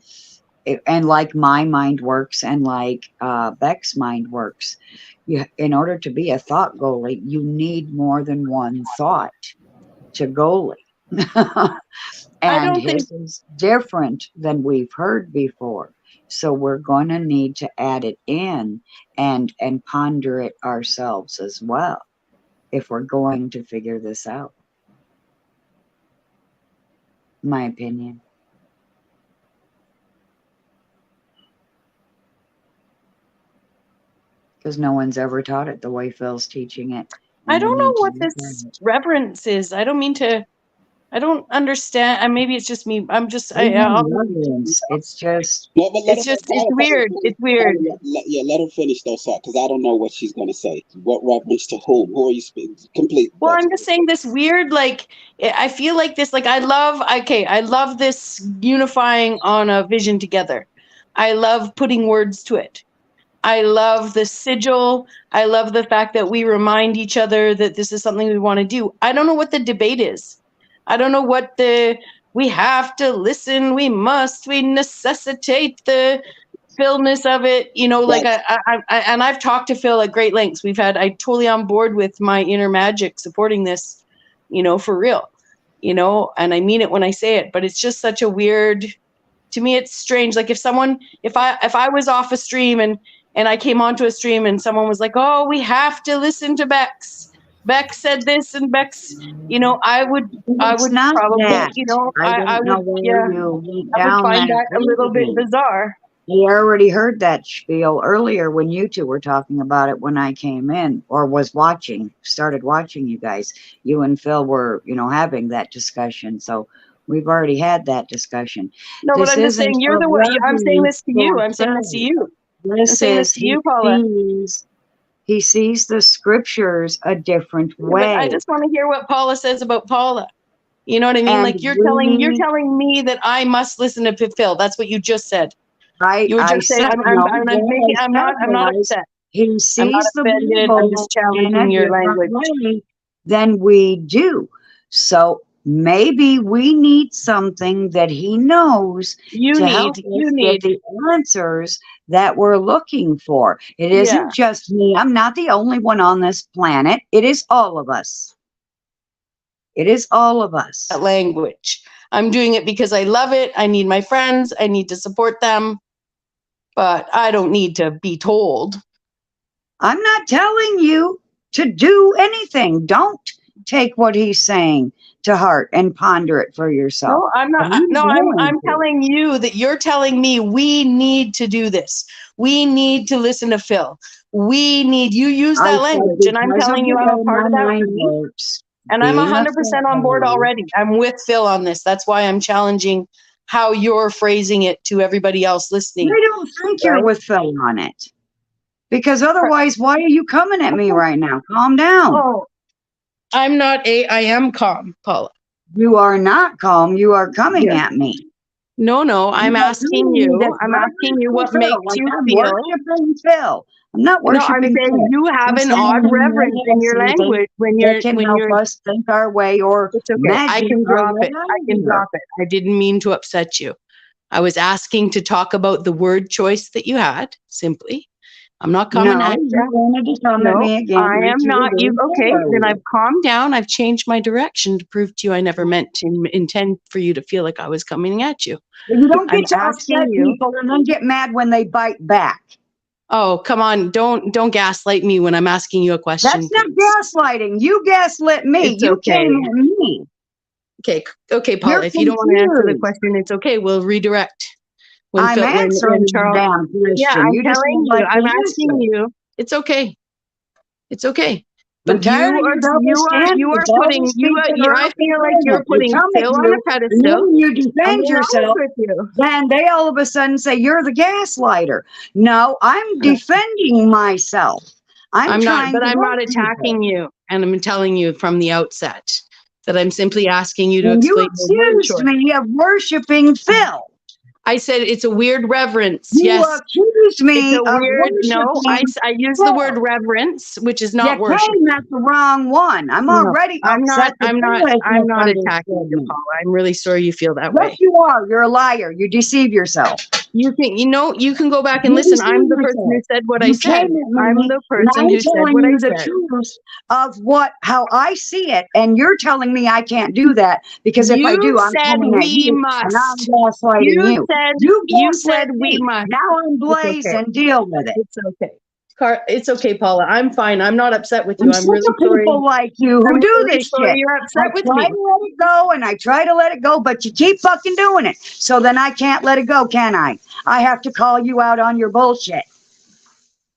and like my mind works and like Beck's mind works, in order to be a thought goalie, you need more than one thought to goalie. I And don't think. his is different than we've heard before. So we're going to need to add it in and ponder it ourselves as well if we're going to figure this out. My opinion. Because no one's ever taught it the way Phil's teaching it. I don't know what Look this at it. reverence is. I don't mean to. I don't understand. And maybe it's just me. I'm just. There's no reverence. It's just No, but let It's her, just. let It's her weird. finish. It's weird. Let her finish though, sir, because I don't know what she's going to say. What reference to whom? Who are you speaking? Complete. Well, I'm just saying this weird, like, I feel like this, like, I love this unifying on a vision together. I love putting words to it. I love the sigil. I love the fact that we remind each other that this is something we want to do. I don't know what the debate is. I don't know what we have to listen, we must, we necessitate the Philness of it, like and I've talked to Phil at great lengths. I totally on board with my inner magic supporting this, for real, and I mean it when I say it, but it's just such a weird, to me, it's strange. Like if I was off a stream and I came onto a stream and someone was like, oh, we have to listen to Beck said this and Beck's, I would not probably, that. I don't know would, where yeah, you went I would down find that that a little bit reasoning. bizarre. We already heard that spiel earlier when you two were talking about it when I came in or started watching you guys. You and Phil were, having that discussion. So we've already had that discussion. No, but This I'm just saying isn't you're a the one. I'm saying reverence this to you. for I'm saying this to Phil. you. I'm This saying this is to you, Paula. he sees the scriptures a different Yeah, but I way. just want to hear what Paula says about Paula. You know what I mean? And Like you're telling me that I must listen to Phil. That's what you just said. You were just saying I'm not upset. He sees I'm not the offended. I'm just Bible in a challenging your different language. way than we do. So maybe we need something that he knows to help us get the answers that we're looking for. It isn't just me. I'm not the only one on this planet. It is all of us. It is all of us. That language. I'm doing it because I love it. I need my friends. I need to support them. But I don't need to be told. I'm not telling you to do anything. Don't take what he's saying to heart and ponder it for yourself. No, I'm not. No, I'm telling you that you're telling me we need to do this. We need to listen to Phil. You use that language, and I'm telling you I'm a part of that. And I'm 100% on board already. I'm with Phil on this. That's why I'm challenging how you're phrasing it to everybody else listening. I don't think you're with Phil on it. Because otherwise, why are you coming at me right now? Calm down. Oh, I am calm, Paula. You are not calm. You are coming at me. No, I'm asking you. I'm asking you what makes you feel. Worshiping Phil. I'm not worshiping Phil. I'm saying you have an odd reverence in your language when you're help us think our way or I can drop it. I didn't mean to upset you. I was asking to talk about the word choice that you had, simply. I'm not coming at you. You wanted to come at me again. I am not you. Okay, then I've calmed down. I've changed my direction to prove to you I never meant to intend for you to feel like I was coming at you. You don't get to upset people and then get mad when they bite back. Oh, come on. Don't gaslight me when I'm asking you a question. That's not gaslighting. You gaslit me. It's you okay. came at me. Okay, Paula, if you don't want to answer the question, it's okay. We'll redirect. I'm answering the damn question. Yeah, I'm telling you. I'm asking you. It's okay. It's okay. But you are putting I feel like you're putting Phil on a pedestal. When you defend yourself, then they all of a sudden say you're the gaslighter. No, I'm defending myself. I'm not attacking you, and I'm telling you from the outset that I'm simply asking you to explain. You accused me of worshiping Phil. I said it's a weird reverence. You Yes. accused me It's a of weird, no, worshiping I use the word reverence, which is You not worship. came at the wrong one. I'm No, already I'm upset. not attacking you, Paula. I'm really sorry you feel that way. Yes, you are. You're a liar. You deceive yourself. You can go back and You listen. I'm deceive the person who yourself. said what I You said. came at I'm me, the and person I'm who said telling what I you the said. truth of how I see it, and you're telling me I can't do that because if I You do, I'm said coming at we you must. and I'm gaslighting you. You said gaslit we me. must. Now I'm It's blaze okay. and deal with it. It's okay. It's okay, Paula. I'm fine. I'm not upset with you. I'm I'm sick really of sorry. people like you who I'm do really this sorry shit. you're upset I with try me. to let it go and I try to let it go, but you keep fucking doing it. So then I can't let it go, can I? I have to call you out on your bullshit.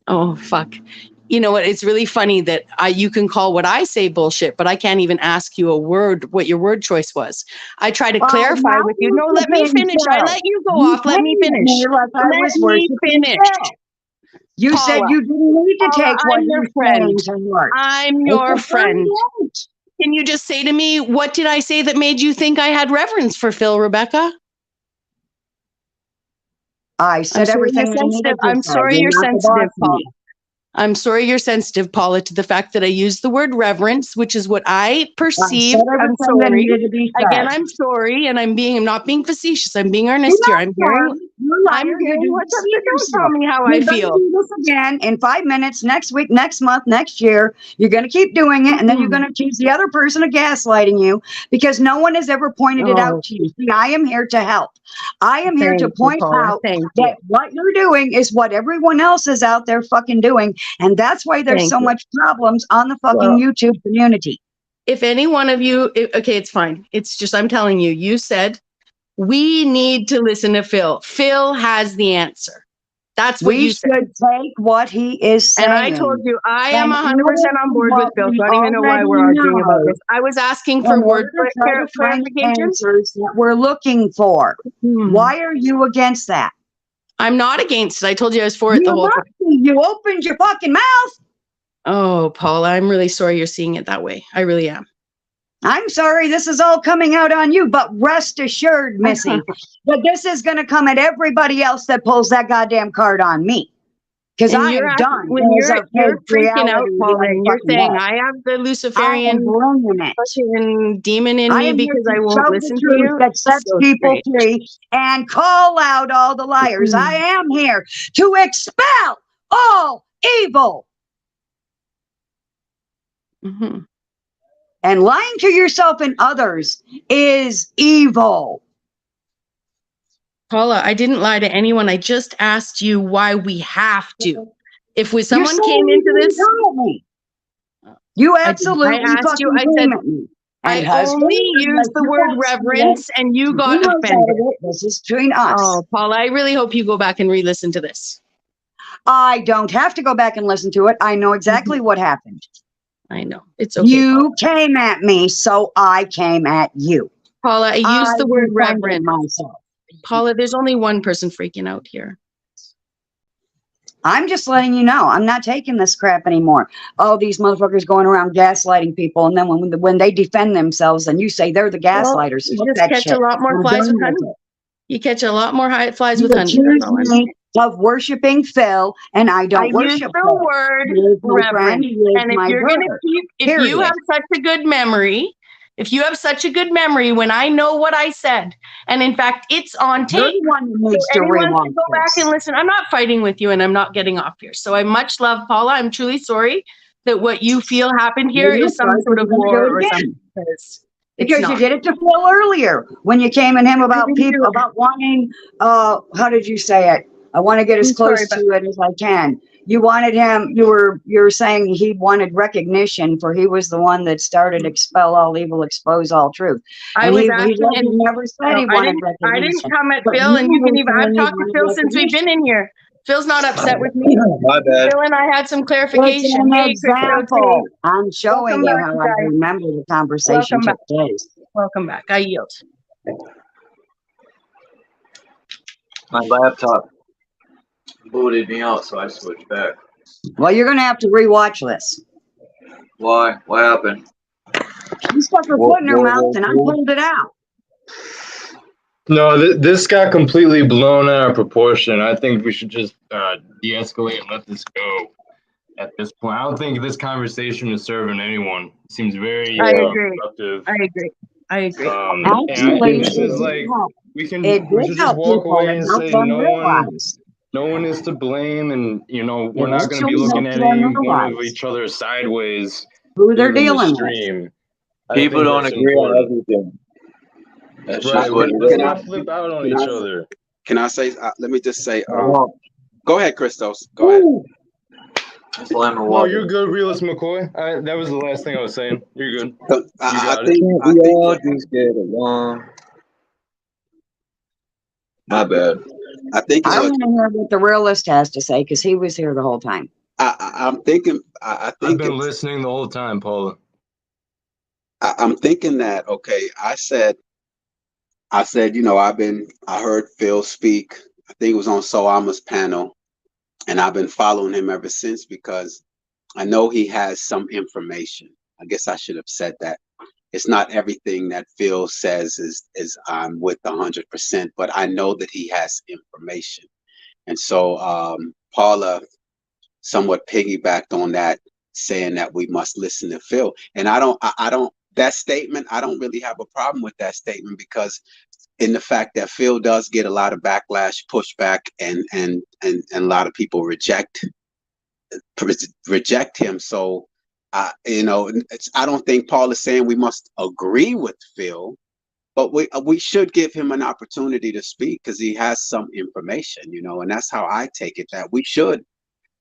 Oh, fuck. You know what? It's really funny that you can call what I say bullshit, but I can't even ask you what your word choice was. I try to clarify with you. No, let me finish. I let you go off. Let me finish. Like I Let was me worshiping finish. Phil. You Paula, said you didn't need to Paula, take what I'm your he's friend. saying to heart. I'm It's your a friend. friend. Can you just say to me, what did I say that made you think I had reverence for Phil, Rebecca? I said everything I needed to I'm say. sorry you're not the sensitive, boss of Paula. me. I'm sorry you're sensitive, Paula, to the fact that I used the word reverence, which is what I perceive. said I'm everything that sorry. needed to be said. Again, I'm sorry, and I'm not being facetious. I'm being You're earnest here. not I'm hearing. sorry. You're a liar. I'm You hearing do what's up. deceive So don't tell yourself. me how You're I going feel. to do this again in 5 minutes, next week, next month, next year. You're going to keep doing it, and then you're going to accuse the other person of gaslighting you because no one has ever pointed it out to you. See, I am here to help. I am here to point out that what you're doing is what everyone else is out there fucking doing, and that's why there's so much problems on the fucking YouTube community. If any one of you, okay, it's fine. It's just, I'm telling you, you said we need to listen to Phil. Phil has the answer. That's what We you said. should take what he is saying. And I told you, I am 100% on board with Phil, so I we don't even know why we're already arguing about know this. I was asking in for order word to try to find clarification. answers that we're looking for. Why are you against that? I'm not against it. I told you I was for it the You whole time. must be. You opened your fucking mouth. Oh, Paula, I'm really sorry you're seeing it that way. I really am. I'm sorry this is all coming out on you, but rest assured, Missy, that this is going to come at everybody else that pulls that goddamn card on me. Because I am done. When you're freaking out, reality Paula, and you're fucking saying day. I have the I Luciferian am bringing it. fucking demon in I me am here because to I won't show listen the to truth you. that sets So people strange. free and call out all the liars. I am here to expel all evil. And lying to yourself and others is evil. Paula, I didn't lie to anyone. I just asked you why we have to. If someone saying came you into didn't this, come at me. You absolutely I asked you. I fucking said came at me. I And husband, only used the word reverence, and you got offended. This is between us. Oh, Paula, I really hope you go back and re-listen to this. I don't have to go back and listen to it. I know exactly what happened. I know. It's okay. You came at me, so I came at you. Paula, I used the word defended reverence. myself. Paula, there's only one person freaking out here. I'm just letting you know. I'm not taking this crap anymore. All these motherfuckers going around gaslighting people, and then when they defend themselves, then you say they're the gaslighters. You Fuck just that catch shit. a lot more I'm flies done with honey. it. You catch a lot more flies You with honey. accuse That's all I'm me saying. of worshiping Phil, and I don't I worship used the Phil. word He is my friend. reverence. He is And if my you're going to brother. keep, if you Period. have such a good memory, when I know what I said, and in fact, it's on tape. You're the one who needs to anyone rewind can go back this. and listen. I'm not fighting with you, and I'm not getting off here. So I much love Paula. I'm truly sorry that what you feel happened here You're is some sorry sort of because you're gonna war do or it something. again. Because You did it to Phil earlier when you came at him about didn't people do it. about wanting how did you say it? I want to get as I'm close sorry, to it as I can. You wanted him, you were saying he wanted recognition for he was the one that started expel all evil, expose all truth. I And was he asking, and never said no, he wanted recognition. I didn't come at But Phil, and you were can even. saying I've he talked to wanted Phil since we've been in here. Phil's not upset with me. My bad. Phil and I had some It's clarification. an Hey, Chris example. I'm showing Welcome you back, how you I guys. remember the conversation Welcome took back. place. Welcome back. I yield. My laptop booted me out, so I switched back. Well, you're gonna have to rewatch this. Why? What happened? You stuck her foot in her mouth and I pulled it out. No, this got completely blown out of proportion. I think we should just de-escalate and let this go at this point. I don't think this conversation is serving anyone. It seems very I agree. productive. I agree. I agree. And I Actually, think it this is did like help. we It should did just help walk people. away It and helped say them realize. no one is to blame, and It we're not going to be actually looking helped at them any one of realize each other sideways who they're here in the dealing with. stream. I People think don't that's agree on important. everything. That's Right. just what it Let's is. not flip out on each other. Can I say? Let me just say. Well, Go ahead, Christos. Go ahead. it's lemon No, water. you're good, Realist McCoy. That was the last thing I was saying. You're good. You I got it. think. Can't we all just get along? My bad. I think it's I a. want to hear what the realist has to say because he was here the whole time. I'm thinking. I I've think been it's. listening the whole time, Paula. I'm thinking that. Okay. I said. I heard Phil speak. I think it was on So Alma's panel, and I've been following him ever since because I know he has some information. I guess I should have said that. It's not everything that Phil says is I'm with 100%, but I know that he has information. And so Paula somewhat piggybacked on that, saying that we must listen to Phil. And I don't that statement, I don't really have a problem with that statement because in the fact that Phil does get a lot of backlash, pushback, and a lot of people reject him. So I don't think Paul is saying we must agree with Phil, but we should give him an opportunity to speak because he has some information, and that's how I take it, that we should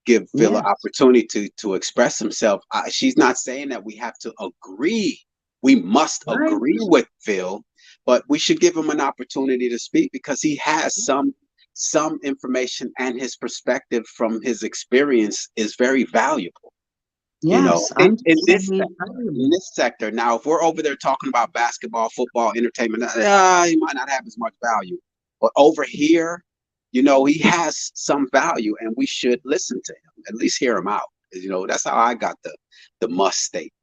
give Phil an opportunity to express himself. She's not saying that we have to agree. We must agree with Phil, but we should give him an opportunity to speak because he has some information, and his perspective from his experience is very valuable. Yes, In this sector. Now, if we're over there talking about basketball, football, entertainment, he might not have as much value. But over here, he has some value, and we should listen to him, at least hear him out. That's how I got the must statement.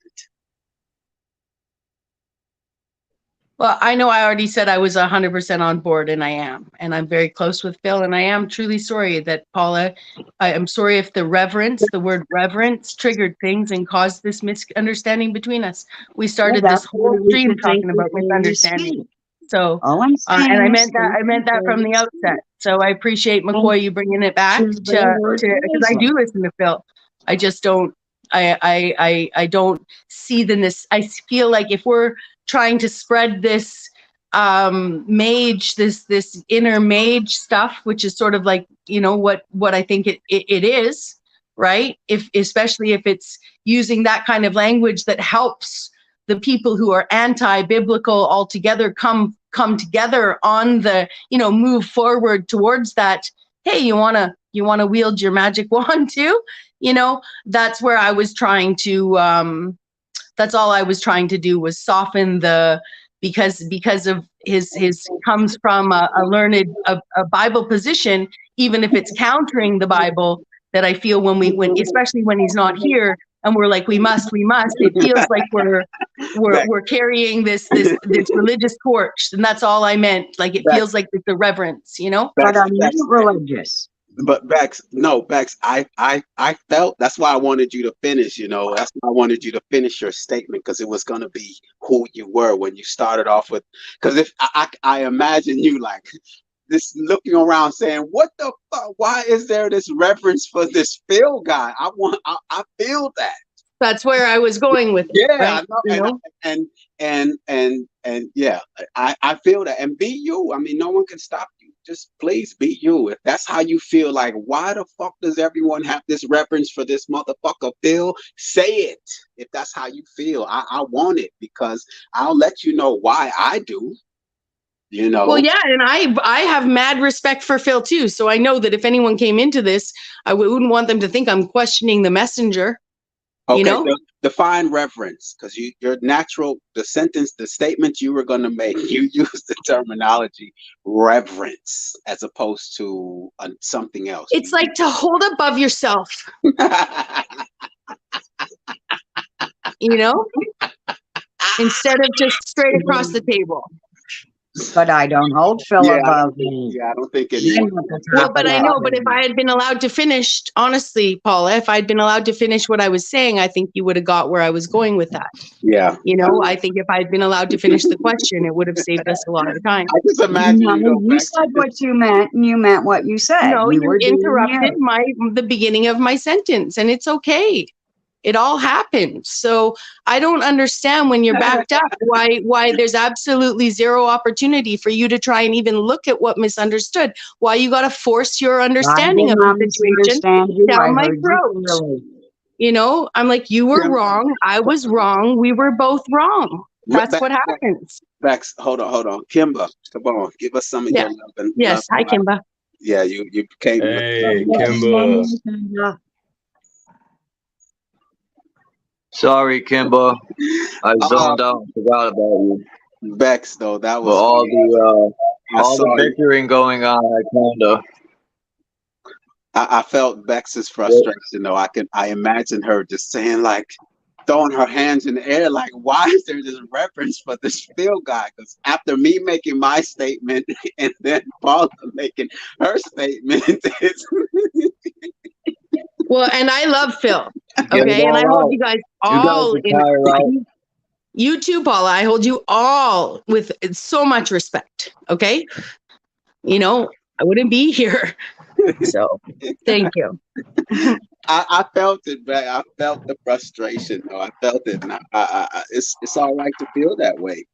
Well, I know I already said I was 100% on board, and I am. And I'm very close with Phil, and I am truly sorry that Paula, I am sorry if the word reverence triggered things and caused this misunderstanding between us. We started this whole stream talking about misunderstanding. So, and I meant that from the outset. So I appreciate McCoy, you bringing it back to, because I do listen to Phil. I just don't, I don't see I feel like if we're trying to spread this mage, this inner mage stuff, which is sort of like, what I think it is, right? Especially if it's using that kind of language that helps the people who are anti-biblical altogether come together on the, move forward towards that. Hey, you wanna wield your magic wand too? That's where I was trying to that's all I was trying to do was soften because of his comes from a learned a Bible position, even if it's countering the Bible, that I feel when especially when he's not here and we're like we must, it feels like we're carrying this religious torch, and that's all I meant. Like it feels like the reverence, But I'm not religious. But Bex, I felt that's why I wanted you to finish, that's why I wanted you to finish your statement, because it was going to be who you were when you started off with, because if I imagine you like this looking around saying, what the fuck, why is there this reference for this Phil guy? I feel that. That's where I was going with it. Yeah, right? And yeah, I feel that. And be you. I mean, no one can stop you. Just please be you. If that's how you feel, like, why the fuck does everyone have this reference for this motherfucker Phil? Say it. If that's how you feel, I want it, because I'll let you know why I do. Well, yeah, and I have mad respect for Phil too. So I know that if anyone came into this, I wouldn't want them to think I'm questioning the messenger. Okay, define reverence, because the statement you were going to make, you used the terminology reverence as opposed to something else. It's like to hold above yourself. Instead of just straight across the table. But I don't hold Phil Yeah, above me. I don't think I'm anyone. at the Well, top but of I that know, but if tree. I had been allowed to finish, honestly, Paula, if I'd been allowed to finish what I was saying, I think you would have got where I was going with that. Yeah. You know, I think if I'd been allowed to finish the question, it would have saved us a lot of time. I just imagine No, you go you back. said what you meant, and you meant what you said. No, You you were doing interrupted you. the beginning of my sentence, and it's okay. It all happened. So I don't understand when you're backed up why there's absolutely zero opportunity for you to try and even look at what misunderstood. Why you got to force your I understanding did of not the situation misunderstand you. I down my heard you throat. clearly. You know, I'm like, you were wrong. I was wrong. We were both wrong. That's what happens. Bex, hold on. Kimba, come on. Give us some of Yeah. your love and Yes. Hi, love. Kimba. Yeah, you came. Hey, Kimba. Sorry, Kimba. I zoned out and forgot about you. Bex, though, that was But all I the saw you. bickering going on, I felt Bex's frustration, though. I imagine her just saying, like, throwing her hands in the air, like, why is there this reference for this Phil guy? Because after me making my statement and then Paula making her statement, Well, and I love Phil. Okay. And I hold you guys all in. You too, Paula. I hold you all with so much respect. Okay. You know, I wouldn't be here. So thank you. I felt it, man. I felt the frustration, though. I felt it. And it's all right to feel that way,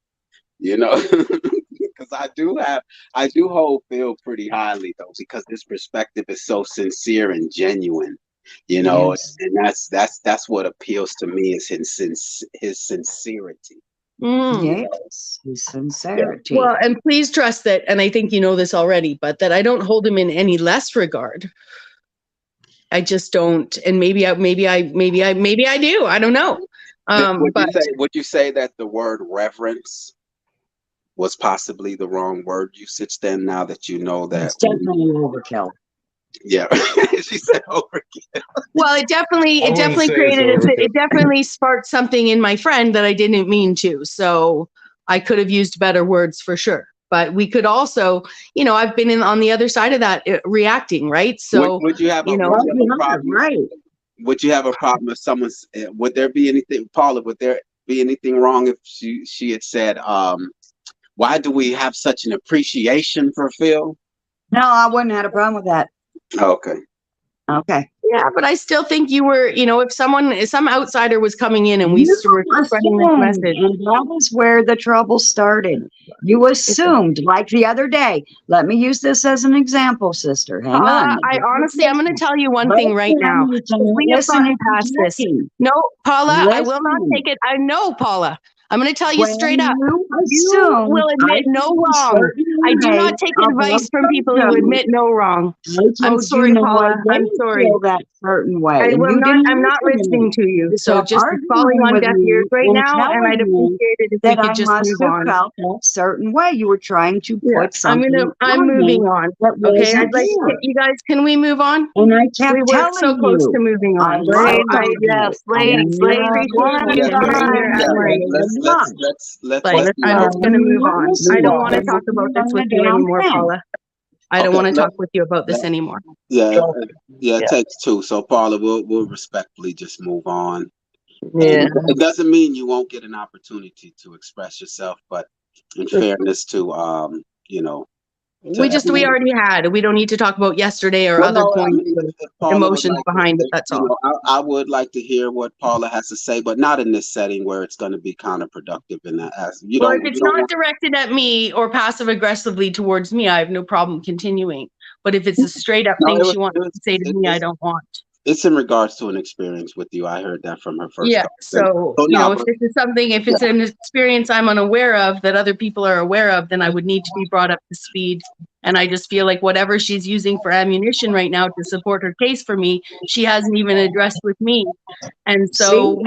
you know, because I do hold Phil pretty highly, though, because his perspective is so sincere and genuine, you know, Yes. and that's what appeals to me is his sincerity. Yes, his sincerity. Well, and please trust that, and I think you know this already, but that I don't hold him in any less regard. I just don't, and maybe I do. I don't know. Would you say that the word reverence was possibly the wrong word usage then? Now that you know that, It's definitely overkill. Yeah, she said overkill. Well, it definitely it definitely sparked something in my friend that I didn't mean to. So I could have used better words for sure. But we could also, you know, I've been on the other side of that reacting, right? So would you have a problem? Right. Would you have a problem if someone's? Would there be anything, Paula? Would there be anything wrong if she had said, "Why do we have such an appreciation for Phil?" No, I wouldn't have had a problem with that. Okay. Okay. Yeah, but I still think you were, you know, if some outsider was coming in and we were spreading this message. And that was where the trouble started. You assumed, like the other day. Let me use this as an example, sister. Hang on. I'm going to tell you one thing right now. We have gotten past this. No, Paula, I will not take it. I know, Paula. I'm going to tell you straight up. You will admit no wrong. I do not take advice from people who admit no wrong. I'm sorry, Paula. I'm sorry. That certain way. I'm not listening to you. So just falling on deaf ears right now, and I'd appreciate it if we could just move on. Felt that certain way. You were trying to put something. I'm moving on. Okay, I'd like to, you guys. Can we move on? And I kept we were telling so close to moving on. Yes, ladies. I'm just going to move on. I don't want to talk about this with you anymore, Paula. I don't want to talk with you about this anymore. Yeah, it takes two. So Paula, we'll respectfully just move on. Yeah. It doesn't mean you won't get an opportunity to express yourself, but in fairness to you know. We already had. We don't need to talk about yesterday or other points, emotions behind it. That's all. I would like to hear what Paula has to say, but not in this setting where it's going to be counterproductive in that. If it's not directed at me or passive aggressively towards me, I have no problem continuing. But if it's a straight up thing she wants to say to me, I don't want. It's in regards to an experience with you. I heard that from her first. Yeah. So, you know, if this is something, if it's an experience I'm unaware of that other people are aware of, then I would need to be brought up to speed. And I just feel like whatever she's using for ammunition right now to support her case for me, she hasn't even addressed with me. And so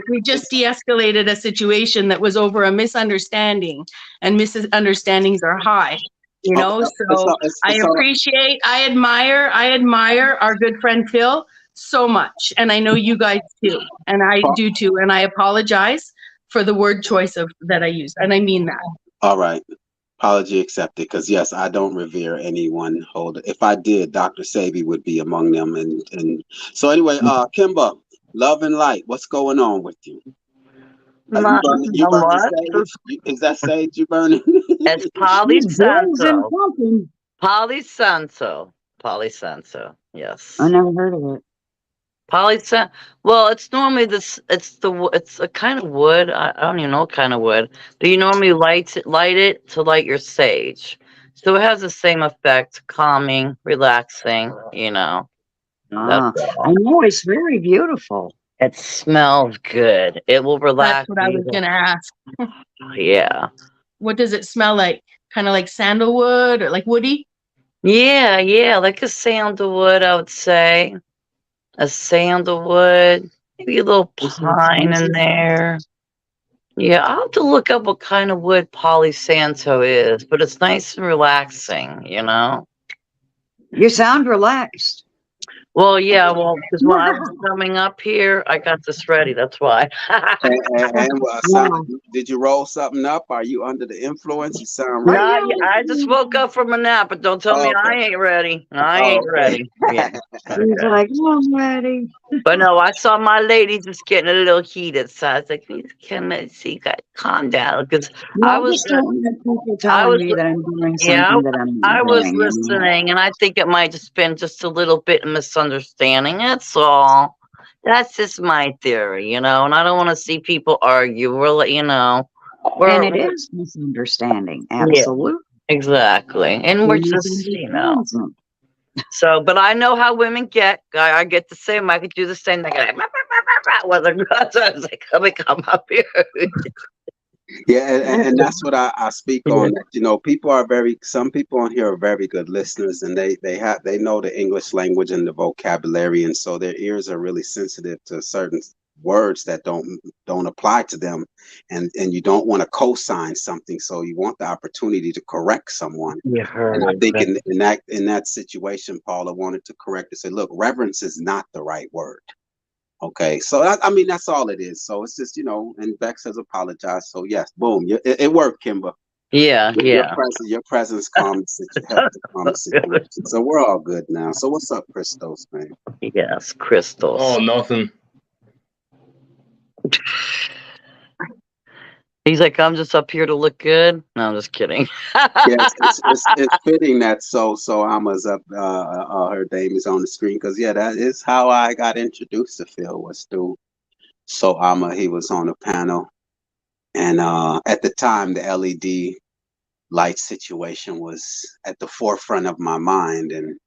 we just de-escalated a situation that was over a misunderstanding, and misunderstandings are high. You know, so I admire our good friend Phil so much. And I know you guys too. And I do too. And I apologize for the word choice that I used. And I mean that. All right. Apology accepted. Because yes, I don't revere anyone hold. If I did, Dr. Sabi would be among them. And so anyway, Kimba, love and light. What's going on with you? Are you Not, burning? You not burning much. sage? Is that sage you burning? It's She's blazing Polysanto. something. Polysanto. Polysanto. I Yes. never heard of it. Polysan. Well, it's normally this. It's a kind of wood. I don't even know what kind of wood. But you normally light it to light your sage. So it has the same effect, calming, relaxing. That's Ah, I all. know it's very beautiful. It smells good. It will That's relax what I you. was gonna ask. Yeah. What does it smell like? Kind of like sandalwood or like woody? Yeah, yeah, like a sandalwood, I would say. A sandalwood, maybe a little Is it pine in expensive? there. Yeah, I'll have to look up what kind of wood Palo Santo is, but it's nice and relaxing. You sound relaxed. Well, yeah, because when I was coming up here, I got this ready. That's why. And Wow. did you roll something up? Are you under the influence? You sound right. No, I just woke up from a nap, but don't tell me Oh, I okay. ain't ready. I Oh, ain't okay. ready. Yeah. He's Okay. like, oh, I'm ready. But no, I saw my lady just getting a little heated, so I was like, "She got calm down," because Well, I I was, just don't want people I telling was, me that I'm doing yeah, something that I'm not I was doing. listening, and I think it might just been just a little bit of misunderstanding. That's all. That's just my theory, and I don't want to see people argue. And We're it is misunderstanding. yeah, Absolutely. exactly, and we're Who just. misunderstands them? So, but I know how women get. I get the same. I could do the same. They go like, "Well, I was like, let me come up here." Yeah, and that's what I speak Yeah. on. Some people on here are very good listeners, and they know the English language and the vocabulary, and so their ears are really sensitive to certain words that don't apply to them, and you don't want to co-sign something, so you want the opportunity to correct someone. You And I heard think that. in that situation, Paula wanted to correct and say, look, reverence is not the right word. Okay, so I mean that's all it is. So it's just and Bex has apologized. So yes, boom, it worked, Kimber. Yeah, Your yeah. presence helped to calm the situation. So we're all good now. So what's up, Christos, man? Yes, crystals. Oh, nothing. He's like, I'm just up here to look good. No, I'm just kidding. Yes, it's fitting that so Alma's up. Her name is on the screen because that is how I got introduced to Phil was through So Alma. He was on the panel, and at the time the LED light situation was at the forefront of my mind, and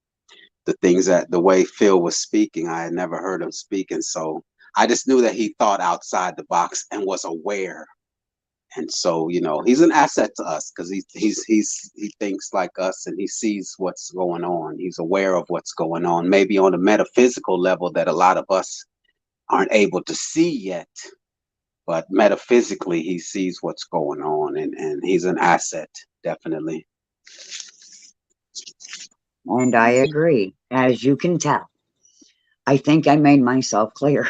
the way Phil was speaking, I had never heard him speaking, so I just knew that he thought outside the box and was aware. And so he's an asset to us because he thinks like us and he sees what's going on. He's aware of what's going on, maybe on a metaphysical level that a lot of us aren't able to see yet. But metaphysically, he sees what's going on, and he's an asset, definitely. And I agree, as you can tell. I think I made myself clear.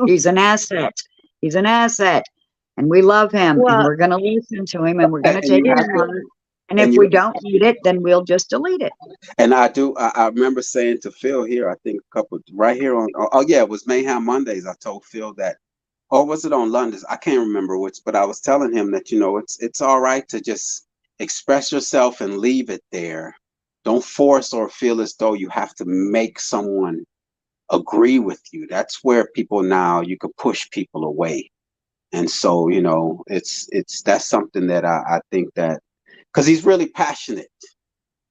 He's an asset. He's an asset. And we love him, and Well, we're going to listen to him, and we're going to And take you, his word. And and if you, we don't need it, then we'll just delete it. and I remember saying to Phil here, I think a couple right here on. Oh yeah, it was Mayhem Mondays. I told Phil that, or was it on London's? I can't remember which, but I was telling him that it's all right to just express yourself and leave it there. Don't force or feel as though you have to make someone agree with you. That's where people now you could push people away. And so, that's something that I think that because he's really passionate.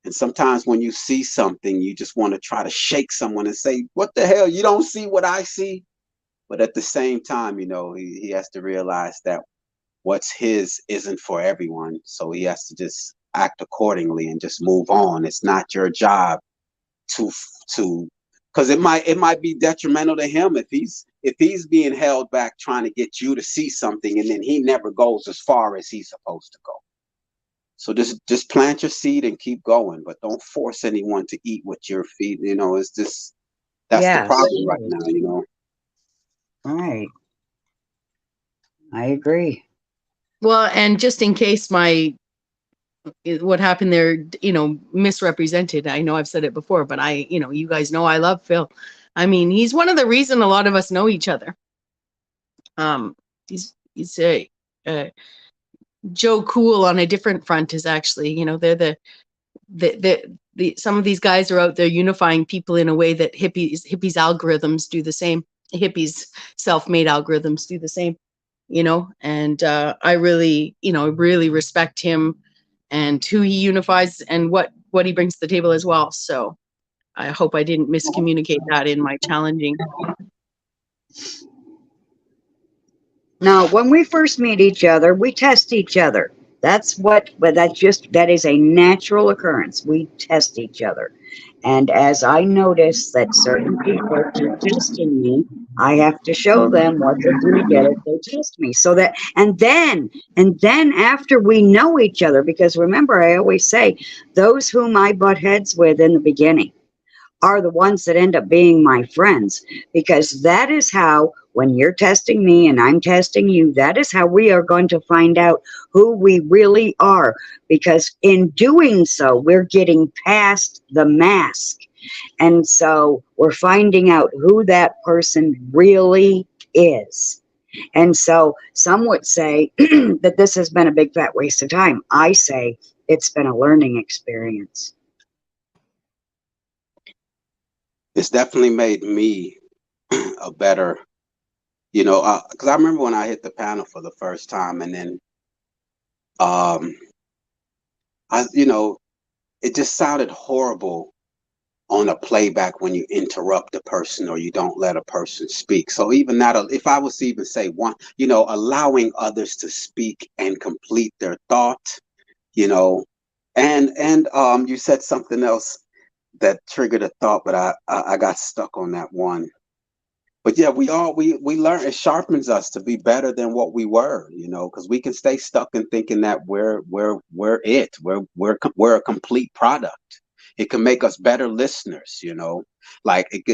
And sometimes when you see something, you just want to try to shake someone and say, what the hell? You don't see what I see? But at the same time, he has to realize that what's his isn't for everyone. So he has to just act accordingly and just move on. It's not your job to because it might be detrimental to him if he's being held back trying to get you to see something and then he never goes as far as he's supposed to go. So just plant your seed and keep going, but don't force anyone to eat what you're feeding. It's just that's the Yes. problem right now. Right. I agree. Well, and just in case my what happened there, misrepresented. I know I've said it before, but you guys know I love Phil. I mean, he's one of the reason a lot of us know each other. He's Joe Cool on a different front is actually, they're the some of these guys are out there unifying people in a way that hippies algorithms do the same. Hippies self-made algorithms do the same, and I really, really respect him and who he unifies and what he brings to the table as well. So I hope I didn't miscommunicate that in my challenging. Now, when we first meet each other, we test each other. That is a natural occurrence. We test each other. And as I notice that certain people keep testing me, I have to show them what they're going to get if they test me. So that, and then after we know each other, because remember, I always say, those whom I butt heads with in the beginning are the ones that end up being my friends, because that is how, when you're testing me and I'm testing you, that is how we are going to find out who we really are, because in doing so, we're getting past the mask. And so we're finding out who that person really is. And so some would say that this has been a big fat waste of time. I say it's been a learning experience. It's definitely made me a better, because I remember when I hit the panel for the first time, and then, it just sounded horrible on a playback when you interrupt a person or you don't let a person speak. So even that, if I was to even say one, allowing others to speak and complete their thought, and you said something else that triggered a thought, but I got stuck on that one. But yeah, we learn. It sharpens us to be better than what we were, because we can stay stuck in thinking that we're a complete product. It can make us better listeners, like it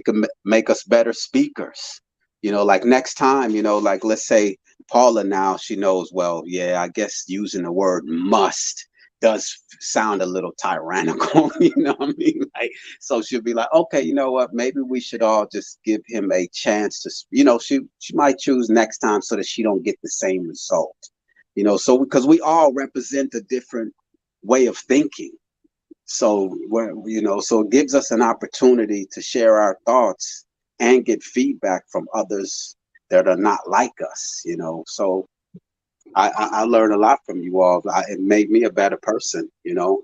can make us better speakers, like next time, like let's say Paula now, she knows, well, yeah, I guess using the word must does sound a little tyrannical, you know what I mean? Like, so she'll be like, okay, you know what? Maybe we should all just give him a chance to, she might choose next time so that she don't get the same result, so because we all represent a different way of thinking. So so it gives us an opportunity to share our thoughts and get feedback from others that are not like us, so I learned a lot from you all. It made me a better person, a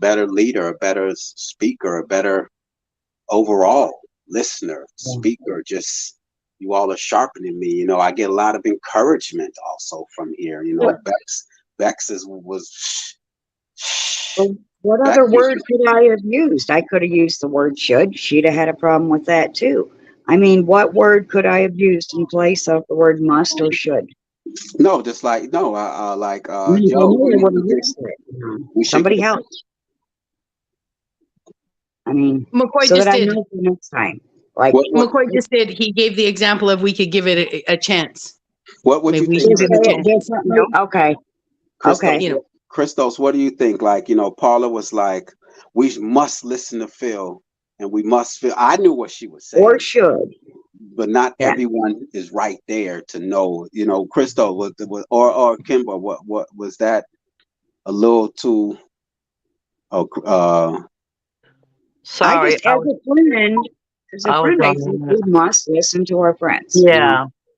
better leader, a better speaker, a better overall listener, speaker. Just you all are sharpening me. I get a lot of encouragement also from here. Bex was. What other word could I have used? I could have used the word should. She'd have had a problem with that too. I mean, what word could I have used in place of the word must or should? No, just like Joe. Somebody help. I mean, McCoy so just that I did. know for next time. Like McCoy just did. He gave the example of we could give it a chance. What would you think? Okay. Christos, what do you think? Like, Paula was like, we must listen to Phil, and we must feel. I knew what she was saying. Or should. But not everyone is right there to know. Christo or Kimber. What was that? A little too. I Sorry, just, as a friend, I think we must listen to our friends.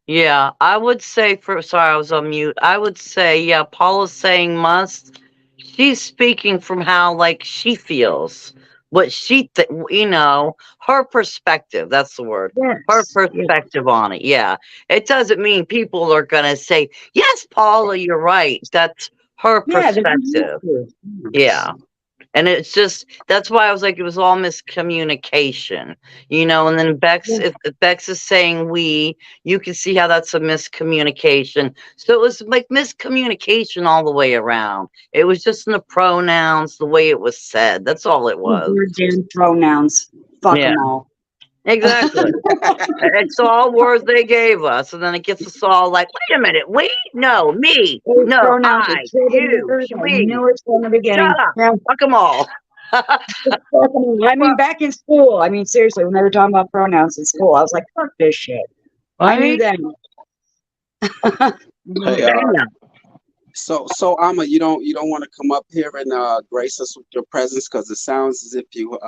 Yeah. I would say sorry, I was on mute. I would say, yeah, Paula's saying must. She's speaking from how she feels. What she her perspective, that's the word. Yes, her perspective on it. Yeah. It doesn't mean people are gonna say, yes, Paula, you're right. That's her perspective. Yeah. And it's just, that's why I was like, it was all miscommunication, and then if Bex is saying we, you can see how that's a miscommunication. So it was like miscommunication all the way around. It was just in the pronouns, the way it was said. That's all it was. Words and pronouns. Fuck them all. Exactly. It's all words they gave us, and then it gets us all like, wait a minute, we? No, me. Those No, pronouns are I. children. You. I We. knew it from the beginning. Shut up. Yeah. Fuck them all. I mean, back in school, I mean, seriously, when they were talking about pronouns in school, I was like, fuck this shit. I knew Right? that. Hey, so Amma, you don't want to come up here and grace us with your presence, because it sounds as if you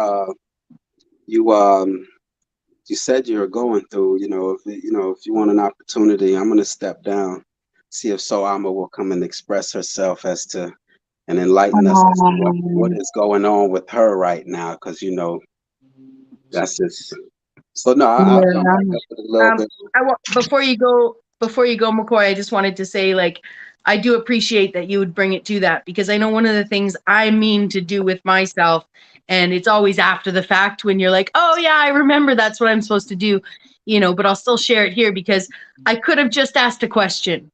said you were going through. If you want an opportunity, I'm gonna step down, see if So Amma will come and express herself as to and enlighten us as to what is going on with her right now, because that's just. So no, I'll come back up with a little bit. Before you go, McCoy, I just wanted to say, like, I do appreciate that you would bring it to that, because I know one of the things I mean to do with myself, and it's always after the fact when you're like, oh yeah, I remember that's what I'm supposed to do, but I'll still share it here because I could have just asked a question,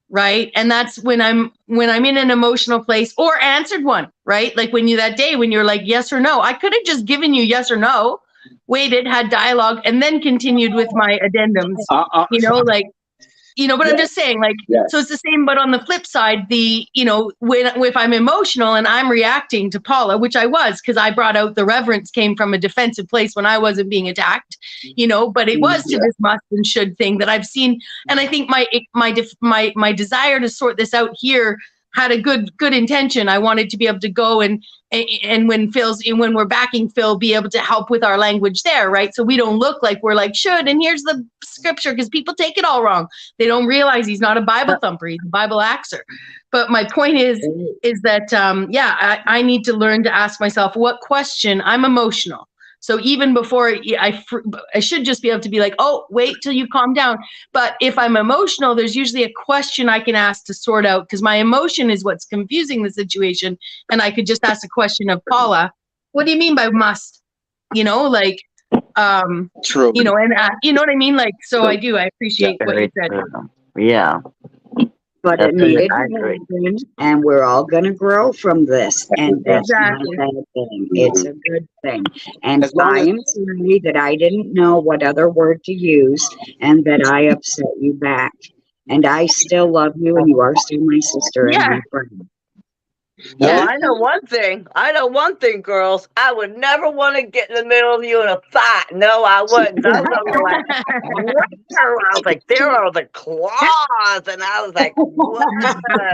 right? And that's when I'm in an emotional place, or answered one, right? Like when you're like, yes or no, I could have just given you yes or no, waited, had dialogue, and then continued with my addendums, but I'm just saying, like, so it's the same, but on the flip side, if I'm emotional and I'm reacting to Paula, which I was, because I brought out the reverence came from a defensive place when I wasn't being attacked, but it was to this must and should thing that I've seen. And I think my desire to sort this out here had a good intention. I wanted to be able to go and when we're backing Phil, be able to help with our language there, right? So we don't look like we're like should, and here's the scripture, because people take it all wrong. They don't realize he's not a Bible thumper, he's a Bible axer. But my point is that I need to learn to ask myself what question. I'm emotional. So even before I should just be able to be like, oh, wait till you calm down. But if I'm emotional, there's usually a question I can ask to sort out, because my emotion is what's confusing the situation. And I could just ask a question of Paula, what do you mean by must? True. And you know what I mean? Like, so I appreciate what you said. Yeah. But it needed to happen, and we're all going to grow from this, and that's not a bad thing. It's a good thing. And I am sorry that I didn't know what other word to use, and that I upset you back. And I still love you, and you are still my sister and my friend. Well, I know one thing, girls. I would never want to get in the middle of you in a fight. No, I wouldn't. I was like, there are the claws, and I was like, whoa. I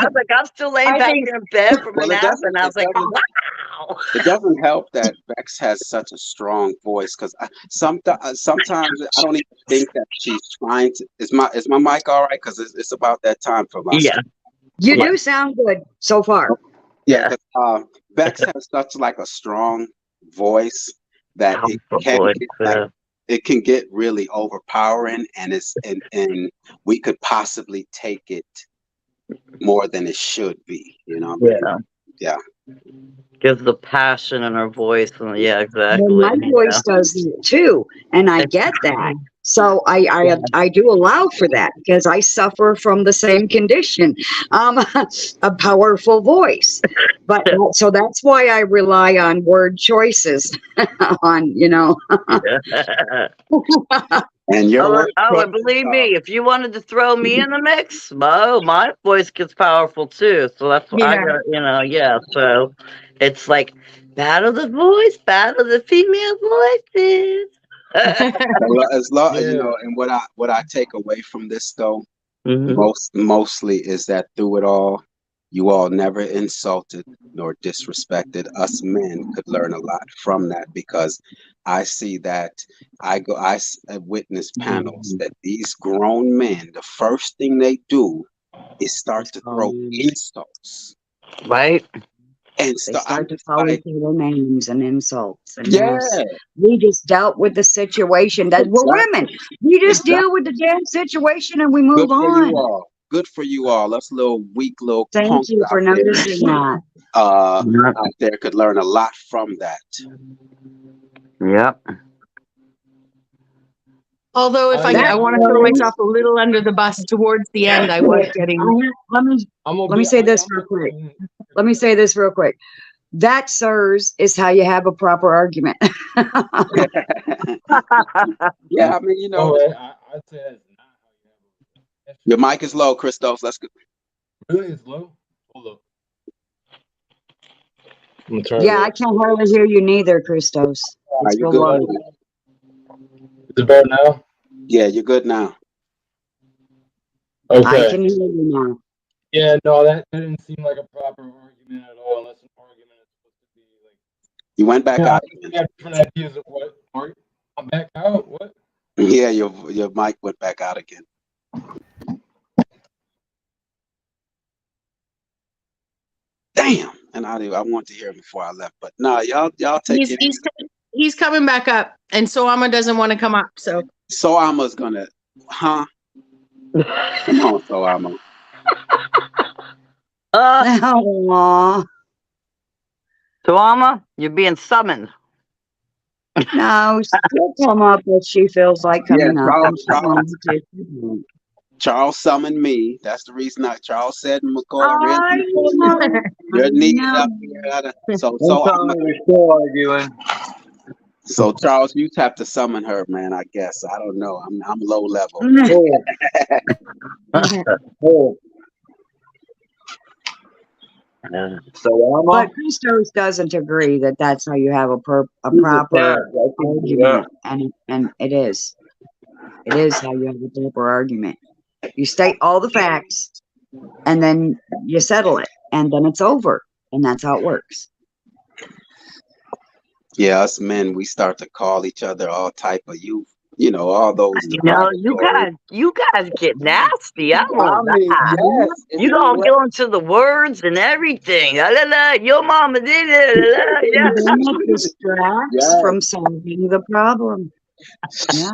was like, I'm still laying back here in bed from a nap, and I was like, wow. It doesn't help that Bex has such a strong voice, because sometimes I don't even think that she's trying to. Is my mic all right? Because it's about that time for us. Yeah. You do sound good so far. Yeah, Bex has such like a strong voice that it can get really overpowering, and we could possibly take it more than it should be. Yeah. Gives the passion in her voice, and exactly. Well, my voice does it too, and I get that. So I do allow for that, because I suffer from the same condition, a powerful voice. But so that's why I rely on word choices, And and believe me, if you wanted to throw me in the mix, my voice gets powerful too. So that's why I got, So it's like battle the female voices. As long and what I take away from this though, mostly is that through it all, you all never insulted nor disrespected us. Men could learn a lot from that, because I see that I witness panels that these grown men, the first thing they do is start to throw insults, right? And start to call each other names and insults. And we just dealt with the situation. That we're women. We just deal with the damn situation and we move on. Good for you all. Us little weak little Thank you for noticing that. Out there could learn a lot from that. Yep. Although if I want to throw myself a little under the bus towards the end, I was getting. Let me say this real quick. That, sirs, is how you have a proper argument. Yeah, I mean, you know, I'd say that's not. your mic is low, Christos. Let's go. Really, it's low. Hold up. I'm gonna turn Yeah, it I up. can't hardly hear you neither, Christos. It's You real good? low. Is it better now? Yeah, you're good now. I Okay. can hear you now. Yeah, no, that didn't seem like a proper argument at all. Unless an argument is supposed to be like. You went back Yeah, out I again. have different ideas of what. I'm back out. What? Yeah, your mic went back out again. Damn. And I wanted to hear it before I left, but no, y'all take it. He's coming back up, and Soama doesn't want to come up. So Soama's gonna, huh? Come on, Soama. Aw. Tuama, you're being summoned. No, she'll come up if she feels like coming up. Charles summoned me. That's the reason Charles said, McCoy, I you're needed know. up here. So we're still arguing. So Charles, you have to summon her, man. I guess I don't know. I'm low level. But Christos doesn't agree that that's how you have a proper argument, and it is. It is how you have a proper argument. You state all the facts, and then you settle it, and then it's over, and that's how it works. Yeah, us men, we start to call each other all type of you know, all those. You guys get nasty. I love I mean, that. yes, You all go into the words and everything. La, la, la, your mama did it. La, la, yeah. And then it distracts from solving the problem. Yeah.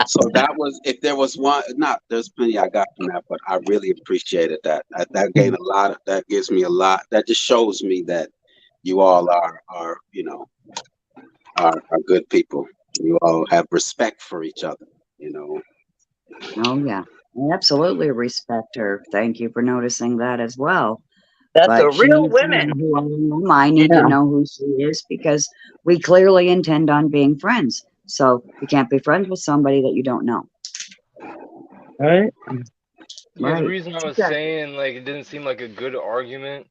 So that was, if there was one, there's plenty I got from that, but I really appreciated that. That gained a lot. That gives me a lot. That just shows me that you all are you know, are good people. You all have respect for each other, you know. Oh yeah, I absolutely respect her. Thank you for noticing that as well. That's But a she real needs to know women. who I am. I need to know who she is because we clearly intend on being friends. So you can't be friends with somebody that you don't know. Right? Yeah, the reason I was saying like it didn't seem like a good argument,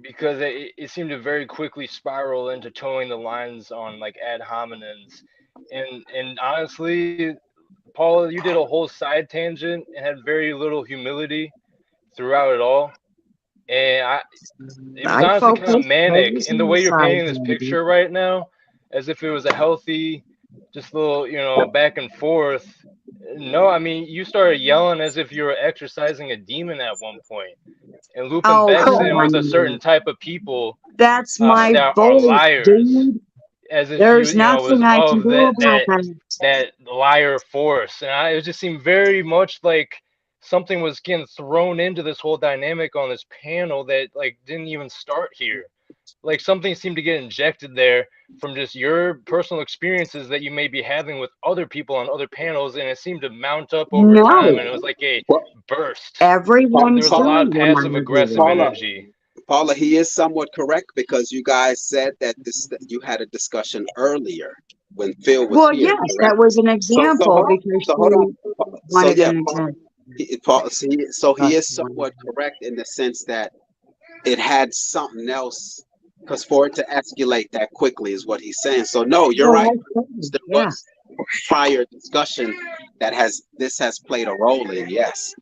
because it seemed to very quickly spiral into towing the lines on like ad hominems, and honestly, Paula, you did a whole side tangent and had very little humility throughout it all, and it was honestly kind of manic in the way you're painting this picture right now, as if it was a healthy, just little back and forth. No, I mean you started yelling as if you were exercising a demon at one point. And looping back in with a certain type of people That's my that are voice, liars, dude. as if There's you know was nothing I can of do about that. that liar force, and it just seemed very much like something was getting thrown into this whole dynamic on this panel that like didn't even start here. Like something seemed to get injected there from just your personal experiences that you may be having with other people on other panels, and it seemed to mount up over time, and it was like a burst. Everyone's There was a lot of doing passive aggressive energy. Paula, he is somewhat correct because you guys said that you had a discussion earlier when Phil was well, here. yes, correct? that was an example because hold on. wanted an example. So he is somewhat correct in the sense that it had something else, because for it to escalate that quickly is what he's saying. So no, you're right. There was prior discussion that has played a role in, yes.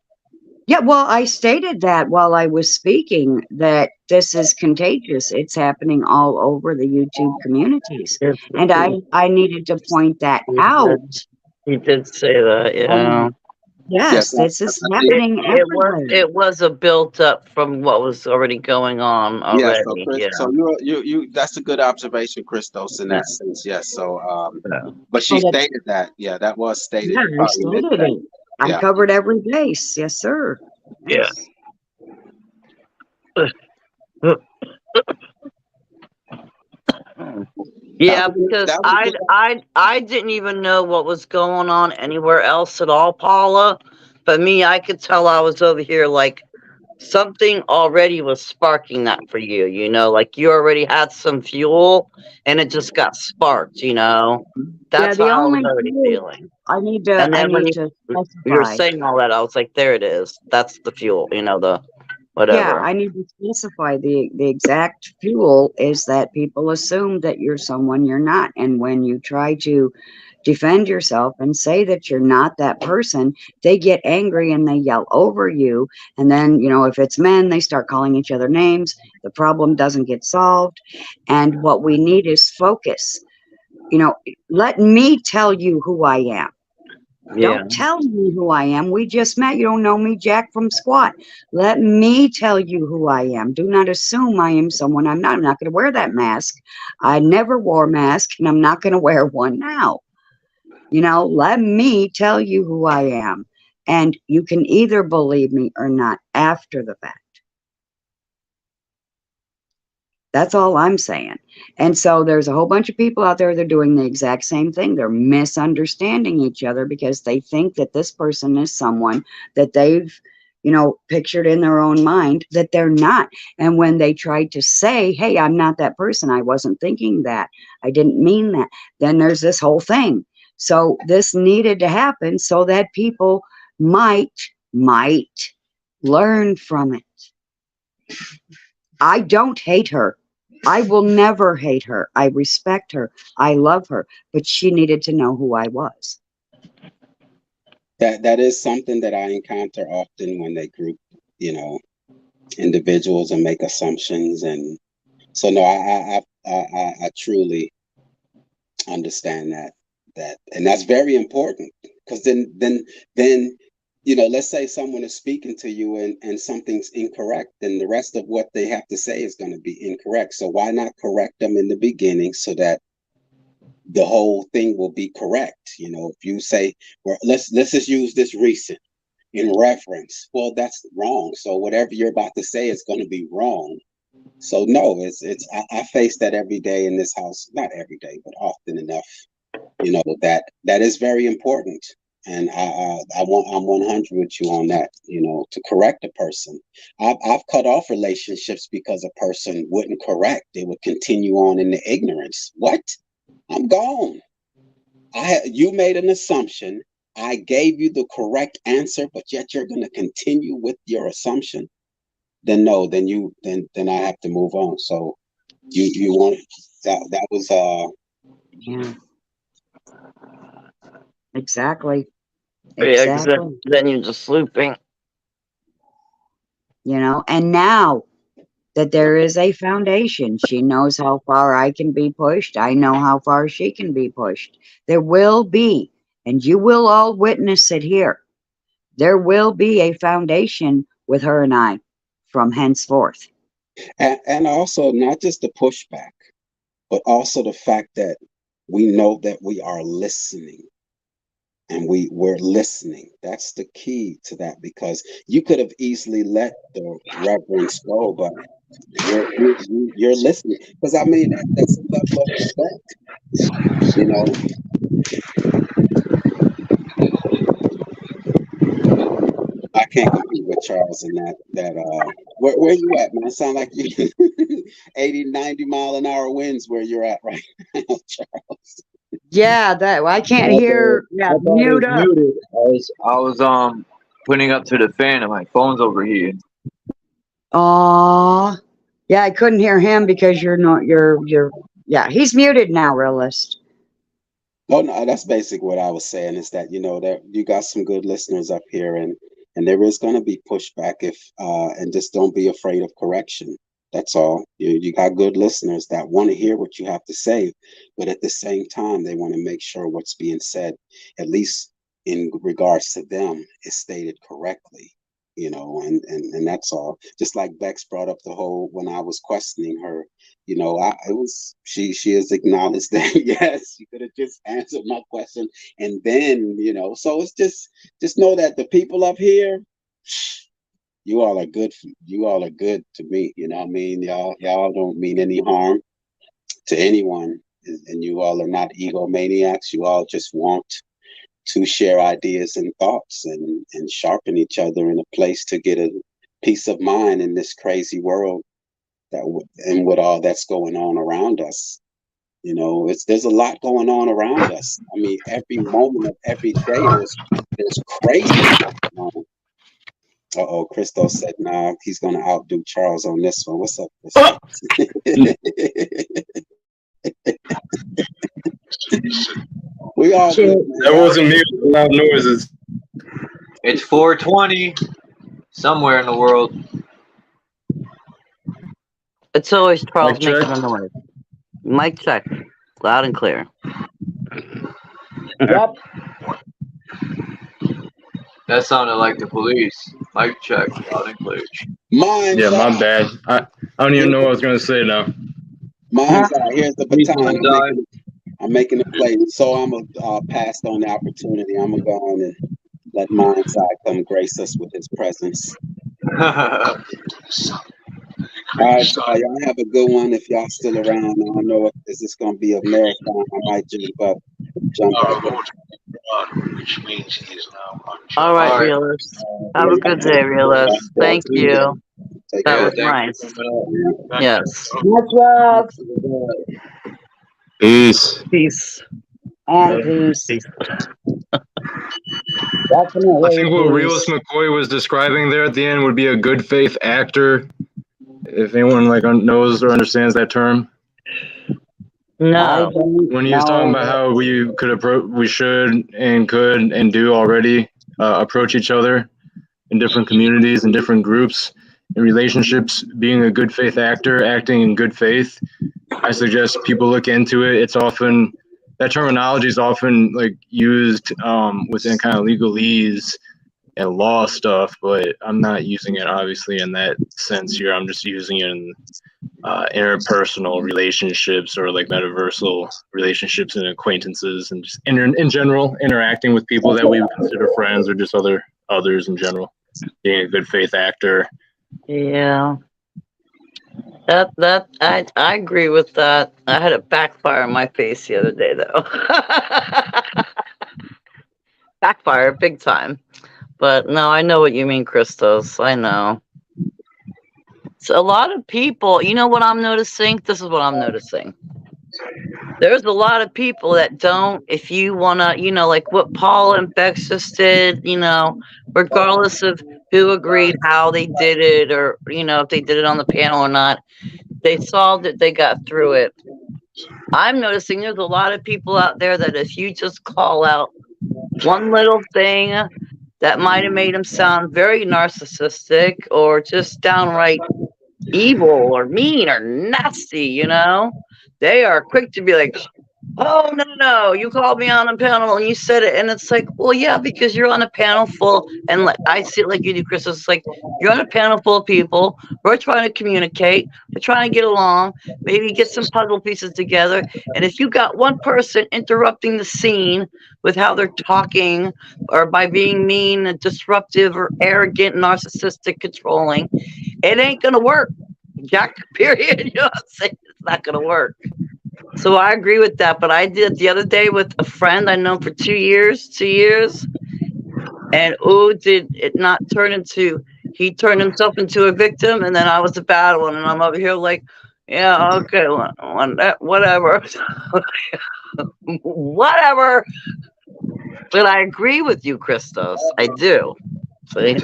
Yeah, well, I stated that while I was speaking that this is contagious. It's happening all over the YouTube communities. And I needed to point that out. He did say that, yeah. Yes, this is happening everywhere. It was a built up from what was already going on already. So Chris, so you that's a good observation, Christos, in that sense. Yes. So but she stated that. Yeah, that was stated. Yeah, I stated it. I covered every base. Yes, sir. Yeah. Yeah, because I didn't even know what was going on anywhere else at all, Paula. But me, I could tell I was over here like something already was sparking that for you, you know, like you already had some fuel and it just got sparked, you know. Yeah, That's the what I was only already fuel feeling. I And then when need to you were specify. saying all that, I was like, there it is. That's the fuel, you know, the Yeah, whatever. I need to specify the exact fuel is that people assume that you're someone you're not. And when you try to defend yourself and say that you're not that person, they get angry and they yell over you. And then, you know, if it's men, they start calling each other names. The problem doesn't get solved. And what we need is focus. You know, let me tell you who I am. Yeah. Don't tell me who I am. We just met. You don't know me jack from squat. Let me tell you who I am. Do not assume I am someone I'm not. I'm not going to wear that mask. I never wore a mask and I'm not going to wear one now. You know, let me tell you who I am. And you can either believe me or not after the fact. That's all I'm saying. And so there's a whole bunch of people out there that are doing the exact same thing. They're misunderstanding each other because they think that this person is someone that they've, you know, pictured in their own mind that they're not. And when they try to say, hey, I'm not that person, I wasn't thinking that, I didn't mean that, then there's this whole thing. So this needed to happen so that people might learn from it. I don't hate her. I will never hate her. I respect her. I love her. But she needed to know who I was. That is something that I encounter often when they group, you know, individuals and make assumptions. And so no, I truly understand that, and that's very important, because then you know, let's say someone is speaking to you and something's incorrect, then the rest of what they have to say is going to be incorrect. So why not correct them in the beginning so that the whole thing will be correct? You know, if you say, well, let's just use this recent in reference, well, that's wrong. So whatever you're about to say is going to be wrong. So no, I face that every day in this house, not every day, but often enough. You know, that is very important, and I'm 100 with you on that. You know, to correct a person. I've cut off relationships because a person wouldn't correct; they would continue on in the ignorance. What? I'm gone. You made an assumption. I gave you the correct answer, but yet you're going to continue with your assumption. Then no, then I have to move on. So you want that was Yeah. Exactly. Yeah, because Exactly. then you're just looping. You know, and now that there is a foundation, she knows how far I can be pushed. I know how far she can be pushed. There will be, and you will all witness it here, there will be a foundation with her and I from henceforth. and also not just the pushback, but also the fact that we know that we are listening, and we're listening. That's the key to that, because you could have easily let the reverence go, but you're listening, because I mean that's a level of respect, you know. I can't compete with Charles in that where you at, man? It sound like you 80, 90 mile an hour winds where you're at right now, Charles. Yeah, that I can't hear. Yeah, I thought it mute was up. muted. I was putting up to the fan and my phone's overheating. Aw. Yeah, I couldn't hear him because you're yeah, he's muted now, realist. Oh no, that's basically what I was saying, is that, you know, that you got some good listeners up here, and there is going to be pushback if and just don't be afraid of correction. That's all. You got good listeners that want to hear what you have to say, but at the same time they want to make sure what's being said, at least in regards to them, is stated correctly. You know, and that's all. Just like Bex brought up the whole, when I was questioning her, you know, she has acknowledged that yes, you could have just answered my question, and then, you know, so it's just know that the people up here, you all are good. You all are good to me. You know what I mean? Y'all don't mean any harm to anyone, and you all are not egomaniacs. You all just want to share ideas and thoughts and sharpen each other in a place to get a peace of mind in this crazy world and with all that's going on around us. You know, there's a lot going on around us. I mean, every moment of every day there's crazy stuff going on. Uh-oh, Christo said, nah, he's gonna outdo Charles on this one. What's up, Christo? We all good, man. That wasn't me with loud noises. It's 4:20 somewhere in the world. It's always Charles Mic check. making a noise. Mic check. Loud and clear. Yep. That sounded like the police. Mic check, loud and clear. Yeah, my bad. I don't even know what I was gonna say now. Mine's here's the baton. I'm making a play, so I'm gonna pass on the opportunity. I'm gonna go on and let Mind's Eye come grace us with his presence. All right, y'all have a good one. If y'all still around, I don't know is this gonna be a marathon. I might jump back up. Which means he is now on. All right, Realist. Have a good day, Realist. Thank you. That was nice. Yes. Much love. Peace. Peace. And peace. Definitely. I think what Realist McCoy was describing there at the end would be a good faith actor. If anyone knows or understands that term. No. When he was talking about how we should and could and do already approach each other in different communities and different groups and relationships, being a good faith actor, acting in good faith, I suggest people look into it. It's often, that terminology is often used within kind of legalese and law stuff, but I'm not using it obviously in that sense here. I'm just using it in interpersonal relationships or metaversal relationships and acquaintances, and just in general interacting with people that we would consider friends or just others in general. Being a good faith actor. Yeah. That I agree with that. I had a backfire in my face the other day though. Backfire big time. But no, I know what you mean, Christos. I know. So a lot of people, you know what I'm noticing? This is what I'm noticing. There's a lot of people that don't, if you want to, like what Paul and Bex just did, regardless of who agreed how they did it or, if they did it on the panel or not, they solved it, they got through it. I'm noticing there's a lot of people out there that if you just call out one little thing that might have made them sound very narcissistic or just downright evil or mean or nasty, they are quick to be like, oh, no, you called me on a panel and you said it. And it's like, well, yeah, because you're on a panel full, and I see it like you do, Chris. It's like you're on a panel full of people. We're trying to communicate. We're trying to get along, maybe get some puzzle pieces together. And if you got one person interrupting the scene with how they're talking or by being mean and disruptive or arrogant, narcissistic, controlling, it ain't going to work. Jack, period. You know what I'm saying? It's not going to work. So I agree with that, but I did it the other day with a friend I know for 2 years, and did it not turn into, he turned himself into a victim, and then I was the bad one, and I'm over here like, yeah, okay, whatever, whatever, but I agree with you, Christos, I do, see?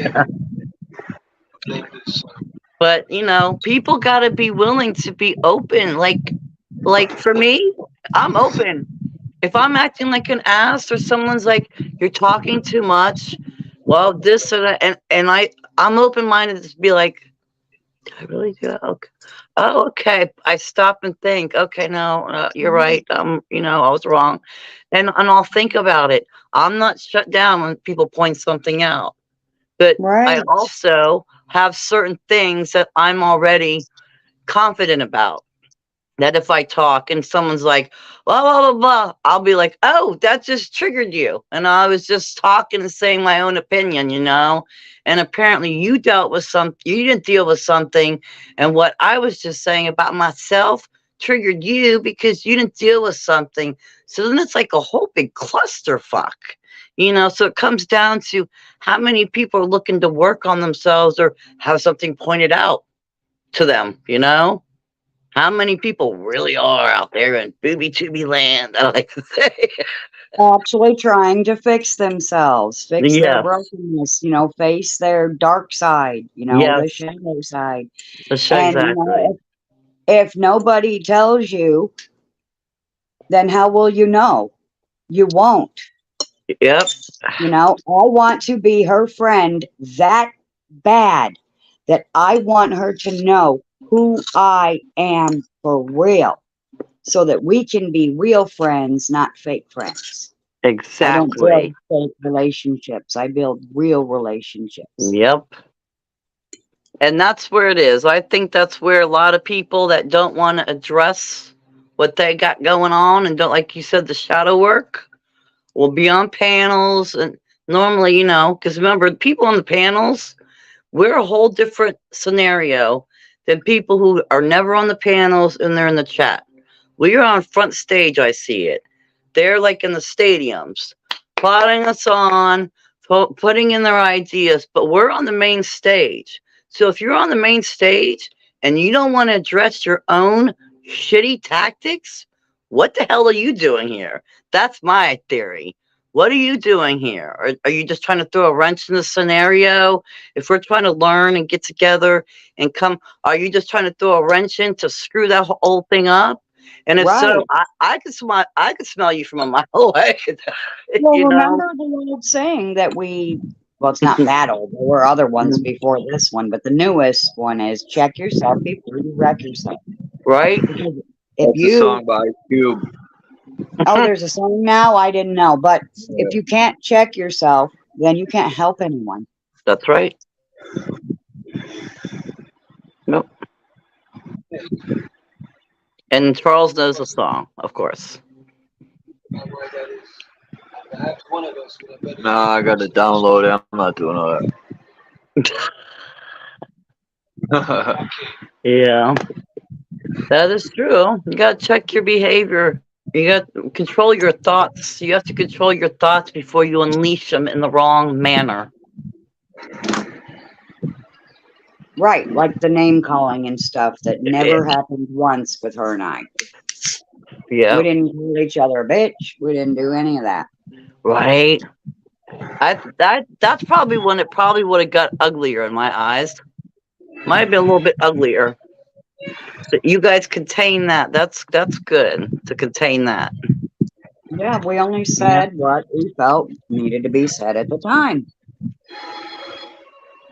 But, people got to be willing to be open, like for me, I'm open. If I'm acting like an ass or someone's like, you're talking too much, well, this or that, and I'm open-minded to be like, did I really do that? Okay. Oh, okay. I stop and think, okay, no, you're right. I was wrong. And I'll think about it. I'm not shut down when people point something out. But I also have certain things that I'm already confident about. That if I talk and someone's like, blah, blah, blah, blah, I'll be like, oh, that just triggered you. And I was just talking and saying my own opinion, and apparently you dealt with you didn't deal with something. And what I was just saying about myself triggered you because you didn't deal with something. So then it's like a whole big clusterfuck, so it comes down to how many people are looking to work on themselves or have something pointed out to them, how many people really are out there in booby-tooby land, I like to say. Actually trying to fix themselves, fix their Yeah. brokenness, face their dark side, the Yes. shadow side. Exactly. And if nobody tells you, then how will you know? You won't. Yep. I want to be her friend that bad that I want her to know who I am for real so that we can be real friends, not fake friends. Exactly. I don't build fake relationships. I build real relationships. Yep. And that's where it is. I think that's where a lot of people that don't want to address what they got going on and don't, like you said, the shadow work will be on panels. And normally, because remember, people on the panels, we're a whole different scenario than people who are never on the panels and they're in the chat. We are on front stage, I see it. They're like in the stadiums, plotting us on, putting in their ideas, but we're on the main stage. So if you're on the main stage and you don't want to address your own shitty tactics, what the hell are you doing here? That's my theory. What are you doing here? Are you just trying to throw a wrench in the scenario? If we're trying to learn and get together and come, are you just trying to throw a wrench in to screw that whole thing up? And if so, I could smell you from a mile away. Well, remember the old saying that well, it's not that old. There were other ones before this one, but the newest one is check yourself before you wreck yourself. Right? If That's a song by Cube. Oh, there's a song now? I didn't know. But if you can't check yourself, then you can't help anyone. That's right. Nope. And Charles knows the song, of course. Nah, I got to download it. I'm not doing all that. Yeah. That is true. You got to check your behavior. You got to control your thoughts. You have to control your thoughts before you unleash them in the wrong manner. Right, like the name calling and stuff that never happened once with her and I. Yeah. We didn't call each other a bitch. We didn't do any of that. Right. That's probably when it probably would have got uglier in my eyes. Might have been a little bit uglier. So you guys contain that. That's good to contain that. Yeah, we only said what we felt needed to be said at the time.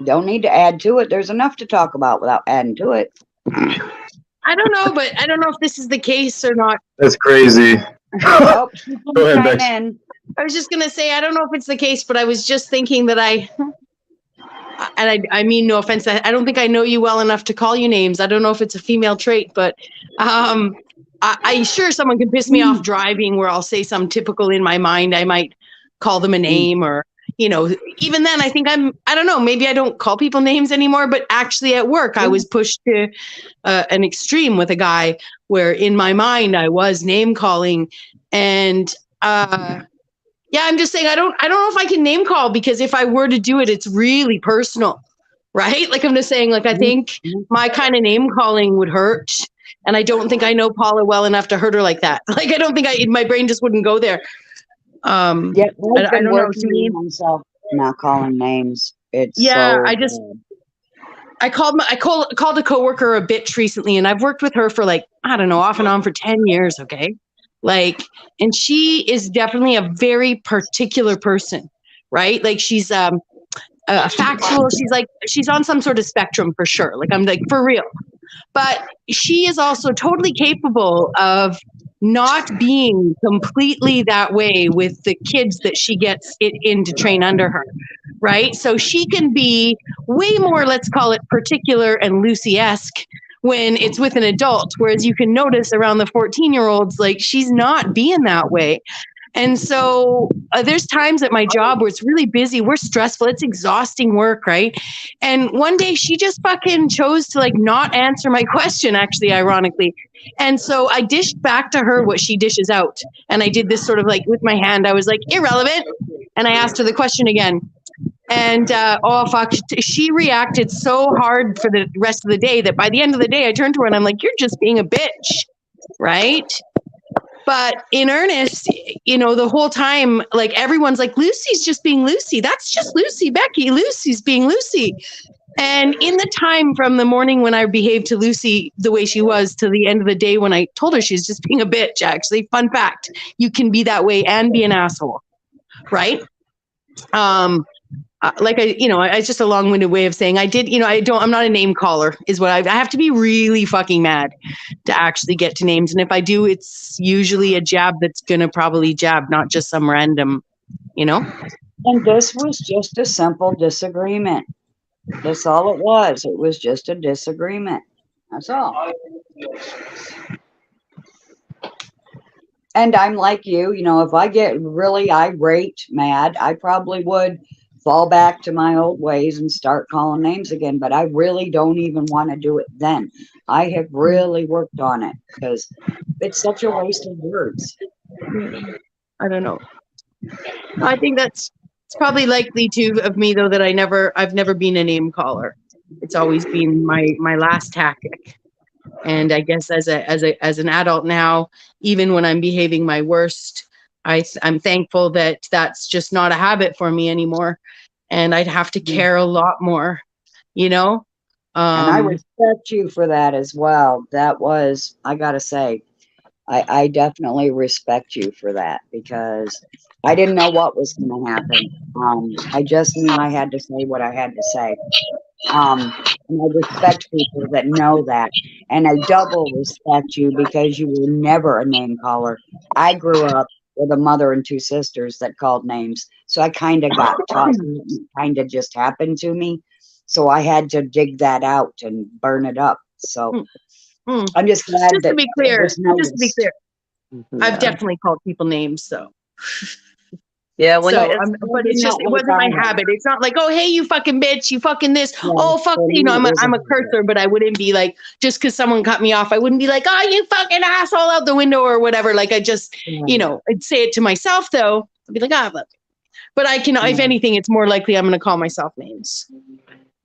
Don't need to add to it. There's enough to talk about without adding to it. I don't know, but I don't know if this is the case or not. That's crazy. Oh, Go ahead, Bex. I was just gonna say I don't know if it's the case, but I was just thinking that I mean no offense. I don't think I know you well enough to call you names. I don't know if it's a female trait, but I sure someone can piss me off driving where I'll say some typical in my mind. I might call them a name or, even then I think I don't know, maybe I don't call people names anymore, but actually at work, I was pushed to an extreme with a guy where in my mind I was name calling and, yeah, I'm just saying I don't know if I can name call because if I were to do it, it's really personal, right? Like I'm just saying, like I think my kind of name calling would hurt, and I don't think I know Paula well enough to hurt her like that. Like I don't think my brain just wouldn't go there. Yeah, I don't know. To me, myself not calling names. It's yeah, so I called a coworker a bitch recently, and I've worked with her for like I don't know, off and on for 10 years. Okay. Like, and she is definitely a very particular person, right? Like she's factual. She's on some sort of spectrum for sure. Like I'm like, for real. But she is also totally capable of not being completely that way with the kids that she gets it in to train under her, right? So she can be way more, let's call it particular and Lucy-esque when it's with an adult, whereas you can notice around the 14-year-olds, like she's not being that way. And so there's times at my job where it's really busy, we're stressful, it's exhausting work, right? And one day she just fucking chose to like not answer my question, actually, ironically. And so I dished back to her what she dishes out. And I did this sort of like with my hand, I was like, irrelevant. And I asked her the question again. And oh fuck, she reacted so hard for the rest of the day that by the end of the day, I turned to her and I'm like, you're just being a bitch, right? But in earnest, you know, the whole time, like everyone's like, Lucy's just being Lucy. That's just Lucy, Becky. Lucy's being Lucy. And in the time from the morning when I behaved to Lucy the way she was to the end of the day when I told her she's just being a bitch, actually, fun fact, you can be that way and be an asshole, right? Like it's just a long-winded way of saying I did, I'm not a name caller is what I have to be really fucking mad to actually get to names. And if I do, it's usually a jab that's going to probably jab, not just some random, And this was just a simple disagreement. That's all it was. It was just a disagreement. That's all. And I'm like you, if I get really irate, mad, I probably would fall back to my old ways and start calling names again. But I really don't even want to do it then. I have really worked on it because it's such a waste of words. I don't know. I think it's probably likely of me though that I've never been a name caller. It's always been my last tactic. And I guess as an adult now, even when I'm behaving my worst, I'm thankful that that's just not a habit for me anymore. And I'd have to care a lot more, And I respect you for that as well. That was, I gotta say, I definitely respect you for that because I didn't know what was going to happen. I just knew I had to say what I had to say. And I respect people that know that. And I double respect you because you were never a name caller. I grew up with a mother and two sisters that called names. So I kind of got taught, kind of just happened to me. So I had to dig that out and burn it up. So I'm just glad just that to be clear, I've definitely called people names. So yeah, but it wasn't my habit. It's not like, oh, hey, you fucking bitch, you fucking this. Yeah, oh, fuck, I'm a cursor, but I wouldn't be like, just because someone cut me off, I wouldn't be like, oh, you fucking asshole out the window or whatever. Like I just, I'd say it to myself though. I'd be like, ah, but I can, if anything, it's more likely I'm going to call myself names.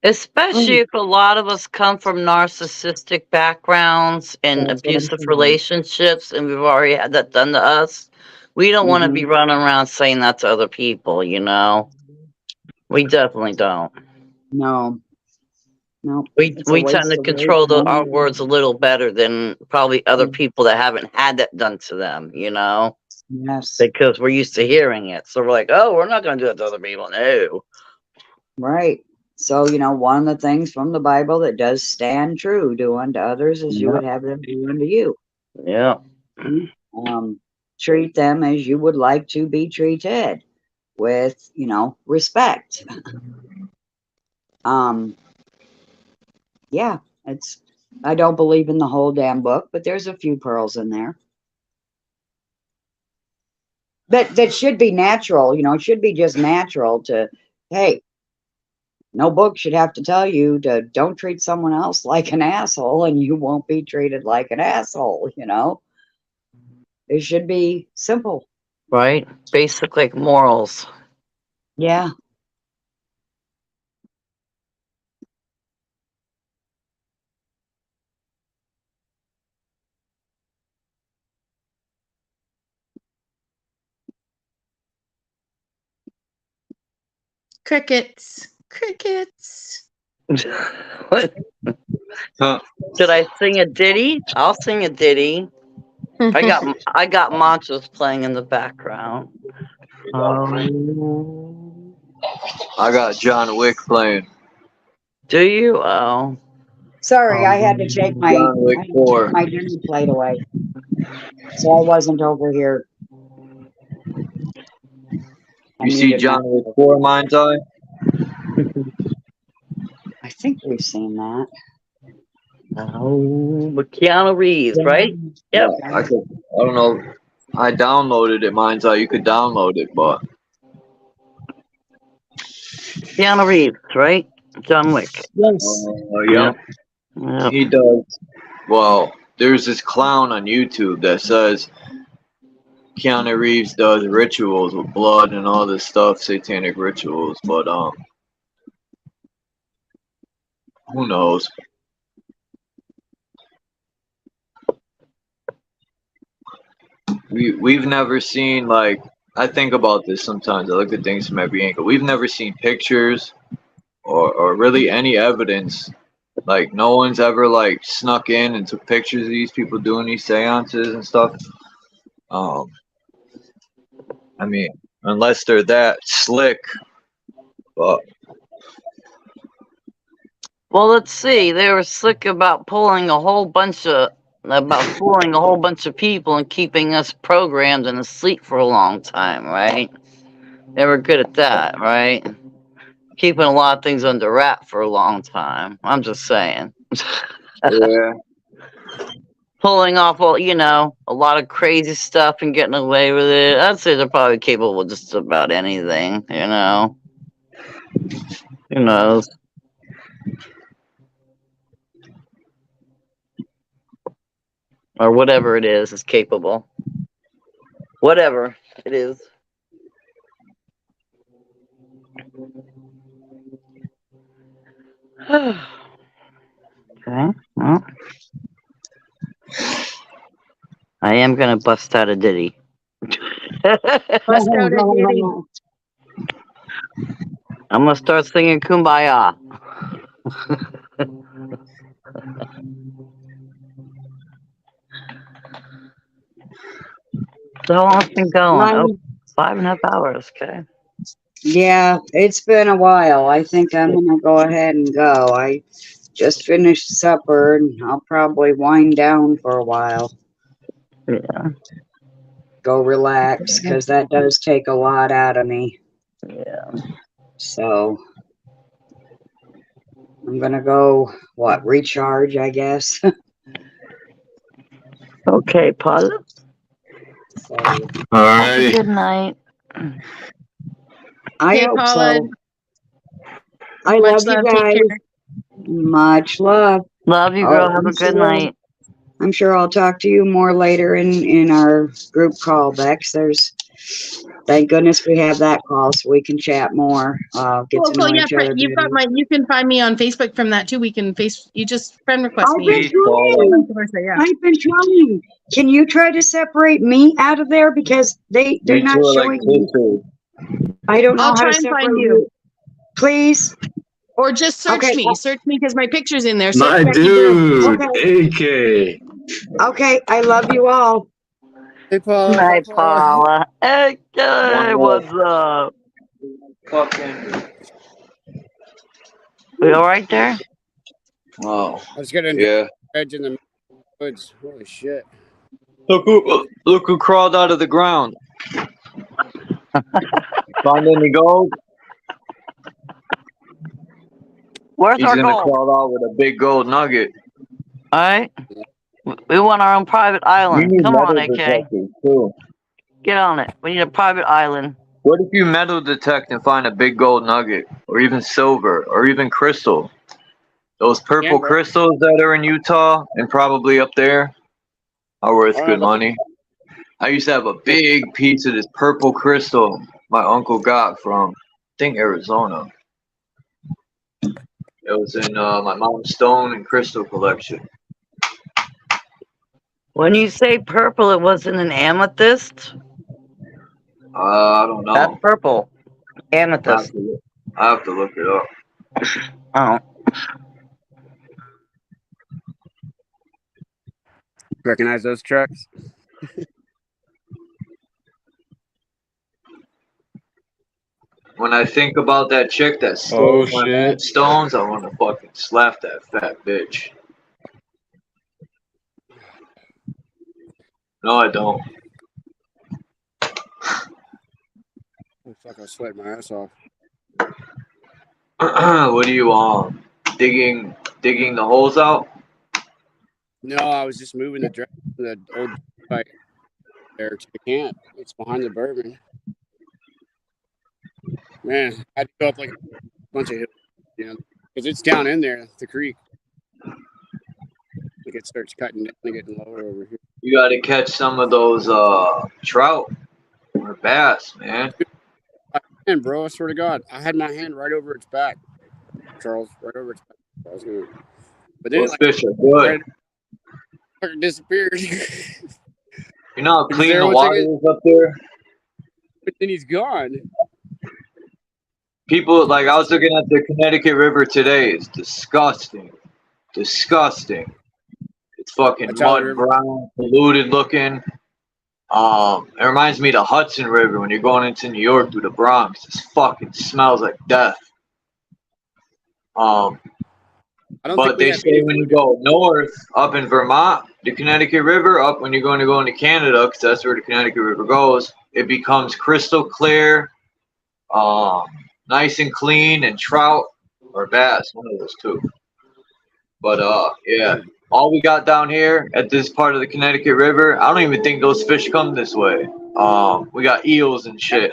Especially if a lot of us come from narcissistic backgrounds and abusive relationships, and we've already had that done to us. We don't want to be running around saying that to other people, We definitely don't. No. We tend to control our words a little better than probably other people that haven't had that done to them, Yes. Because we're used to hearing it. So we're like, oh, we're not going to do it to other people. No. Right. So, one of the things from the Bible that does stand true, do unto others as you would have them do unto you. Yeah. Treat them as you would like to be treated with, respect. Yeah, I don't believe in the whole damn book, but there's a few pearls in there. That should be natural, it should be just natural to, hey, no book should have to tell you to don't treat someone else like an asshole and you won't be treated like an asshole, It should be simple. Right? Basic like morals. Yeah. Crickets. What? Should I sing a ditty? I'll sing a ditty. I got mantras playing in the background. I got John Wick playing. Do you? Oh. Sorry, I had to take my dinner plate away. So I wasn't over here. You see John Wick 4, Mind's Eye? I think we've seen that. Oh, but Keanu Reeves, right? Yep. I don't know. I downloaded it. Mine's how you could download it, but Keanu Reeves, right? John Wick. Yes. yep. Yep. He does. Well, there's this clown on YouTube that says Keanu Reeves does rituals with blood and all this stuff, satanic rituals, but who knows? We've never seen, like, I think about this sometimes. I look at things from every angle. We've never seen pictures or really any evidence. Like, no one's ever like snuck in and took pictures of these people doing these seances and stuff. I mean, unless they're that slick. But Well, let's see. They were slick about fooling a whole bunch of people and keeping us programmed and asleep for a long time, right? They were good at that, right? Keeping a lot of things under wrap for a long time. I'm just saying. yeah. Pulling off, well, a lot of crazy stuff and getting away with it. I'd say they're probably capable of just about anything, Who knows? Or whatever it is capable. Whatever it is. Okay. Well, I am gonna bust out a ditty. Bust out a ditty. I'm gonna start singing Kumbaya. So how long's been going? Oh, 5.5 hours. Okay. Yeah, it's been a while. I think I'm gonna go ahead and go. I just finished supper and I'll probably wind down for a while. Yeah. Go relax because that does take a lot out of me. Yeah. So I'm gonna go recharge, I guess. Okay, Paul. Alrighty. Good night. I Okay, hope Paula. so. I Much love you love. Take guys. care. Much love. Love you, girl. Have a good night. I'm sure I'll talk to you more later in our group call, Bex. Thank goodness we have that call so we can chat more. Get to know each other. You've got better. you can find me on Facebook from that too. You just friend request I've me. been trying. Yeah. I've been trying. Can you try to separate me out of there because they're not showing me? I don't know I'll how try to and separate find you. Please. Or just search Okay. me. Search me because my picture's in there. My Search Becky dude, Boom. AK. Okay, I love you all. Hey, Paula. Hi, Paula. Hey, what's up? Fucking. We all right there? Oh. I was gonna edge in the woods. Holy shit! Look who crawled out of the ground. Find any gold? Where's He's our gonna gold? crawl out with a big gold nugget. All right. We want our own private island. We need Come on, metal AK. detectors too. Get on it. We need a private island. What if you metal detect and find a big gold nugget, or even silver, or even crystal? Those purple crystals that are in Utah and probably up there are worth good money. I used to have a big piece of this purple crystal my uncle got from, I think, Arizona. It was in my mom's stone and crystal collection. When you say purple, it wasn't an amethyst? I don't know. That's purple. Amethyst. I have to look it up. Oh. Recognize those trucks? When I think about that chick that stole my shit. mom's stones, I want to fucking slap that fat bitch. No, I don't. Oh, fuck, I sweat my ass off. What are you digging the holes out? No, I was just moving the old bike. there to the camp. It's behind the bourbon. Man, I had to go up like a bunch of hills, you know, because it's down in there, the creek. Like it starts cutting down and getting lower over here. You got to catch some of those trout or bass, man. And bro, I swear to God, I had my hand right over its back, Charles, right over its back. I was gonna, but then Those like, fish are good. Right, disappeared. You know how He was clean there the one water second, is up there? but then he's gone. People, like, I was looking at the Connecticut River today. It's disgusting. Disgusting. It's fucking That's how the mud river. brown, polluted looking. It reminds me of the Hudson River when you're going into New York through the Bronx. It fucking smells like death. I don't think But we they have say any when you polluted. go north, up in Vermont, the Connecticut River, up when you're going to go into Canada, because that's where the Connecticut River goes, it becomes crystal clear, nice and clean, and trout or bass, one of those two. But yeah, all we got down here at this part of the Connecticut River, I don't even think those fish come this way. We got eels and shit.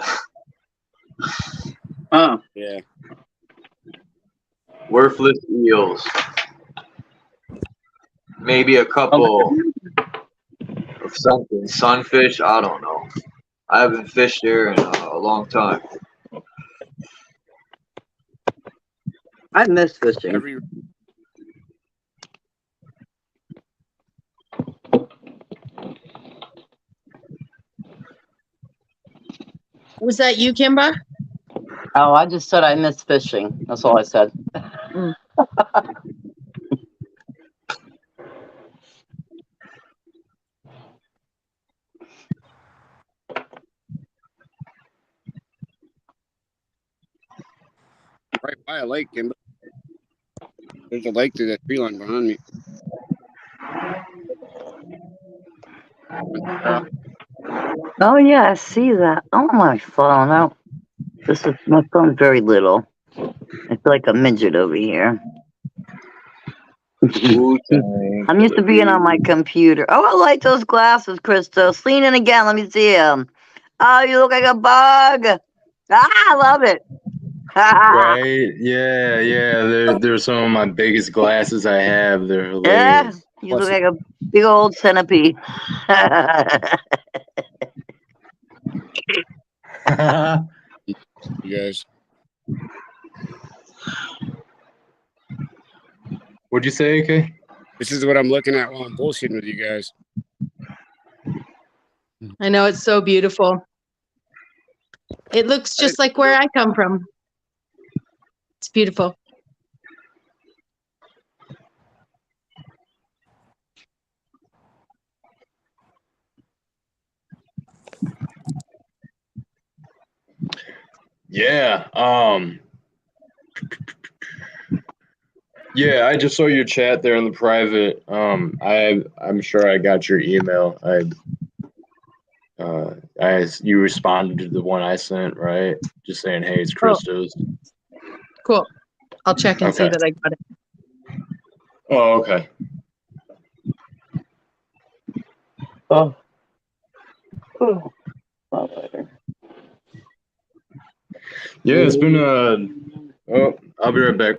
Yeah. Worthless eels. Maybe a couple of something. Sunfish, I don't know. I haven't fished there in a long time. I miss fishing. Was that you, Kimba? Oh, I just said I miss fishing. That's all I said. Right by a lake, Kimber. There's a lake through that tree line behind me. Oh yeah, I see that. Oh my phone. Oh, this is my phone's very little. I feel like a midget over here. I'm used to being on my computer. Oh, I like those glasses, Christos. Lean in again. Let me see them. Oh, you look like a bug. Ah, I love it. Right? Yeah, yeah. They're some of my biggest glasses I have. They're Yeah, hilarious. you look like a big old centipede. You guys. What'd you say, AK? This is what I'm looking at while I'm bullshitting with you guys. I know, it's so beautiful. It looks just like where I come from. It's beautiful. Yeah. Yeah, I just saw your chat there in the private. I'm sure I got your email. You responded to the one I sent, right? Just saying, hey, it's Christos. Cool. I'll check and see Okay. that I got it. Oh, okay. Oh. Yeah, it's been oh, I'll be right back.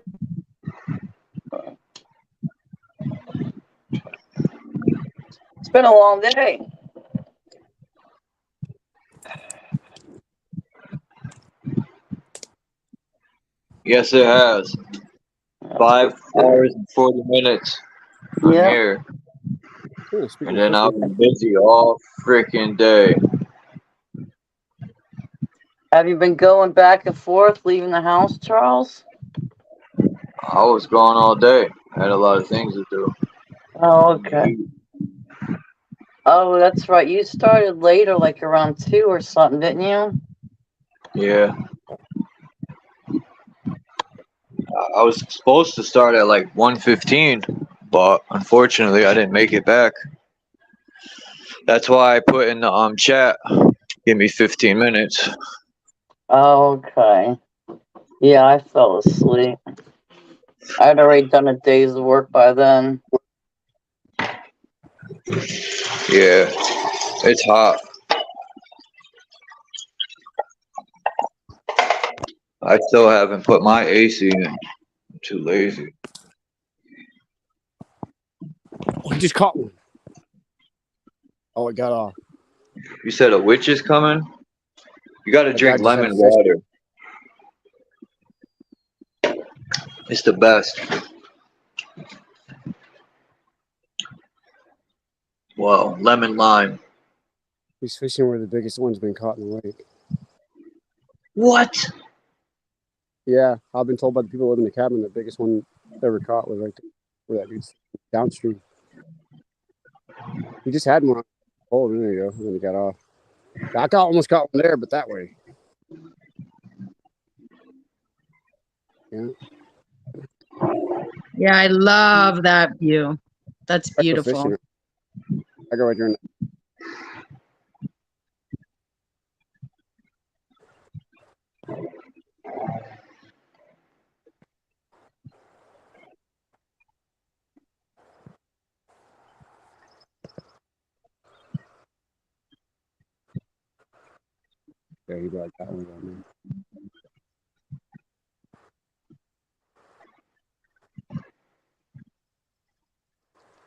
It's been a long day. Yes, it has. 5 hours and 40 minutes. I'm Yeah. here. And then I'll be busy all freaking day. Have you been going back and forth, leaving the house, Charles? I was gone all day. I had a lot of things to do. Oh, okay. Oh, that's right. You started later, like around 2 or something, didn't you? Yeah. I was supposed to start at like 1:15, but unfortunately I didn't make it back. That's why I put in the chat, give me 15 minutes. Oh, okay. Yeah, I fell asleep. I'd already done a day's work by then. Yeah, it's hot. I still haven't put my AC in. I'm too lazy. I just caught one. Oh, it got off. You said a witch is coming? You got to My drink dad just had a lemon fish. water. It's the best. Well, lemon lime. He's fishing where the biggest one's been caught in the lake. What? Yeah, I've been told by the people who live in the cabin the biggest one ever caught was right there, where that dude's downstream. He just had one on the pole, and there you go, and then he got off. Almost caught one there, but that way. Yeah. Yeah, I love that view. That's I go beautiful. fishing. I go right during. Yeah, he like that one on there.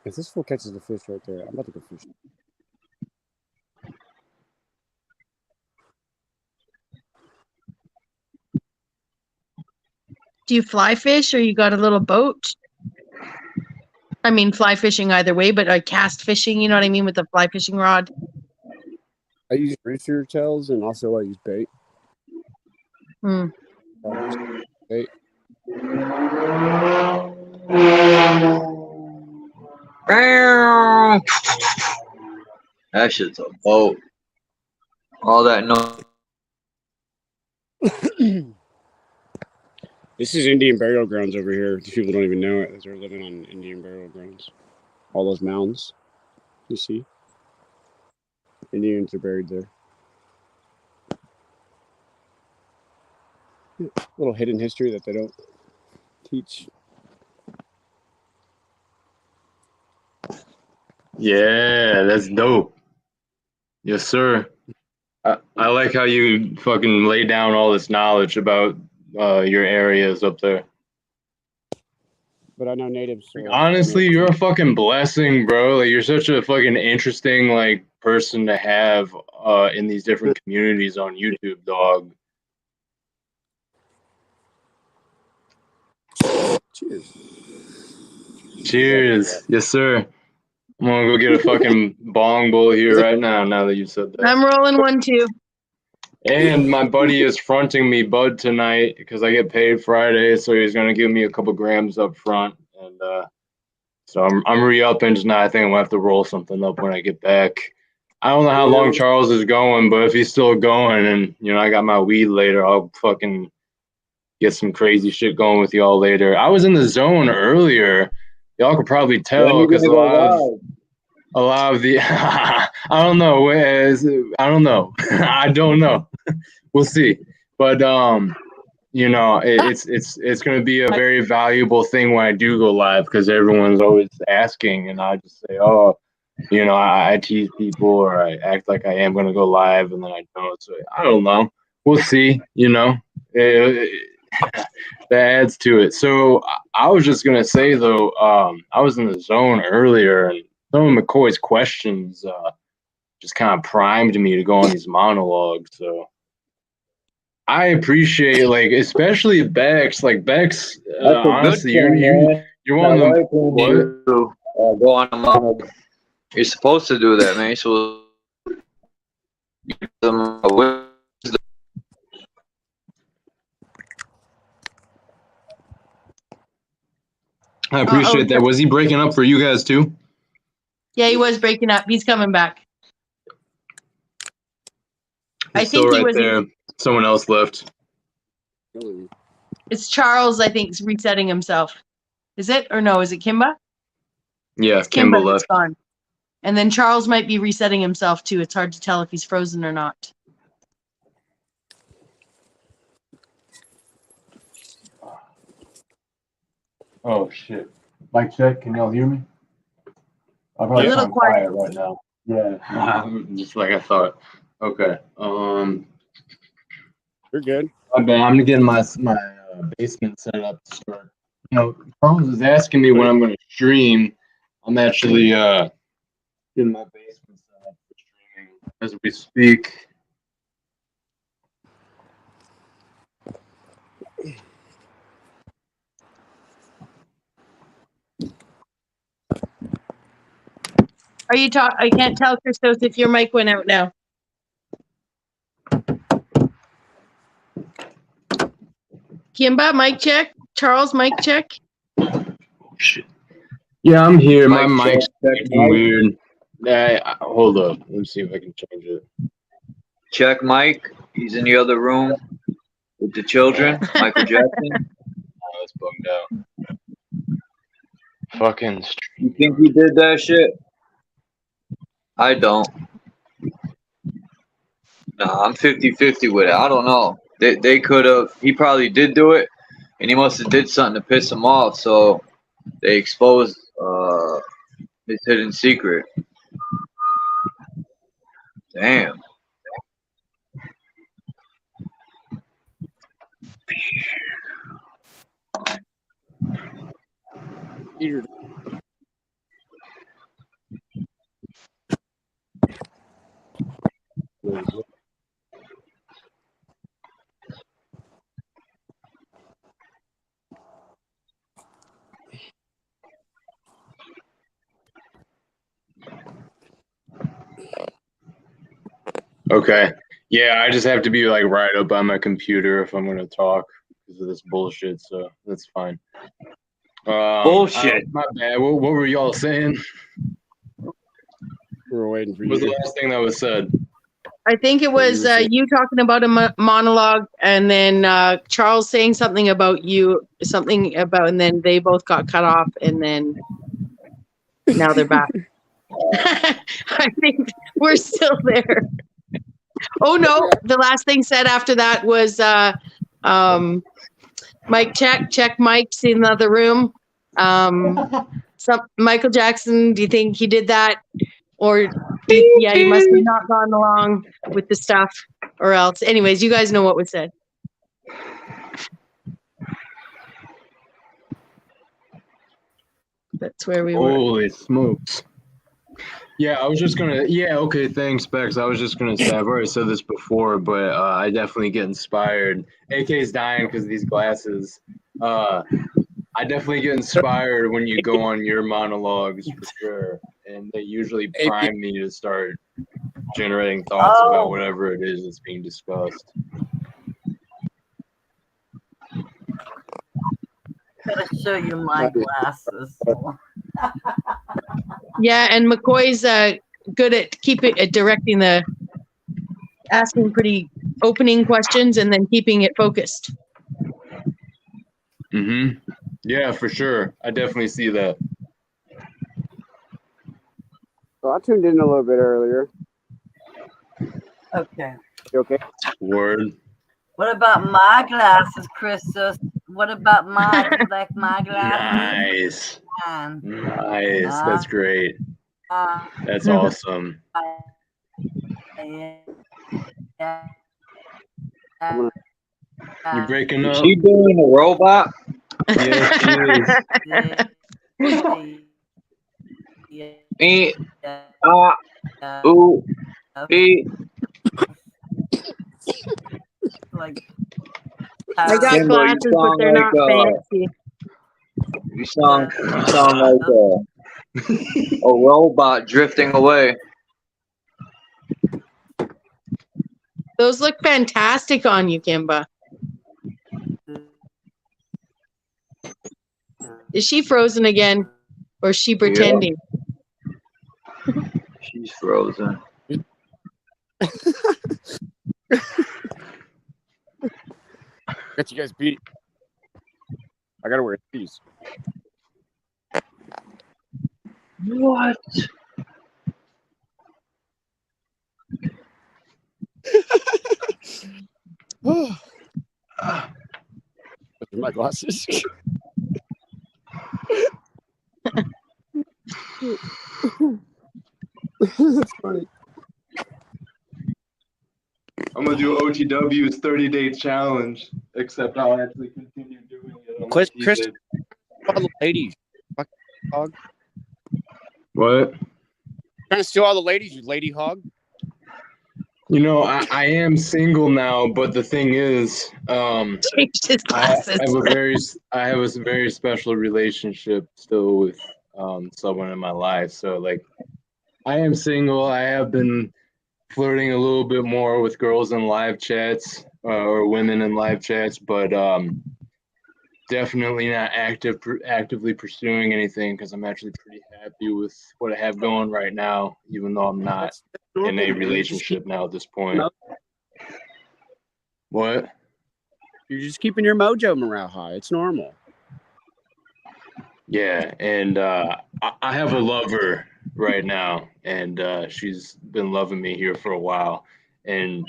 If this fool catches the fish right there, I'm about to go fishing. Do you fly fish or you got a little boat? I mean, fly fishing either way, but cast fishing, you know what I mean, with the fly fishing rod? I use rooster tails and also I use bait. Hmm. Bait. That shit's a boat. All that no. This is Indian burial grounds over here. These people don't even know it. They're living on Indian burial grounds. All those mounds, you see? Indians are buried there. Little hidden history that they don't teach. Yeah, that's dope. Yes, sir. I like how you fucking lay down all this knowledge about your areas up there. But I know natives. So Honestly, you're a fucking blessing, bro. Like, you're such a fucking interesting, like, person to have in these different communities on YouTube, dog. Cheers. Cheers. Yes, sir. I'm gonna go get a fucking bong bowl here right now that you said that. I'm rolling one too. And my buddy is fronting me bud tonight because I get paid Friday, so he's gonna give me a couple grams up front, and so I'm re-upping tonight. I think I'm gonna have to roll something up when I get back. I don't know how long Charles is going, but if he's still going, and I got my weed later, I'll fucking get some crazy shit going with y'all later. I was in the zone earlier. Y'all could probably tell because a lot of the I don't know. I don't know. I don't know. We'll see. But it's going to be a very valuable thing when I do go live because everyone's always asking, and I just say, oh, I tease people or I act like I am going to go live, and then I don't. So I don't know. We'll see. That adds to it. So I was just gonna say though, I was in the zone earlier, and some of McCoy's questions just kind of primed me to go on these monologues. So I appreciate, like, especially Bex. Like Bex, honestly, you're one of them. What? Go on a monologue. You're supposed to do that, man. So I appreciate that. Was he breaking up for you guys too? Yeah, he was breaking up. He's coming back. I think he was there. Someone else left. It's Charles, I think, is resetting himself. Is it? Or no, is it Kimba? Yeah, It's Kimba that's left. gone. And then Charles might be resetting himself too. It's hard to tell if he's frozen or not. Oh shit. Mic check, can y'all hear me? I'm probably A little sound quiet right now. Yeah. Just like I thought. Okay. You're good. My bad. I'm getting my basement set up to start. Carlos is asking me when I'm going to stream. I'm actually getting my basement set up for streaming as we speak. Are you talk? I can't tell, Christos, if your mic went out now. Kimba, mic check. Charles, mic check. Shit. Yeah, I'm here. My Mic mic's check, acting weird. Hold up. Let me see if I can change it. Check Mike. He's in the other room with the children. Michael Jackson. Oh, that's bugged out. Fucking. You think he did that shit? I don't. Nah, I'm 50-50 with it. I don't know. They could have. He probably did do it, and he must have did something to piss him off. So they exposed his hidden secret. Damn. Okay. Yeah, I just have to be like right up on my computer if I'm gonna talk because of this bullshit. So that's fine. Bullshit. My bad. What were y'all saying? We were waiting for What was the you. last thing that was said? I think it was you talking about a monologue, and then Charles saying something about you, and then they both got cut off, and then now they're back. I think we're still there. Oh no, the last thing said after that was mic check Mike's in the other room. Michael Jackson, do you think he did that? Or yeah, he must have not gone along with the stuff or else. Anyways, you guys know what was said. That's where we were. Holy smokes. Yeah, I was just gonna. Yeah, okay, thanks, Bex. I was just gonna say I've already said this before, but I definitely get inspired. AK's dying because of these glasses. I definitely get inspired when you go on your monologues for sure, and they usually prime me to start generating thoughts about whatever it is that's being discussed. Gotta show you my glasses. Yeah, and McCoy's good at directing asking pretty opening questions and then keeping it focused. Mm-hmm. Yeah, for sure. I definitely see that. So I tuned in a little bit earlier. Okay. You okay? Word. What about my glasses, Christos? What about my like my glasses? Nice. That's great. That's awesome. You're breaking up. Is she doing a robot? Yes, she is. Me, ooh, be. Like, I got Kimbo, you glasses, but sound they're like not fancy. you sound like a robot drifting away. Those look fantastic on you, Kimba. Is she frozen again, or is she pretending? She's frozen. Got you guys beat. I gotta wear these. What? Those are my glasses. That's funny. I'm gonna do OTW's 30-day challenge, except I'll actually continue doing it. Chris, He did. all the ladies. Fucking hog. What? Trying to steal all the ladies, you lady hog. You know, I am single now, but the thing is, Changed his I glasses. have a very special relationship still with someone in my life. So like, I am single. I have been flirting a little bit more with girls in live chats or women in live chats, but definitely not actively pursuing anything because I'm actually pretty happy with what I have going right now, even though I'm not in a relationship now at this point. What? You're just keeping your mojo morale high. It's normal. Yeah, and I have a lover right now, and she's been loving me here for a while, and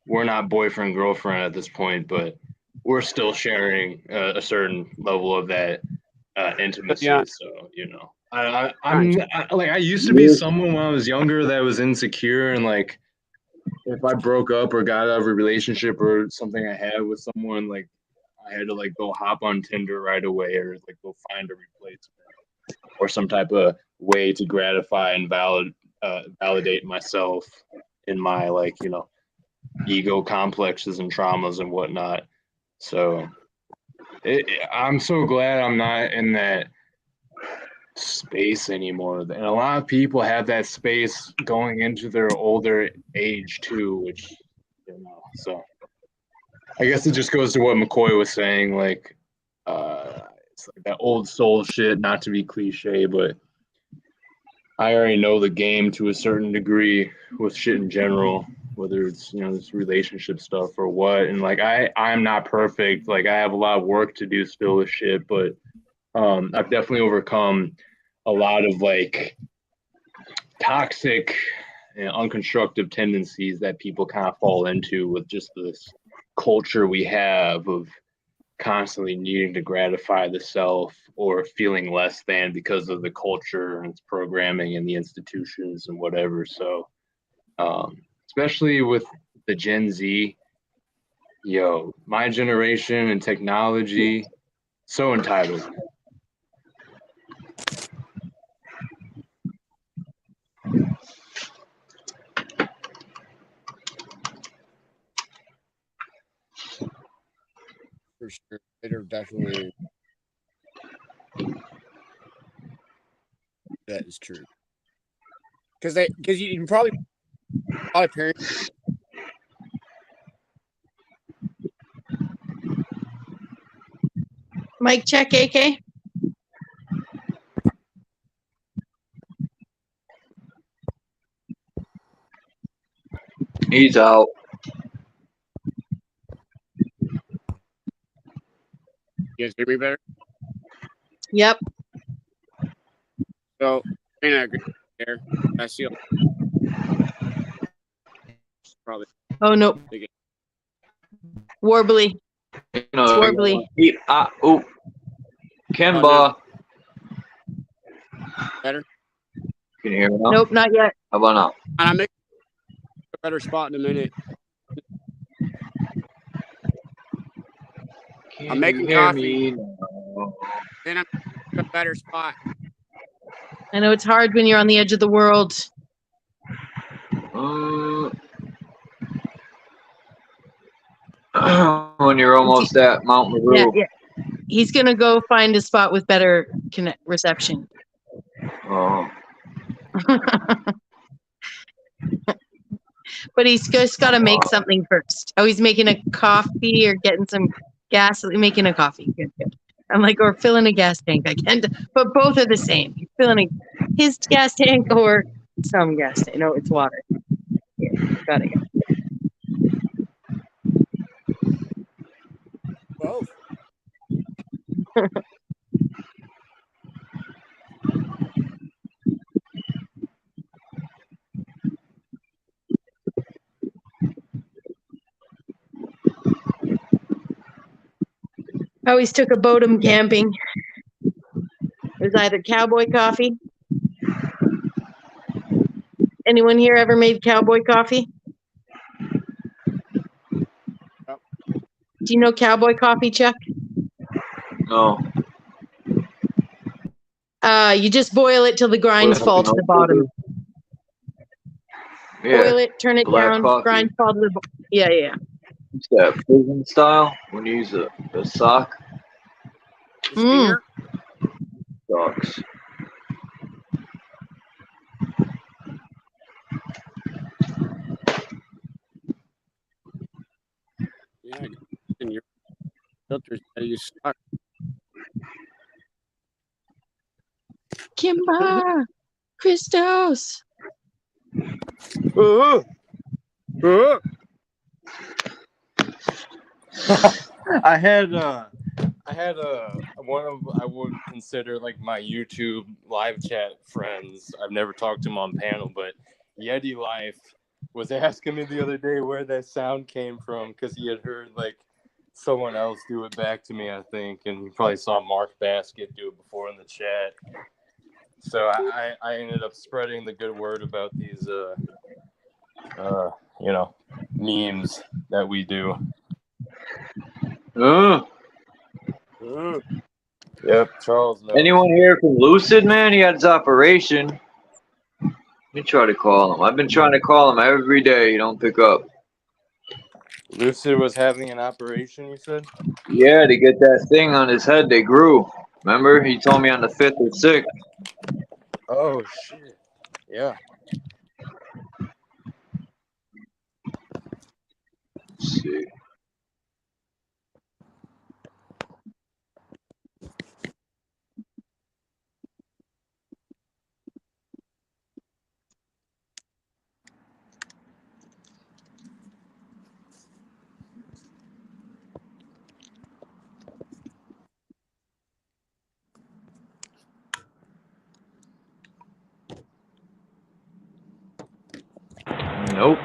we're not boyfriend girlfriend at this point, but we're still sharing a certain level of that intimacy. Yeah. So you know, I used to be someone when I was younger that was insecure, and like if I broke up or got out of a relationship or something I had with someone, like I had to like go hop on Tinder right away or like go find a replacement or some type of way to gratify and validate myself in my like, you know, ego complexes and traumas and whatnot. So I'm so glad I'm not in that space anymore. And a lot of people have that space going into their older age too, which, you know, so I guess it just goes to what McCoy was saying, like, it's like that old soul shit, not to be cliche, but I already know the game to a certain degree with shit in general, whether it's, you know, this relationship stuff or what. And like, I'm not perfect. Like I have a lot of work to do still with shit, but I've definitely overcome a lot of like toxic and unconstructive tendencies that people kind of fall into with just this culture we have of constantly needing to gratify the self or feeling less than because of the culture and its programming and the institutions and whatever. So especially with the Gen Z, yo, my generation and technology, so entitled. For sure. They're definitely. That is true. Because you can probably a lot of parents. Mic check, AK. He's out. You guys hear me better? Yep. So, I agree there. I see. Probably. Oh no. Warbly. You know, Warbly. Kimba. Better? Can you hear me now? Nope, not yet. How about now? And I'm making a better spot in a minute. I'm making coffee. Then I'm in a better spot. I know it's hard when you're on the edge of the world. When you're almost at Mount Meru. Yeah. He's gonna go find a spot with better reception. Oh. But he's just got to make something first. Oh, he's making a coffee or getting some gas. Making a coffee. Good. I'm like, or filling a gas tank. I can't. But both are the same. He's filling his gas tank or some gas tank. No, it's water. Yeah, got it. Both. I always took a Bodum camping. It was either cowboy coffee. Anyone here ever made cowboy coffee? Do you know cowboy coffee, Chuck? No. You just boil it till the grinds With fall to no the bottom. Yeah. Boil it, turn it Black down, coffee. grinds fall to the bottom. Yeah, yeah. It's that prison style when you use a sock. Mm. Sucks. Yeah, and your filters gotta use stock. Kimba, Christos. I had one of I would consider like my YouTube live chat friends. I've never talked to him on panel, but Yeti Life was asking me the other day where that sound came from because he had heard like someone else do it back to me, I think, and he probably saw Mark Basket do it before in the chat. So I ended up spreading the good word about these memes that we do. Yep, Charles knows. Anyone here from Lucid, man? He had his operation. Let me try to call him. I've been trying to call him every day. He don't pick up. Lucid was having an operation, you said? Yeah, to get that thing on his head, they grew. Remember? He told me on the 5th or 6th. Oh, shit. Yeah. Let's see. Nope.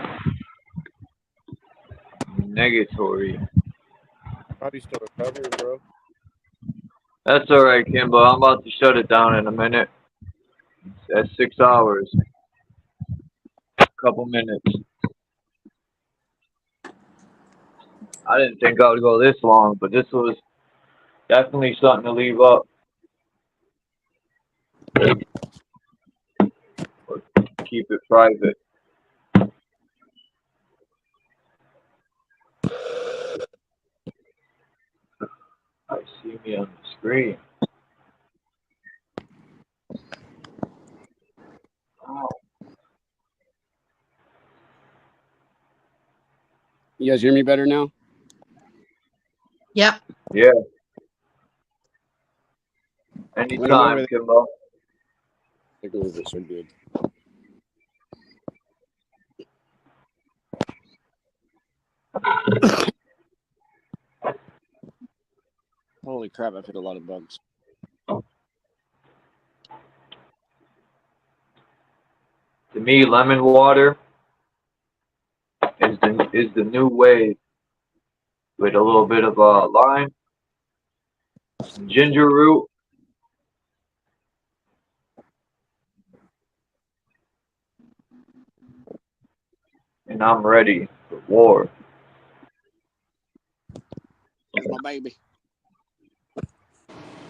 Negatory. Probably still recovering, bro. That's all right, Kimbo. I'm about to shut it down in a minute. That's 6 hours. Couple minutes. I didn't think I would go this long, but this was definitely something to leave up. Or keep it private. I see me on the screen. Oh. You guys hear me better now? Yep. Yeah. When I'm Anytime, over Kimbo. signals are so good. Holy crap, I've hit a lot of bugs. To me, lemon water is the new wave with a little bit of lime, ginger root, and I'm ready for war. That's my baby.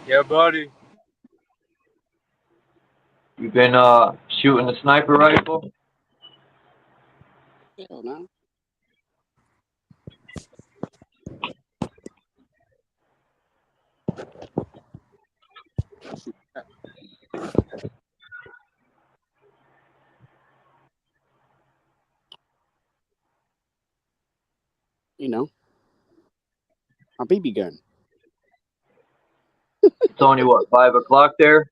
Yeah, buddy. You been shooting a sniper rifle? Hell no. You know, my BB gun. It's only what, 5 o'clock there?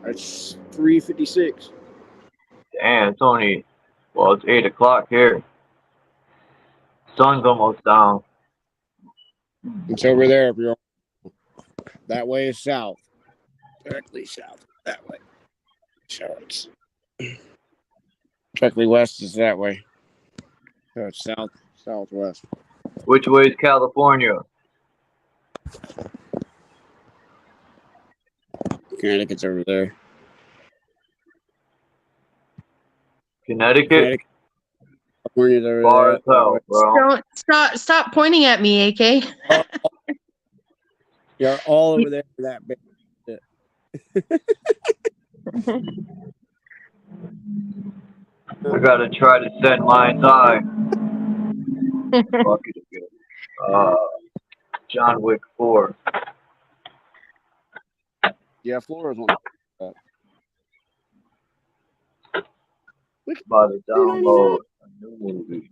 It's 3:56. Damn, it's 8 o'clock here. Sun's almost down. It's over there. If you're that way is south, directly south. That way. So it's directly west is that way. So it's southwest. Which way is California? Connecticut's over there. Connecticut? California's over Far there. as hell, bro. Don't stop pointing at me, AK. You're all over there for that bit. I gotta try to send mine's eye. Fuck it again. John Wick 4. Yeah, Florida's one. About to download a new movie.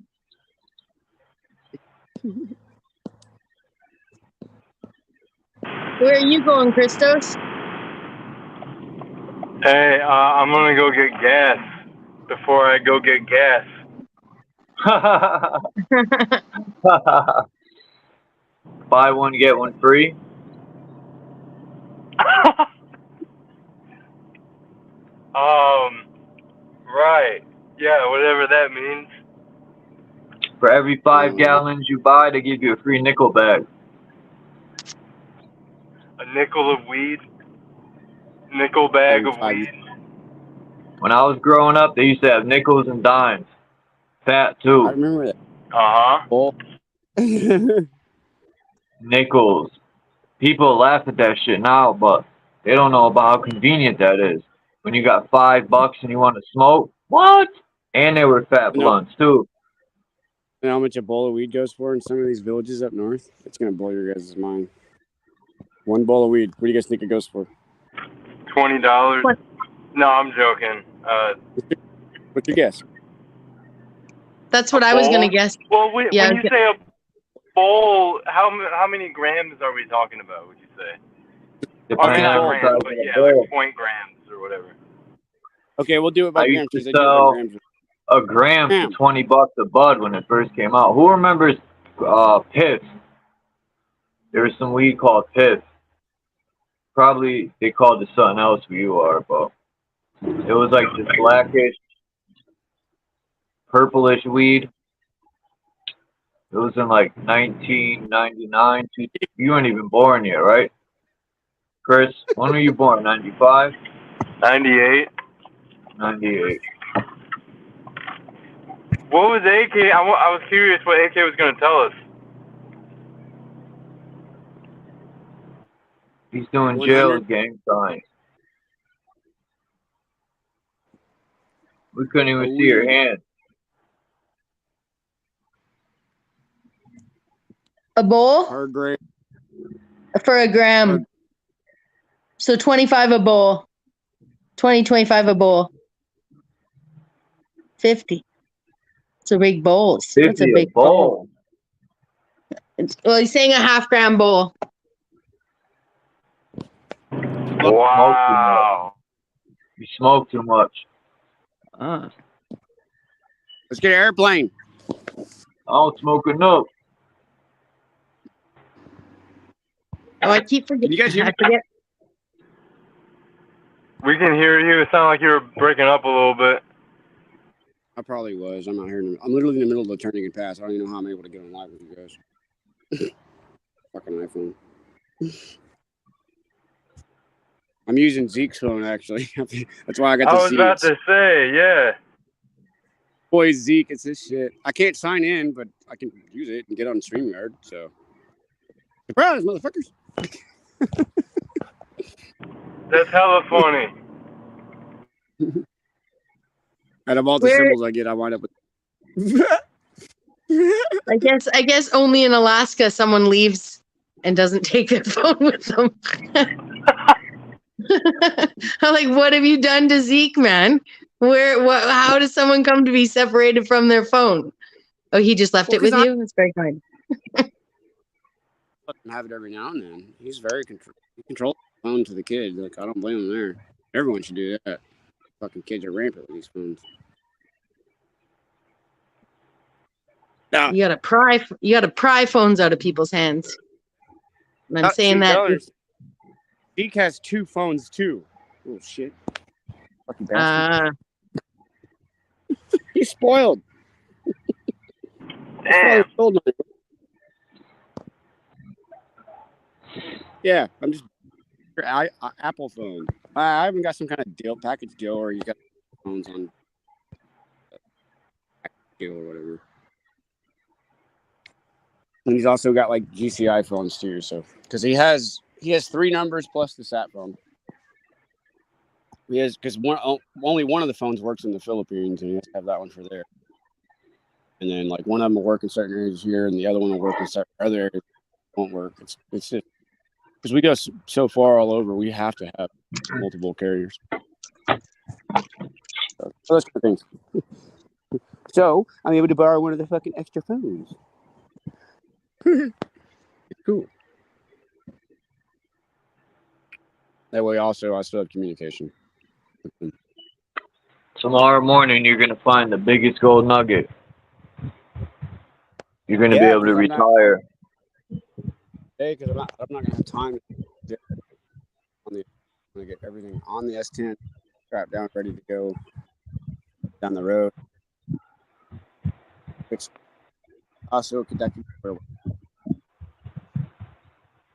Where are you going, Christos? Hey, I'm gonna go get gas before I go get gas. Buy one, get one free. Right. Yeah, whatever that means. For every 5 gallons you buy, they give you a free nickel bag. A nickel of weed. Nickel bag of weed. When I was growing up, they used to have nickels and dimes. Fat too. I remember that. Nickels. People laugh at that shit now, but they don't know about how convenient that is. When you got $5 and you want to smoke, what? And they were fat blunts too. You know how much a bowl of weed goes for in some of these villages up north? It's gonna blow your guys' mind. One bowl of weed. What do you guys think it goes for? $20. No, I'm joking. What's your guess? That's what I was gonna bowl? guess. Well, Yeah, when you say a bowl, how many grams are we talking about? Would you say? Depending not on grams, the but size of the yeah, bowl. like point grams or whatever. Okay, we'll do it by I grams used because to they do it by sell grams. a gram for $20 a bud when it first came out. Who remembers Piff? There was some weed called Piff. Probably they called it something else where you are, but it was like this blackish, purplish weed. It was in like 1999. You weren't even born yet, right? Chris, when were you born? 95? 98. 98. What was AK? I was curious what AK was going to tell us. He's doing jail gang time. We couldn't even see your hand. A bowl Per gram. for a gram. So 25 a bowl. 25 a bowl. 50. It's a big bowl. That's a 50 big a bowl. Well, he's saying a half-gram bowl. Wow. You smoke too much. Let's get an airplane. I don't smoke enough. Oh, I keep forgetting. You guys hear me? I forget. We can hear you. It sounded like you were breaking up a little bit. I probably was. I'm not hearing. I'm literally in the middle of the turning and pass. I don't even know how I'm able to get on live with you guys. Fucking iPhone. I'm using Zeke's phone actually. That's why I got the I was about to say, yeah. Boy, Zeke, it's this shit. I can't sign in, but I can use it and get on StreamYard. So, surprise, motherfuckers! That's hella funny. Out of all the symbols I get, I wind up with. I guess only in Alaska someone leaves and doesn't take their phone with them. I'm like, what have you done to Zeke, man? How does someone come to be separated from their phone? Oh, he just left it with you? That's very kind. Have it every now and then. He's very he controls the phone to the kid. Like, I don't blame him there. Everyone should do that. Fucking kids are rampant with these phones. You gotta pry phones out of people's hands. And I'm saying that. Zeke has 2 phones too. Oh shit! Fucking bastard. He's spoiled. Damn. Yeah, I'm just Apple phone. I haven't got some kind of package deal where you got phones on scale or whatever. And he's also got like GCI phones too, so because he has 3 numbers plus the sat phone. He has because only one of the phones works in the Philippines, and he has to have that one for there. And then like one of them will work in certain areas here, and the other one will work in certain other areas. Won't work. It's just because we go so far all over, we have to have multiple carriers. So those kind of things. So I'm able to borrow one of the fucking extra phones. It's cool. That way, also, I still have communication. Tomorrow morning, you're gonna find the biggest gold nugget. You're gonna be able to retire. Because I'm not gonna have time to I'm gonna get everything on the S10, strapped down, ready to go down the road. Which also conducted.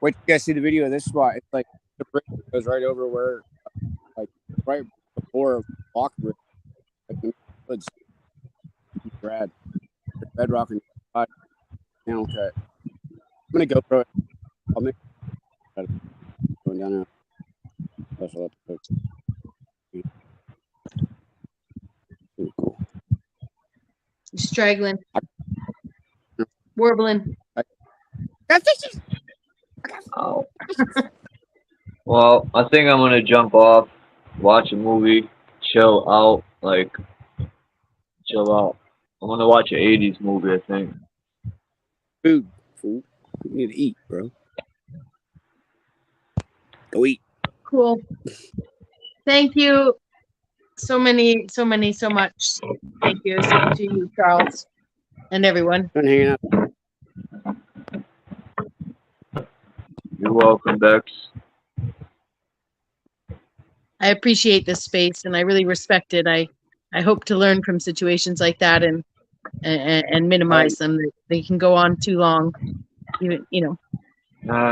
Wait, you guys see the video of this spot? It's like the bridge goes right over where, like, right before Walk Bridge, like in the woods. Brad, bedrock and channel cut. I'm gonna go through it. I'll make going down there. Special episode. Cool. Straggling. Warbling. Oh. Well, I think I'm gonna jump off, watch a movie, chill out. I'm gonna watch an 80s movie, I think. Food. You need to eat, bro. Go eat. Cool. Thank you so much. Thank you to you, Charles, and everyone. Been hanging out. You're welcome, Bex. I appreciate this space and I really respect it. I hope to learn from situations like that and minimize them. They can go on too long. You know.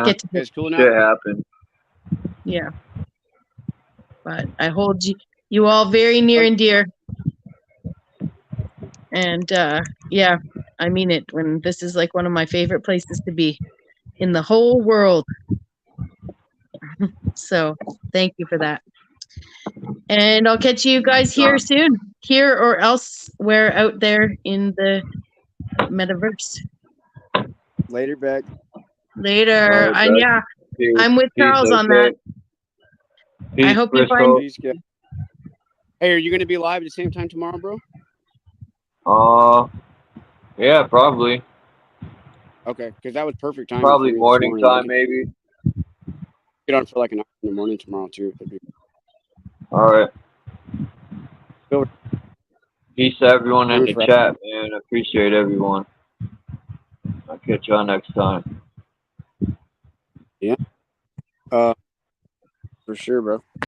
Get to it's cool shit happen. Yeah. But I hold you all very near and dear. And yeah, I mean it when this is like one of my favorite places to be in the whole world. So thank you for that. And I'll catch you guys here soon. Here or elsewhere out there in the metaverse. Later, Beck. Later. Right, And yeah, I'm with Charles on that. I hope you find. Hey, are you going to be live at the same time tomorrow, bro? Yeah, probably. Okay, because that was perfect time. Probably morning time, maybe. Get on for like an hour in the morning tomorrow too. All right. Peace to everyone in the chat, man. I appreciate everyone. I'll catch y'all next time. Yeah. For sure, bro.